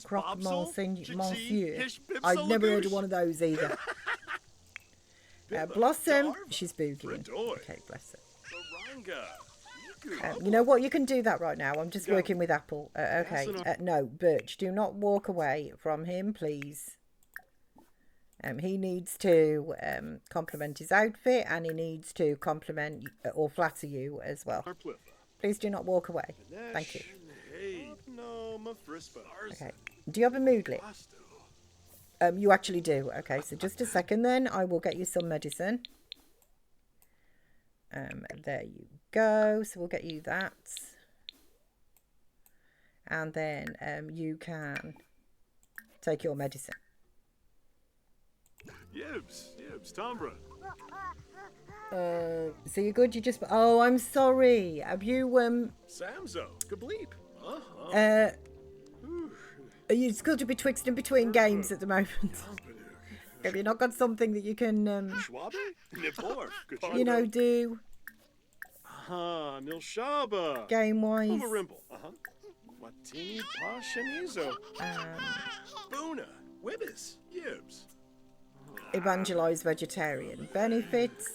Croque Monsieur. I've never heard of one of those either. Blossom, she's boogieing. Okay, bless her. You know what? You can do that right now. I'm just working with Apple. Okay. No, Birch, do not walk away from him, please. He needs to compliment his outfit, and he needs to compliment or flatter you as well. Please do not walk away. Thank you. Okay. Do you have a moodlet? You actually do. Okay, so just a second then. I will get you some medicine. There you go. So we'll get you that. And then you can take your medicine. Yibs, Tombra. So you're good? You just... Oh, I'm sorry. Have you... Samzo, Goblip. Are you still to be betwixt and between games at the moment? Have you not got something that you can... you know, do... Nilshaba. Game-wise. Watini Pashanizo. Boona. Wibbis. Yibs. Evangelize vegetarian benefits.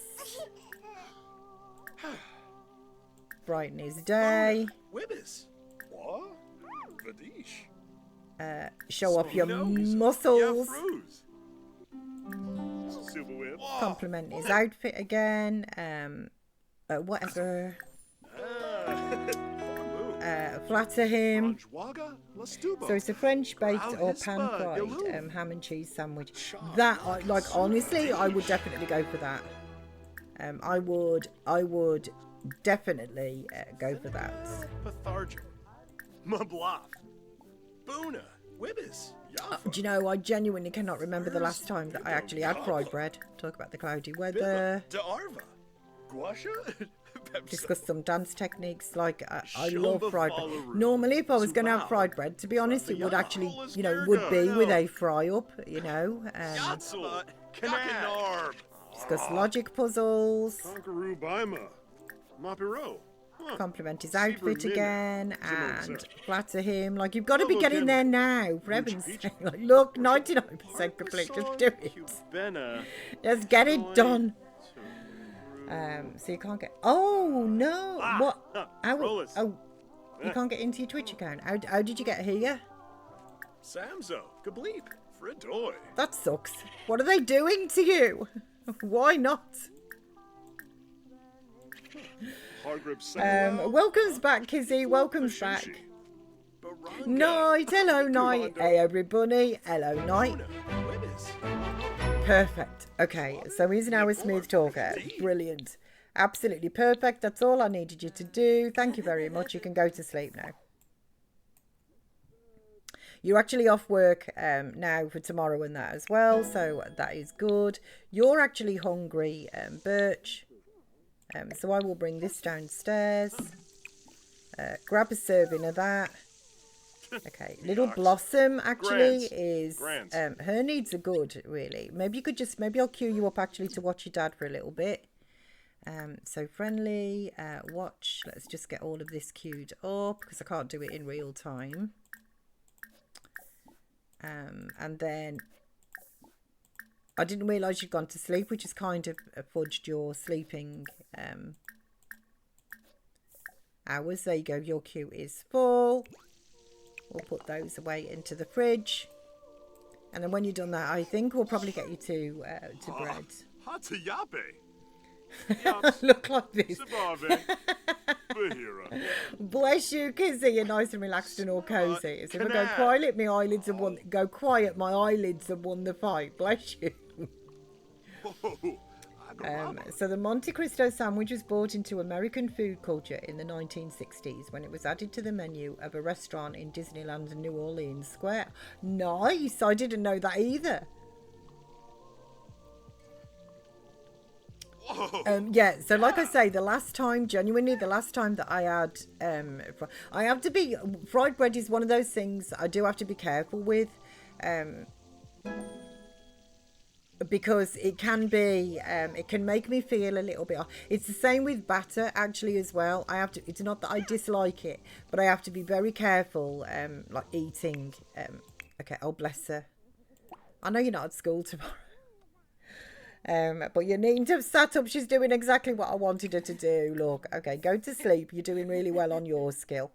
Brighten his day. Wibbis. What? Vadish. Show off your muscles. Compliment his outfit again. Whatever. Flatter him. So it's a French baked or pan fried ham and cheese sandwich. That, like, honestly, I would definitely go for that. I would definitely go for that. Patharjo. Mabloff. Boona. Wibbis. Do you know, I genuinely cannot remember the last time that I actually had fried bread. Talk about the cloudy weather. D'Arva. Guasha. Discuss some dance techniques. Like, I love fried bread. Normally, if I was going to have fried bread, to be honest, it would actually, you know, would be with a fry up, you know. Discuss logic puzzles. Kangaroo Bima. Mapiro. Compliment his outfit again and flatter him. Like, you've got to be getting there now, for heaven's sake. Like, look, 99% complete. Just do it. Just get it done. So you can't get... Oh, no. What? You can't get into your Twitch account. How did you get here? Samzo. Goblip. Fridoy. That sucks. What are they doing to you? Why not? Welcome's back, Kizzy. Welcome's back. Night. Hello, night. Hey, everybody. Hello, night. Perfect. Okay, so he's now a smooth talker. Brilliant. Absolutely perfect. That's all I needed you to do. Thank you very much. You can go to sleep now. You're actually off work now for tomorrow and that as well, so that is good. You're actually hungry, Birch. So I will bring this downstairs. Grab a serving of that. Okay, little Blossom actually is her needs are good, really. Maybe you could just I'll queue you up actually to watch your dad for a little bit. So friendly, watch. Let's just get all of this queued up because I can't do it in real time. And then I didn't realise you'd gone to sleep, which has kind of fudged your sleeping hours. There you go. Your queue is full. We'll put those away into the fridge. And then when you've done that, I think we'll probably get you to bread. Hatayabe. Look like this. Sababe. Bahira. Bless you, Kizzy. You're nice and relaxed and all cosy. So if I go quiet, my eyelids have won. Go quiet, my eyelids have won the fight. Bless you. So the Monte Cristo sandwich was brought into American food culture in the 1960s when it was added to the menu of a restaurant in Disneyland New Orleans Square. Nice. I didn't know that either. Yeah, so like I say, the last time that I had I have to be fried bread is one of those things I do have to be careful with, because it can be it can make me feel a little bit off. It's the same with batter actually as well. It's not that I dislike it, but I have to be very careful like eating. Okay, oh bless her. I know you're not at school tomorrow. But you needn't have sat up. She's doing exactly what I wanted her to do. Look, okay, go to sleep. You're doing really well on your skill.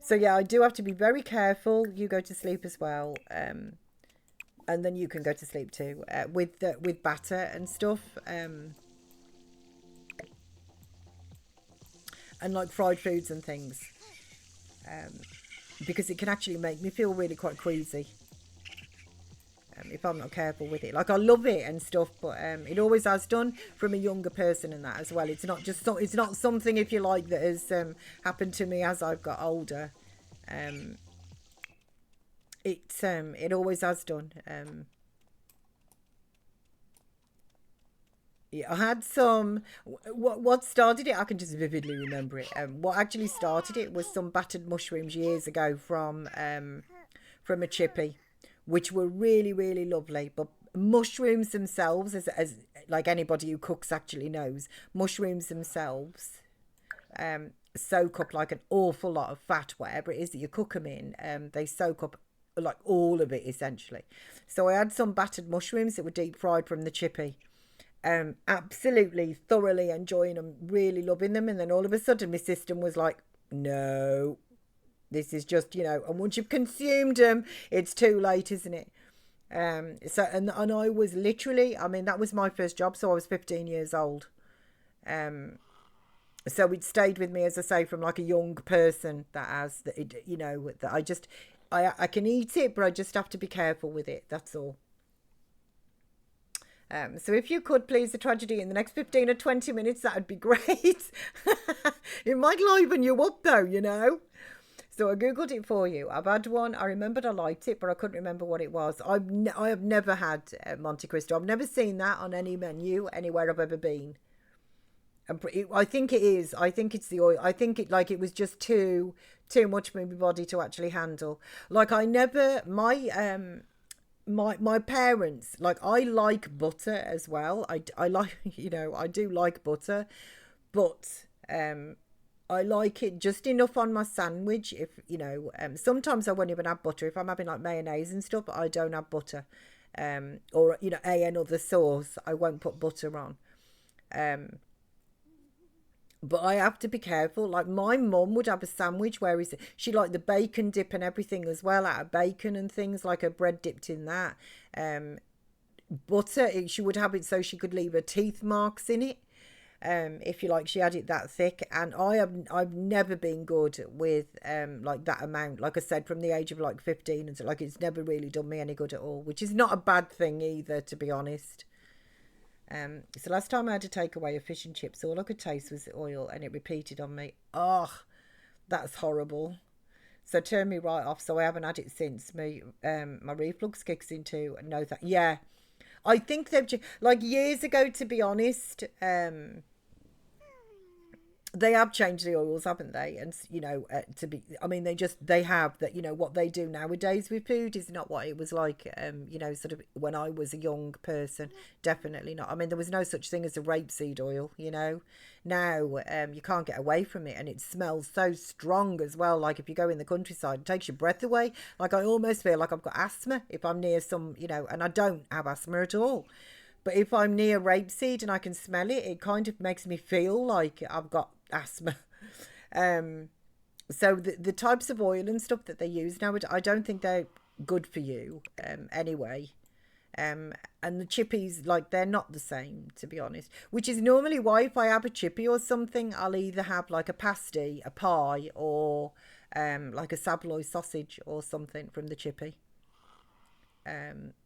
So yeah, I do have to be very careful. You go to sleep as well, and then you can go to sleep too with batter and stuff, and like fried foods and things, because it can actually make me feel really quite queasy. If I'm not careful with it. Like, I love it and stuff, but it always has done from a younger person and that as well. It's not just it's not something, if you like, that has happened to me as I've got older. It always has done. Yeah, I had some. What started it? I can just vividly remember it. What actually started it was some battered mushrooms years ago from a chippy, which were really, really lovely. But mushrooms themselves, as like anybody who cooks actually knows, mushrooms themselves soak up like an awful lot of fat, whatever it is that you cook them in. They soak up like all of it essentially. So I had some battered mushrooms that were deep fried from the chippy. Absolutely thoroughly enjoying them, really loving them. And then all of a sudden my system was like, no, this is just, and once you've consumed them, it's too late, isn't it? So and I was literally, I mean, that was my first job, so I was 15 years old. So it stayed with me, as I say, from like a young person that I can eat it, but I just have to be careful with it. That's all. So if you could, please, the tragedy in the next 15 or 20 minutes, that would be great. It might liven you up though, So I googled it for you. I've had one. I remembered I liked it, but I couldn't remember what it was. I have never had Monte Cristo. I've never seen that on any menu anywhere I've ever been. I think it is. I think it's the oil. I think it was just too much for my body to actually handle. Like my parents, like, I like butter as well. I like, I do like butter, but I like it just enough on my sandwich. If sometimes I won't even have butter if I'm having like mayonnaise and stuff. But I don't have butter, or another sauce. I won't put butter on. But I have to be careful. Like, my mum would have a sandwich where she liked the bacon dip and everything as well, out of bacon and things, like a bread dipped in that. Butter, she would have it so she could leave her teeth marks in it. If you like, she had it that thick. And I've never been good with like that amount. Like I said, from the age of like 15, and so, like, it's never really done me any good at all, which is not a bad thing either, to be honest. So last time I had to take away a fish and chips, all I could taste was the oil, and it repeated on me. Oh, that's horrible. So it turned me right off. So I haven't had it since. My reflux kicks into no that. Yeah, I think they've like years ago. To be honest, they have changed the oils, haven't they? And you know, I mean, they have that. You know, what they do nowadays with food is not what it was like. You know, sort of when I was a young person. Definitely not. I mean, there was no such thing as a rapeseed oil. You know, now you can't get away from it, and it smells so strong as well. Like if you go in the countryside, it takes your breath away. Like I almost feel like I've got asthma if I'm near some, you know, and I don't have asthma at all. But if I'm near rapeseed and I can smell it, it kind of makes me feel like I've got asthma. So the types of oil and stuff that they use now, I don't think they're good for you anyway. And the chippies, like, they're not the same, to be honest. Which is normally why if I have a chippy or something, I'll either have like a pasty, a pie, or like a saveloy sausage or something from the chippy.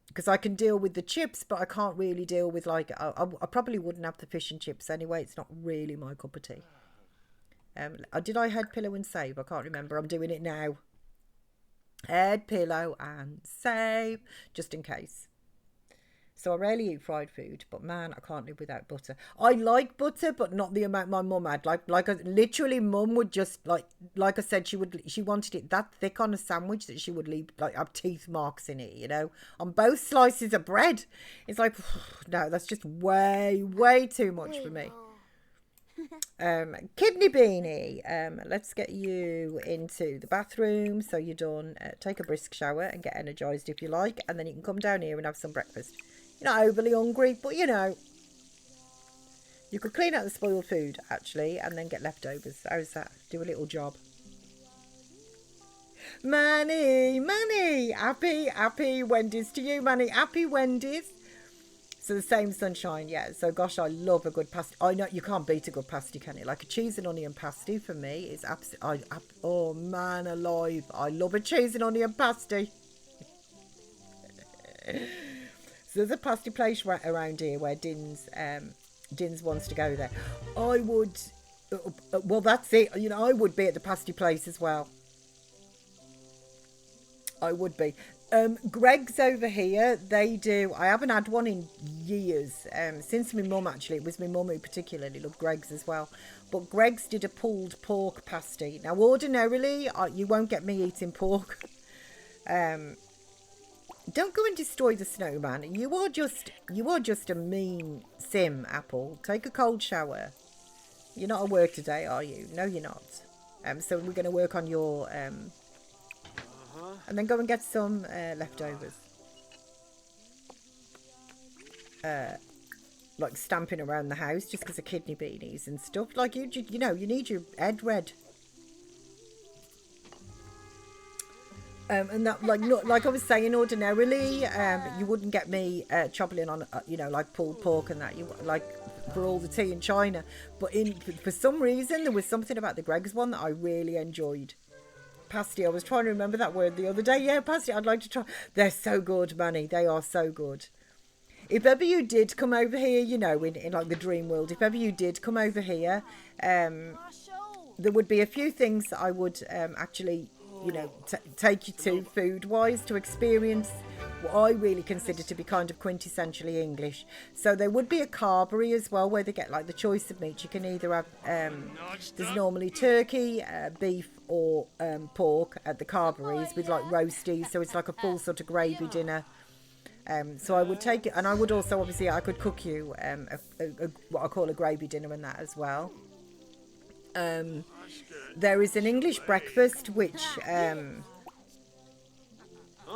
Because I can deal with the chips, but I can't really deal with like I probably wouldn't have the fish and chips anyway. It's not really my cup of tea. Did I head pillow and save? I can't remember. I'm doing it now. Head pillow and save, just in case. So I rarely eat fried food, but man, I can't live without butter. I like butter, but not the amount my mum had. Literally, mum would just like I said, she wanted it that thick on a sandwich that she would leave like have teeth marks in it, you know, on both slices of bread. It's like, no, that's just way too much for me. Kidney Beanie, let's get you into the bathroom so you're done. Take a brisk shower and get energized if you like, and then you can come down here and have some breakfast. You're not overly hungry, but you know, you could clean out the spoiled food actually and then get leftovers. How's that? Do a little job. Manny, happy Wendy's to you, Manny. Happy Wendy's. So the same sunshine, yeah. So gosh, I love a good pasty. I know you can't beat a good pasty, can you? Like a cheese and onion pasty for me is absolutely. Oh man, alive! I love a cheese and onion pasty. So there's a pasty place right around here where Din's wants to go there. I would. Well, that's it. You know, I would be at the pasty place as well. I would be. Greg's over here, they do. I haven't had one in years. Since my mum, actually. It was my mum who particularly loved Greg's as well. But Greg's did a pulled pork pasty. Now, ordinarily, you won't get me eating pork. Don't go and destroy the snowman. You are just a mean sim, Apple. Take a cold shower. You're not at work today, are you? No, you're not. So we're going to work on your... And then go and get some leftovers. Like stamping around the house just because of kidney beanies and stuff. Like, you know, you need your head red. And that, like I was saying, ordinarily, you wouldn't get me chopping on, you know, like pulled pork and that. You like for all the tea in China. But for some reason, there was something about the Greg's one that I really enjoyed. Pasty, I was trying to remember that word the other day. Yeah, pasty, I'd like to try. They're so good, Manny. They are so good. If ever you did come over here, you know, in like the dream world, if ever you did come over here, there would be a few things that I would actually, you know, take you to food-wise to experience what I really consider to be kind of quintessentially English. So there would be a carvery as well where they get like the choice of meat. You can either have, there's normally turkey, beef or pork at the carveries with like roasties. So it's like a full sort of gravy dinner. So I would take it, and I would also, obviously, I could cook you what I call a gravy dinner and that as well. There is an English breakfast, which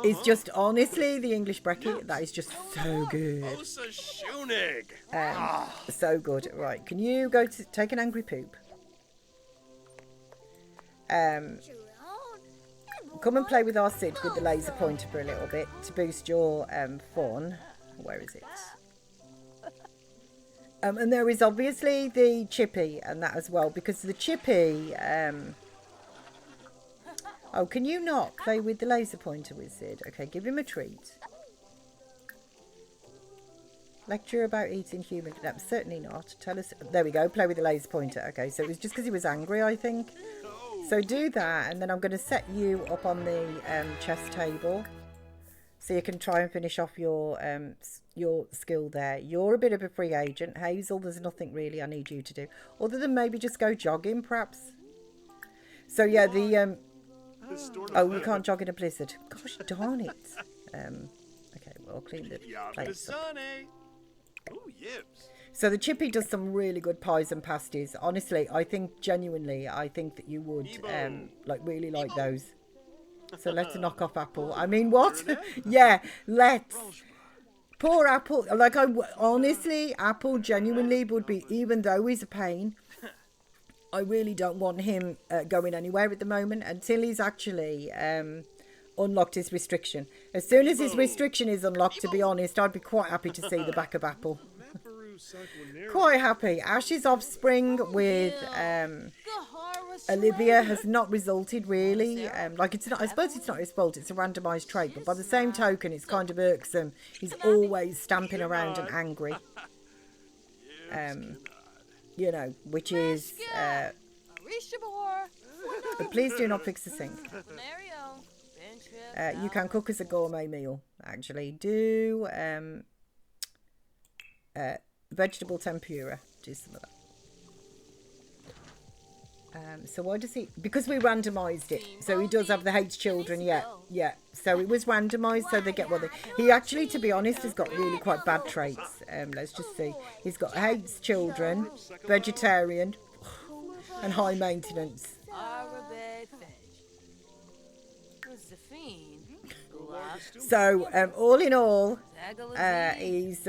is just, honestly, the English breakfast, that is just so good. So good. Right, can you go to take an angry poop? Come and play with our Sid with the laser pointer for a little bit to boost your fun. Where is it? And there is obviously the chippy and that as well, because the chippy... Oh, can you not play with the laser pointer with Sid? Okay, give him a treat. Lecture about eating human. No, certainly not. Tell us. There we go. Play with the laser pointer. Okay, so it was just because he was angry, I think. So do that, and then I'm going to set you up on the chess table, so you can try and finish off your skill there. You're a bit of a free agent, Hazel. There's nothing really I need you to do, other than maybe just go jogging, perhaps. So yeah, the oh, we can't jog in a blizzard. Gosh darn it. Okay, well, I'll clean the plates up. Ooh, yips. So the Chippy does some really good pies and pasties. Honestly, I think genuinely, I think that you would like really like those. So let's knock off Apple. I mean, what? Yeah, let's. Poor Apple. Like honestly, Apple genuinely would be, even though he's a pain, I really don't want him going anywhere at the moment until he's actually unlocked his restriction. As soon as his restriction is unlocked, to be honest, I'd be quite happy to see the back of Apple. Quite happy. Ash's offspring with Olivia has not resulted really. Like it's not. I suppose it's not his fault. It's a randomised trait, but by the same token, it's kind of irksome. He's always stamping around and angry. You know, which is. But please do not fix the sink. You can cook as a gourmet meal. Actually, do vegetable tempura. Do some of that. So why does he? Because we randomised it. So he does have the hates children. Yeah, yeah. So it was randomised, so they get what they. He actually, to be honest, has got really quite bad traits. Let's just see. He's got hates children, vegetarian, and high maintenance. So all in all, he's.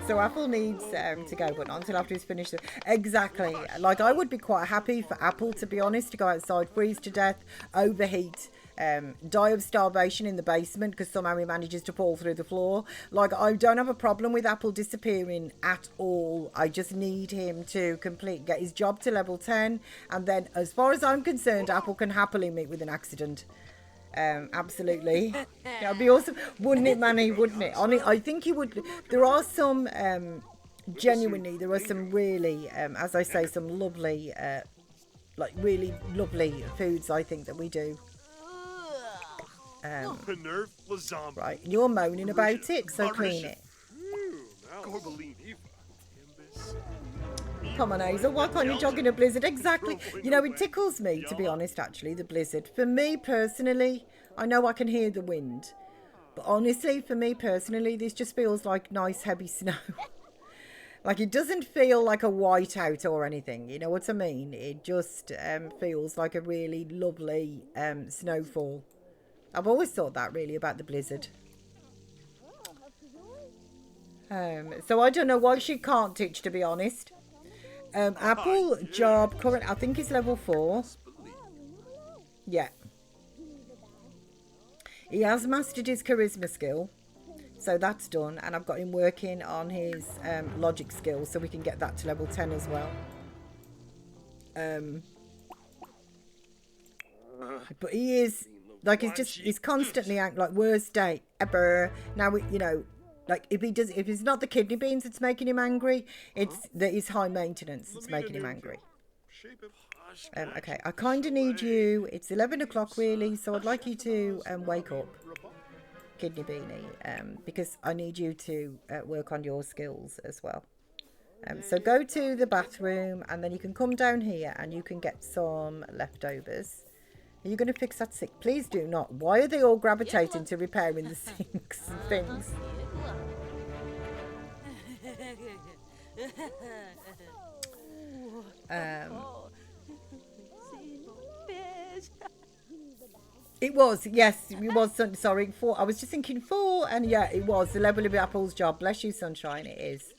So Apple needs to go, but not until after he's finished it. Exactly. Like, I would be quite happy for Apple, to be honest, to go outside, freeze to death, overheat, die of starvation in the basement because somehow he manages to fall through the floor. Like, I don't have a problem with Apple disappearing at all. I just need him to get his job to level 10. And then, as far as I'm concerned, Apple can happily meet with an accident. Absolutely. That would be awesome. Wouldn't it, Manny? Wouldn't it? I think he would. There are some, genuinely, there are some really, as I say, some lovely, like really lovely foods, I think, that we do. Right, you're moaning about it, so clean it. Come on, Hazel, why can't you jog in a blizzard? Exactly. You know, it tickles me, to be honest, actually, the blizzard. For me, personally, I know I can hear the wind. But honestly, for me, personally, this just feels like nice, heavy snow. Like, it doesn't feel like a whiteout or anything. You know what I mean? It just feels like a really lovely snowfall. I've always thought that, really, about the blizzard. So I don't know why she can't teach, to be honest. Apple job current, I think is level 4. Yeah. He has mastered his charisma skill, so that's done, and I've got him working on his logic skill, so we can get that to level 10 as well. But he is like, he's constantly acting like worst day ever. Now you know. Like, if it's not the kidney beans that's making him angry, it's his high maintenance that's making him angry. Okay, I kind of need you. It's 11 o'clock, really, so I'd like you to wake up, Kidney Beanie, because I need you to work on your skills as well. So go to the bathroom, and then you can come down here, and you can get some leftovers. Are you going to fix that sink? Please do not. Why are they all gravitating to repairing the sinks and things? It was, yes, it was, sorry, 4. I was just thinking 4, and yeah, it was the level of Apple's job. Bless you, sunshine, it is.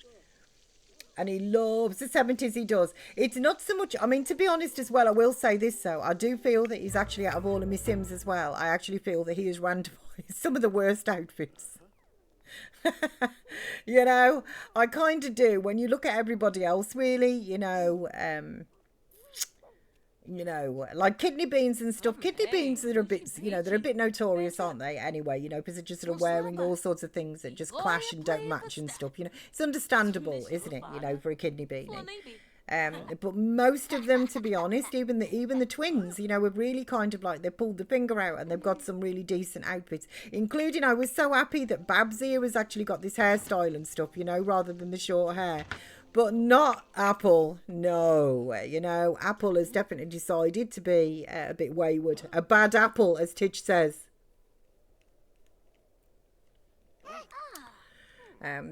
And he loves the 70s, he does. It's not so much, I mean, to be honest as well, I will say this though. I do feel that he's actually, out of all of my Sims as well, I actually feel that he is randomised some of the worst outfits. You know, I kind of do. When you look at everybody else, really, you know, You know, like kidney beans and stuff. Kidney beans are a bit, you know, they're a bit notorious, aren't they? Anyway, you know, because they're just sort of wearing all sorts of things that just clash and don't match and stuff. You know, it's understandable, isn't it? You know, for a kidney beanie. But most of them, to be honest, even the twins, you know, were really kind of like they pulled the finger out and they've got some really decent outfits, including I was so happy that Babs here has actually got this hairstyle and stuff, you know, rather than the short hair. But not Apple, no. You know, Apple has definitely decided to be a bit wayward. A bad apple, as Titch says.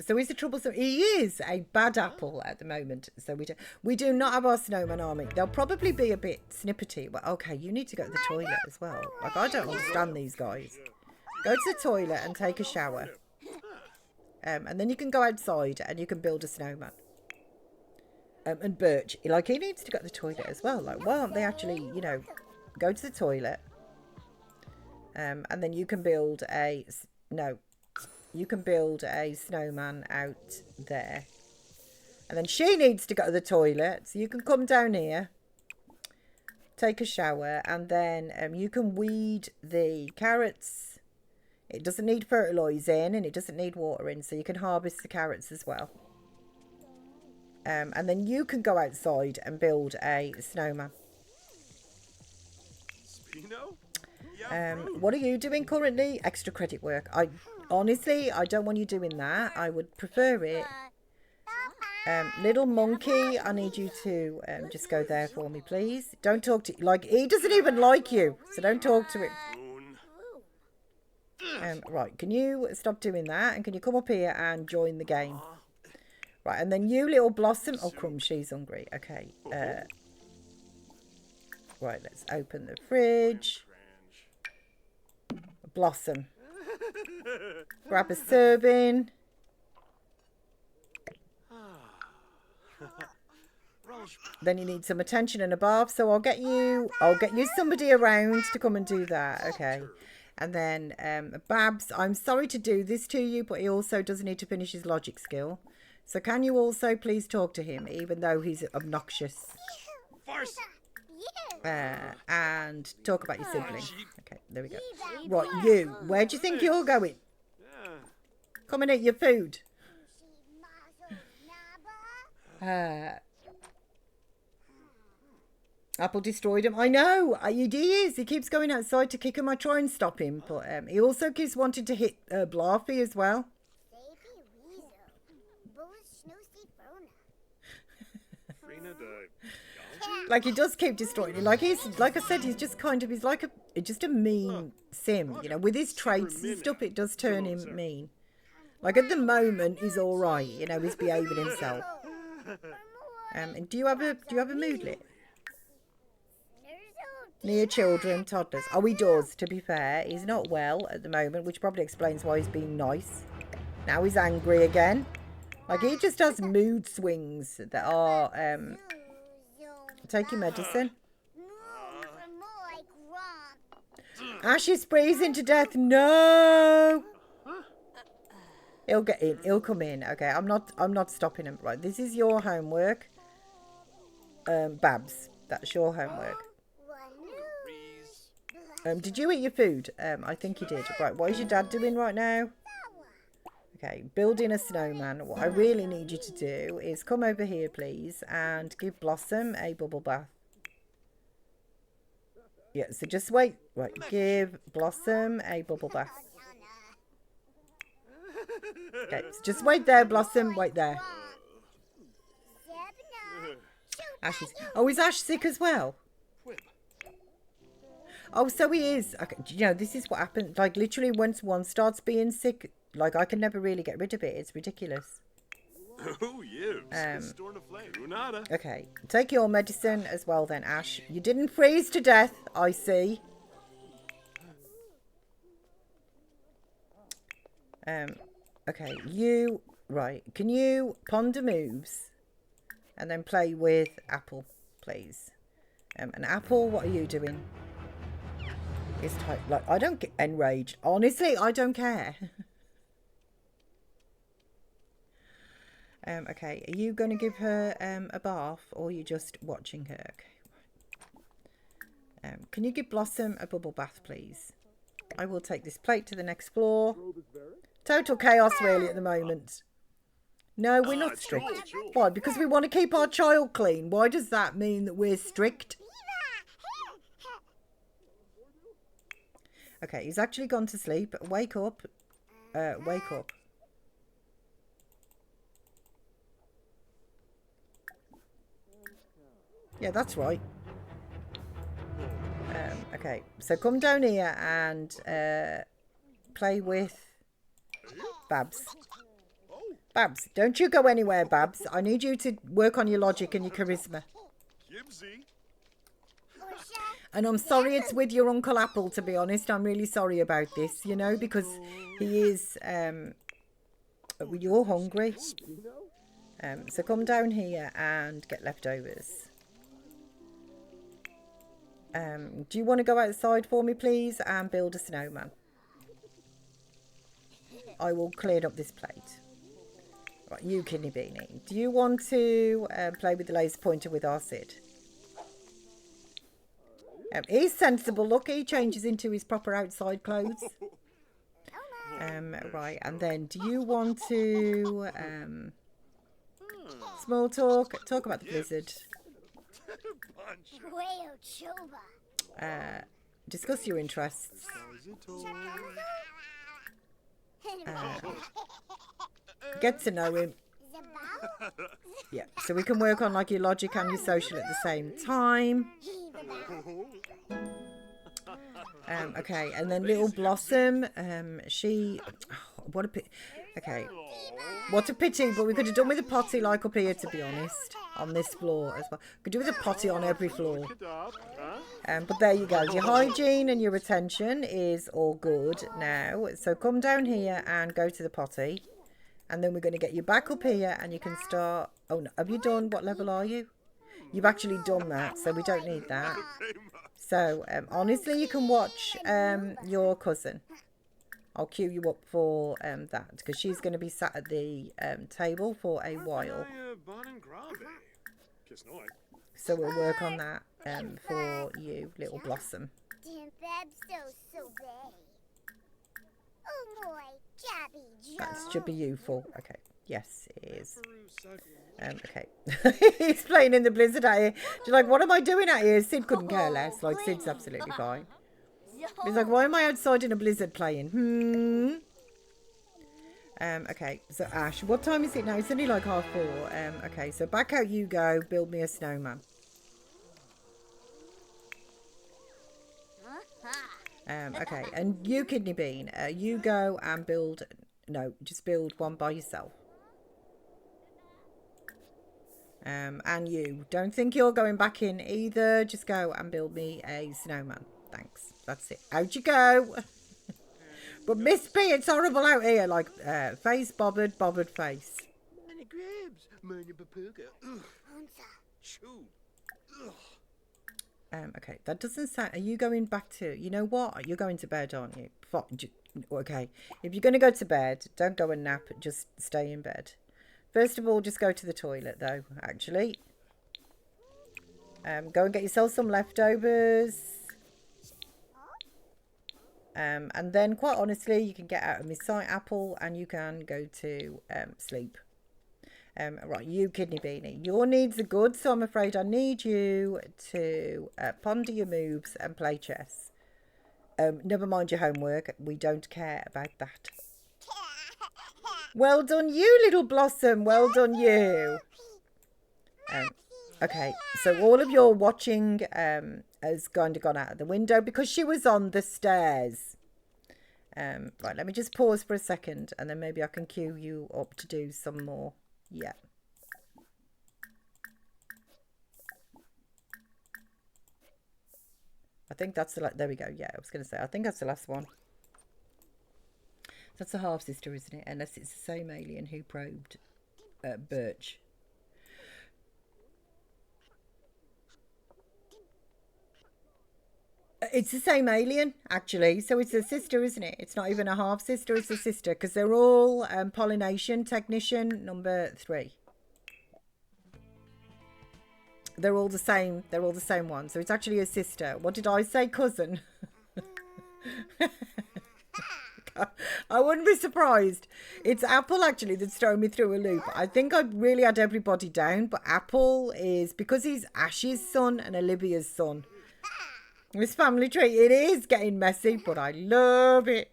So he's a troublesome. He is a bad apple at the moment. So we do not have our snowman army. They'll probably be a bit snippety. Well, okay, you need to go to the toilet as well. Like, I don't understand these guys. Go to the toilet and take a shower. And then you can go outside and you can build a snowman. And Birch, like, he needs to go to the toilet as well. Like, why aren't they actually, you know, go to the toilet. And then you can build a... No. You can build a snowman out there. And then she needs to go to the toilet. So you can come down here. Take a shower. And then you can weed the carrots. It doesn't need fertilising. And it doesn't need watering. So you can harvest the carrots as well. And then you can go outside and build a snowman. Spino? What are you doing currently? Extra credit work. Honestly, I don't want you doing that. I would prefer it. Little monkey, I need you to just go there for me, please. Don't talk to... Like, he doesn't even like you, so don't talk to him. Right, can you stop doing that? And can you come up here and join the game? Right, and then you, little Blossom... Oh, crumb, she's hungry. Okay. Right, let's open the fridge. Blossom. Grab a serving. Then you need some attention and a bath, so I'll get you somebody around to come and do that. Okay. And then Babs, I'm sorry to do this to you, but he also does need to finish his logic skill. So can you also please talk to him, even though he's obnoxious? And talk about your sibling. Okay, there we go. Right, you. Where do you think you're going? Come and eat your food. Apple destroyed him. I know. He is. He keeps going outside to kick him. I try and stop him. But he also keeps wanting to hit Blarfy as well. Like, he does keep destroying him. Like, like I said, he's just kind of, he's like just a mean sim. You know, with his traits and stuff, it does turn him mean. Like, at the moment, he's all right. You know, he's behaving himself. And do you have a moodlet? Near children, toddlers. Oh, he does, to be fair. He's not well at the moment, which probably explains why he's being nice. Now he's angry again. Like, he just has mood swings that are, take your medicine. Ash is freezing to death. No! He'll get in. He'll come in. Okay, I'm not stopping him. Right, this is your homework. Babs, that's your homework. Did you eat your food? I think you did. Right, what is your dad doing right now? Okay, building a snowman. What I really need you to do is come over here, please, and give Blossom a bubble bath. Yeah, so just wait. Right, give Blossom a bubble bath. Okay, so just wait there, Blossom. Wait there. Ash is... Oh, is Ash sick as well? Oh, so he is. Okay, you know, this is what happens. Like, literally, once one starts being sick, like, I can never really get rid of it. It's ridiculous. Oh, yeah. Okay, take your medicine as well then, Ash. You didn't freeze to death, I see. Okay, you... Right, can you ponder moves? And then play with Apple, please. And Apple, what are you doing? It's tight. Like, I don't get enraged. Honestly, I don't care. Okay, are you going to give her a bath, or are you just watching her? Okay. Can you give Blossom a bubble bath, please? I will take this plate to the next floor. Total chaos, really, at the moment. No, we're not strict. Why? Because we want to keep our child clean. Why does that mean that we're strict? Okay, he's actually gone to sleep. Wake up. Wake up. Yeah, that's right. Okay, so come down here and play with Babs. Babs, don't you go anywhere, Babs. I need you to work on your logic and your charisma. And I'm sorry it's with your Uncle Apple, to be honest. I'm really sorry about this, you know, because he is... you're hungry. So come down here and get leftovers. Do you want to go outside for me, please, and build a snowman? I will clear up this plate. Right, you, Kidney Beanie. Do you want to play with the laser pointer with our Sid? He's sensible. Look, he changes into his proper outside clothes. Right, and then do you want to small talk? Talk about the blizzard. Discuss your interests. Get to know him. Yeah, so we can work on like your logic and your social at the same time. Okay, and then little Blossom, she, what a pity. Okay, what a pity, but we could have done with a potty like up here, to be honest, on this floor as well. Could do with a potty on every floor. But there you go, your hygiene and your retention is all good now. So come down here and go to the potty, and then we're going to get you back up here and you can start. Oh no, have you done, what level are you? You've actually done that, so we don't need that. So honestly, you can watch your cousin. I'll cue you up for that, because she's going to be sat at the table for a while. So we'll work on that for you, little Blossom. That's should be you full. Okay. Yes, it is. Okay. He's playing in the blizzard out here. You're like, what am I doing out here? Sid couldn't care less. Like, Sid's absolutely fine. He's like, why am I outside in a blizzard playing? Okay, so Ash, what time is it now? It's only like 4:30. Okay, so back out you go. Build me a snowman. Okay, and you, Kidney Bean, you go and build... No, just build one by yourself. And you, don't think you're going back in either. Just go and build me a snowman. Thanks. That's it. Out you go. But Miss P, it's horrible out here. Like, face bobbered face. Okay, that doesn't sound... Are you going back to... You know what? You're going to bed, aren't you? Okay. If you're going to go to bed, don't go and nap. Just stay in bed. First of all, just go to the toilet, though, actually. Go and get yourself some leftovers. And then, quite honestly, you can get out of Miss Apple and you can go to sleep. Right, you, Kidney Beanie. Your needs are good, so I'm afraid I need you to ponder your moves and play chess. Never mind your homework. We don't care about that. Well done you, little Blossom. Well done you. Okay, so all of your watching has kind of gone out of the window because she was on the stairs. Right, let me just pause for a second and then maybe I can cue you up to do some more. Yeah. I think that's the... There we go. Yeah, I was going to say, I think that's the last one. That's a half-sister, isn't it? Unless it's the same alien who probed Birch. It's the same alien, actually. So it's a sister, isn't it? It's not even a half-sister, it's a sister. Because they're all pollination technician number 3. They're all the same. They're all the same one. So it's actually a sister. What did I say? Cousin. I wouldn't be surprised. It's Apple actually that's thrown me through a loop. I think I really had everybody down, but Apple is, because he's Ash's son and Olivia's son. This family tree, it is getting messy, but I love it.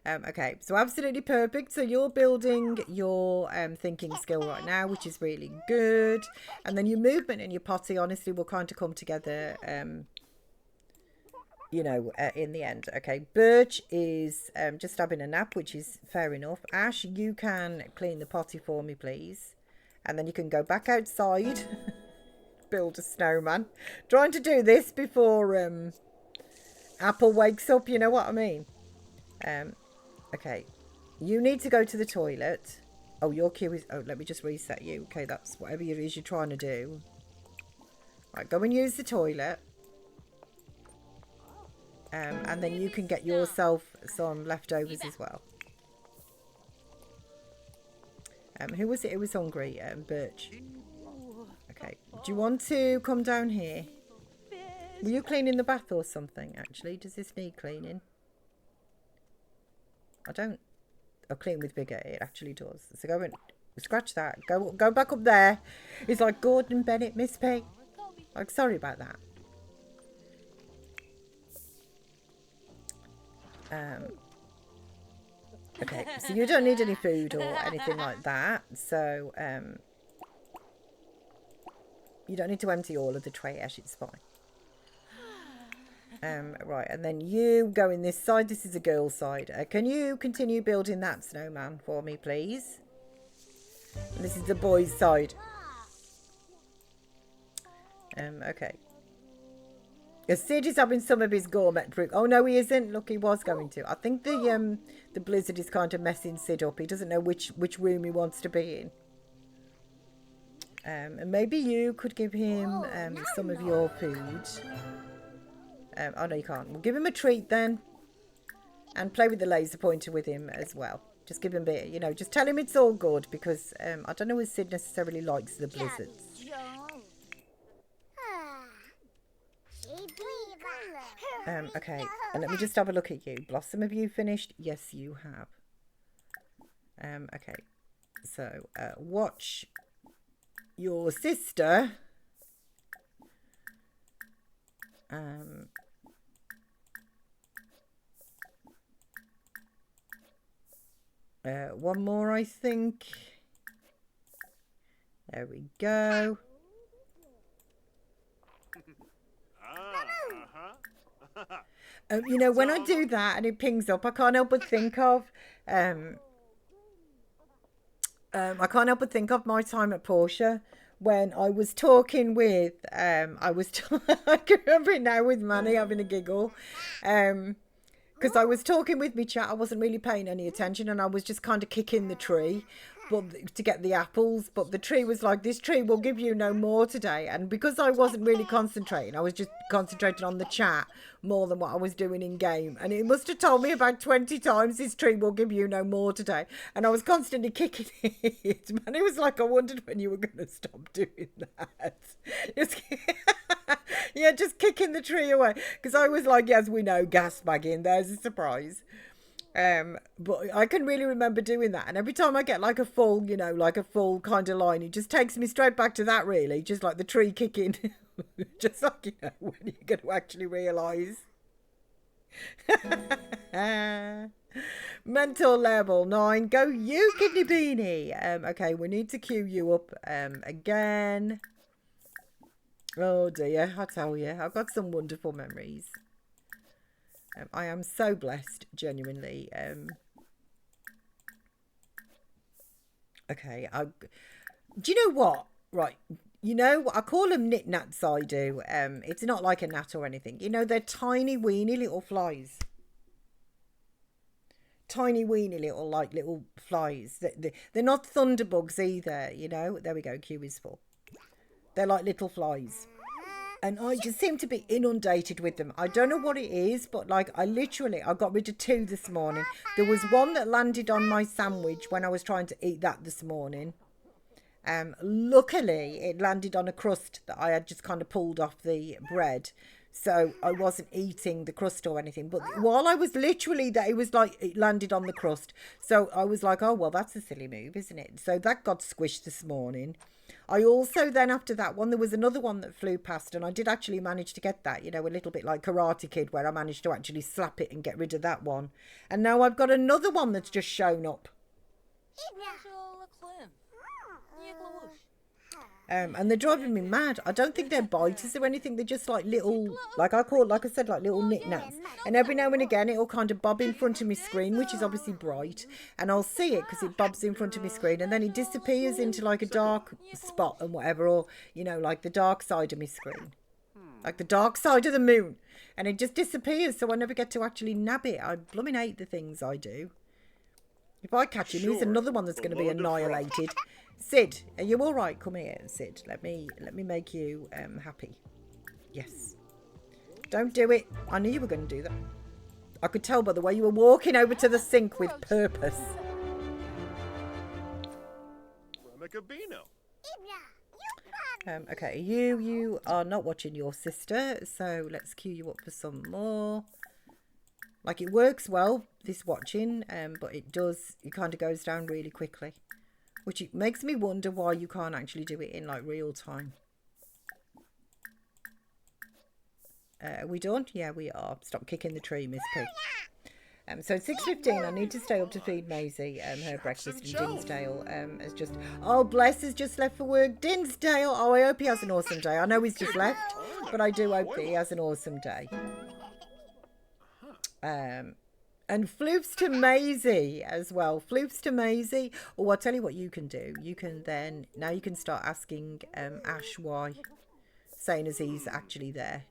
Okay, so absolutely perfect. So you're building your thinking skill right now, which is really good. And then your movement and your potty, honestly, will kind of come together, you know, in the end. Okay, Birch is just having a nap, which is fair enough. Ash, you can clean the potty for me, please. And then you can go back outside, build a snowman. Trying to do this before Apple wakes up, you know what I mean? Okay, you need to go to the toilet. Oh, your queue is... Oh, let me just reset you. Okay, that's whatever it is you're trying to do. Right, go and use the toilet. And then you can get yourself some leftovers as well. Who was it who was hungry? Birch. Okay, do you want to come down here? Were you cleaning the bath or something, actually? Does this need cleaning? I don't. Oh, clean with bigger. It actually does. So go and scratch that. Go back up there. It's like Gordon Bennett, Miss P. Like, sorry about that. Okay, so you don't need any food or anything like that. So you don't need to empty all of the trash. It's fine. Right, and then you go in this side. This is a girl's side. Can you continue building that snowman for me, please? And this is the boys' side. Okay. Sid is having some of his gourmet fruit. Oh no, he isn't. Look, he was going to. I think the blizzard is kind of messing Sid up. He doesn't know which room he wants to be in. And maybe you could give him some of your food. Oh no, you can't. We'll give him a treat then, and play with the laser pointer with him as well. Just give him a bit, you know, just tell him it's all good, because I don't know if Sid necessarily likes the blizzards. Okay, and let me just have a look at you. Blossom, have you finished? Yes, you have. Okay, so watch your sister. One more, I think. There we go. You know, when I do that and it pings up, I can't help but think of my time at Porsche when I was talking with I can remember it now with Manny having a giggle. Because I was talking with me chat, I wasn't really paying any attention, and I was just kind of kicking the tree to get the apples, but the tree was like, this tree will give you no more today. And because I wasn't really concentrating, I was just concentrating on the chat more than what I was doing in game, and it must have told me about 20 times, this tree will give you no more today, and I was constantly kicking it. Man, it was like, I wondered when you were going to stop doing that. Yeah, just kicking the tree away, because I was like, yes, we know, gas bagging, there's a surprise. But I can really remember doing that, and every time I get like a full, you know, like a full kind of line, it just takes me straight back to that, really, just like the tree kicking. Just like, you know, when you're going to actually realise. Mental level 9, go you, Kidney Beanie. Okay, we need to queue you up again. Oh dear, I tell you, I've got some wonderful memories. I am so blessed, genuinely. Okay, do you know what? Right, you know, I call them knit-nats, I do. It's not like a gnat or anything. You know, they're tiny, weeny little flies. Tiny, weeny little, like, little flies. They're not thunderbugs either, you know. There we go, Q is full. They're like little flies. And I just seem to be inundated with them. I don't know what it is, but like I got rid of 2 this morning. There was one that landed on my sandwich when I was trying to eat that this morning. Luckily, it landed on a crust that I had just kind of pulled off the bread. So I wasn't eating the crust or anything. But while I was literally there, it was like it landed on the crust. So I was like, oh, well, that's a silly move, isn't it? So that got squished this morning. I also then, after that one, there was another one that flew past. And I did actually manage to get that, you know, a little bit like Karate Kid, where I managed to actually slap it and get rid of that one. And now I've got another one that's just shown up. And they're driving me mad. I don't think they're biters or anything. They're just like little, like I said, like little knickknacks. And every now and again, it'll kind of bob in front of my screen, which is obviously bright. And I'll see it because it bobs in front of my screen. And then it disappears into like a dark spot and whatever. Or, you know, like the dark side of my screen. Like the dark side of the moon. And it just disappears. So I never get to actually nab it. I blooming hate the things I do. If I catch him, he's another one that's going to be annihilated. Sid, are you all right? Come here, Sid. Let me make you happy. Yes. Don't do it. I knew you were going to do that. I could tell by the way you were walking over to the sink with purpose. Okay, you are not watching your sister, so let's queue you up for some more. Like, it works well, this watching, but it kind of goes down really quickly. Which it makes me wonder why you can't actually do it in, like, real time. Are we done? Yeah, we are. Stop kicking the tree, Miss P. So it's 6:15. I need to stay up to feed Maisie her breakfast. And Dinsdale has just... Oh, bless, has just left for work. Dinsdale! Oh, I hope he has an awesome day. I know he's just left, but I do hope that he has an awesome day. And floofs to Maisie as well. Floofs to Maisie. Oh, I'll tell you what you can do. You can then... Now you can start asking Ash why. Saying as he's actually there.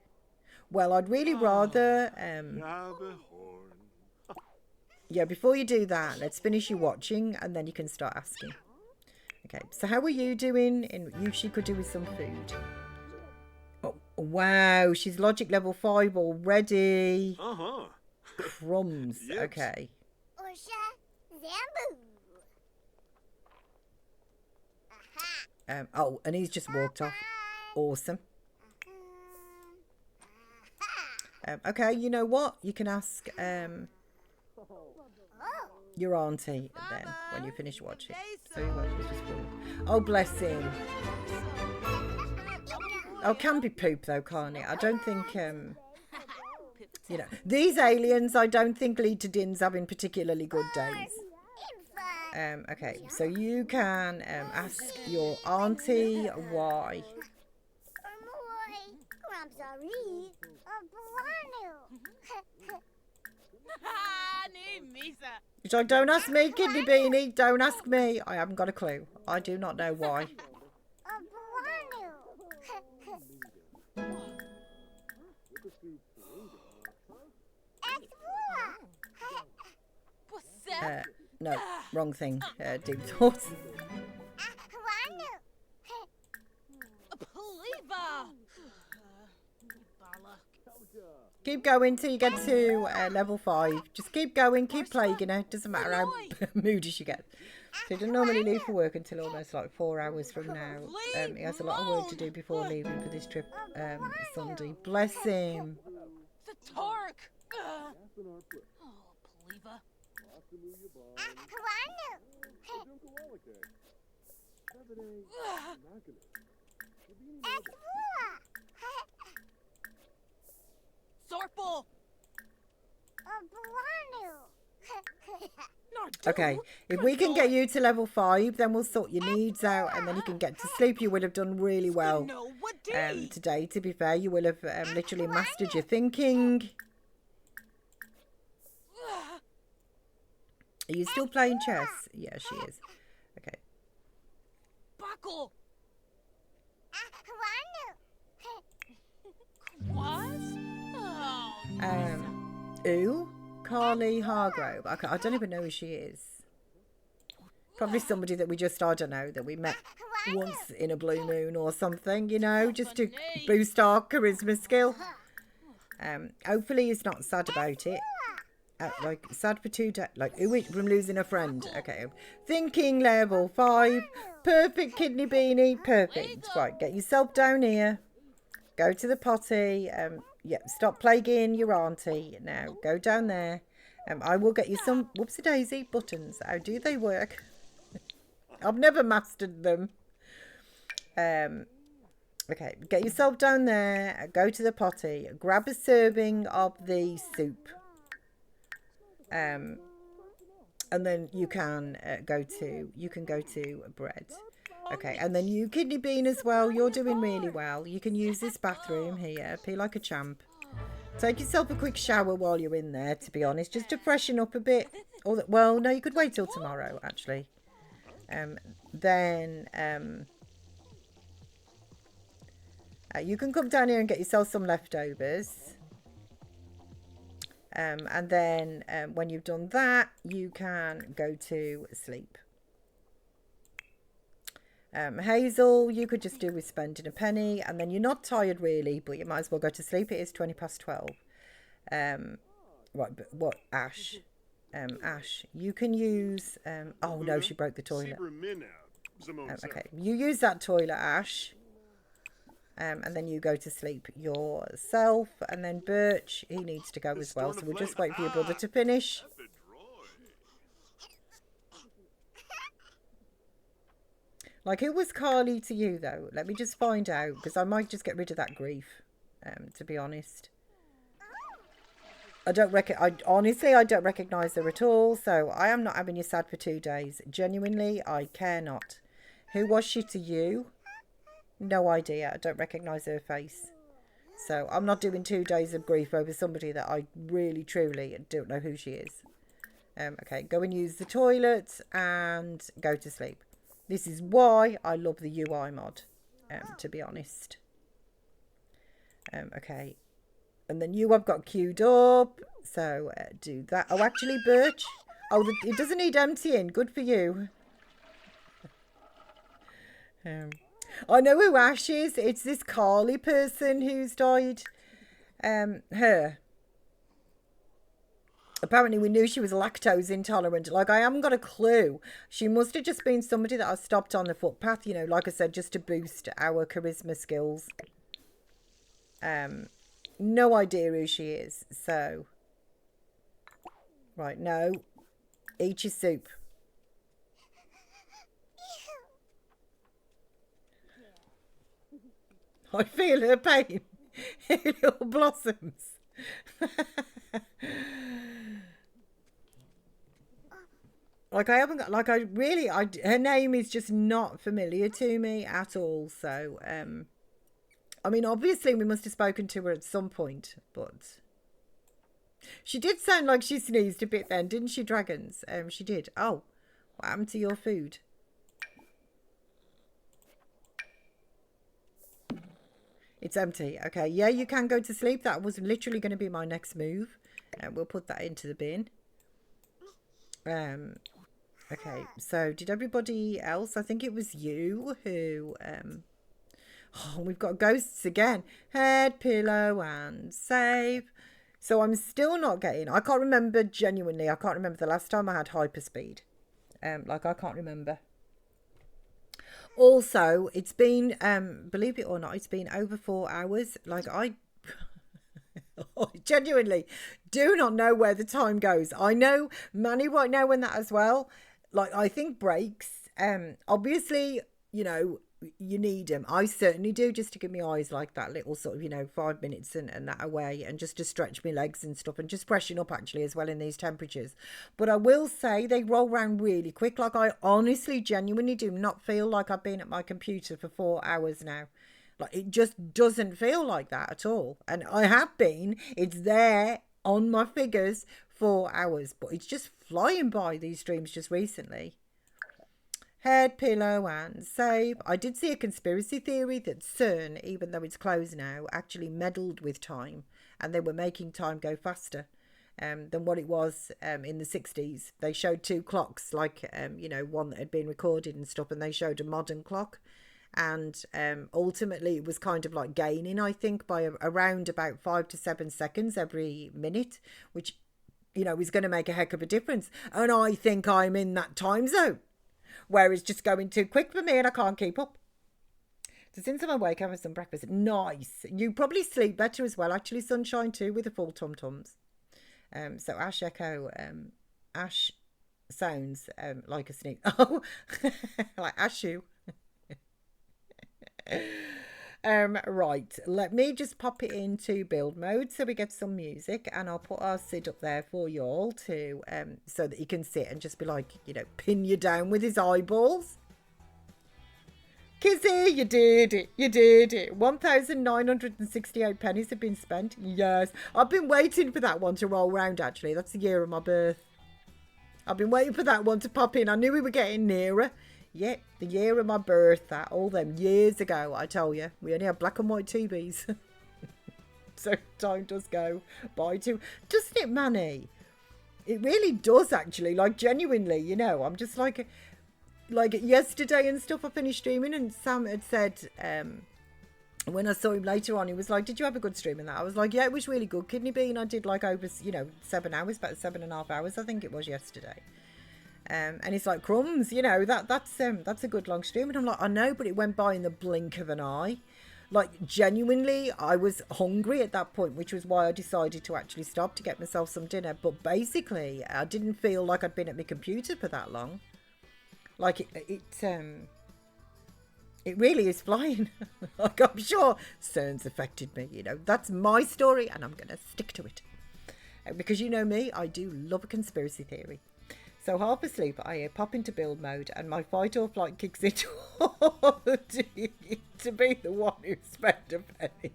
Well, I'd really rather... yeah, before you do that, let's finish your watching and then you can start asking. Okay, so how are you doing? She could do with some food. Oh, wow, she's logic level 5 already. Uh-huh. Crumbs. Okay. Oh, and he's just walked off. Awesome. Okay, you know what? You can ask your auntie then when you finish watching. So you won't be just bored. Oh, bless him. Oh, can be poop though, can't it? I don't think you know, these aliens I don't think lead to Dins having particularly good days. Okay, so you can ask your auntie why. She's like, don't ask me, Kidney Beanie, don't ask me. I haven't got a clue. I do not know why. No, wrong thing. Deep thoughts. Keep going till you get to level 5. Just keep going, keep plaguing her. Doesn't matter how moody she gets. So he doesn't normally leave for work until almost like 4 hours from now. He has a lot of work to do before leaving for this trip Sunday. Bless him. The Tark. Oh, Poliva. Sorple. Okay, if we can get you to level 5, then we'll sort your needs out and then you can get to sleep. You would have done really well today, to be fair. You will have literally mastered your thinking. Are you still playing chess? Yeah, she is. Okay. Buckle. What? Ooh, Carly Hargrove. I don't even know who she is. Probably somebody that we just, I don't know, that we met once in a blue moon or something, you know, just to boost our charisma skill. Hopefully he's not sad about it. like sad for 2 days, like from losing a friend. Okay, thinking level 5, perfect kidney beanie, perfect. Right, get yourself down here, go to the potty. Yeah, stop plaguing your auntie now. Go down there. I will get you some whoopsie daisy buttons. How do they work? I've never mastered them. Okay, get yourself down there, go to the potty, grab a serving of the soup, and then you can go to bread. Okay, and then you kidney bean as well. You're doing really well. You can use this bathroom here. Pee like a champ. Take yourself a quick shower while you're in there, to be honest, just to freshen up a bit. Well, no, you could wait till tomorrow, actually. You can come down here and get yourself some leftovers. And then when you've done that, you can go to sleep. Hazel, you could just do with spending a penny, and then you're not tired really, but you might as well go to sleep. It is 12:20. Right, but what, Ash? Ash, you can use. Oh no, she broke the toilet. Okay, you use that toilet, Ash. And then you go to sleep yourself, and then Birch, he needs to go as well, so we'll just wait for your brother to finish. Like, who was Carly to you, though? Let me just find out, because I might just get rid of that grief, to be honest. Honestly, I don't recognise her at all, so I am not having you sad for 2 days. Genuinely, I care not. Who was she to you? No idea. I don't recognise her face. So, I'm not doing 2 days of grief over somebody that I really, truly don't know who she is. Okay, go and use the toilet and go to sleep. This is why I love the UI mod, to be honest. Okay. And then you have got queued up. So, do that. Oh, actually, Birch. Oh, it doesn't need emptying. Good for you. I know who Ash is. It's this Carly person who's died. Her. Apparently we knew she was lactose intolerant. Like, I haven't got a clue. She must have just been somebody that I stopped on the footpath, you know, like I said, just to boost our charisma skills. No idea who she is. So, right, no. Eat your soup. I feel her pain. Little blossoms. Like, I haven't got, like, her name is just not familiar to me at all. So, I mean, obviously we must have spoken to her at some point, but she did sound like she sneezed a bit then, didn't she, Dragons? She did. Oh, what happened to your food? It's empty. Okay, yeah, you can go to sleep. That was literally going to be my next move. We'll put that into the bin. Okay, so did everybody else? I think it was you who... Oh, we've got ghosts again. Head, pillow, and save. So I'm still not getting... I can't remember, genuinely, I can't remember the last time I had hyperspeed. Like, I can't remember. Also, it's been, believe it or not, it's been over 4 hours. Like, I genuinely do not know where the time goes. I know Manny won't know when that as well. Like, I think breaks, obviously, you know, you need them. I certainly do, just to give my eyes like that little sort of, you know, 5 minutes and that away, and just to stretch my legs and stuff, and just freshen up actually as well in these temperatures. But I will say they roll around really quick. Like, I honestly genuinely do not feel like I've been at my computer for 4 hours now. Like, it just doesn't feel like that at all. And I have been, it's there on my figures, 4 hours, but it's just flying by, these streams just recently. Head, pillow, and save. I did see a conspiracy theory that CERN, even though it's closed now, actually meddled with time, and they were making time go faster than what it was in the 60s. They showed 2 clocks, like, you know, one that had been recorded and stuff, and they showed a modern clock. And ultimately it was kind of like gaining, I think, by around about 5 to 7 seconds every minute, which you know, is going to make a heck of a difference. And I think I'm in that time zone where it's just going too quick for me and I can't keep up. So since I'm awake, I have some breakfast. Nice. You probably sleep better as well. Actually, sunshine too with the full tum-tums. So Ash Echo, Ash sounds like a sneak. Oh, like Ashu. Right, let me just pop it into build mode so we get some music, and I'll put our Sid up there for y'all to so that he can sit and just be like, you know, pin you down with his eyeballs. Kizzy, you did it. You did it. 1,968 pennies have been spent. Yes. I've been waiting for that one to roll round, actually. That's the year of my birth. I've been waiting for that one to pop in. I knew we were getting nearer. Yeah, the year of my birth, that all them years ago, I tell you. We only had black and white TVs. So time does go by too. Doesn't it, Manny? It really does, actually. Like, genuinely, you know. I'm just like yesterday and stuff, I finished streaming and Sam had said, when I saw him later on, he was like, did you have a good stream? And that I was like, yeah, it was really good. Kidney Bean, I did like over, you know, 7 hours, about 7.5 hours, I think it was yesterday. And it's like crumbs, you know, that's a good long stream. And I'm like, I know, but it went by in the blink of an eye. Like, genuinely, I was hungry at that point, which was why I decided to actually stop to get myself some dinner. But basically, I didn't feel like I'd been at my computer for that long. Like, it really is flying. Like, I'm sure CERN's affected me, you know. That's my story, and I'm going to stick to it. Because you know me, I do love a conspiracy theory. So half asleep, I pop into build mode, and my fight or flight kicks in to be the one who spent a penny.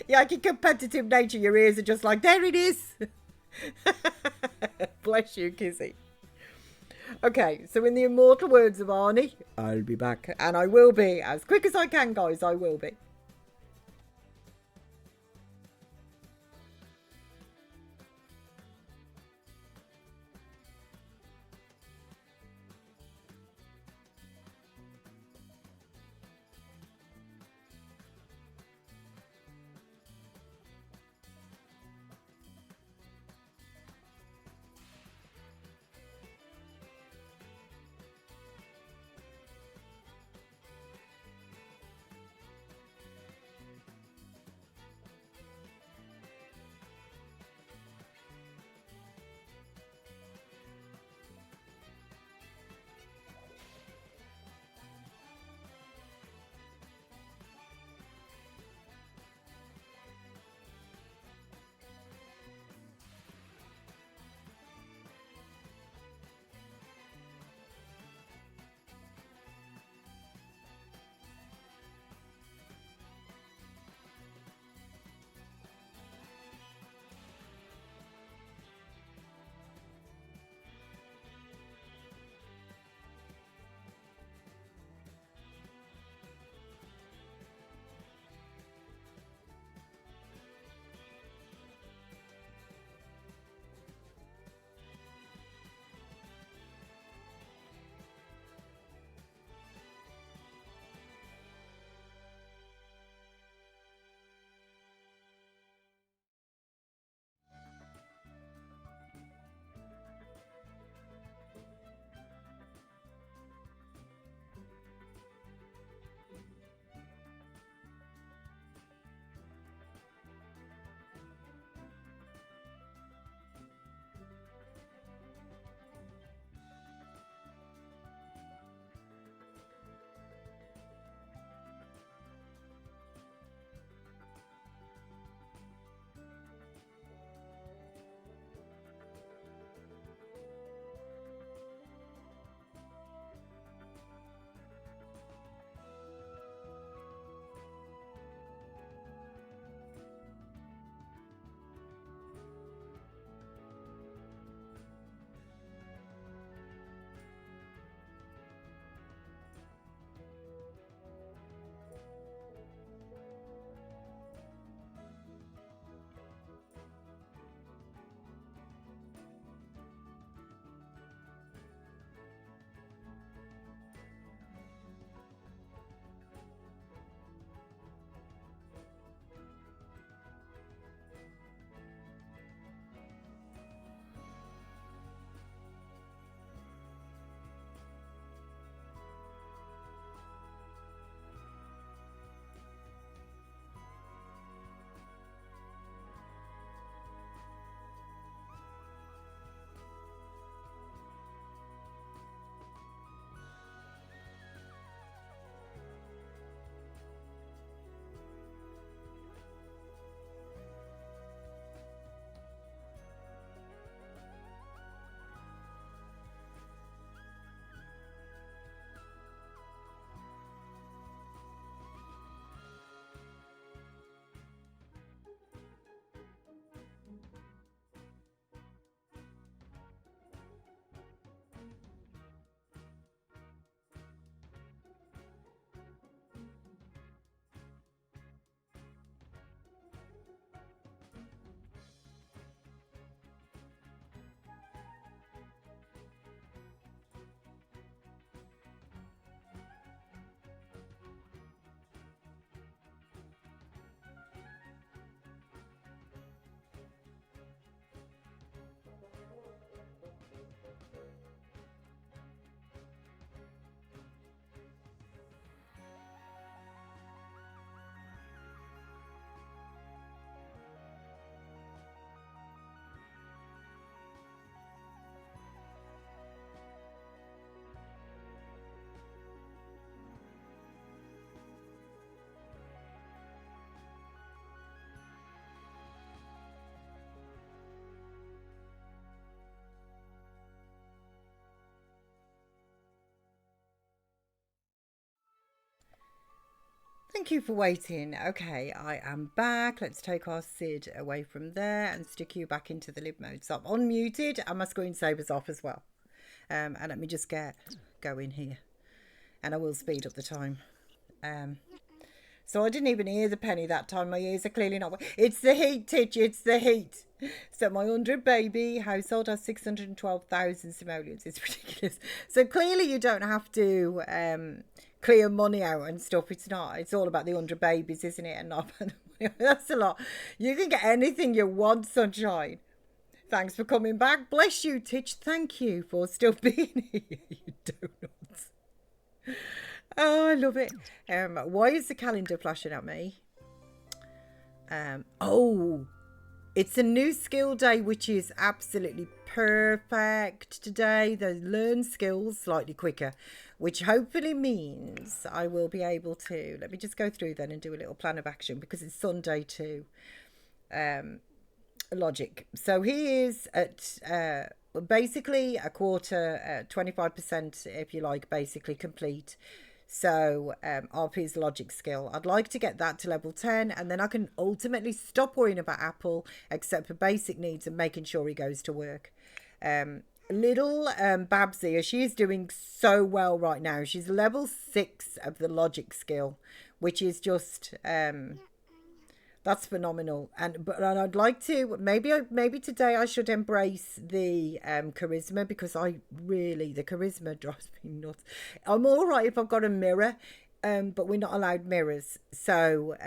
Yeah, like, in competitive nature, your ears are just like, there it is. Bless you, Kizzy. Okay, so in the immortal words of Arnie, I'll be back. And I will be. As quick as I can, guys, I will be. thank you for waiting. Okay, I am back. Let's take our Sid away from there and stick you back into the lib mode. So I'm unmuted and my screensaver's off as well. And let me just get going here. And I will speed up the time. So I didn't even hear the penny that time. My ears are clearly not... It's the heat, Titch. It's the heat. So my 100 baby household has 612,000 simoleons. It's ridiculous. So clearly you don't have to clear money out and stuff. It's not. It's all about the 100 babies, isn't it? And not about the money. That's a lot. You can get anything you want, sunshine. Thanks for coming back. Bless you, Titch. Thank you for still being here, you donuts. Oh, I love it. Why is the calendar flashing at me? Oh, it's a new skill day, which is absolutely perfect today. They learn skills slightly quicker, which hopefully means I will be able to... Let me just go through then and do a little plan of action because it's Sunday too. Logic. So he is at basically a quarter, 25%, if you like, basically complete. So of his logic skill, I'd like to get that to level 10, and then I can ultimately stop worrying about Apple, except for basic needs and making sure he goes to work. Little Babsy, she is doing so well right now. She's level 6 of the logic skill, which is just that's phenomenal. And I'd like to maybe today I should embrace the charisma, because the charisma drives me nuts. I'm all right if I've got a mirror, but we're not allowed mirrors. So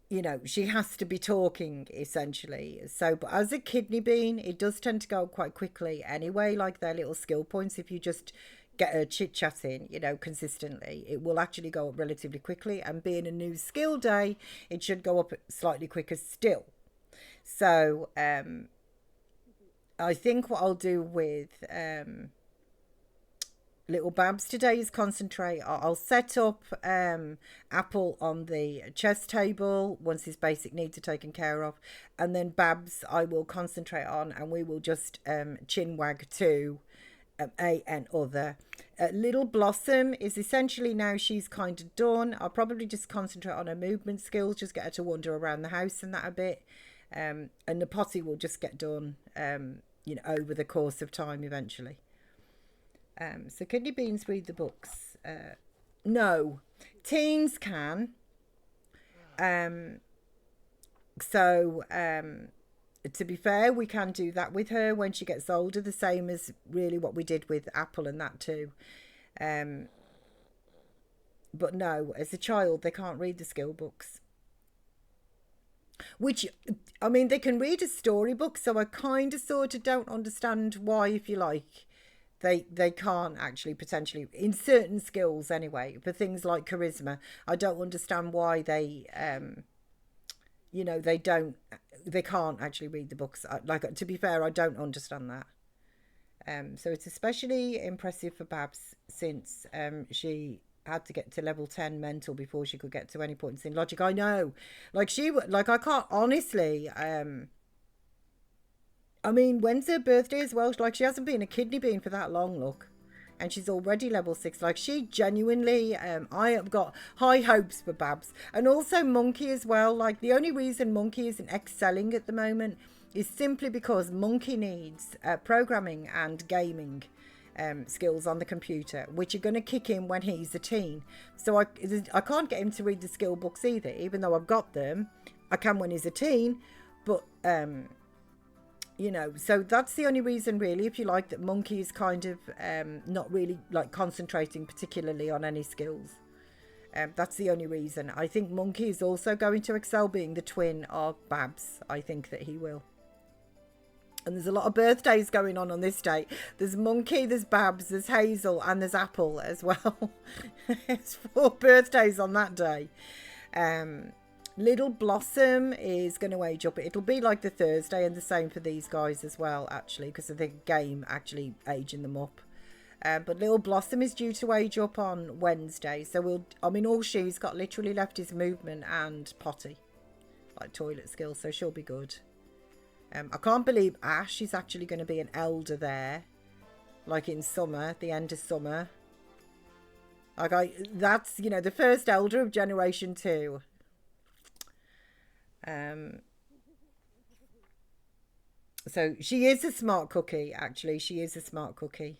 you know, she has to be talking essentially. So, but as a kidney bean, it does tend to go quite quickly anyway, like their little skill points. If you just get her chit-chatting, you know, consistently, it will actually go up relatively quickly. And being a new skill day, it should go up slightly quicker still. So, I think what I'll do with little Babs today is concentrate. I'll set up Apple on the chess table once his basic needs are taken care of, and then Babs I will concentrate on, and we will just chin wag to a and other. Little Blossom is essentially, now she's kind of done, I'll probably just concentrate on her movement skills, just get her to wander around the house and that a bit, and the potty will just get done you know, over the course of time eventually. So kidney beans read the books? No, teens can. To be fair, we can do that with her when she gets older, the same as really what we did with Apple and that too. But no, as a child, they can't read the skill books. Which, I mean, they can read a storybook, so I kind of sort of don't understand why, if you like, they can't actually potentially, in certain skills anyway, for things like charisma, I don't understand why they, you know, they can't actually read the books. Like, to be fair, I don't understand that. So it's especially impressive for Babs, since she had to get to level 10 mental before she could get to any points in logic. I know, like I can't honestly, I mean, when's her birthday as well? Like, she hasn't been a kidney bean for that long, look. And she's already level 6. Like, she genuinely, I have got high hopes for Babs. And also Monkey as well. Like, the only reason Monkey isn't excelling at the moment is simply because Monkey needs programming and gaming skills on the computer, which are going to kick in when he's a teen. So I can't get him to read the skill books either, even though I've got them. I can when he's a teen, but... you know, so that's the only reason really, if you like, that Monkey is kind of not really like concentrating particularly on any skills. That's the only reason. I think Monkey is also going to excel, being the twin of Babs. I think that he will. And there's a lot of birthdays going on this day. There's Monkey, there's Babs, there's Hazel, and there's Apple as well. It's 4 birthdays on that day. Little Blossom is going to age up. It'll be like the Thursday, and the same for these guys as well, actually, because of the game actually aging them up. But Little Blossom is due to age up on Wednesday. So all she's got literally left is movement and potty, like toilet skills. So she'll be good. I can't believe Ash is actually going to be an elder there, like in summer, the end of summer. That's, you know, the first elder of generation 2. So she is a smart cookie, actually. She is a smart cookie.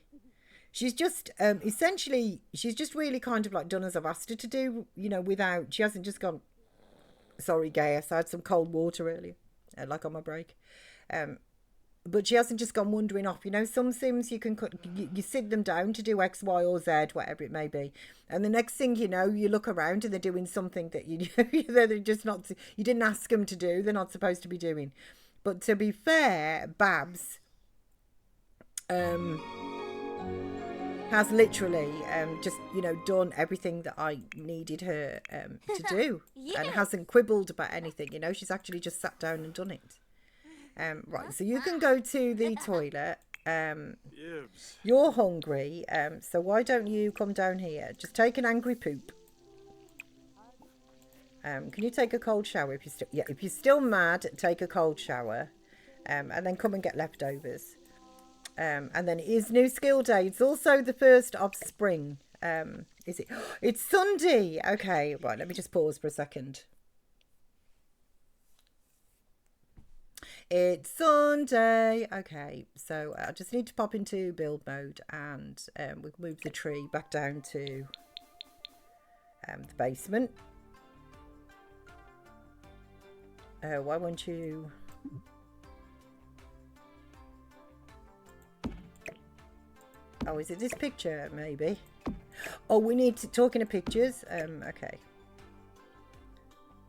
She's just, essentially, she's just really kind of like done as I've asked her to do, you know, without, she hasn't just gone, sorry, Gaius, I had some cold water earlier, like on my break. But she hasn't just gone wandering off. You know, some Sims you can you sit them down to do X, Y, or Z, whatever it may be, and the next thing you know, you look around and they're doing something that they're just not. You didn't ask them to do. They're not supposed to be doing. But to be fair, Babs has literally just, you know, done everything that I needed her to do, and hasn't quibbled about anything. You know, she's actually just sat down and done it. Right, so you can go to the toilet. You're hungry, so why don't you come down here? Just take an angry poop. Can you take a cold shower if you're still mad? Take a cold shower, and then come and get leftovers. And then it is new skill day. It's also the 1st of spring. Is it? It's Sunday. Okay, right. Let me just pause for a second. It's Sunday. Okay, so I just need to pop into build mode, and we'll move the tree back down to the basement. Why won't you? Oh, is it this picture? Maybe. Oh, we need to talk in pictures. Okay.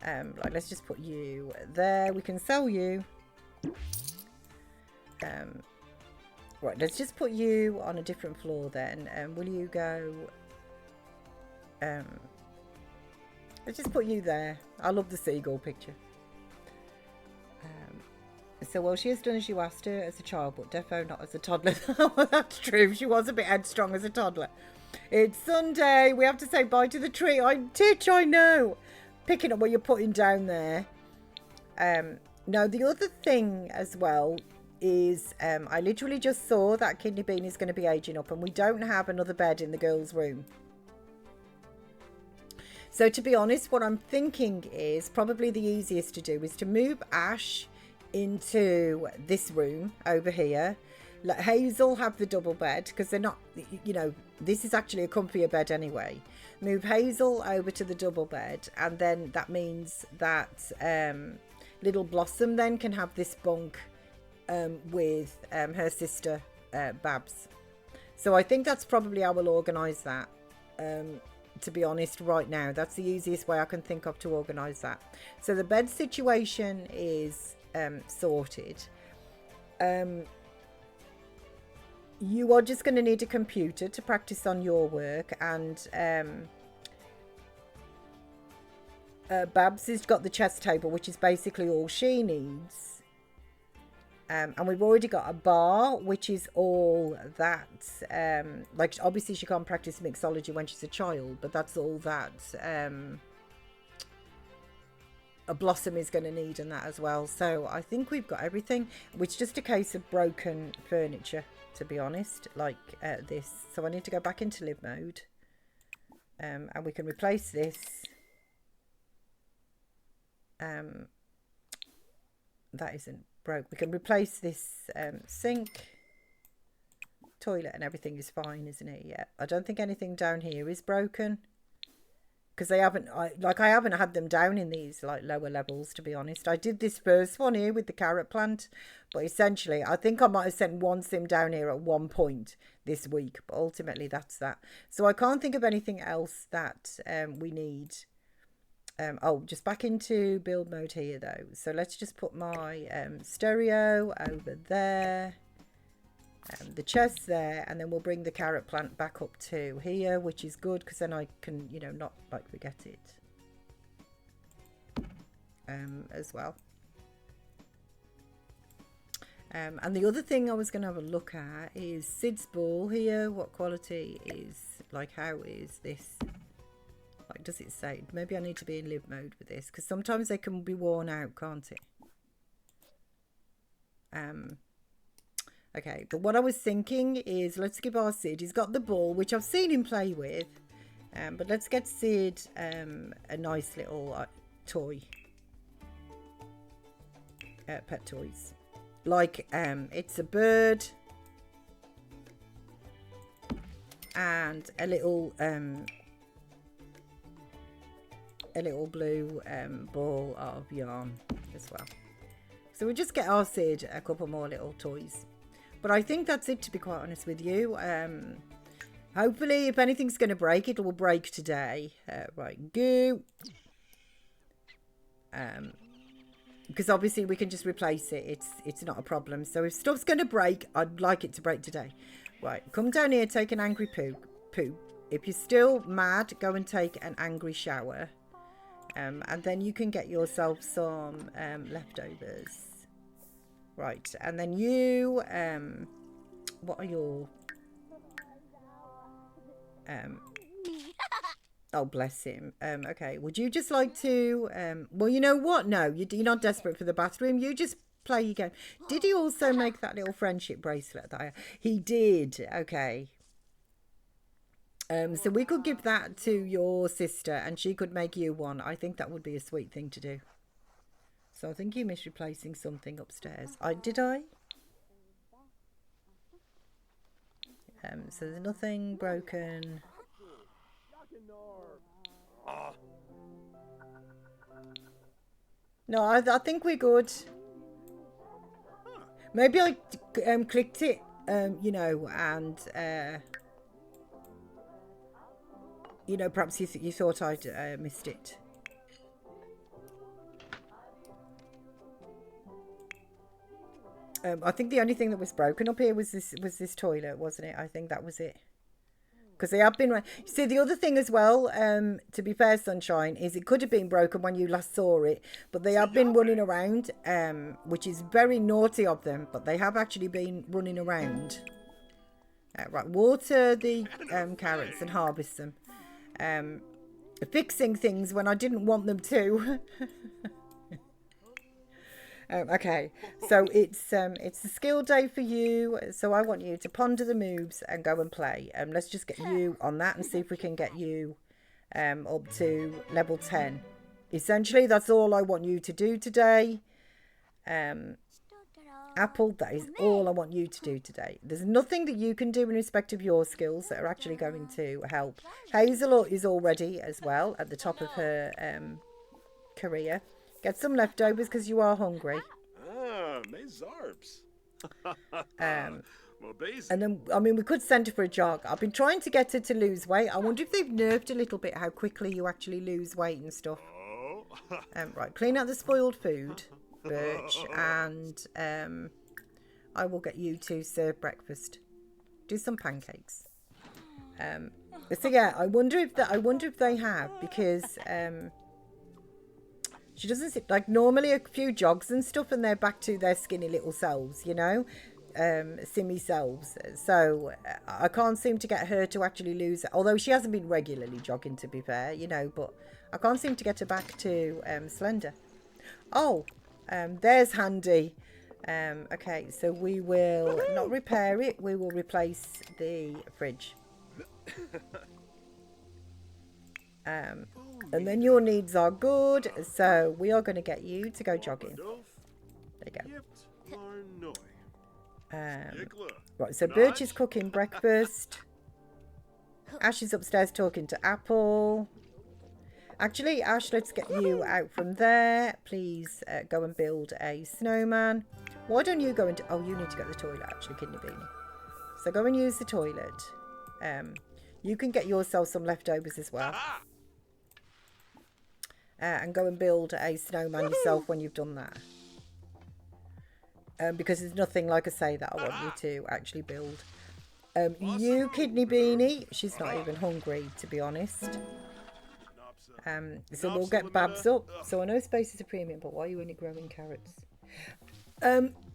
Right, let's just put you there. We can sell you. Right, let's just put you on a different floor then. Will you go? Let's just put you there. I love the seagull picture. So, well, she has done as you asked her as a child, but defo not as a toddler. Well, that's true. She was a bit headstrong as a toddler. It's Sunday. We have to say bye to the tree. I know. Picking up what you're putting down there. Now, the other thing as well is I literally just saw that Kidney Bean is going to be aging up, and we don't have another bed in the girls' room. So, to be honest, what I'm thinking is probably the easiest to do is to move Ash into this room over here. Let Hazel have the double bed, because they're not, you know, this is actually a comfier bed anyway. Move Hazel over to the double bed, and then that means that little Blossom then can have this bunk with her sister Babs. So I think that's probably how we'll organise that. To be honest, right now, that's the easiest way I can think of to organise that. So the bed situation is sorted. You are just going to need a computer to practice on your work, and Babs has got the chess table, which is basically all she needs. And we've already got a bar, which is all that, like, obviously she can't practice mixology when she's a child, but that's all that a Blossom is going to need, and that as well. So I think we've got everything. It's just a case of broken furniture, to be honest, like this. So I need to go back into live mode, and we can replace this. That isn't broke. We can replace this sink, toilet, and everything is fine, isn't it? Yeah, I don't think anything down here is broken, because I haven't had them down in these like lower levels, to be honest. I did this first one here with the carrot plant, but essentially I think I might have sent one sim down here at one point this week, but ultimately that's that. So I can't think of anything else that we need. Oh, just back into build mode here though. So let's just put my stereo over there, the chest there, and then we'll bring the carrot plant back up to here, which is good, because then I can, you know, not like forget it as well. And the other thing I was going to have a look at is Sid's ball here. What quality is, like, how is this? Like, does it say? Maybe I need to be in live mode with this, because sometimes they can be worn out, can't it? Okay, but what I was thinking is, let's give our Sid, he's got the ball, which I've seen him play with. But let's get Sid a nice little toy. Pet toys. Like, it's a bird. And a little blue ball of yarn as well. So we just get our Sid a couple more little toys. But I think that's it, to be quite honest with you. Hopefully, if anything's going to break, it will break today. Right, go. Because obviously we can just replace it. It's not a problem. So if stuff's going to break, I'd like it to break today. Right, come down here, take an angry poo. If you're still mad, go and take an angry shower. And then you can get yourself some leftovers. Right, and then you, what are your, oh, bless him. Okay, would you just like to, well, you know what? No, you're not desperate for the bathroom. You just play your game. Did he also make that little friendship bracelet? He did. Okay. So we could give that to your sister and she could make you one. I think that would be a sweet thing to do. So I think you missed replacing something upstairs. Did I? So there's nothing broken. No, I think we're good. Maybe I clicked it, you know, and you know, perhaps you thought I'd missed it. I think the only thing that was broken up here was this toilet, wasn't it? I think that was it. Because they have been... See, the other thing as well, to be fair, Sunshine, is it could have been broken when you last saw it. But they have been running around, which is very naughty of them. But they have actually been running around. Right, water the carrots and harvest them. Fixing things when I didn't want them to. Okay, so it's a skill day for you. So I want you to ponder the moves and go and play. Let's just get you on that and see if we can get you up to level 10. Essentially, that's all I want you to do today. Apple, that is all I want you to do today. There's nothing that you can do in respect of your skills that are actually going to help. Hazel is already as well at the top of her career. Get some leftovers because you are hungry. May Zarps. And then, I mean, we could send her for a jog. I've been trying to get her to lose weight. I wonder if they've nerfed a little bit how quickly you actually lose weight and stuff. Right, clean out the spoiled food, Birch, and I will get you to serve breakfast. Do some pancakes. So yeah, I wonder if they have, because she doesn't sit like normally a few jogs and stuff and they're back to their skinny little selves, you know, simmy selves. So I can't seem to get her to actually lose, although she hasn't been regularly jogging, to be fair, you know, but I can't seem to get her back to slender. Oh, there's handy. Okay, so we will not repair it, we will replace the fridge. And then your needs are good, so we are going to get you to go jogging. There you go. Right, so Birch is cooking breakfast. Ash is upstairs talking to Apple. Actually, Ash, let's get you out from there. Please go and build a snowman. Why don't you go into... Oh, you need to go to the toilet, actually, Kidney Beanie. So go and use the toilet. You can get yourself some leftovers as well. And go and build a snowman yourself when you've done that. Because there's nothing, like I say, that I want you to actually build. You, Kidney Beanie, she's not even hungry, to be honest. So we'll get Babs up. So I know space is a premium, but why are you only growing carrots?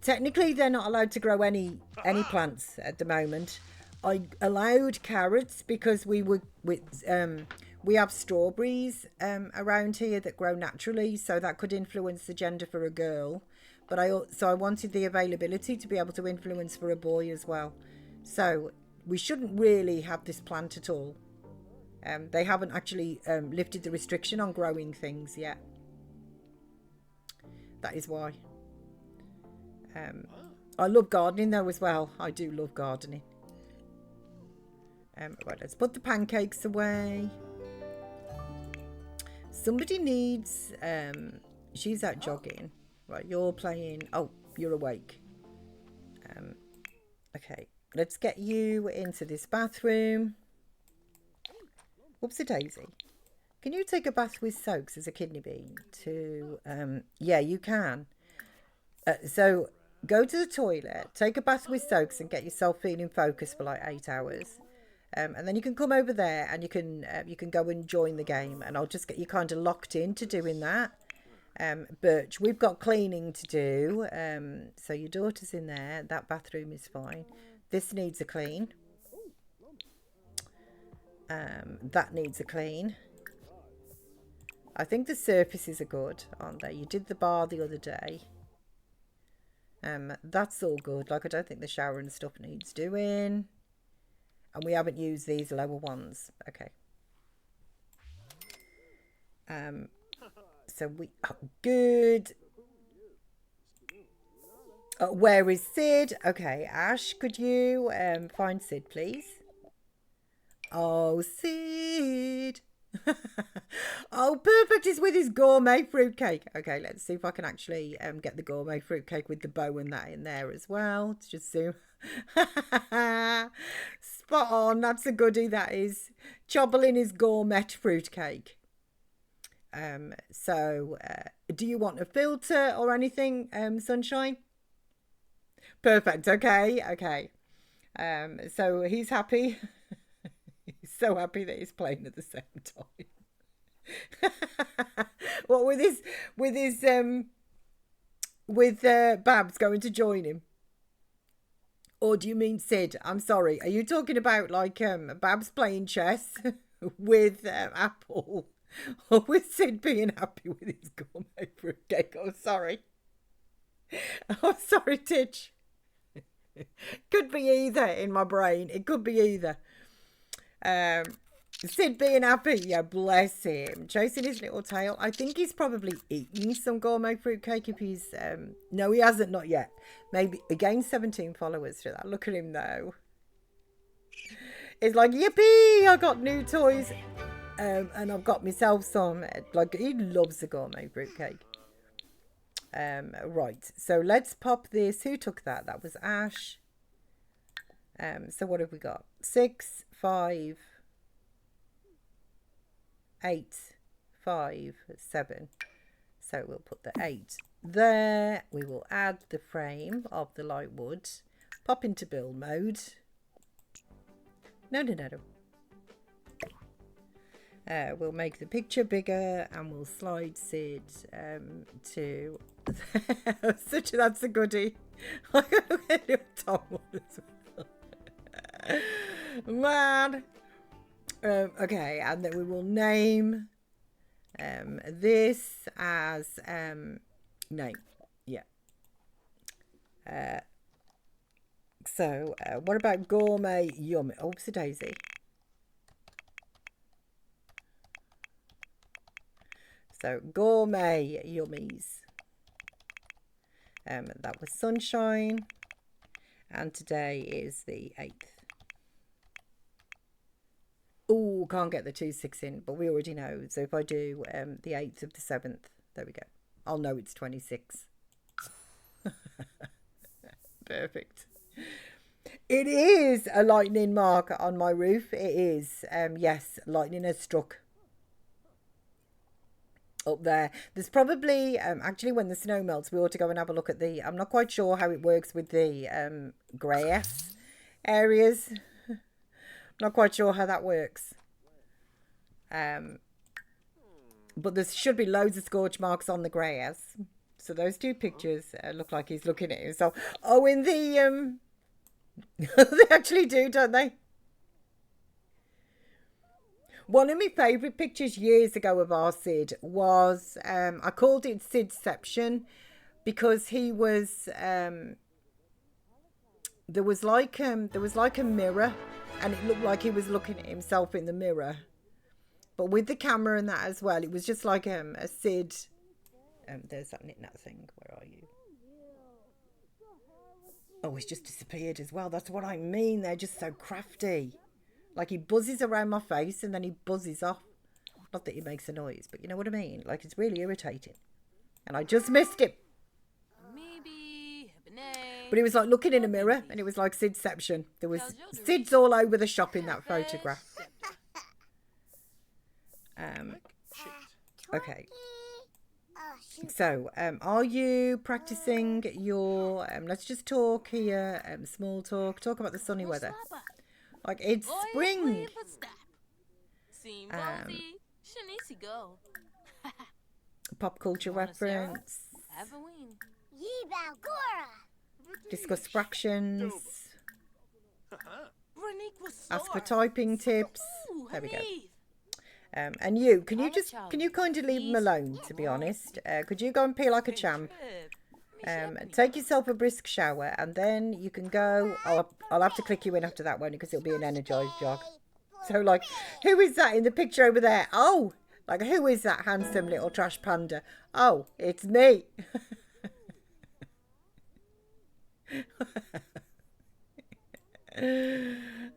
Technically, they're not allowed to grow any plants at the moment. I allowed carrots because we have strawberries around here that grow naturally, so that could influence the gender for a girl. But I wanted the availability to be able to influence for a boy as well. So we shouldn't really have this plant at all. They haven't actually lifted the restriction on growing things yet. That is why. I love gardening though as well. I do love gardening. Right, let's put the pancakes away. Somebody needs... she's out jogging. Right, you're playing... Oh, you're awake. Okay, let's get you into this bathroom. Whoopsie daisy. Can you take a bath with soaks as a kidney bean? Yeah, you can. So go to the toilet, take a bath with soaks and get yourself feeling focused for like 8 hours. And then you can come over there and you can go and join the game, and I'll just get you kind of locked into doing that. Birch, we've got cleaning to do. So your daughter's in there. That bathroom is fine. This needs a clean. That needs a clean. I think the surfaces are good, aren't they? You did the bar the other day. That's all good. Like, I don't think the shower and stuff needs doing. And we haven't used these lower ones. Okay. So we are good. Where is Sid? Okay, Ash, could you find Sid, please? Oh, Sid. Oh, perfect. He's with his gourmet fruitcake. Okay, let's see if I can actually get the gourmet fruitcake with the bow and that in there as well. Let's just zoom. Spot on. That's a goodie, that is. Chobbling his gourmet fruitcake. So do you want a filter or anything, Sunshine? Perfect. Okay. So he's happy. He's so happy that he's playing at the same time. What with Babs going to join him? Or do you mean Sid? I'm sorry. Are you talking about like Babs playing chess with Apple? Or with Sid being happy with his gourmet fruitcake? Oh, sorry. Oh, sorry, Titch. Could be either in my brain. It could be either. Sid being happy. Yeah, bless him. Chasing his little tail. I think he's probably eaten some gourmet fruitcake if he's... No, he hasn't, not yet. Maybe, again, 17 followers through that. Look at him, though. It's like, yippee, I got new toys. And I've got myself some. Like, he loves the gourmet fruitcake. Right, so let's pop this. Who took that? That was Ash. So what have we got? 6, 5, 8, 5, 7. So we'll put the 8 there. We will add the frame of the light wood. Pop into build mode. No. We'll make the picture bigger and we'll slide Sid to... That's a goodie. Man. Okay, and then we will name this as name. Yeah. So what about gourmet yummy? Oopsie daisy. So gourmet yummies. That was Sunshine. And today is the 8th. Oh, can't get the 2-6 in, but we already know. So if I do the 8th of the 7th, there we go. I'll know it's 26. Perfect. It is a lightning mark on my roof. It is. Yes, lightning has struck. Up there. There's probably, actually when the snow melts, we ought to go and have a look at the, I'm not quite sure how it works with the grass areas. Not quite sure how that works. But there should be loads of scorch marks on the grass. So those two pictures look like he's looking at himself. Oh, in the, they actually do, don't they? One of my favourite pictures years ago of our Sid was, I called it Sidception because he was, there was like a mirror and it looked like he was looking at himself in the mirror. But with the camera and that as well, it was just like a Sid. There's that knit-nat thing. Where are you? Oh, he's just disappeared as well. That's what I mean. They're just so crafty. Like, he buzzes around my face and then he buzzes off. Not that he makes a noise, but you know what I mean? Like, it's really irritating. And I just missed him. But it was like looking in a mirror, and it was like Sidception. There was Sids all over the shop in that photograph. Okay. So, are you practicing your, let's just talk here, small talk about the sunny weather. Like, it's spring. Pop culture reference. Discuss fractions. Ask for typing tips. There we go. And you, can you kind of leave them alone, to be honest? Could you go and pee like a champ? Take yourself a brisk shower, and then you can go. I'll have to click you in after that one, because it'll be an energised jog. So, like, who is that in the picture over there? Oh, like, who is that handsome little trash panda? Oh, it's me.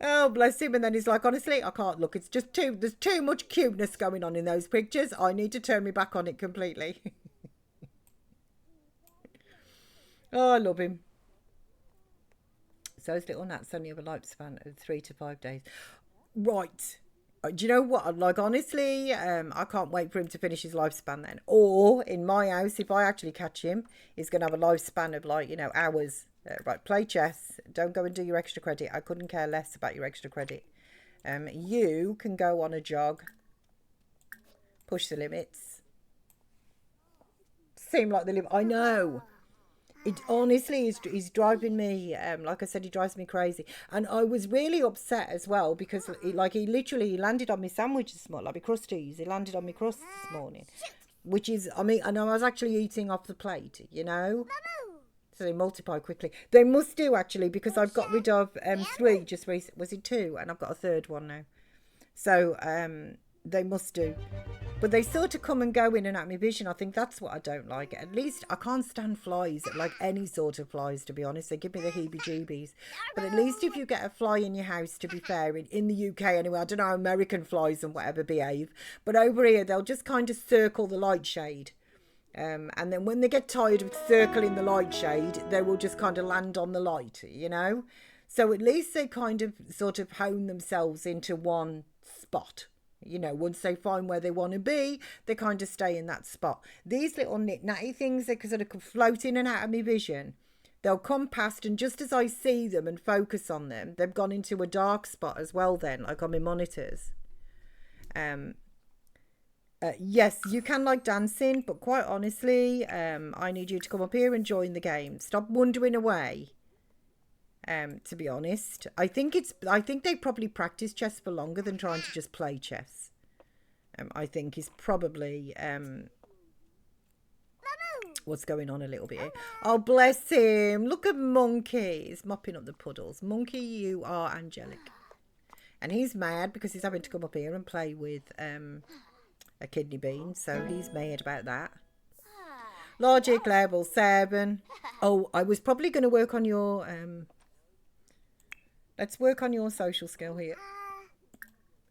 Oh, bless him. And then he's like, honestly, I can't look. It's just there's too much cuteness going on in those pictures. I need to turn me back on it completely. Oh, I love him. So those little gnats only have a lifespan of 3 to 5 days. Right. Do you know what? Like, honestly, I can't wait for him to finish his lifespan then. Or, in my house, if I actually catch him, he's going to have a lifespan of, like, you know, hours. Right, play chess. Don't go and do your extra credit. I couldn't care less about your extra credit. You can go on a jog. Push the limits. Seem like the limit. I know. It honestly is driving me, like I said, he drives me crazy. And I was really upset as well because, he literally landed on my sandwich this morning, like my crusties. He landed on my crust this morning. Which is, I mean, I know I was actually eating off the plate, you know. So they multiply quickly. They must do, actually, because I've got rid of 3 just recently. Was it 2? And I've got a 3rd one now. So they must do. But they sort of come and go in and out of my vision. I think that's what I don't like. At least I can't stand flies, like any sort of flies, to be honest. They give me the heebie-jeebies. But at least if you get a fly in your house, to be fair, in the UK anyway, I don't know how American flies and whatever behave. But over here, they'll just kind of circle the light shade. And then when they get tired of circling the light shade, they will just kind of land on the light, you know. So at least they kind of sort of hone themselves into one spot. You know, once they find where they want to be, they kind of stay in that spot. These little nit-natty things, they sort of float in and out of my vision. They'll come past, and just as I see them and focus on them, they've gone into a dark spot as well then, like on my monitors. Yes, you can like dancing, but quite honestly, I need you to come up here and join the game. Stop wandering away. To be honest, I think they probably practice chess for longer than trying to just play chess. I think is probably what's going on a little bit here. Oh, bless him! Look at Monkey. He's mopping up the puddles. Monkey, you are angelic. And he's mad because he's having to come up here and play with a kidney bean. So he's mad about that. Logic level 7. Oh, I was probably going to work on your let's work on your social skill here.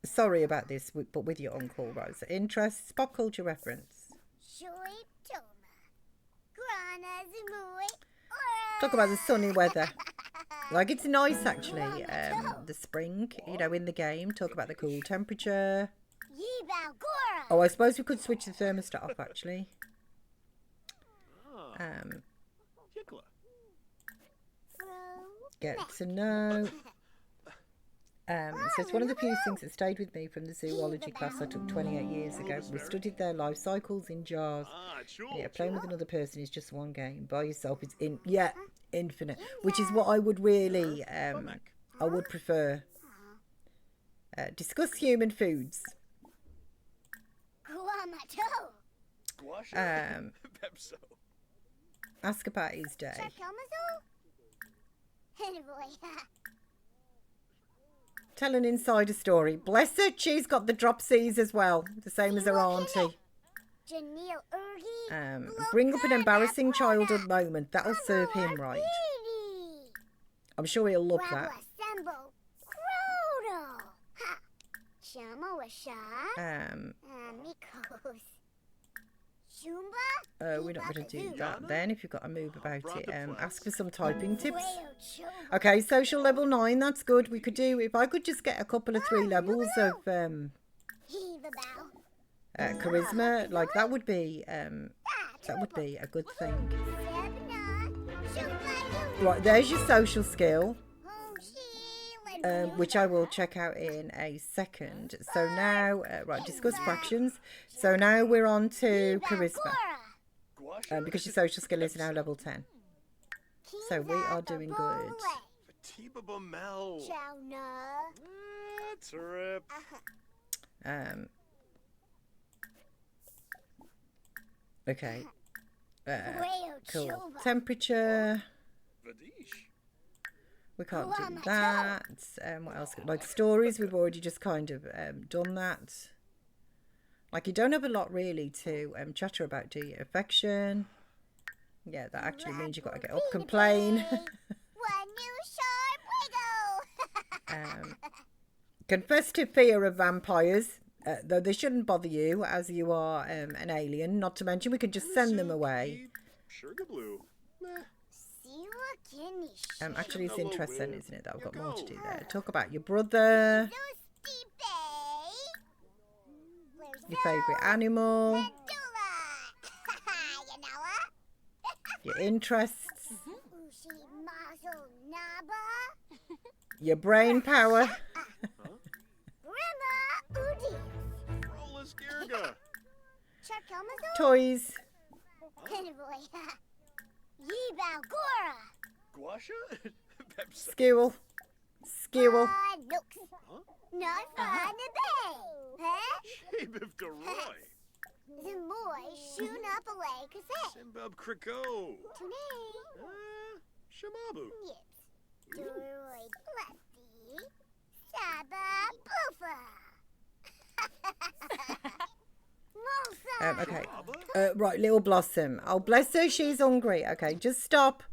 Sorry about this, but with your uncle, Rose. Interests, pop culture reference. Talk about the sunny weather. Like, it's nice, actually. The spring, you know, in the game. Talk about the cool temperature. Oh, I suppose we could switch the thermostat off, actually. Get to know. So it's one of the few things that stayed with me from the zoology class I took 28 years ago. We studied their life cycles in jars. Yeah, playing with another person is just one game. By yourself, it's infinite, which is what I would really, I would prefer. Discuss human foods. Ask about his day. Tell an insider story. Bless her, she's got the dropsies as well, the same as her auntie. Bring up an embarrassing childhood moment. That'll serve him right. I'm sure he'll love that. We're not going to do that then if you've got to move about it. Ask for some typing tips. Okay, social level 9, that's good. We could do, if I could just get a couple of 3 levels of charisma, like that would be a good thing. Right, there's your social skill. Which I will check out in a second. So now, right, discuss fractions. So now we're on to charisma. Because your social skill is now level 10. So we are doing good. Okay. Cool. Temperature. We can't do that. What else? Like stories, we've already just kind of done that. Like you don't have a lot really to chatter about, do you? Affection. Yeah, that actually means you've got to get up, complain. Confess to fear of vampires, though they shouldn't bother you as you are an alien. Not to mention we could just send them away. Sugar blue. Actually, it's interesting, isn't it, that I've got more to do there. Talk about your brother, your favourite animal, your interests, your brain power, toys, skill, Simbab Kriko. Shamabu. Okay. Right, little Blossom. Oh, bless her, she's hungry. Okay, just stop.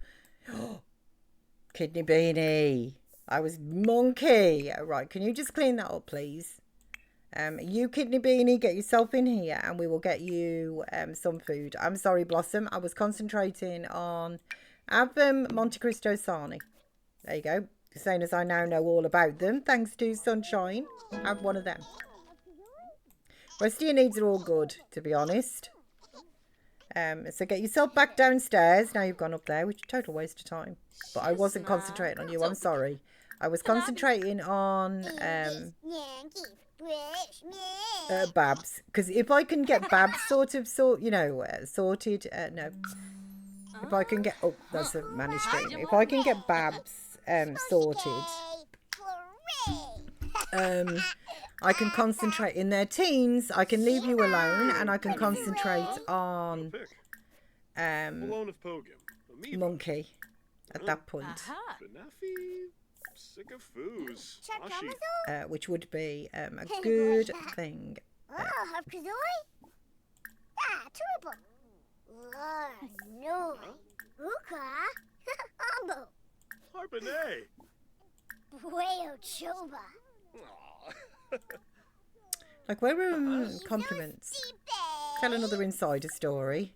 Kidney Beanie. I was monkey. Right, can you just clean that up, please? You, Kidney Beanie, get yourself in here and we will get you some food. I'm sorry, Blossom. I was concentrating on Monte Cristo Sarni. There you go. Saying as I now know all about them, thanks to Sunshine. Have one of them. Rest of your needs are all good, to be honest. So get yourself back downstairs. Now you've gone up there, which is a total waste of time. But I wasn't concentrating on you. I'm sorry. I was concentrating on Babs. Because if I can get Babs sorted. No. If I can get... Oh, that's a managed stream. If I can get Babs sorted... I can concentrate in their teens. I can leave you alone, and I can concentrate on Monkey at that point, which would be a good thing. Like, where are compliments? Tell another insider story.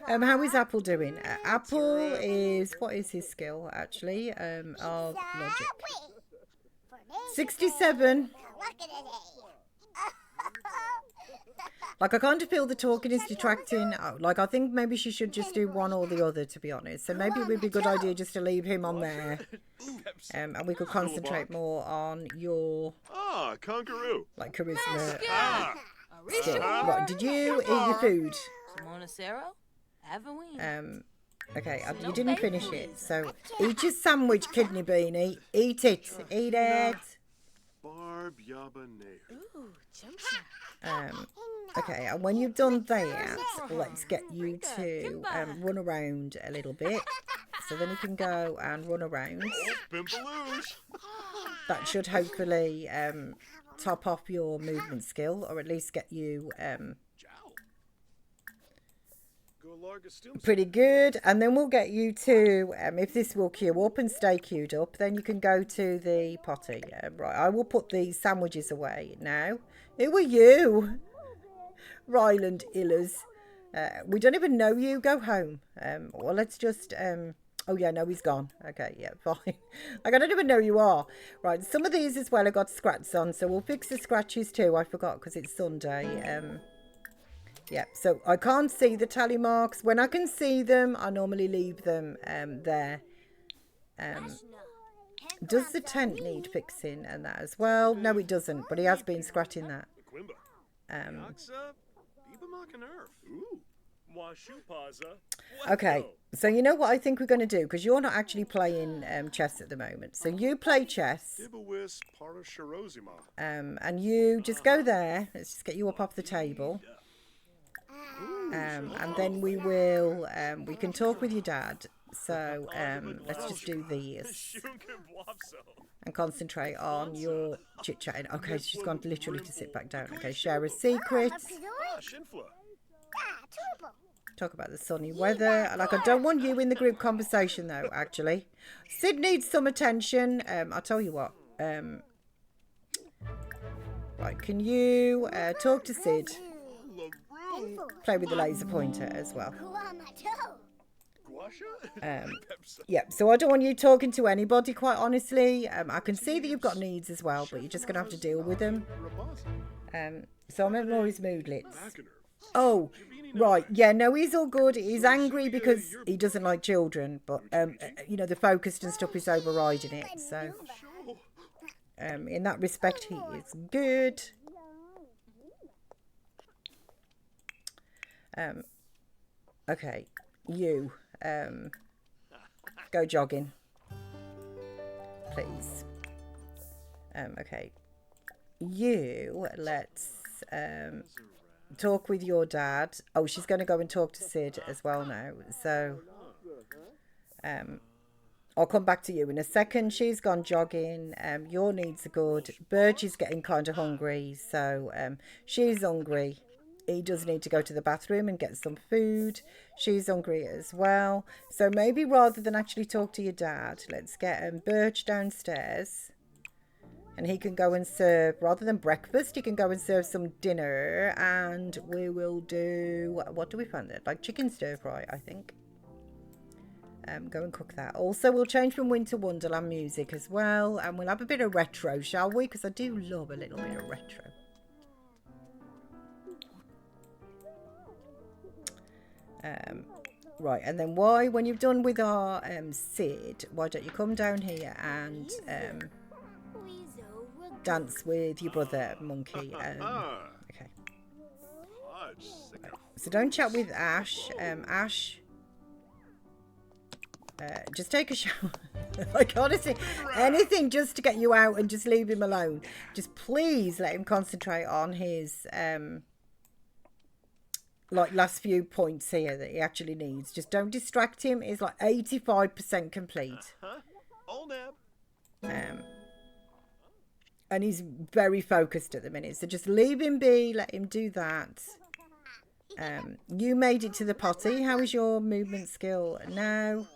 How is Apple doing? Apple is, what is his skill actually? Of logic. 67. Like, I kind of feel the talking is detracting. Like, I think maybe she should just do one or the other, to be honest. So maybe it would be a good idea just to leave him on there. And we could concentrate more on your... Conqueroo. Like, charisma. Still. Right, did you eat your food? Monacero? Haven't we? Okay, you didn't finish it, so eat your sandwich, kidney beanie. Eat it. Eat it. Barb Yaba Nave. Ooh, chumcha. Okay, and when you've done that, let's get you to run around a little bit. So then you can go and run around. Pimpaloosh. That should hopefully top off your movement skill, or at least get you pretty good. And then we'll get you to, if this will queue up and stay queued up, then you can go to the potty. Right, I will put these sandwiches away now. Who are you? Ryland Illers. We don't even know you. Go home. Well, let's just... oh, yeah, no, he's gone. Okay, yeah, fine. I don't even know who you are. Right, some of these as well have got scratches on, so we'll fix the scratches too. I forgot because it's Sunday. Yeah, so I can't see the tally marks. When I can see them, I normally leave them there. Does the tent need fixing and that as well? No, it doesn't, but he has been scratching that. Okay, so you know what I think we're going to do, because you're not actually playing chess at the moment. So you play chess, and you just go there. Let's just get you up off the table. And then we will, we can talk with your dad. So let's just do these and concentrate on your chit-chatting. Okay, she's gone literally to sit back down. Okay, share a secret. Talk about the sunny weather. Like, I don't want you in the group conversation though, actually. Sid needs some attention. I'll tell you what. Right, can you talk to Sid? Play with the laser pointer as well. Yeah, so I don't want you talking to anybody, quite honestly. I can see that you've got needs as well, but you're just going to have to deal with them. So I'm ignore his moodlets. Oh, right. Yeah, no, he's all good. He's angry because he doesn't like children, but, you know, the focused and stuff is overriding it. So, in that respect, he is good. Okay, you, go jogging, please. Okay, you, let's, talk with your dad. Oh, she's going to go and talk to Sid as well now. So, I'll come back to you in a second. She's gone jogging. Your needs are good. Birch is getting kind of hungry. So, she's hungry. He does need to go to the bathroom and get some food. She's hungry as well. So maybe rather than actually talk to your dad, let's get Birch downstairs. And he can go and serve, rather than breakfast, he can go and serve some dinner. And we will do, what do we find there? Like chicken stir fry, I think. Go and cook that. Also, we'll change from Winter Wonderland music as well. And we'll have a bit of retro, shall we? Because I do love a little bit of retro. Right, and then when you've done with our Sid, why don't you come down here and dance with your brother, Monkey? Okay. Right. So don't chat with Ash. Ash, just take a shower. Like, honestly, anything just to get you out and just leave him alone. Just please let him concentrate on his... like last few points here that he actually needs. Just don't distract him. He's like 85% complete. And he's very focused at the minute. So just leave him be. Let him do that. You made it to the potty. How is your movement skill now?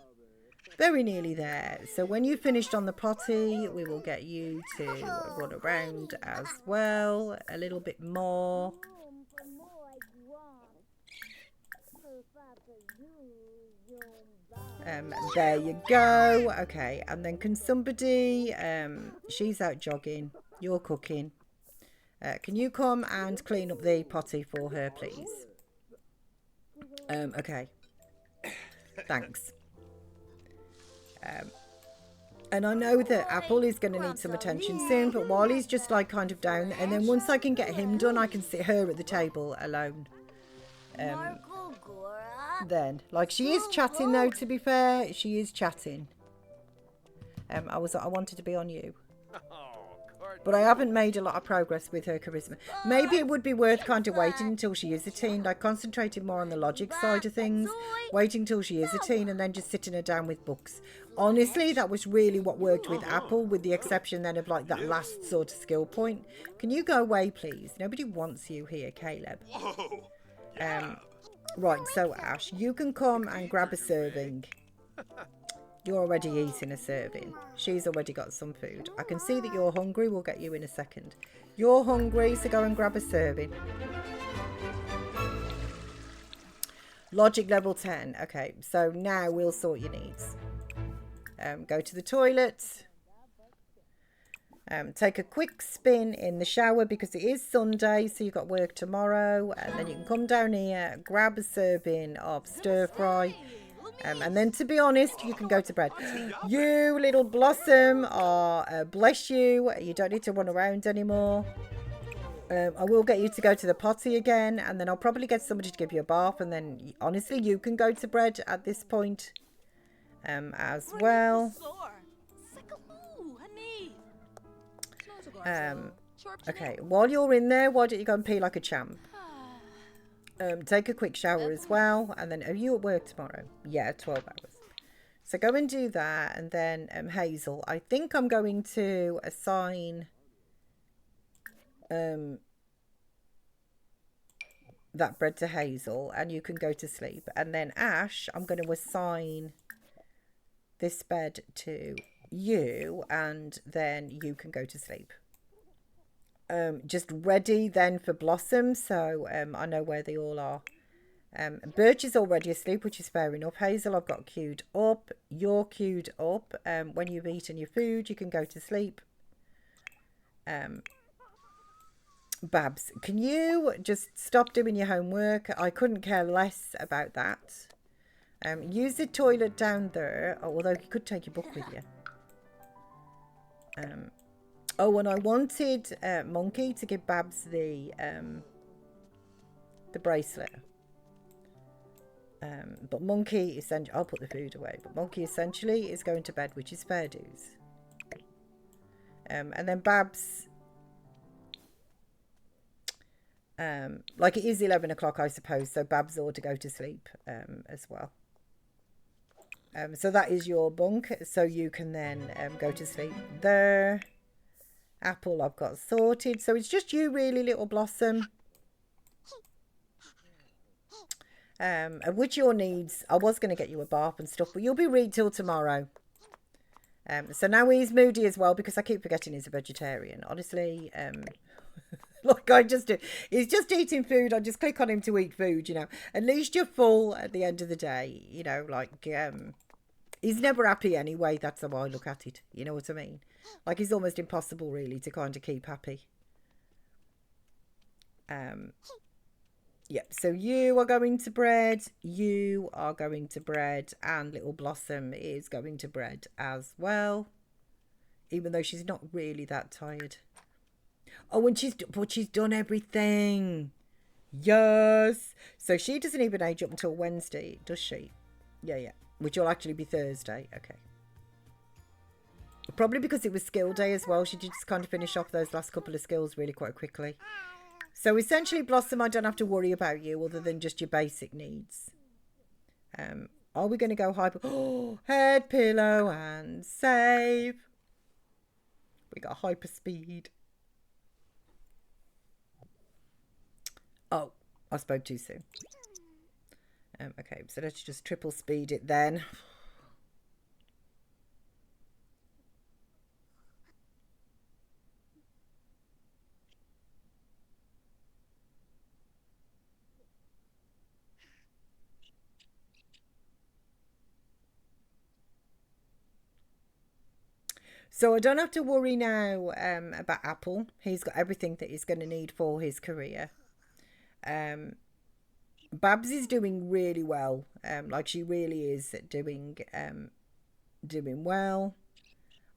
Very nearly there. So when you finished on the potty, we will get you to run around as well. A little bit more. There you go. Okay, and then can somebody, she's out jogging, you're cooking. Can you come and clean up the potty for her, please? Okay. Thanks. And I know that Apple is going to need some attention soon, but while he's just like kind of down, and then once I can get him done, I can sit her at the table alone. Then, like, she is chatting though, to be fair, she is chatting. I wanted to be on you. But I haven't made a lot of progress with her charisma. Maybe it would be worth kind of waiting until she is a teen, like concentrating more on the logic side of things, waiting till she is a teen and then just sitting her down with books. Honestly, that was really what worked with Apple, with the exception then of like that last sort of skill point. Can you go away, please? Nobody wants you here, Caleb. Right, so Ash, you can come and grab a serving. You're already eating a serving. She's already got some food. I can see that you're hungry. We'll get you in a second. You're hungry, so go and grab a serving. Logic level 10. Okay, so now we'll sort your needs. Go to the toilet. Take a quick spin in the shower because it is Sunday, so you've got work tomorrow. And then you can come down here, grab a serving of stir fry. And then, to be honest, you can go to bed. You little blossom, bless you. You don't need to run around anymore. I will get you to go to the potty again, and then I'll probably get somebody to give you a bath, and then, honestly, you can go to bed at this point as well. Okay, while you're in there, why don't you go and pee like a champ? Take a quick shower as well, and then are you at work tomorrow? Yeah, 12 hours. So go and do that, and then Hazel, I think I'm going to assign that bread to Hazel, and you can go to sleep. And then Ash, I'm going to assign this bed to you, and then you can go to sleep. Just ready then for Blossom, so I know where they all are. Birch is already asleep, which is fair enough. Hazel, I've got queued up. You're queued up. When you've eaten your food, you can go to sleep. Babs, can you just stop doing your homework? I couldn't care less about that. Use the toilet down there, although you could take your book with you. Oh, and I wanted Monkey to give Babs the bracelet. But Monkey essentially, I'll put the food away. But Monkey essentially is going to bed, which is fair dues. And then Babs, like it is 11 o'clock, I suppose. So Babs ought to go to sleep as well. So that is your bunk. So you can then go to sleep there. Apple I've got sorted. So it's just you really, little Blossom. And with your needs, I was going to get you a bath and stuff, but you'll be read till tomorrow. So now he's moody as well because I keep forgetting he's a vegetarian. Honestly, look, I just do. He's just eating food. I just click on him to eat food, you know. At least you're full at the end of the day, you know, like, he's never happy anyway. That's how I look at it. You know what I mean? Like, it's almost impossible, really, to kind of keep happy. Yep, so you are going to bed. You are going to bed. And little Blossom is going to bed as well. Even though she's not really that tired. Oh, and she's done everything. Yes. So she doesn't even age up until Wednesday, does she? Yeah. Which will actually be Thursday. Okay. Probably because it was skill day as well. She did just kind of finish off those last couple of skills really quite quickly. So essentially, Blossom, I don't have to worry about you other than just your basic needs. Are we going to go hyper? Oh, head, pillow, and save. We got hyper speed. Oh, I spoke too soon. Okay, so let's just triple speed it then. So I don't have to worry now about Apple. He's got everything that he's going to need for his career. Babs is doing really well. Like she really is doing well.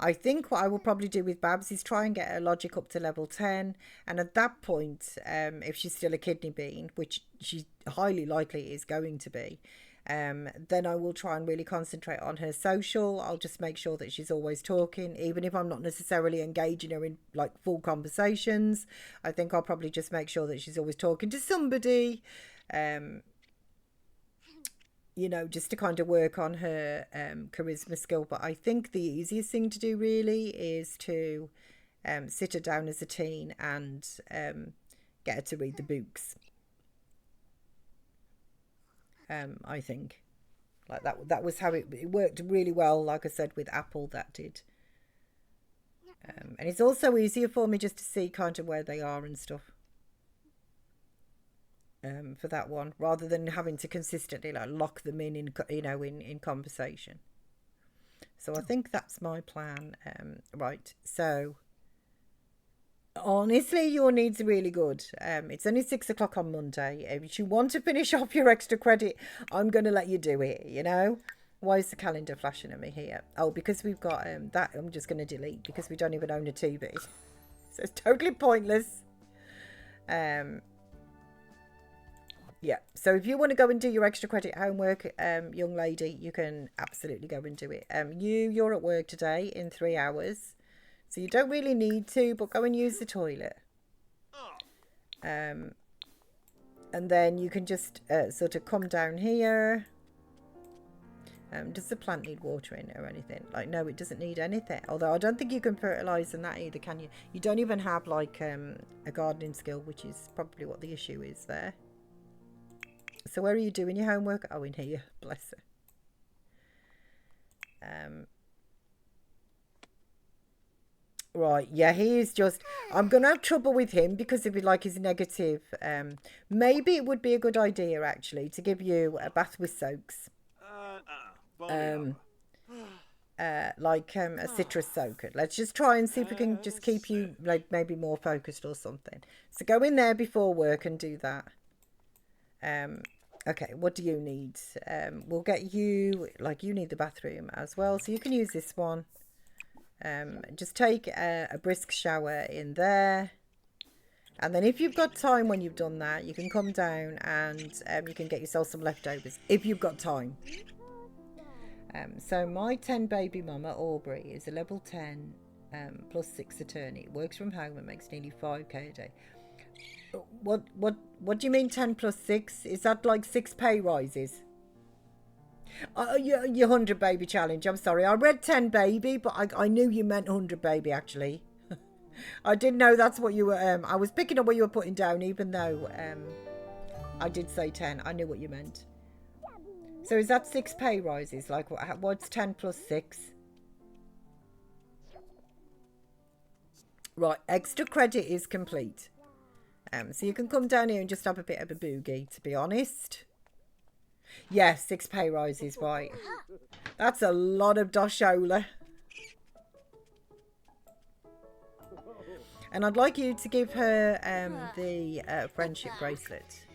I think what I will probably do with Babs is try and get her logic up to level 10. And at that point, if she's still a kidney bean, which she highly likely is going to be, then I will try and really concentrate on her social. I'll just make sure that she's always talking, even if I'm not necessarily engaging her in like full conversations. I think I'll probably just make sure that she's always talking to somebody, you know, just to kind of work on her charisma skill. But I think the easiest thing to do really is to sit her down as a teen and get her to read the books. I think like that was how it worked really well, like I said, with Apple. That did. And it's also easier for me just to see kind of where they are and stuff. For that one, rather than having to consistently like lock them in you know, in conversation. So I think that's my plan. Right, so honestly, your needs are really good. It's only 6 o'clock on Monday. If you want to finish off your extra credit, I'm going to let you do it, you know. Why is the calendar flashing at me here? Oh, because we've got that I'm just going to delete because we don't even own a TV. So it's totally pointless. Yeah, so if you want to go and do your extra credit homework, young lady, you can absolutely go and do it. You're at work today in 3 hours, so you don't really need to, but go and use the toilet. And then you can just sort of come down here. Does the plant need watering or anything? Like, no, it doesn't need anything. Although I don't think you can fertilise in that either, can you? You don't even have like a gardening skill, which is probably what the issue is there. So where are you doing your homework? Oh, in here. Bless her. Right, yeah, he is just... I'm going to have trouble with him because of like his negative. Maybe it would be a good idea, actually, to give you a bath with soaks. Like a citrus soak. Let's just try and see if we can just keep you like maybe more focused or something. So go in there before work and do that. Okay, what do you need? We'll get you, like, you need the bathroom as well, so you can use this one. Just take a brisk shower in there, and then if you've got time when you've done that, you can come down and you can get yourself some leftovers if you've got time. So my 10 baby mama Aubrey is a level 10 plus 6 attorney, works from home and makes nearly 5k a day. What do you mean 10 plus 6? Is that like 6 pay rises? Your 100 baby challenge. I'm sorry. I read 10 baby, but I knew you meant 100 baby actually. I didn't know that's what you were I was picking up what you were putting down, even though I did say 10. I knew what you meant. So is that 6 pay rises? Like what's 10 plus 6? Right, extra credit is complete. So you can come down here and just have a bit of a boogie, to be honest. Yes, 6 pay rises, right. That's a lot of doshola. And I'd like you to give her the friendship bracelet.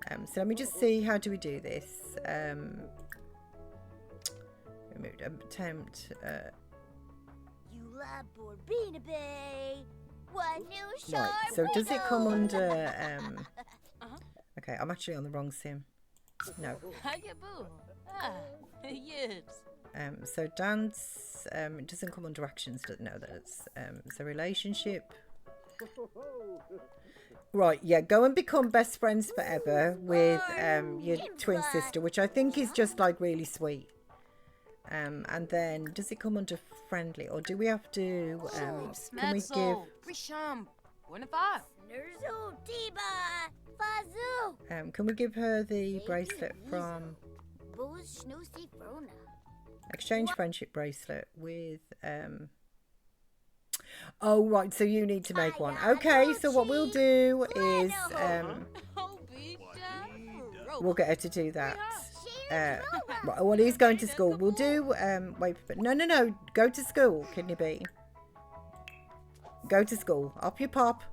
So let me just see, how do we do this? Attempt. Right, so does it come under okay, I'm actually on the wrong sim. No. So dance, it doesn't come under actions, no, that's so relationship. Right, yeah, go and become best friends forever with your twin sister, which I think is just like really sweet. And then does it come under friendly, or do we have to can we give can we give her the bracelet from exchange friendship bracelet with oh right, so you need to make one. Okay, so what we'll do is we'll get her to do that. Well, he's going to school. We'll do wait, but no, go to school, kidney bean. Go to school. Up you pop.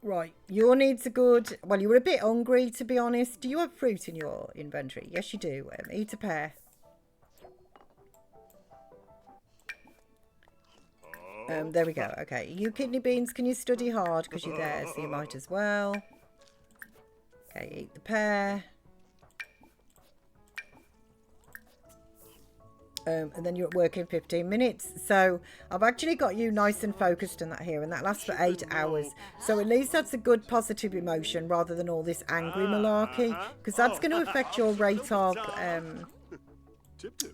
Right, your needs are good. Well, you were a bit hungry, to be honest. Do you have fruit in your inventory? Yes, you do. Eat a pear. There we go. Okay, you kidney beans, can you study hard? Because you're there, so you might as well. Okay, eat the pear. And then you're at work in 15 minutes. So I've actually got you nice and focused on that here, and that lasts for 8 hours. So at least that's a good positive emotion rather than all this angry malarkey, because that's going to affect your rate of,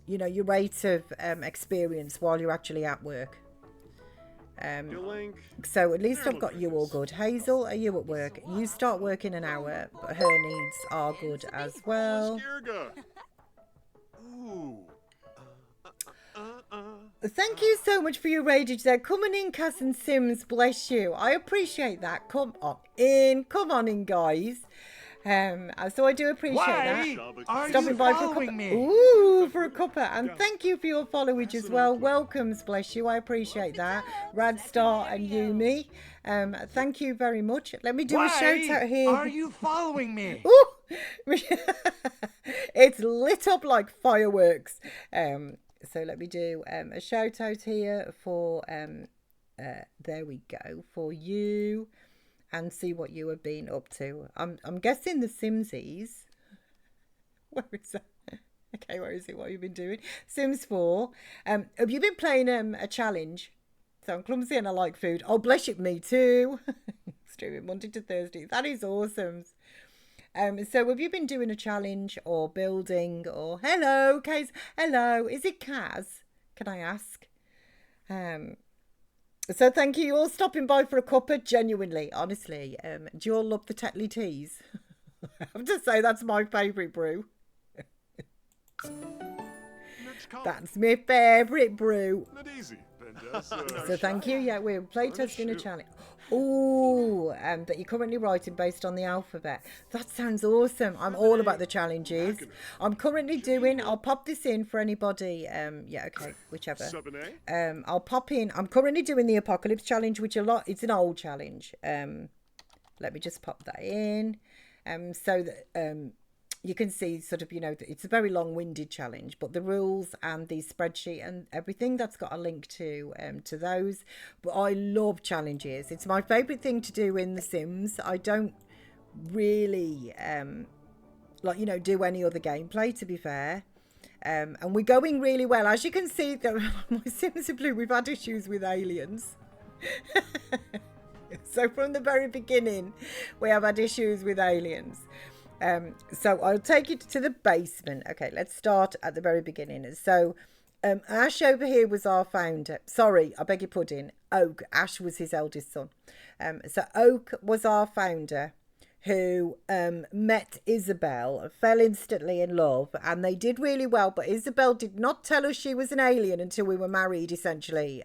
you know, your rate of experience while you're actually at work. So at least I've got you all good. Hazel, are you at work? You start work in an hour, but her needs are good as well. Thank you so much for your rage there. Coming in, Cass and Sims, bless you. I appreciate that. Come on in, guys. So I do appreciate that. Stopping by for a cuppa. Ooh, for a cuppa. And thank you for your followage as well. Welcomes, bless you. I appreciate that. Radstar and Yumi. Thank you very much. Let me do a shout out here. Are you following me? Ooh. It's lit up like fireworks. So let me do a shout out here for there we go, for you, and see what you have been up to. I'm guessing the Simsies. Where is that? Okay, where is it? What have you been doing? Sims 4. Have you been playing a challenge? So I'm clumsy and I like food. Oh, bless you, me too. Streaming Monday to Thursday. That is awesome. So have you been doing a challenge or building or hello, Kaz? Hello, is it Kaz? Can I ask? So thank you all stopping by for a cuppa, genuinely, honestly. Do you all love the Tetley teas? I have to say that's my favourite brew. That's my favourite brew. So thank you. Yeah, we're playtesting a challenge. Oh, that you're currently writing based on the alphabet. That sounds awesome. I'm all about the challenges. I'm currently doing, I'll pop this in for anybody. Yeah, okay, whichever. I'll pop in. I'm currently doing the Apocalypse challenge, which it's an old challenge. Let me just pop that in. So that you can see sort of, you know, it's a very long-winded challenge, but the rules and the spreadsheet and everything, that's got a link to those. But I love challenges. It's my favourite thing to do in The Sims. I don't really like, you know, do any other gameplay, to be fair. And we're going really well. As you can see, my Sims are blue. We've had issues with aliens. So from the very beginning, we have had issues with aliens. So I'll take you to the basement. Okay, let's start at the very beginning. So Ash over here was our founder. Sorry, I beg your pudding. Oak. Ash was his eldest son. So Oak was our founder, who met Isabel, fell instantly in love, and they did really well. But Isabel did not tell us she was an alien until we were married, essentially.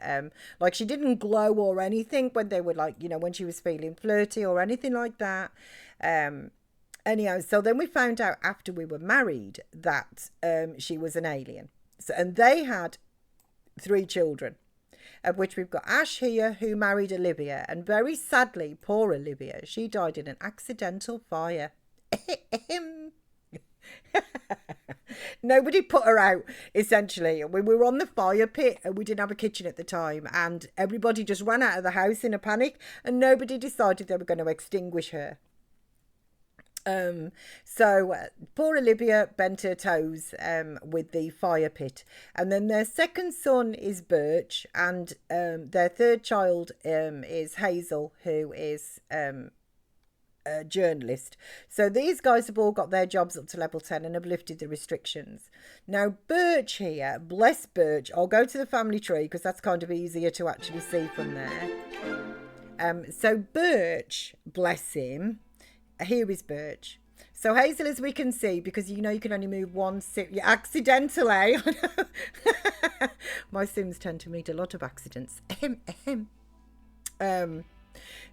Like, she didn't glow or anything when they were, like, you know, when she was feeling flirty or anything like that. Anyhow, so then we found out after we were married that she was an alien. So, and they had 3 children, of which we've got Ash here, who married Olivia. And very sadly, poor Olivia, she died in an accidental fire. Nobody put her out, essentially. We were on the fire pit and we didn't have a kitchen at the time. And everybody just ran out of the house in a panic and nobody decided they were going to extinguish her. So poor Olivia bent her toes with the fire pit, and then their second son is Birch, and their third child is Hazel, who is a journalist. So these guys have all got their jobs up to level 10 and have lifted the restrictions. Now Birch here, bless Birch, I'll go to the family tree because that's kind of easier to actually see from there. So Birch, bless him. Here is Birch. So Hazel, as we can see, because you know you can only move one accidentally. My Sims tend to meet a lot of accidents.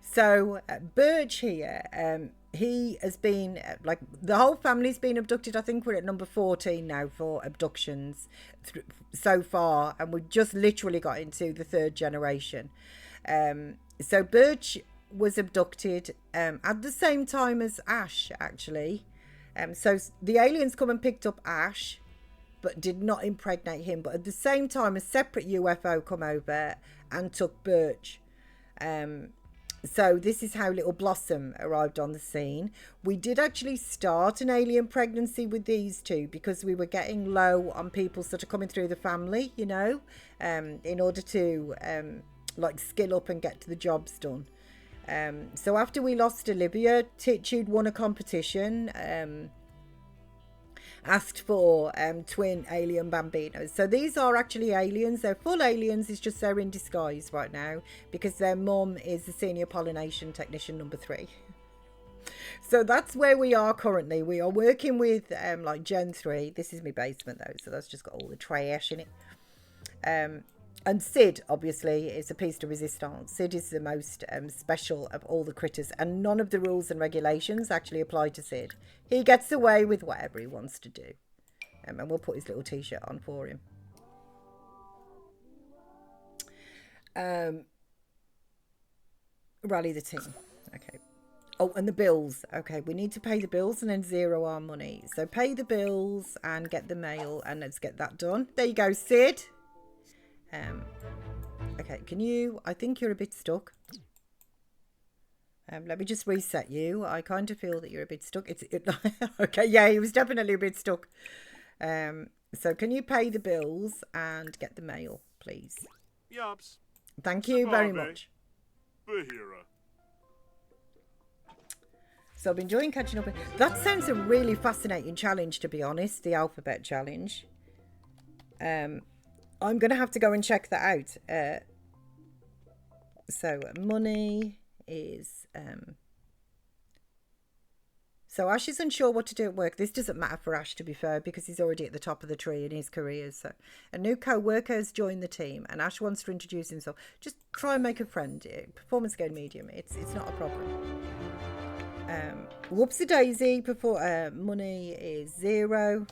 So Birch here, he has been, like, the whole family's been abducted. I think we're at number 14 now for abductions so far, and we've just literally got into the 3rd generation. So Birch was abducted at the same time as Ash, actually. So the aliens come and picked up Ash, but did not impregnate him. But at the same time, a separate UFO come over and took Birch. So this is how little Blossom arrived on the scene. We did actually start an alien pregnancy with these two because we were getting low on people sort of coming through the family, you know, in order to like skill up and get to the jobs done. So after we lost Olivia, Titude won a competition, asked for twin alien bambinos. So these are actually aliens. They're full aliens. It's just they're in disguise right now because their mum is the senior pollination technician number 3. So that's where we are currently. We are working with like Gen 3. This is my basement though, so that's just got all the trash in it. And Sid, obviously, is a piece de resistance. Sid is the most special of all the critters, and none of the rules and regulations actually apply to Sid. He gets away with whatever he wants to do. And we'll put his little t-shirt on for him. Rally the team. Okay. Oh, and the bills. Okay, we need to pay the bills and then zero our money. So pay the bills and get the mail, and let's get that done. There you go, Sid. Okay, can you, I think you're a bit stuck. Let me just reset you. I kind of feel that you're a bit stuck. Okay, yeah, he was definitely a bit stuck. So can you pay the bills and get the mail, please? Yops. Thank you very much. Bahira. So I've been enjoying catching up. That sounds a really fascinating challenge, to be honest, the alphabet challenge. I'm going to have to go and check that out. So money is... So Ash is unsure what to do at work. This doesn't matter for Ash, to be fair, because he's already at the top of the tree in his career. So a new co-worker has joined the team, and Ash wants to introduce himself. Just try and make a friend. Performance gain medium. It's not a problem. Whoopsie-daisy. Money is 0.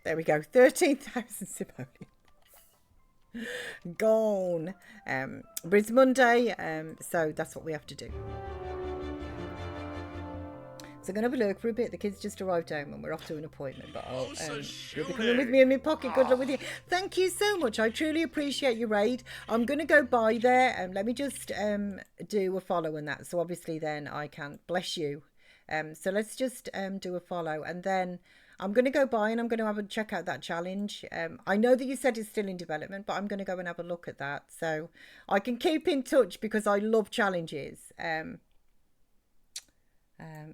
There we go. 13,000 simoleons. Gone. But it's Monday, so that's what we have to do. So I'm going to have a look for a bit. The kids just arrived home and we're off to an appointment. But you'll be coming with me in my pocket. Good luck with you. Thank you so much. I truly appreciate your raid. I'm going to go by there and let me just do a follow and that. So obviously then I can bless you. So let's just do a follow, and then I'm going to go by and I'm going to have a check out that challenge. I know that you said it's still in development, but I'm going to go and have a look at that. So I can keep in touch because I love challenges.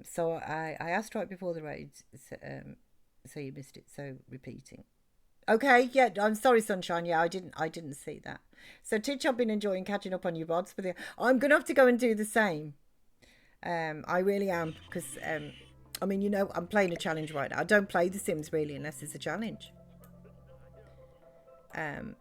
So I asked right before the raid, so you missed it. So repeating. Okay, yeah, I'm sorry, Sunshine. Yeah, I didn't see that. So Titch, I've been enjoying catching up on your VODs. I'm going to have to go and do the same. I really am, because... I mean, you know, I'm playing a challenge right now. I don't play The Sims, really, unless it's a challenge. So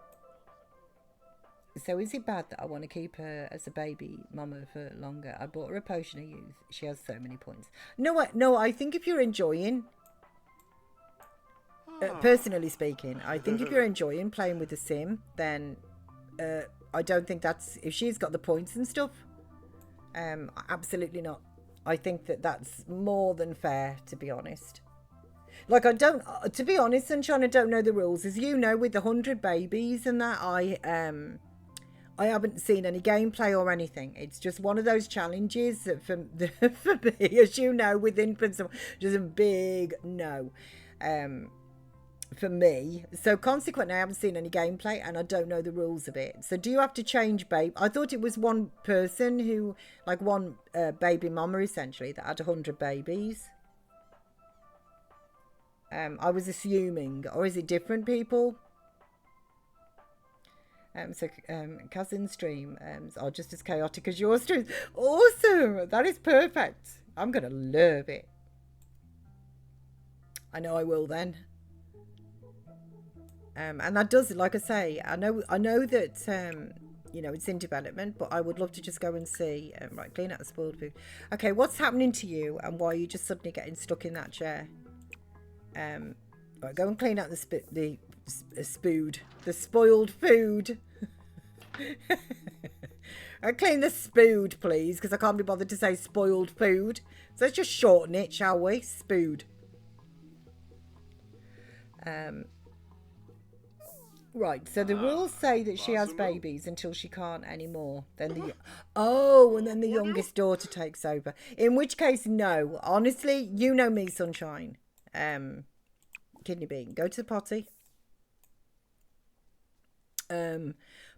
is it bad that I want to keep her as a baby mama for longer? I bought her a potion of youth. She has so many points. No, I think if you're enjoying... personally speaking, I think if you're enjoying playing with The Sim, then I don't think that's... If she's got the points and stuff, absolutely not. I think that that's more than fair, to be honest. Like, I don't, to be honest, Sunshine, I don't know the rules. As you know, with the 100 babies and that, I haven't seen any gameplay or anything. It's just one of those challenges that for me, as you know, with infants, just a big no for me. So consequently, I haven't seen any gameplay and I don't know the rules of it. So do you have to change babe? I thought it was one person who, like one baby mama essentially, that had 100 babies. I was assuming, or is it different people? Cousin stream are just as chaotic as your streams. Awesome! That is perfect. I'm gonna love it. I know I will then. And that does, like I say, I know that you know, it's in development, but I would love to just go and see. Right, clean out the spoiled food. Okay, what's happening to you, and why are you just suddenly getting stuck in that chair? Right, go and clean out the spoiled food. Clean the spood, please, because I can't be bothered to say spoiled food. So let's just shorten it, shall we? Spood. Right, so the rules say that she has babies until she can't anymore. Then and then the youngest daughter takes over. In which case, no. Honestly, you know me, sunshine. Kidney bean, go to the potty.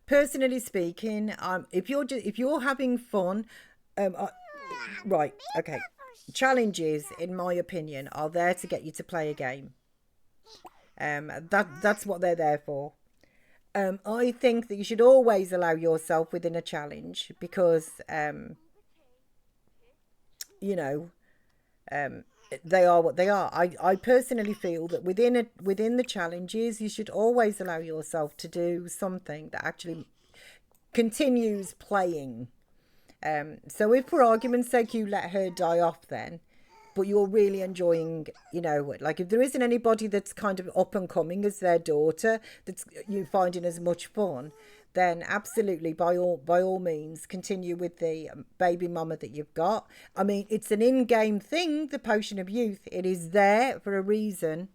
Personally speaking, if you're having fun, right, okay. Challenges, in my opinion, are there to get you to play a game. That's what they're there for. I think that you should always allow yourself within a challenge because, you know, they are what they are. I personally feel that within the challenges, you should always allow yourself to do something that actually continues playing. So if for argument's sake you let her die off then, but you're really enjoying, you know, like if there isn't anybody that's kind of up and coming as their daughter that's you finding as much fun, then absolutely by all means continue with the baby mama that you've got. I mean, it's an in-game thing, the potion of youth. It is there for a reason,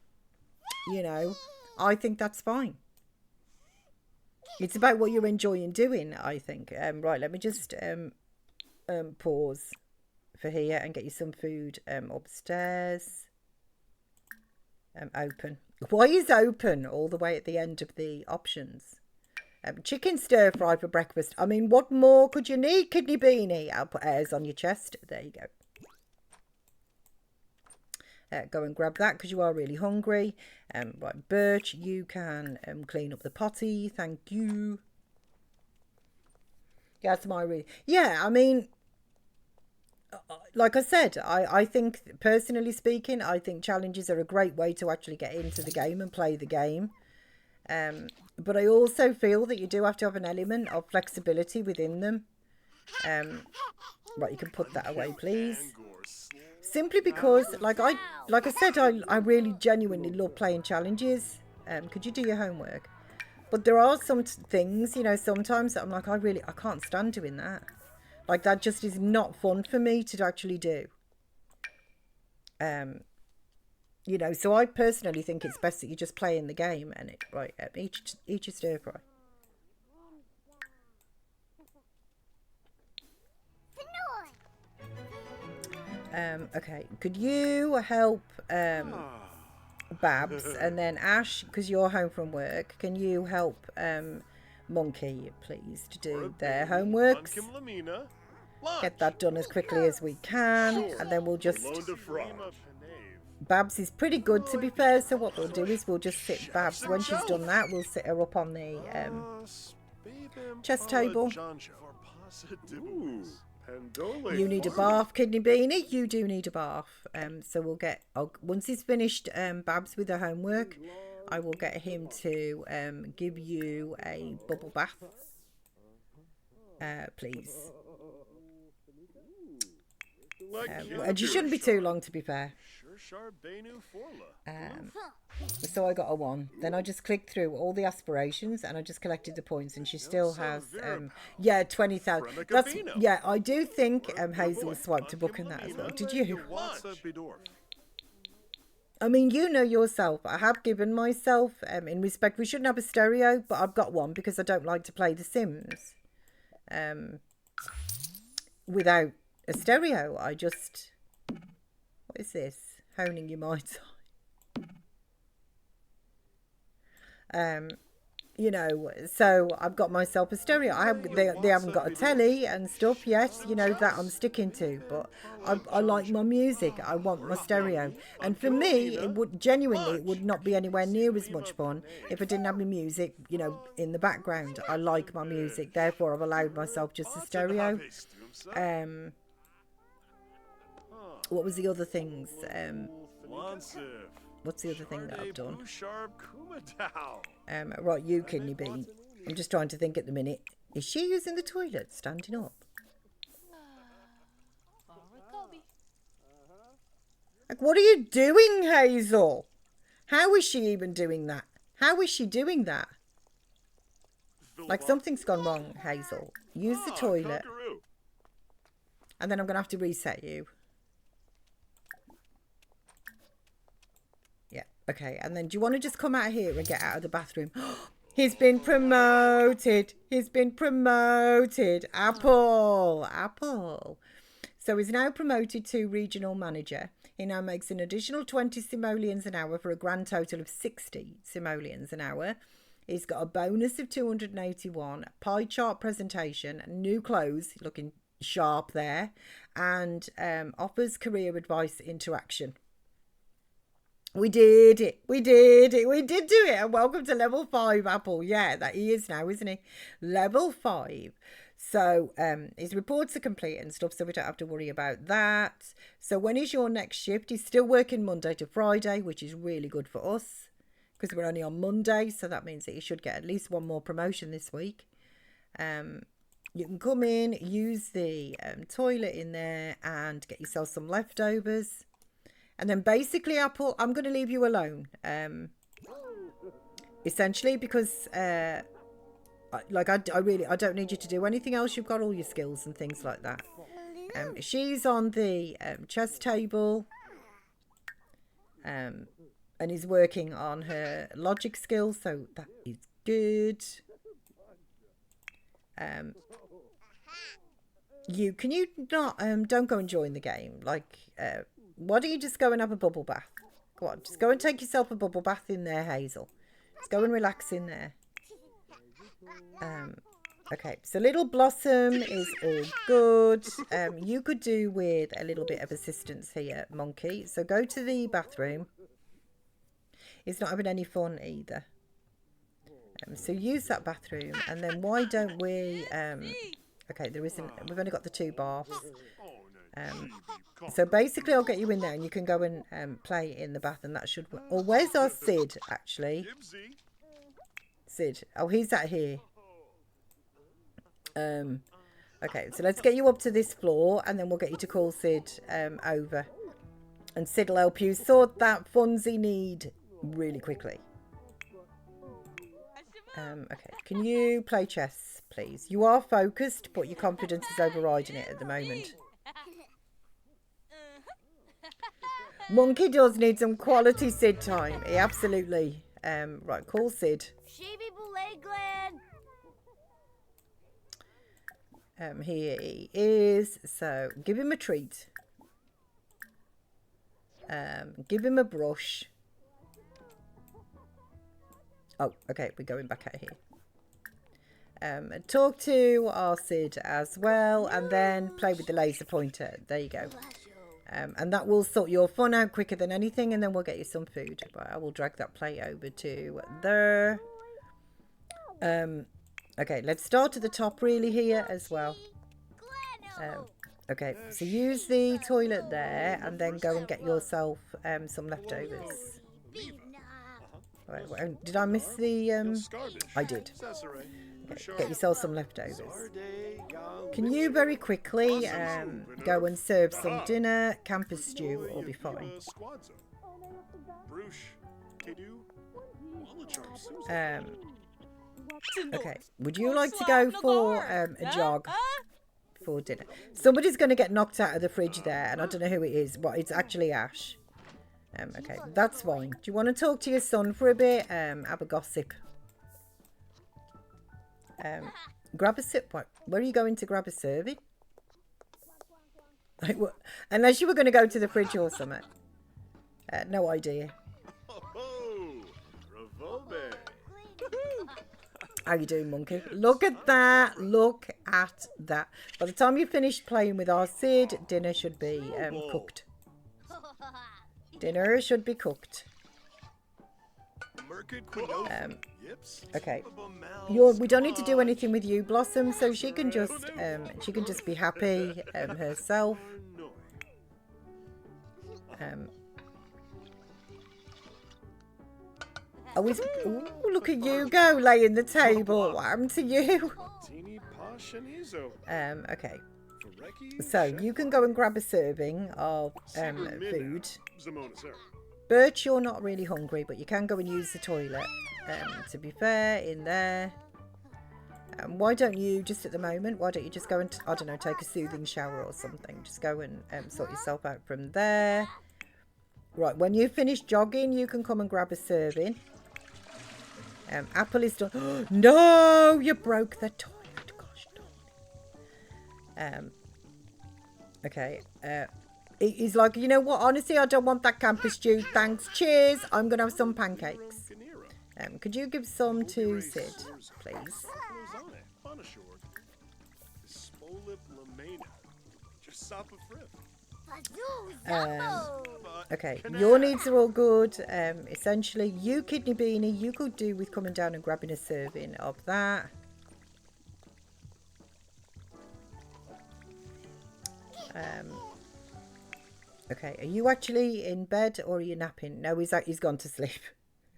you know. I think that's fine. It's about what you're enjoying doing, I think. Right, let me just pause for here and get you some food. Upstairs. Open. Why is open all the way at the end of the options? Chicken stir fry for breakfast. I mean, what more could you need, kidney beanie? I'll put airs on your chest. There you go. Go and grab that because you are really hungry. Right, Birch, you can clean up the potty. Thank you. Yeah, that's my really. Yeah, I mean, like I said, I think, personally speaking, I think challenges are a great way to actually get into the game and play the game. But I also feel that you do have to have an element of flexibility within them. Right, you can put that away, please. Simply because, like I said, I really genuinely love playing challenges. Could you do your homework? But there are some things, you know, sometimes that I'm like, I can't stand doing that. Like, that just is not fun for me to actually do. You know, so I personally think it's best that you just play in the game and it, right, eat your stir fry. Okay, could you help Babs, and then Ash, because you're home from work, can you help Monkey, please, to do their homeworks? Get that done as quickly as we can, and then we'll just... Babs is pretty good, to be fair, so what we'll do is we'll just sit Babs. When she's done that, we'll sit her up on the chess table. You need a bath, kidney beanie. You do need a bath. So we'll get... once he's finished Babs with her homework, I will get him to give you a bubble bath. Please. And you shouldn't be too long, to be fair. So I got a 1. Then I just clicked through all the aspirations and I just collected the points, and she still has 20,000. That's, yeah, I do think Hazel swiped a book in that as well. Did you? I mean, you know yourself, I have given myself in respect, we shouldn't have a stereo, but I've got one because I don't like to play The Sims without a stereo. I just, what is this? Honing your mind's eye. You know, so I've got myself a stereo. They haven't got a telly and stuff yet, you know, that I'm sticking to, but I like my music. I want my stereo. And for me, it would not be anywhere near as much fun if I didn't have my music, you know, in the background. I like my music, therefore I've allowed myself just a stereo. What was the other things? What's the other thing that I've done? Right, you kidney bean. I'm just trying to think at the minute. Is she using the toilet standing up? Like, what are you doing, Hazel? How is she even doing that? How is she doing that? Like, something's gone wrong, Hazel. Use the toilet. And then I'm going to have to reset you. Okay, and then do you want to just come out here and get out of the bathroom? He's been promoted. He's been promoted. Apple. Apple. So he's now promoted to regional manager. He now makes an additional 20 simoleons an hour for a grand total of 60 simoleons an hour. He's got a bonus of 281, pie chart presentation, new clothes, looking sharp there, and offers career advice interaction. We did it. We did it. We did do it. And welcome to level 5, Apple. Yeah, that he is now, isn't he? Level 5. So his reports are complete and stuff, so we don't have to worry about that. So when is your next shift? He's still working Monday to Friday, which is really good for us because we're only on Monday. So that means that he should get at least one more promotion this week. You can come in, use the toilet in there and get yourself some leftovers. And then basically, Apple, I'm going to leave you alone. Essentially, because I don't need you to do anything else. You've got all your skills and things like that. She's on the chess table. And is working on her logic skills, so that is good. Can you not don't go and join the game, like why don't you just go and have a bubble bath? Go on, just go and take yourself a bubble bath in there, Hazel. Just go and relax in there. Okay, so Little Blossom is all good. You could do with a little bit of assistance here, Monkey. So go to the bathroom. He's not having any fun either. So use that bathroom, and then why don't we okay, there isn't, we've only got the 2 baths. So basically I'll get you in there and you can go and play in the bath, and that should work. Oh, where's our Sid actually? Sid. Oh, he's out here. Okay, so let's get you up to this floor and then we'll get you to call Sid over. And Sid will help you sort that funsy need really quickly. Okay, can you play chess, please? You are focused, but your confidence is overriding it at the moment. Monkey does need some quality Sid time. He absolutely. Right, call Sid. Here he is. So give him a treat. Give him a brush. Oh, okay, we're going back out here. Talk to our Sid as well, and then play with the laser pointer. There you go. And that will sort your fun out quicker than anything, and then we'll get you some food. But I will drag that plate over to there. Okay, let's start at the top really here as well. Okay, so use the toilet there, and then go and get yourself some leftovers. Right, did I miss the I did. Okay, get yourself some leftovers. Can you very quickly go and serve some dinner? Campus stew will be fine. Okay, would you like to go for a jog for dinner? Somebody's going to get knocked out of the fridge there, and I don't know who it is, but it's actually Ash. Okay, that's fine. Do you want to talk to your son for a bit? Have a gossip. Grab a sip. What? Where are you going to grab a serving? Like what? Unless you were going to go to the fridge or something. No idea. How you doing, Monkey? Look at that. Look at that. By the time you finish playing with our Sid, dinner should be cooked. Dinner should be cooked. Okay. We don't need to do anything with you, Blossom, so she can just be happy herself. Ooh, look at you go, laying the table. What happened to you? Okay. So you can go and grab a serving of food. Birch, you're not really hungry, but you can go and use the toilet. To be fair, in there. Why don't you, just at the moment, why don't you just go and, I don't know, take a soothing shower or something. Just go and sort yourself out from there. Right, when you finish jogging, you can come and grab a serving. Apple is done. No, you broke the toilet. Gosh darn. Okay. He's like, you know what? Honestly, I don't want that campus stew. Thanks. Cheers. I'm gonna have some pancakes. Could you give some to Sid, please? Okay, your needs are all good. Essentially, you Kidney Beanie, you could do with coming down and grabbing a serving of that. Okay, are you actually in bed or are you napping? No, he's gone to sleep.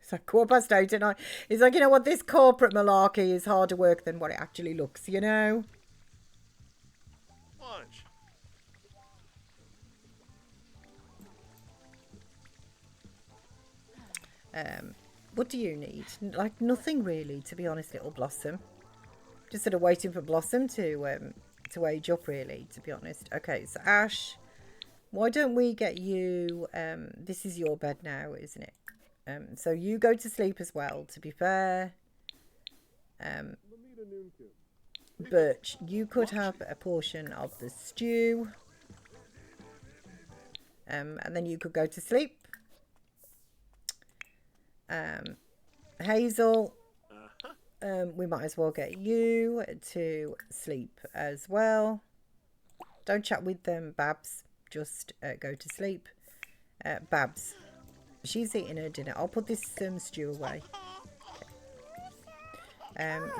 It's like 8:15 tonight. He's like, you know what, this corporate malarkey is harder work than what it actually looks, you know? Lunch. What do you need? Like nothing really, to be honest, little Blossom. Just sort of waiting for Blossom to age up, really, to be honest. Okay, so Ash, why don't we get you? This is your bed now, isn't it? So you go to sleep as well. To be fair, Birch, you could have a portion of the stew, and then you could go to sleep. Hazel, we might as well get you to sleep as well. Don't chat with them, Babs. Just go to sleep. Babs, she's eating her dinner. I'll put this stew away.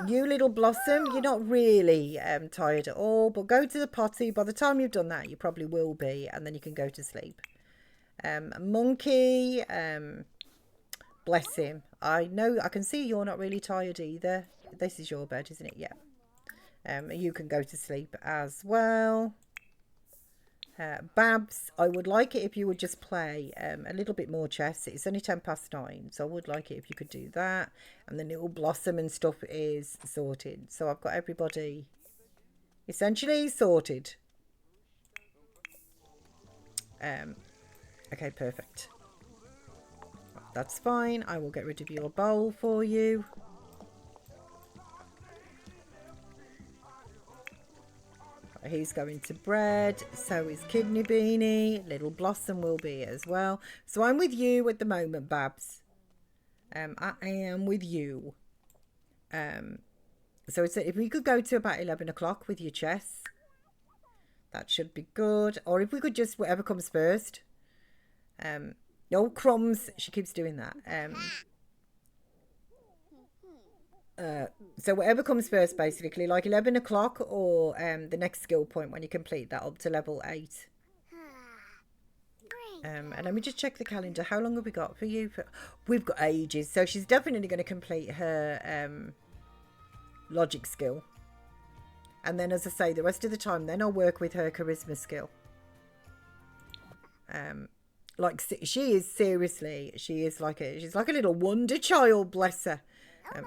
You little Blossom, you're not really tired at all, but go to the potty. By the time you've done that, you probably will be, and then you can go to sleep. Monkey, bless him. I know, I can see you're not really tired either. This is your bed, isn't it? Yeah. You can go to sleep as well. Babs, I would like it if you would just play a little bit more chess. It's only 9:10, so I would like it if you could do that. And the little Blossom and stuff is sorted. So I've got everybody essentially sorted. Okay, perfect. That's fine. I will get rid of your bowl for you. He's going to bread. So is Kidney Beanie. Little Blossom will be as well. So I'm with you at the moment, Babs. I am with you. So it's if we could go to about 11 o'clock with your chess, that should be good. Or if we could just whatever comes first. No crumbs. She keeps doing that. So whatever comes first, basically, like 11 o'clock or the next skill point when you complete that up to level 8. And let me just check the calendar. How long have we got for you? We've got ages. So she's definitely going to complete her logic skill. And then, as I say, the rest of the time, then I'll work with her charisma skill. Like she is seriously, she's like a little wonder child, bless her.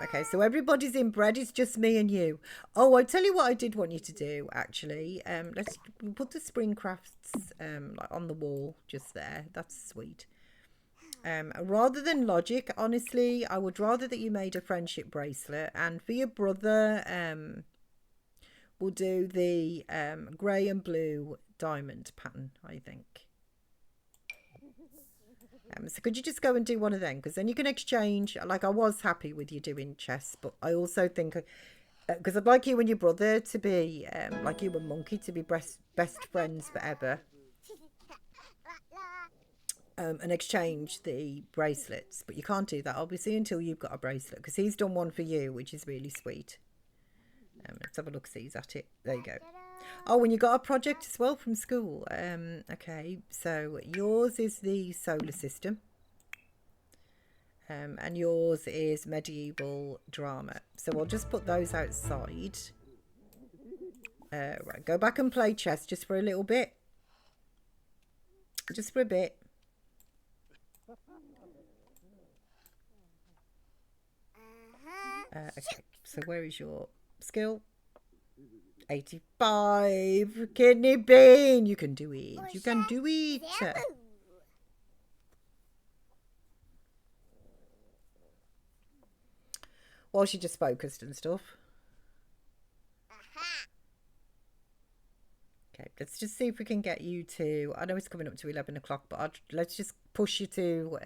Okay, so everybody's in bread. It's just me and you. Oh, I tell you what I did want you to do, actually. Let's put the spring crafts like on the wall just there. That's sweet. Rather than logic, honestly, I would rather that you made a friendship bracelet. And for your brother, we'll do the grey and blue diamond pattern, I think. So could you just go and do one of them? Because then you can exchange. Like, I was happy with you doing chess, but I also think, because I'd like you and your brother to be, like you and Monkey, to be best friends forever. And exchange the bracelets. But you can't do that, obviously, until you've got a bracelet. Because he's done one for you, which is really sweet. Let's have a look-sees at it. There you go. Oh, and you got a project as well from school. Okay, so yours is the solar system. And yours is medieval drama. So I'll just put those outside. Right, go back and play chess just for a little bit. Just for a bit. Okay, so where is your skill? 85. Kidney Bean, you can do it. You can do it. while she just focused and stuff. Okay, let's just see if we can get you to, I know it's coming up to 11 o'clock, but let's just push you to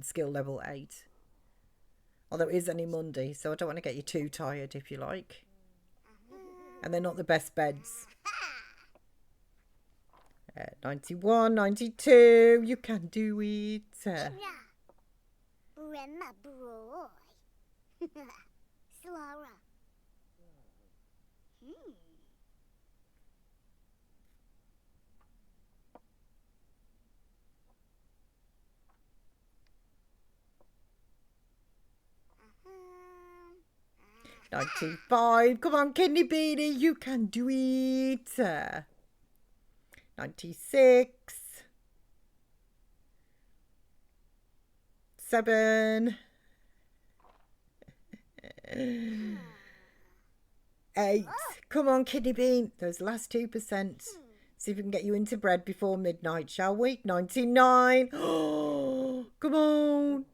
skill level 8. Although it is only Monday, so I don't want to get you too tired, if you like. And they're not the best beds. 91, 92, you can do it. Rema bro. Slara. 95, come on, Kidney Beanie, you can do it. 96. 7. 8. Come on, Kidney Bean. Those last 2%. See if we can get you into bed before midnight, shall we? 99. Oh, come on.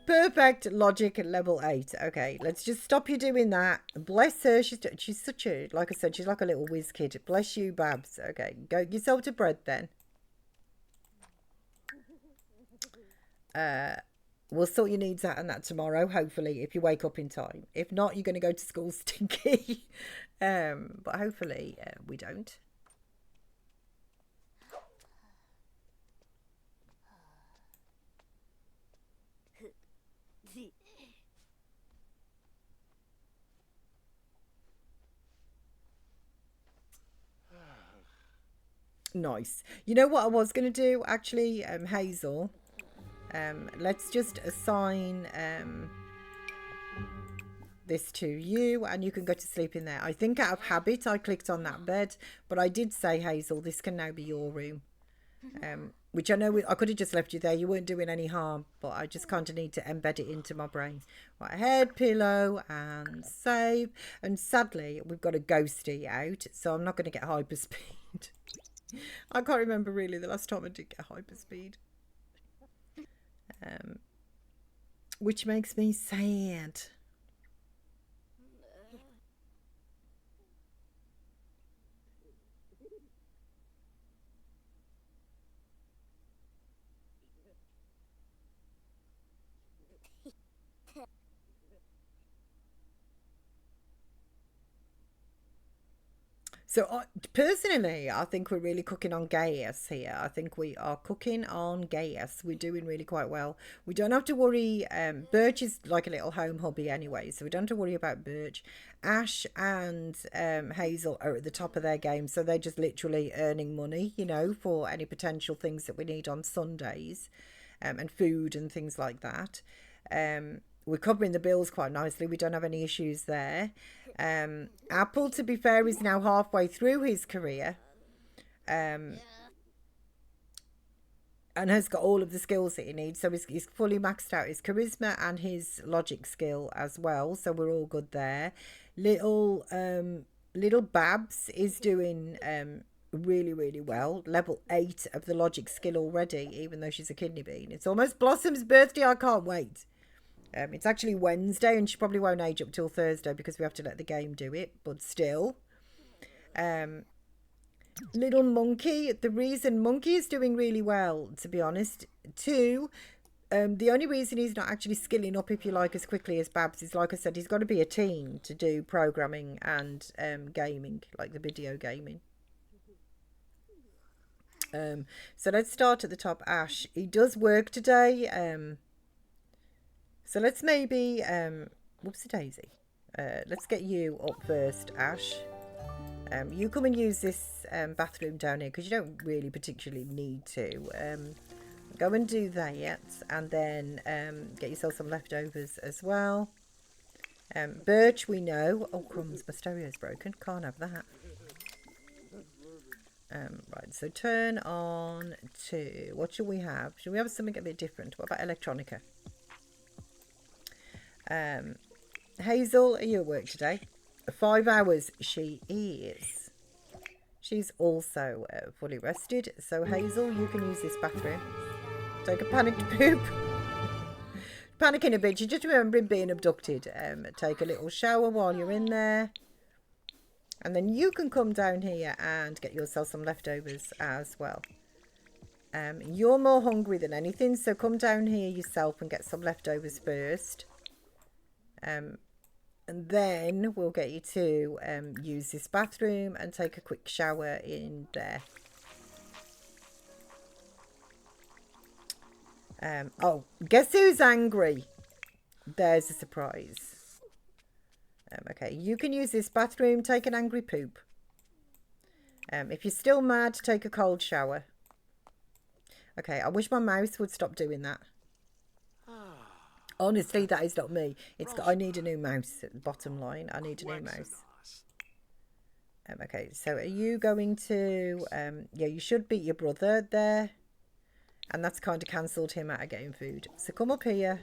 Perfect. Logic at level 8. Okay, let's just stop you doing that. Bless her. She's such a, like I said, she's like a little whiz kid. Bless you, Babs. Okay, go yourself to bed then. We'll sort your needs out on that tomorrow, hopefully, if you wake up in time. If not, you're going to go to school stinky. But hopefully we don't. Nice. You know what I was going to do, actually, Hazel? Let's just assign this to you, and you can go to sleep in there. I think out of habit I clicked on that bed, but I did say, Hazel, this can now be your room. Which I know I could have just left you there. You weren't doing any harm, but I just kind of need to embed it into my brain. Right, head, pillow, and save. And sadly, we've got a ghosty out, so I'm not going to get hyperspeed. I can't remember really the last time I did get hyperspeed. Which makes me sad. So personally, I think we're really cooking on gas here. I think we are cooking on gas. We're doing really quite well. We don't have to worry. Birch is like a little home hubby anyway, so we don't have to worry about Birch. Ash and Hazel are at the top of their game, so they're just literally earning money, you know, for any potential things that we need on Sundays, and food and things like that. We're covering the bills quite nicely. We don't have any issues there. Apple, to be fair, is now halfway through his career. And has got all of the skills that he needs. So he's fully maxed out his charisma and his logic skill as well. So we're all good there. Little Babs is doing really, really well. Level 8 of the logic skill already, even though she's a kidney bean. It's almost Blossom's birthday. I can't wait. It's actually Wednesday, and she probably won't age up till Thursday because we have to let the game do it. But still. Little Monkey. The reason Monkey is doing really well, to be honest, too, the only reason he's not actually skilling up, if you like, as quickly as Babs is, like I said, he's got to be a teen to do programming and gaming, like the video gaming. So let's start at the top. Ash, he does work today. So let's maybe, whoopsie-daisy, let's get you up first, Ash. You come and use this bathroom down here because you don't really particularly need to. Go and do that, and then get yourself some leftovers as well. Birch, we know. Oh, crumbs, my stereo's broken. Can't have that. Right, so turn on to, what should we have? Should we have something a bit different? What about electronica? Hazel, are you at work today? 5 hours she is. She's also fully rested. So Hazel, you can use this bathroom. Take a panicked poop. panicking a bit. You're just remembering being abducted. Take a little shower while you're in there. And then you can come down here and get yourself some leftovers as well. You're more hungry than anything, so come down here yourself and get some leftovers first. And then we'll get you to use this bathroom and take a quick shower in there. Oh, guess who's angry? There's a surprise. Okay, you can use this bathroom, take an angry poop. If you're still mad, take a cold shower. Okay, I wish my mouse would stop doing that. Honestly, that is not me. I need a new mouse. Bottom line, I need a new mouse. Okay, so are you going to... yeah, you should beat your brother there. And that's kind of cancelled him out of getting food. So come up here.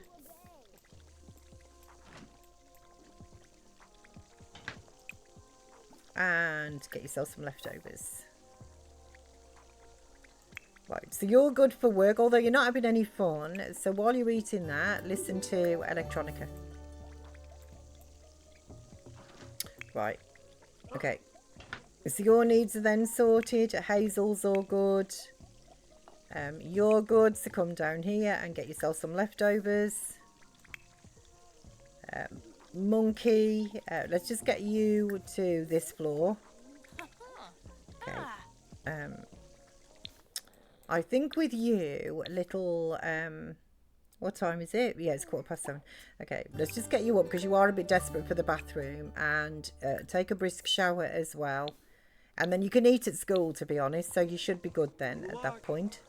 And get yourself some leftovers. Right, so you're good for work, although you're not having any fun. So while you're eating that, listen to electronica. Right, okay. So your needs are then sorted. Hazel's all good. You're good, so come down here and get yourself some leftovers. Monkey, let's just get you to this floor. Okay. I think with you, little, what time is it? Yeah, it's 7:15. Okay, let's just get you up because you are a bit desperate for the bathroom, and take a brisk shower as well. And then you can eat at school, to be honest, so you should be good then at that point.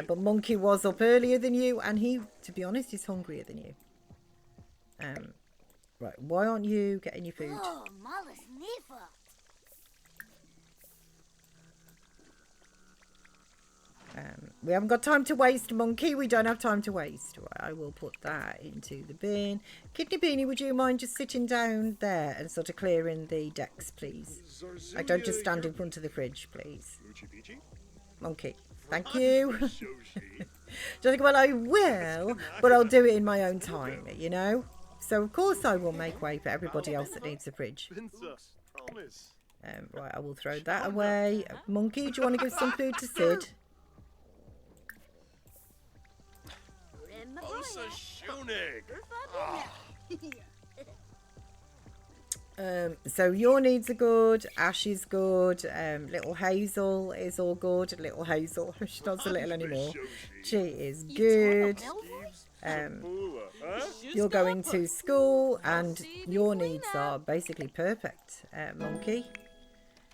But Monkey was up earlier than you, and he, to be honest, is hungrier than you. Right, why aren't you getting your food? Oh, malas nifa. We haven't got time to waste, Monkey. We don't have time to waste. Right, I will put that into the bin. Kidney Beanie, would you mind just sitting down there and sort of clearing the decks, please? Like, don't just stand in front of the fridge, please. Monkey, thank you. Just well, I will, but I'll do it in my own time, you know? So, of course, I will make way for everybody else that needs a fridge. Right, I will throw that away. Monkey, do you want to give some food to Sid? So your needs are good. Ash is good. Little Hazel is all good. Little Hazel, she's not so little anymore. She is good. You're going to school, and your needs are basically perfect, Monkey.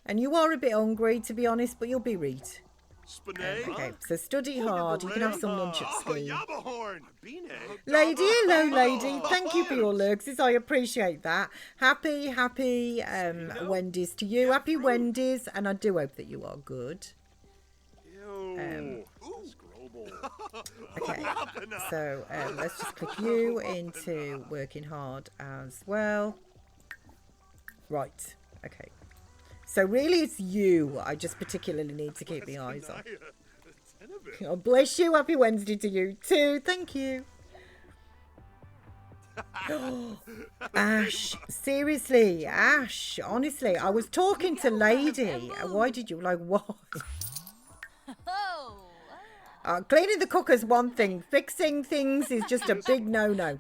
And you are a bit hungry, to be honest, but you'll be right. Okay, so study hard. You can have some lunch at school. Lady, hello, lady. Thank you for your lurks. I appreciate that. Happy Wendy's to you. Happy Wendy's, and I do hope that you are good. Okay, so let's just click you into working hard as well. Right, okay. So really it's you I just particularly need to keep my eyes on. God bless you. Happy Wednesday to you too. Thank you. Ash, seriously, Ash, honestly, I was talking to Lady. Why did you, like, what? Cleaning the cooker's one thing. Fixing things is just a big no-no.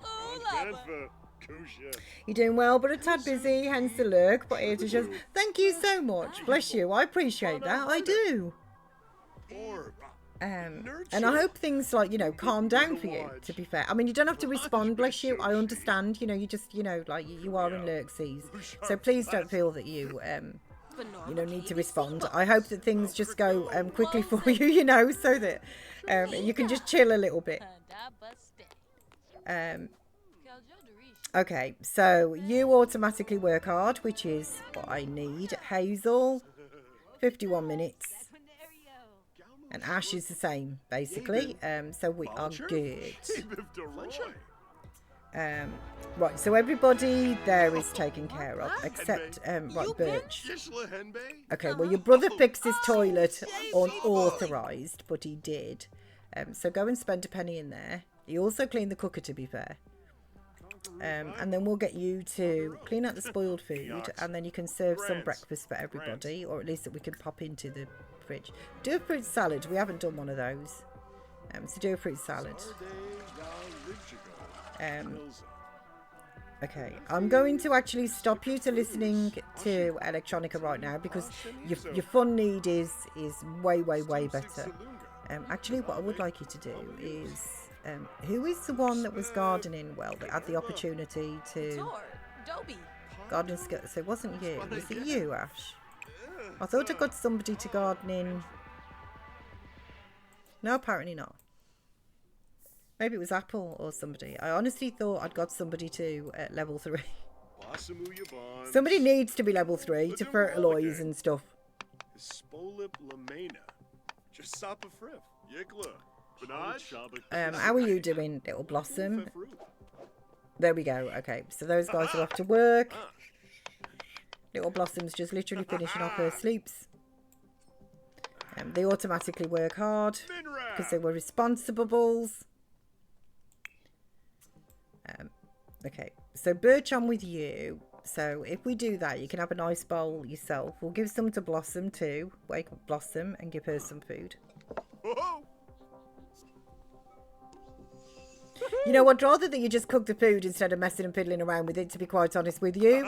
You're doing well, but a tad busy, hence the lurk. But here to show. Thank you so much. Bless you. I appreciate that. I do. And I hope things, like, you know, calm down for you, to be fair. I mean, you don't have to respond, bless you. I understand, you know, you just, you know, like, you are in lurk seas. So please don't feel that you know, need to respond. I hope that things just go quickly for you, you know, so that you can just chill a little bit. Okay, so you automatically work hard, which is what I need. Hazel, 51 minutes. And Ash is the same, basically. So we are good. Right, so everybody there is taken care of, except, right, Birch. Okay, well, your brother fixed his toilet unauthorised, but he did. So go and spend a penny in there. You also clean the cooker, to be fair. And then we'll get you to clean out the spoiled food, and then you can serve some breakfast for everybody, or at least that we can pop into the fridge. Do a fruit salad. We haven't done one of those. So do a fruit salad. Okay, I'm going to actually stop you to listening to electronica right now, because your fun need is way better. Actually, what I would like you to do is, who is the one that was gardening well, that had the opportunity to garden skill? So it wasn't you. Was it you, Ash? I thought I got somebody to garden in. No, apparently not. Maybe it was Apple or somebody. I honestly thought I'd got somebody to level 3. Somebody needs to be level 3 to fertilise and stuff. How are you doing, little Blossom? There we go. Okay, so those guys are off to work. Little Blossom's just literally finishing off her sleeps. They automatically work hard because they were responsibles. Okay, so Birch on with you. So if we do that, you can have a nice bowl yourself. We'll give some to Blossom too. Wake up Blossom and give her some food. You know, I'd rather that you just cook the food instead of messing and piddling around with it, to be quite honest with you.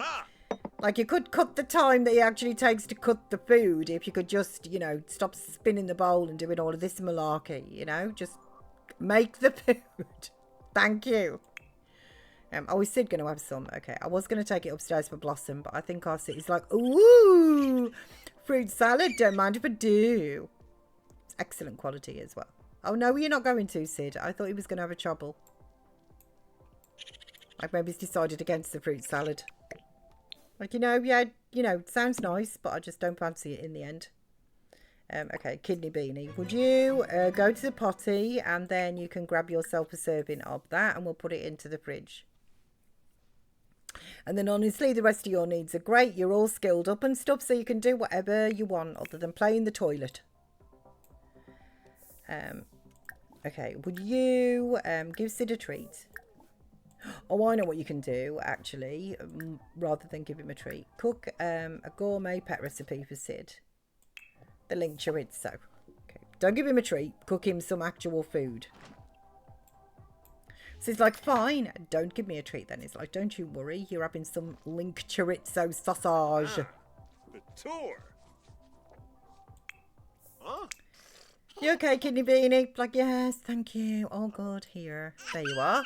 Like, you could cut the time that it actually takes to cook the food if you could just, you know, stop spinning the bowl and doing all of this malarkey, you know? Just make the food. Thank you. Oh, is Sid going to have some? Okay, I was going to take it upstairs for Blossom, but I think our Sid is like, ooh, fruit salad, don't mind if I do. It's excellent quality as well. Oh, no, you're not going to, Sid. I thought he was going to have a trouble. Like, maybe he's decided against the fruit salad. Like, you know, yeah, you know, it sounds nice, but I just don't fancy it in the end. Okay, Kidney Beanie, would you go to the potty, and then you can grab yourself a serving of that, and we'll put it into the fridge. And then honestly, the rest of your needs are great. You're all skilled up and stuff, so you can do whatever you want other than play in the toilet. Okay, would you give Sid a treat? Oh, I know what you can do, actually, rather than give him a treat. Cook a gourmet pet recipe for Sid. The link chorizo. Okay, don't give him a treat. Cook him some actual food. So he's like, fine, don't give me a treat then. He's like, don't you worry, you're having some link chorizo sausage. The tour. Huh? You okay, Kidney Beanie? Like, yes, thank you. All good, here. There you are.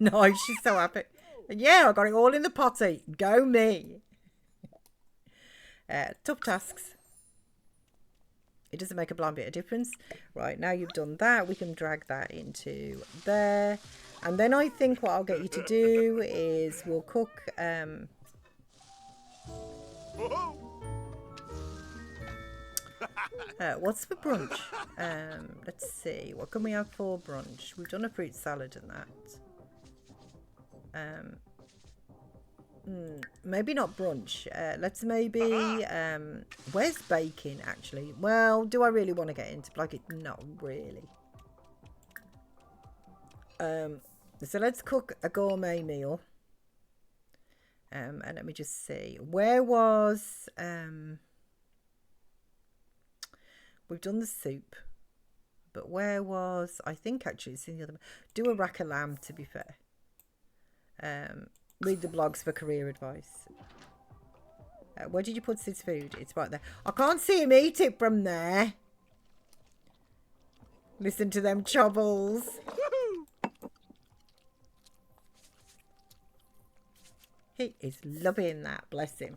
Nice, she's so happy. Yeah, I got it all in the potty. Go me. Tough tasks. It doesn't make a blind bit of difference. Right, now you've done that, we can drag that into there. And then I think what I'll get you to do is we'll cook... what's for brunch? Let's see. What can we have for brunch? We've done a fruit salad and that. Maybe not brunch. Let's maybe... where's baking, actually? Well, do I really want to get into... Like, not really. So let's cook a gourmet meal. And let me just see. Where was... we've done the soup. But where was... I think actually it's in the other... Do a rack of lamb, to be fair. Read the blogs for career advice. Where did you put Sid's food? It's right there. I can't see him eat it from there. Listen to them chobbles. He is loving that. Bless him.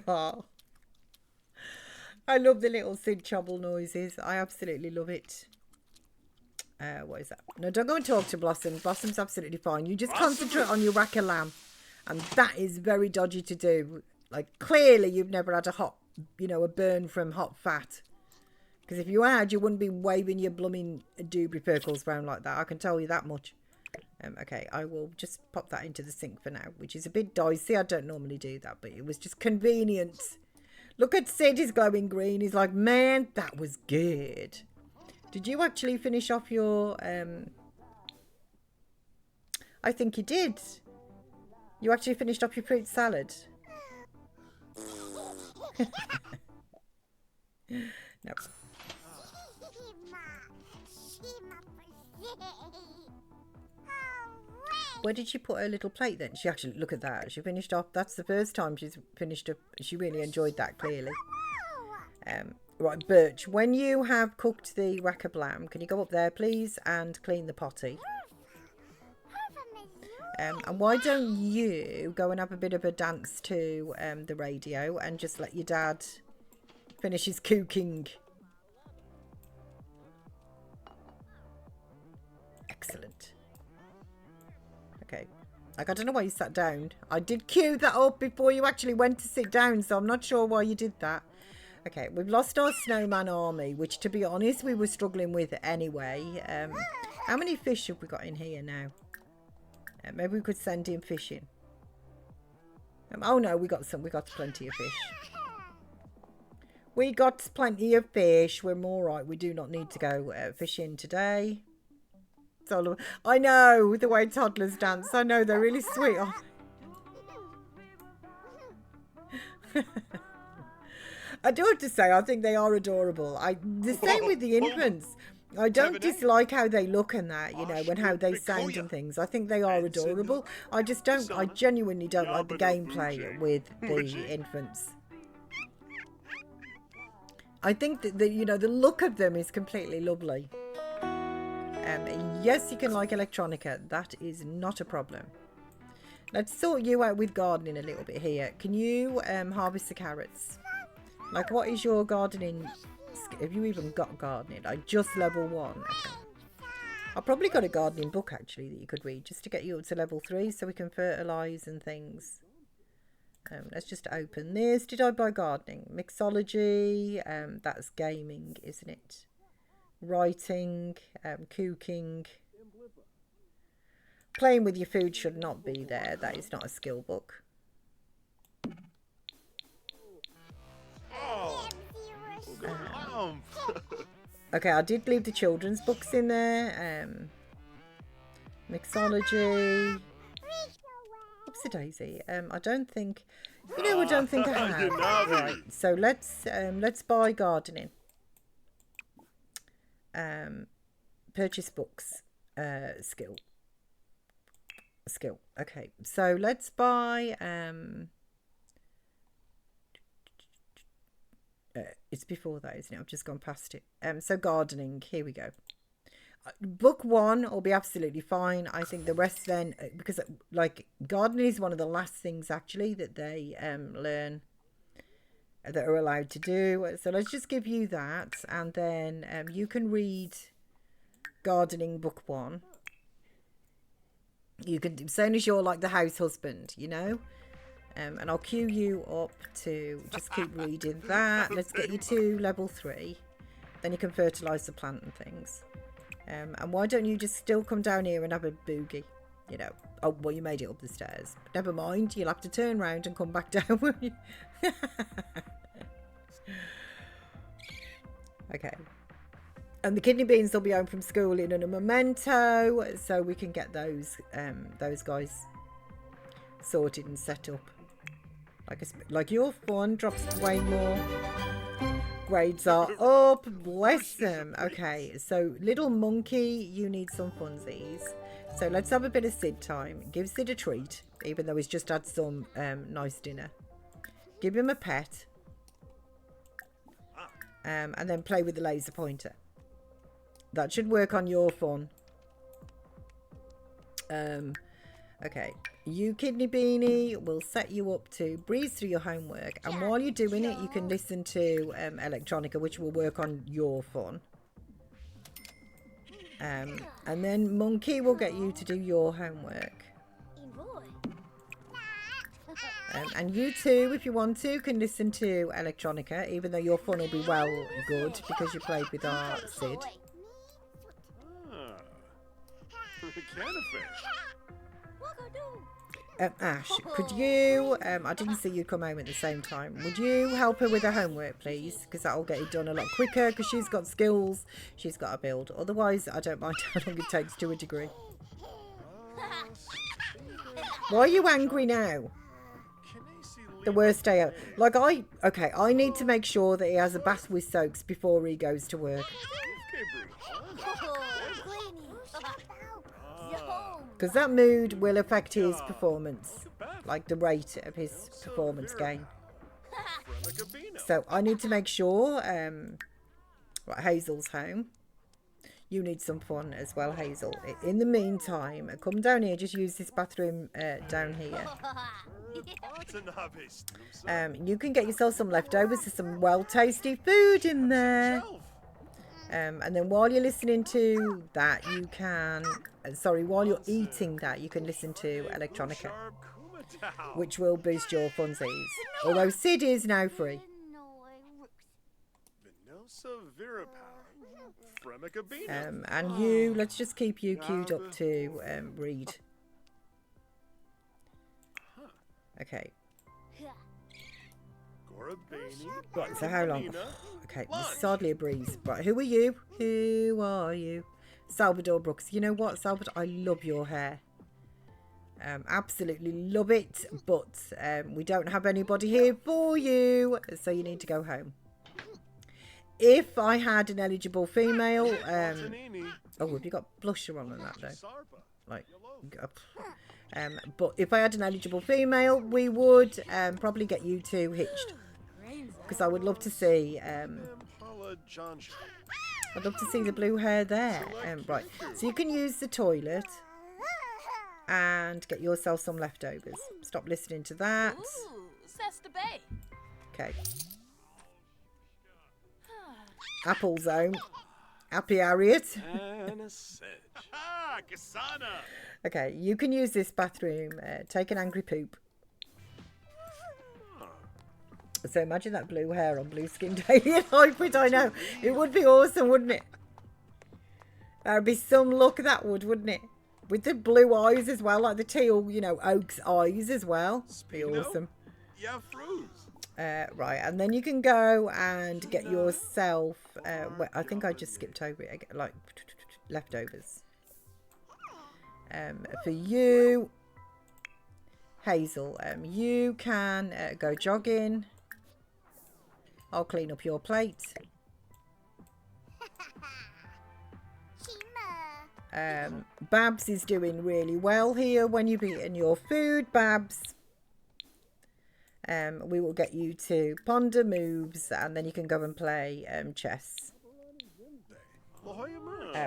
Oh, I love the little Sid chobble noises. I absolutely love it. What is that? No, don't go and talk to Blossom. Blossom's absolutely fine. You just concentrate on your rack of lamb. And that is very dodgy to do. Like, clearly you've never had a hot, you know, a burn from hot fat. Because if you had, you wouldn't be waving your blooming doobie perkles around like that. I can tell you that much. Okay, I will just pop that into the sink for now, which is a bit dicey. I don't normally do that, but it was just convenient. Look at Sid, he's glowing green. He's like, man, that was good. Did you actually finish off your... I think you did. You actually finished off your fruit salad. No. Where did she put her little plate then? She actually, look at that. She finished off. That's the first time she's finished up. She really enjoyed that, clearly. Right, Birch, when you have cooked the rack of lamb, can you go up there, please, and clean the potty? And why don't you go and have a bit of a dance to the radio and just let your dad finish his cooking? Excellent. Okay. Like, I don't know why you sat down. I did cue that up before you actually went to sit down, so I'm not sure why you did that. Okay, we've lost our snowman army, which, to be honest, we were struggling with anyway. How many fish have we got in here now? Maybe we could send him fishing. Oh no, we got plenty of fish. We got plenty of fish. We're all right. We do not need to go fishing today. So, I know the way toddlers dance. I know they're really sweet. I do have to say, I think they are adorable. The same with the infants. I don't dislike how they look and that, you know, and how they sound and things. I think they are adorable. I just don't, I genuinely don't like the gameplay with the infants. I think that, you know, the look of them is completely lovely. Yes, you can like electronica. That is not a problem. Let's sort you out with gardening a little bit here. Can you harvest the carrots? Like, what is your gardening? Have you even got gardening? Like, just level 1. Okay. I've probably got a gardening book, actually, that you could read just to get you up to level 3 so we can fertilise and things. Let's just open this. Did I buy gardening? Mixology. That's gaming, isn't it? Writing. Cooking. Playing with your food should not be there. That is not a skill book. Okay, I did leave the children's books in there. Mixology. Oopsie daisy. I don't think, you know, I don't think I have. Right, so let's buy gardening. Purchase books. Skill. Okay, so let's buy. It's before that, isn't it? I've just gone past it. So gardening, here we go. Book 1 will be absolutely fine. I think the rest then, because like gardening is one of the last things actually that they learn, that are allowed to do. So let's just give you that, and then you can read gardening book 1. You can, same as you're like the house husband, you know. And I'll cue you up to just keep reading that. Let's get you to level 3. Then you can fertilise the plant and things. And why don't you just still come down here and have a boogie? You know. Oh, well, you made it up the stairs. Never mind. You'll have to turn around and come back down, won't you? Okay. And the kidney beans will be home from school in a memento. So we can get those guys sorted and set up. Like your fun drops way more. Grades are up. Bless them. Okay, so little monkey, you need some funsies. So let's have a bit of Sid time. Give Sid a treat, even though he's just had some nice dinner. Give him a pet. And then play with the laser pointer. That should work on your fun. Okay. You kidney beanie will set you up to breeze through your homework, and while you're doing it you can listen to electronica, which will work on your fun. And then monkey will get you to do your homework. And you too, if you want to, can listen to electronica, even though your fun will be good because you played with our Sid. Ash, could you, I didn't see you come home at the same time. Would you help her with her homework, please? Because that'll get it done a lot quicker, because she's got skills she's got to build. Otherwise, I don't mind how long it takes to a degree. Why are you angry now? The worst day ever. Like, okay, I need to make sure that he has a bath with soaks before he goes to work. Because that mood will affect his performance. Like the rate of his performance gain. So I need to make sure, right, Hazel's home. You need some fun as well, Hazel. In the meantime, come down here, just use this bathroom down here. You can get yourself some leftovers. There's some well-tasty food in there. And then while you're listening to that, you can... sorry, while you're eating that, you can listen to Electronica, which will boost your funsies. Although Sid is now free. And you, let's just keep you queued up to read. Okay. Right, so how long? Okay, this is hardly a breeze. Right, who are you? Who are you? Salvador Brooks. You know what, Salvador? I love your hair. Absolutely love it. But we don't have anybody here for you. So you need to go home. If I had an eligible female... oh, have you got blusher on that though? Like... but if I had an eligible female, we would probably get you two hitched. Because I would love to see... I'd love to see the blue hair there. Right, so you can use the toilet and get yourself some leftovers. Stop listening to that. Okay. Apple zone. Happy Harriet. Okay, you can use this bathroom. Take an angry poop. So imagine that blue hair on blue skinned alien hybrid. I know. It would be awesome, wouldn't it? That would be some look, that would, wouldn't it? With the blue eyes as well, like the teal, you know, oak's eyes as well. Be awesome. Yeah, fruit. Right, and then you can go and get yourself... I think I just skipped over it. Like, leftovers. For you, Hazel, you can go jogging. I'll clean up your plate. Babs is doing really well here. When you've eaten your food, Babs, we will get you to ponder moves, and then you can go and play chess.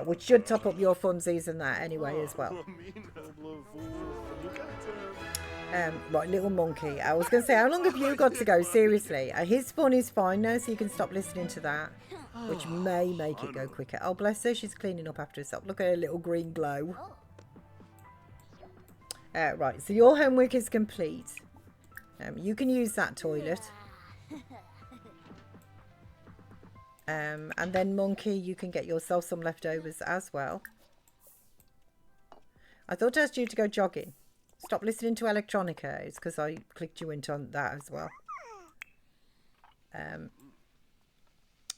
Which should top up your funsies and that anyway as well. Right, little monkey. I was going to say, how long have you got to go? Seriously. His fun is fine now, so you can stop listening to that, which may make it go quicker. Oh, bless her. She's cleaning up after herself. Look at her little green glow. Right, so your homework is complete. You can use that toilet. And then, monkey, you can get yourself some leftovers as well. I thought I asked you to go jogging. Stop listening to Electronica. It's because I clicked you into that as well.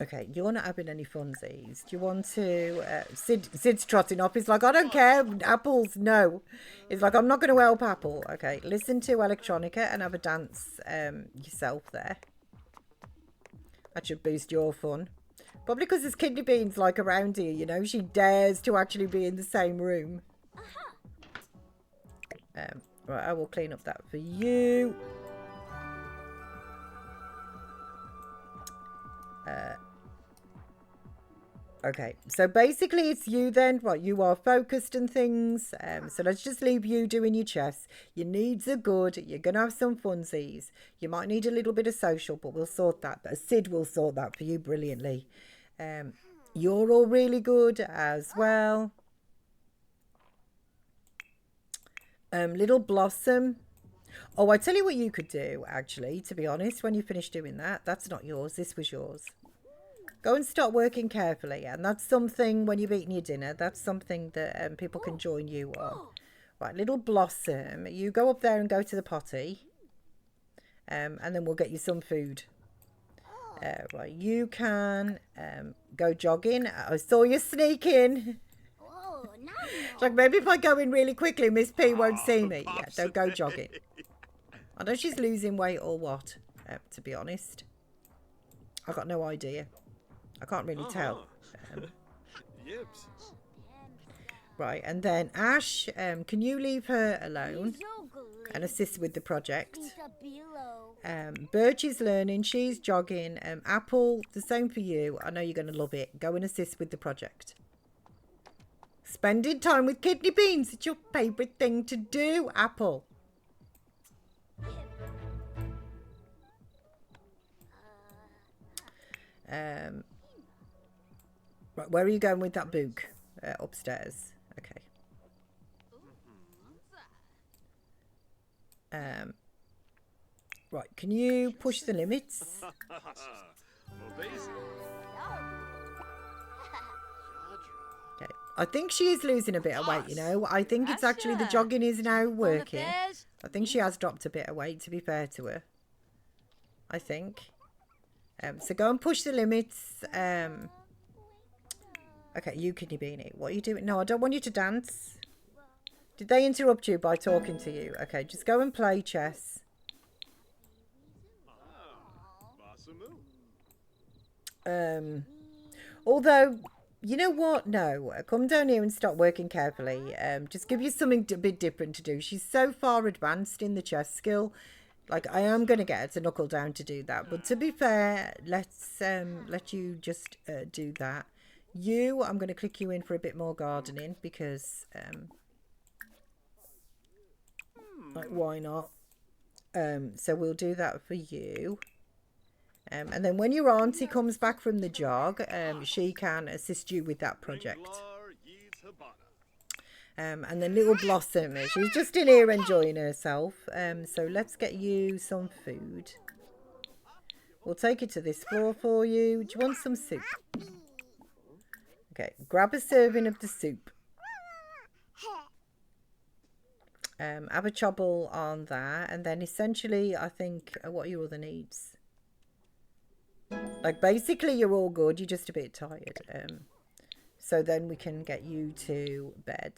Okay, you're not having any funsies. Do you want to... Sid's trotting up. He's like, I don't care. Apples, no. He's like, I'm not going to help Apple. Okay, listen to Electronica and have a dance yourself there. That should boost your fun. Probably because there's kidney beans like around here, you know. She dares to actually be in the same room. Right, I will clean up that for you. Okay, so basically it's you then. Right, you are focused and things. So let's just leave you doing your chess. Your needs are good. You're going to have some funsies. You might need a little bit of social, but we'll sort that. Sid will sort that for you brilliantly. You're all really good as well. Little Blossom. Oh, I tell you what you could do, actually, to be honest, when you finish doing that. That's not yours. This was yours. Go and start working carefully. And that's something, when you've eaten your dinner, that's something that people can join you on. Right, little Blossom, you go up there and go to the potty. And then we'll get you some food. Right, you can go jogging. I saw you sneaking. Oh, no. Like, maybe if I go in really quickly, Miss P won't see me. Yeah, don't go jogging. I know she's losing weight or what, to be honest. I've got no idea. I can't really tell. Yibs. Right, and then Ash, can you leave her alone and assist with the project? Birch is learning, she's jogging. Apple, the same for you. I know you're going to love it. Go and assist with the project. Spending time with kidney beans. It's your favourite thing to do, Apple. Right, where are you going with that book? Upstairs. Okay. Right, can you push the limits? Okay. I think she is losing a bit of weight, you know. I think it's actually the jogging is now working. I think she has dropped a bit of weight, to be fair to her. I think. So go and push the limits. Okay, you kidney beanie. What are you doing? No, I don't want you to dance. Did they interrupt you by talking to you? Okay, just go and play chess. Although, you know what? No, come down here and start working carefully. Just give you something a bit different to do. She's so far advanced in the chess skill. Like, I am going to get her to knuckle down to do that. But to be fair, let's let you just do that. You, I'm going to click you in for a bit more gardening because, like, why not? So we'll do that for you. And then when your auntie comes back from the jog, she can assist you with that project. And then little Blossom, she's just in here enjoying herself. So let's get you some food. We'll take it to this floor for you. Do you want some soup? Okay, grab a serving of the soup. Have a chobble on that. And then essentially, I think, what are your other needs? Like, basically, you're all good. You're just a bit tired. So then we can get you to bed.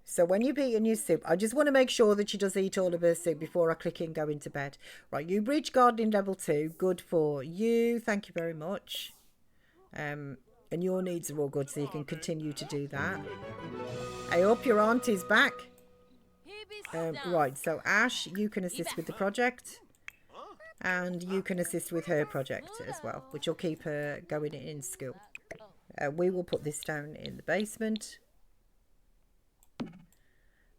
So when you've eaten your soup, I just want to make sure that she does eat all of her soup before I click in go into bed. Right, you reach gardening level 2. Good for you. Thank you very much. And your needs are all good, so you can continue to do that. I hope your auntie's back. Right, so Ash, you can assist with the project. And you can assist with her project as well, which will keep her going in school. We will put this down in the basement.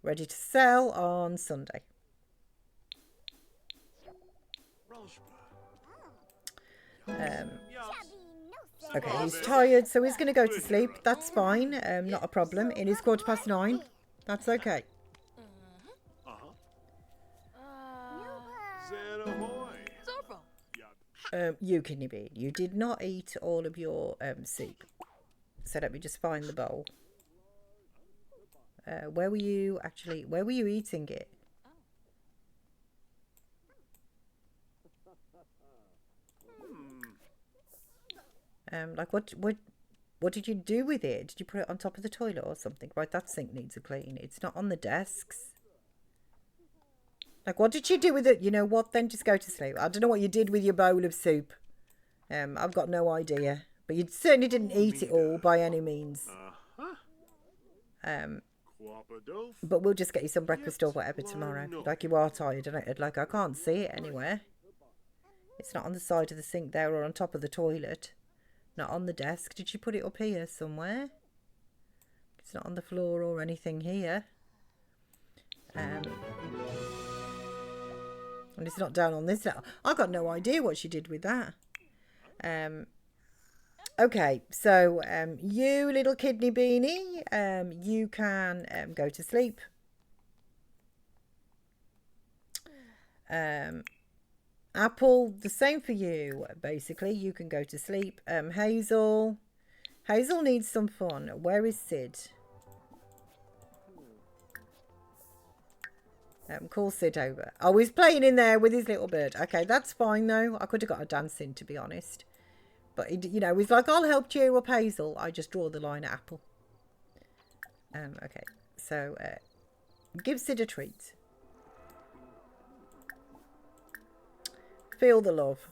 Ready to sell on Sunday. Okay, he's tired, so he's going to go to sleep. That's fine. Not a problem. It is 9:15. That's okay. You kidney bean, you did not eat all of your soup. So let me just find the bowl. Where were you eating it? Like what did you do with it? Did you put it on top of the toilet or something? Right, that sink needs a clean. It's not on the desks. Like, what did you do with it? You know what? Then just go to sleep. I don't know what you did with your bowl of soup. I've got no idea. But you certainly didn't eat it all by any means. But we'll just get you some breakfast or whatever tomorrow. Like, you are tired, and like, I can't see it anywhere. It's not on the side of the sink there or on top of the toilet. Not on the desk. Did you put it up here somewhere? It's not on the floor or anything here. And it's not down on this level. I've got no idea what she did with that. Okay, so you little kidney beanie, you can go to sleep. Apple, the same for you. Basically, you can go to sleep. Hazel needs some fun. Where is Sid? Call Sid over. Oh, he's playing in there with his little bird. Okay, that's fine though. I could have got a dance in, to be honest. But he, you know, he's like, I'll help cheer up Hazel. I just draw the line at Apple. Okay, so give Sid a treat. Feel the love.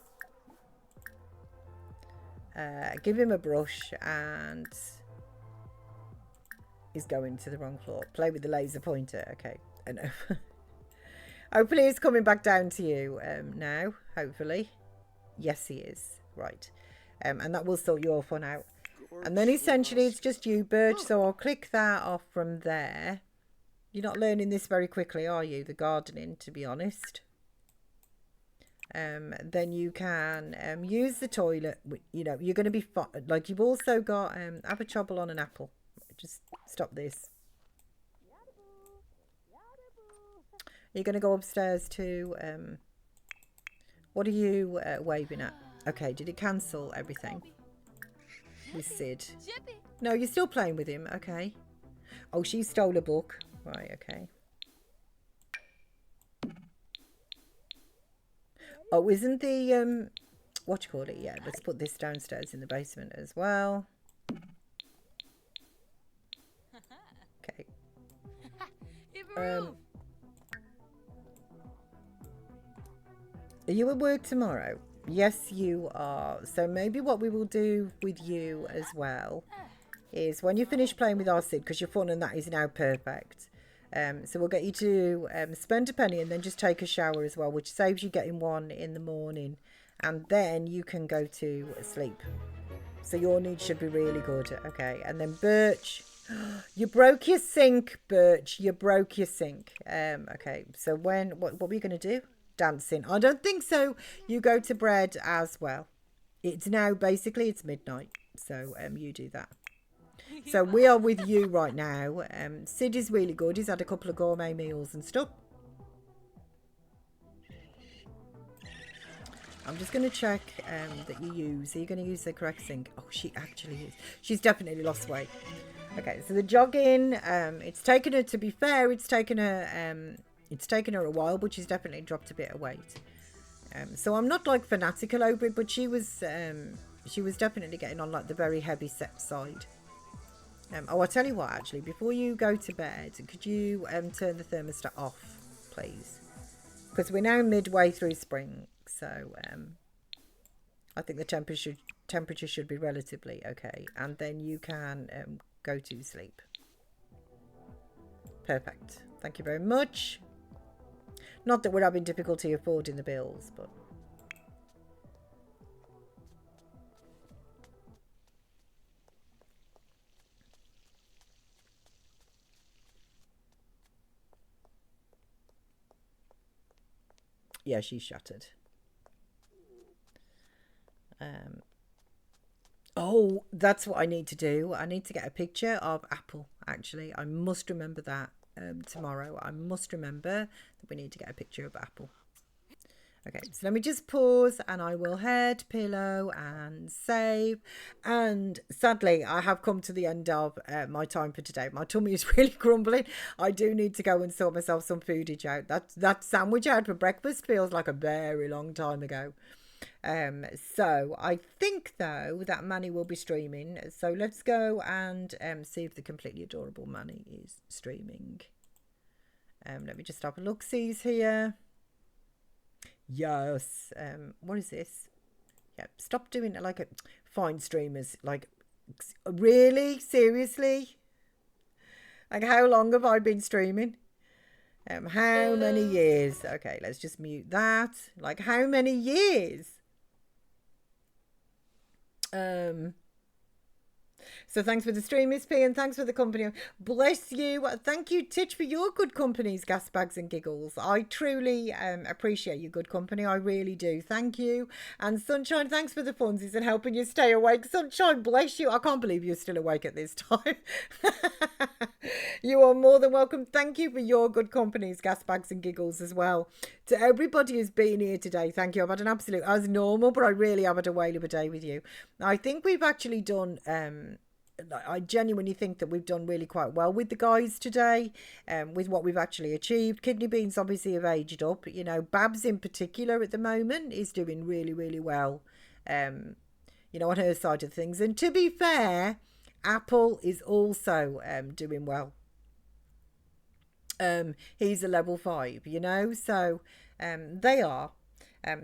Give him a brush, and he's going to the wrong floor. Play with the laser pointer. Okay, I know. Hopefully he's coming back down to you now. Hopefully. Yes, he is. Right. And that will sort your fun out. And then essentially it's just you, Birch. So I'll click that off from there. You're not learning this very quickly, are you? The gardening, to be honest. Then you can use the toilet. You know, you're going to be fine. Like, you've also got have a chobble on an apple. Just stop this. You're going to go upstairs to what are you waving at? Okay, did it cancel everything with Sid? No, you're still playing with him. Okay. Oh, she stole a book. Right, okay. Oh, isn't the what you call it? Yeah, let's put this downstairs in the basement as well. Okay. Are you at work tomorrow? Yes, you are. So maybe what we will do with you as well is when you finish playing with our Sid, because your fun and that is now perfect. So we'll get you to spend a penny and then just take a shower as well, which saves you getting one in the morning. And then you can go to sleep. So your needs should be really good. Okay. And then Birch, you broke your sink, Birch. You broke your sink. Okay. So what were you going to do? Dancing? I don't think so. You go to bed as well. It's now basically it's midnight. So you do that. So we are with you right now. Sid is really good. He's had a couple of gourmet meals and stuff. I'm just going to check that you use. Are you going to use the correct sink? Oh, she actually is. She's definitely lost weight. Okay, so the jogging. It's taken her. To be fair, it's taken her a while, but she's definitely dropped a bit of weight. So I'm not like fanatical over it, but she was definitely getting on like the very heavy set side. Oh, I'll tell you what, actually, before you go to bed, could you turn the thermostat off, please? Because we're now midway through spring, so I think the temperature should be relatively okay. And then you can go to sleep. Perfect. Thank you very much. Not that we're having difficulty affording the bills, but... yeah, she's shattered. Oh, that's what I need to do. I need to get a picture of Apple, actually. I must remember that tomorrow. I must remember that we need to get a picture of Apple. Okay, so let me just pause and I will head, pillow and save. And sadly, I have come to the end of my time for today. My tummy is really grumbling. I do need to go and sort myself some foodage out. That sandwich I had for breakfast feels like a very long time ago. So I think though that Manny will be streaming. So let's go and see if the completely adorable Manny is streaming. Let me just have a look. Sees here. Yes. What is this? Yeah. Stop doing it like a fine streamers. Like, really? Seriously? Like, how long have I been streaming? How many years? Okay, let's just mute that. Like, how many years? So thanks for the stream, Miss P, and thanks for the company. Bless you. Thank you, Titch, for your good companies, gas bags and giggles. I truly appreciate your good company. I really do. Thank you. And Sunshine, thanks for the funsies and helping you stay awake. Sunshine, bless you. I can't believe you're still awake at this time. You are more than welcome. Thank you for your good companies, gas bags and giggles as well. To everybody who's been here today, thank you. I've had an absolute, as normal, but I really have had a whale of a day with you. I think we've actually done, I genuinely think that we've done really quite well with the guys today, with what we've actually achieved. Kidney beans obviously have aged up. You know, Babs in particular at the moment is doing really, really well, you know, on her side of things. And to be fair, Apple is also doing well. He's a level 5, you know, so they are.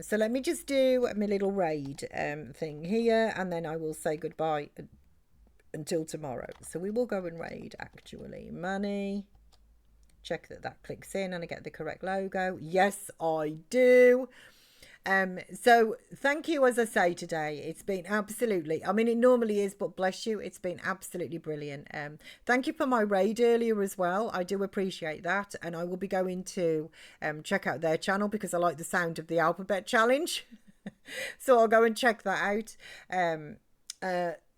So let me just do my little raid thing here, and then I will say goodbye until tomorrow. So we will go and raid, actually. Money. Check that clicks in and I get the correct logo. Yes, I do. So thank you, as I say, today. It's been absolutely, I mean, it normally is, but bless you, it's been absolutely brilliant. Thank you for my raid earlier as well. I do appreciate that. And I will be going to check out their channel because I like the sound of the alphabet challenge. So I'll go and check that out.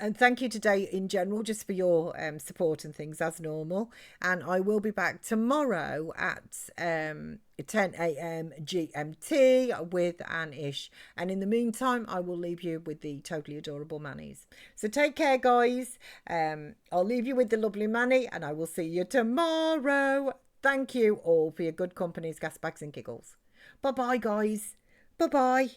And thank you today in general just for your support and things as normal. And I will be back tomorrow at 10 a.m. GMT with Anne-ish. And in the meantime, I will leave you with the totally adorable Mannies. So take care, guys. I'll leave you with the lovely Manny and I will see you tomorrow. Thank you all for your good companies, gas bags and giggles. Bye-bye, guys. Bye-bye.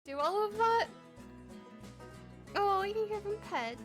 Do all of that? Oh, you can give him pets.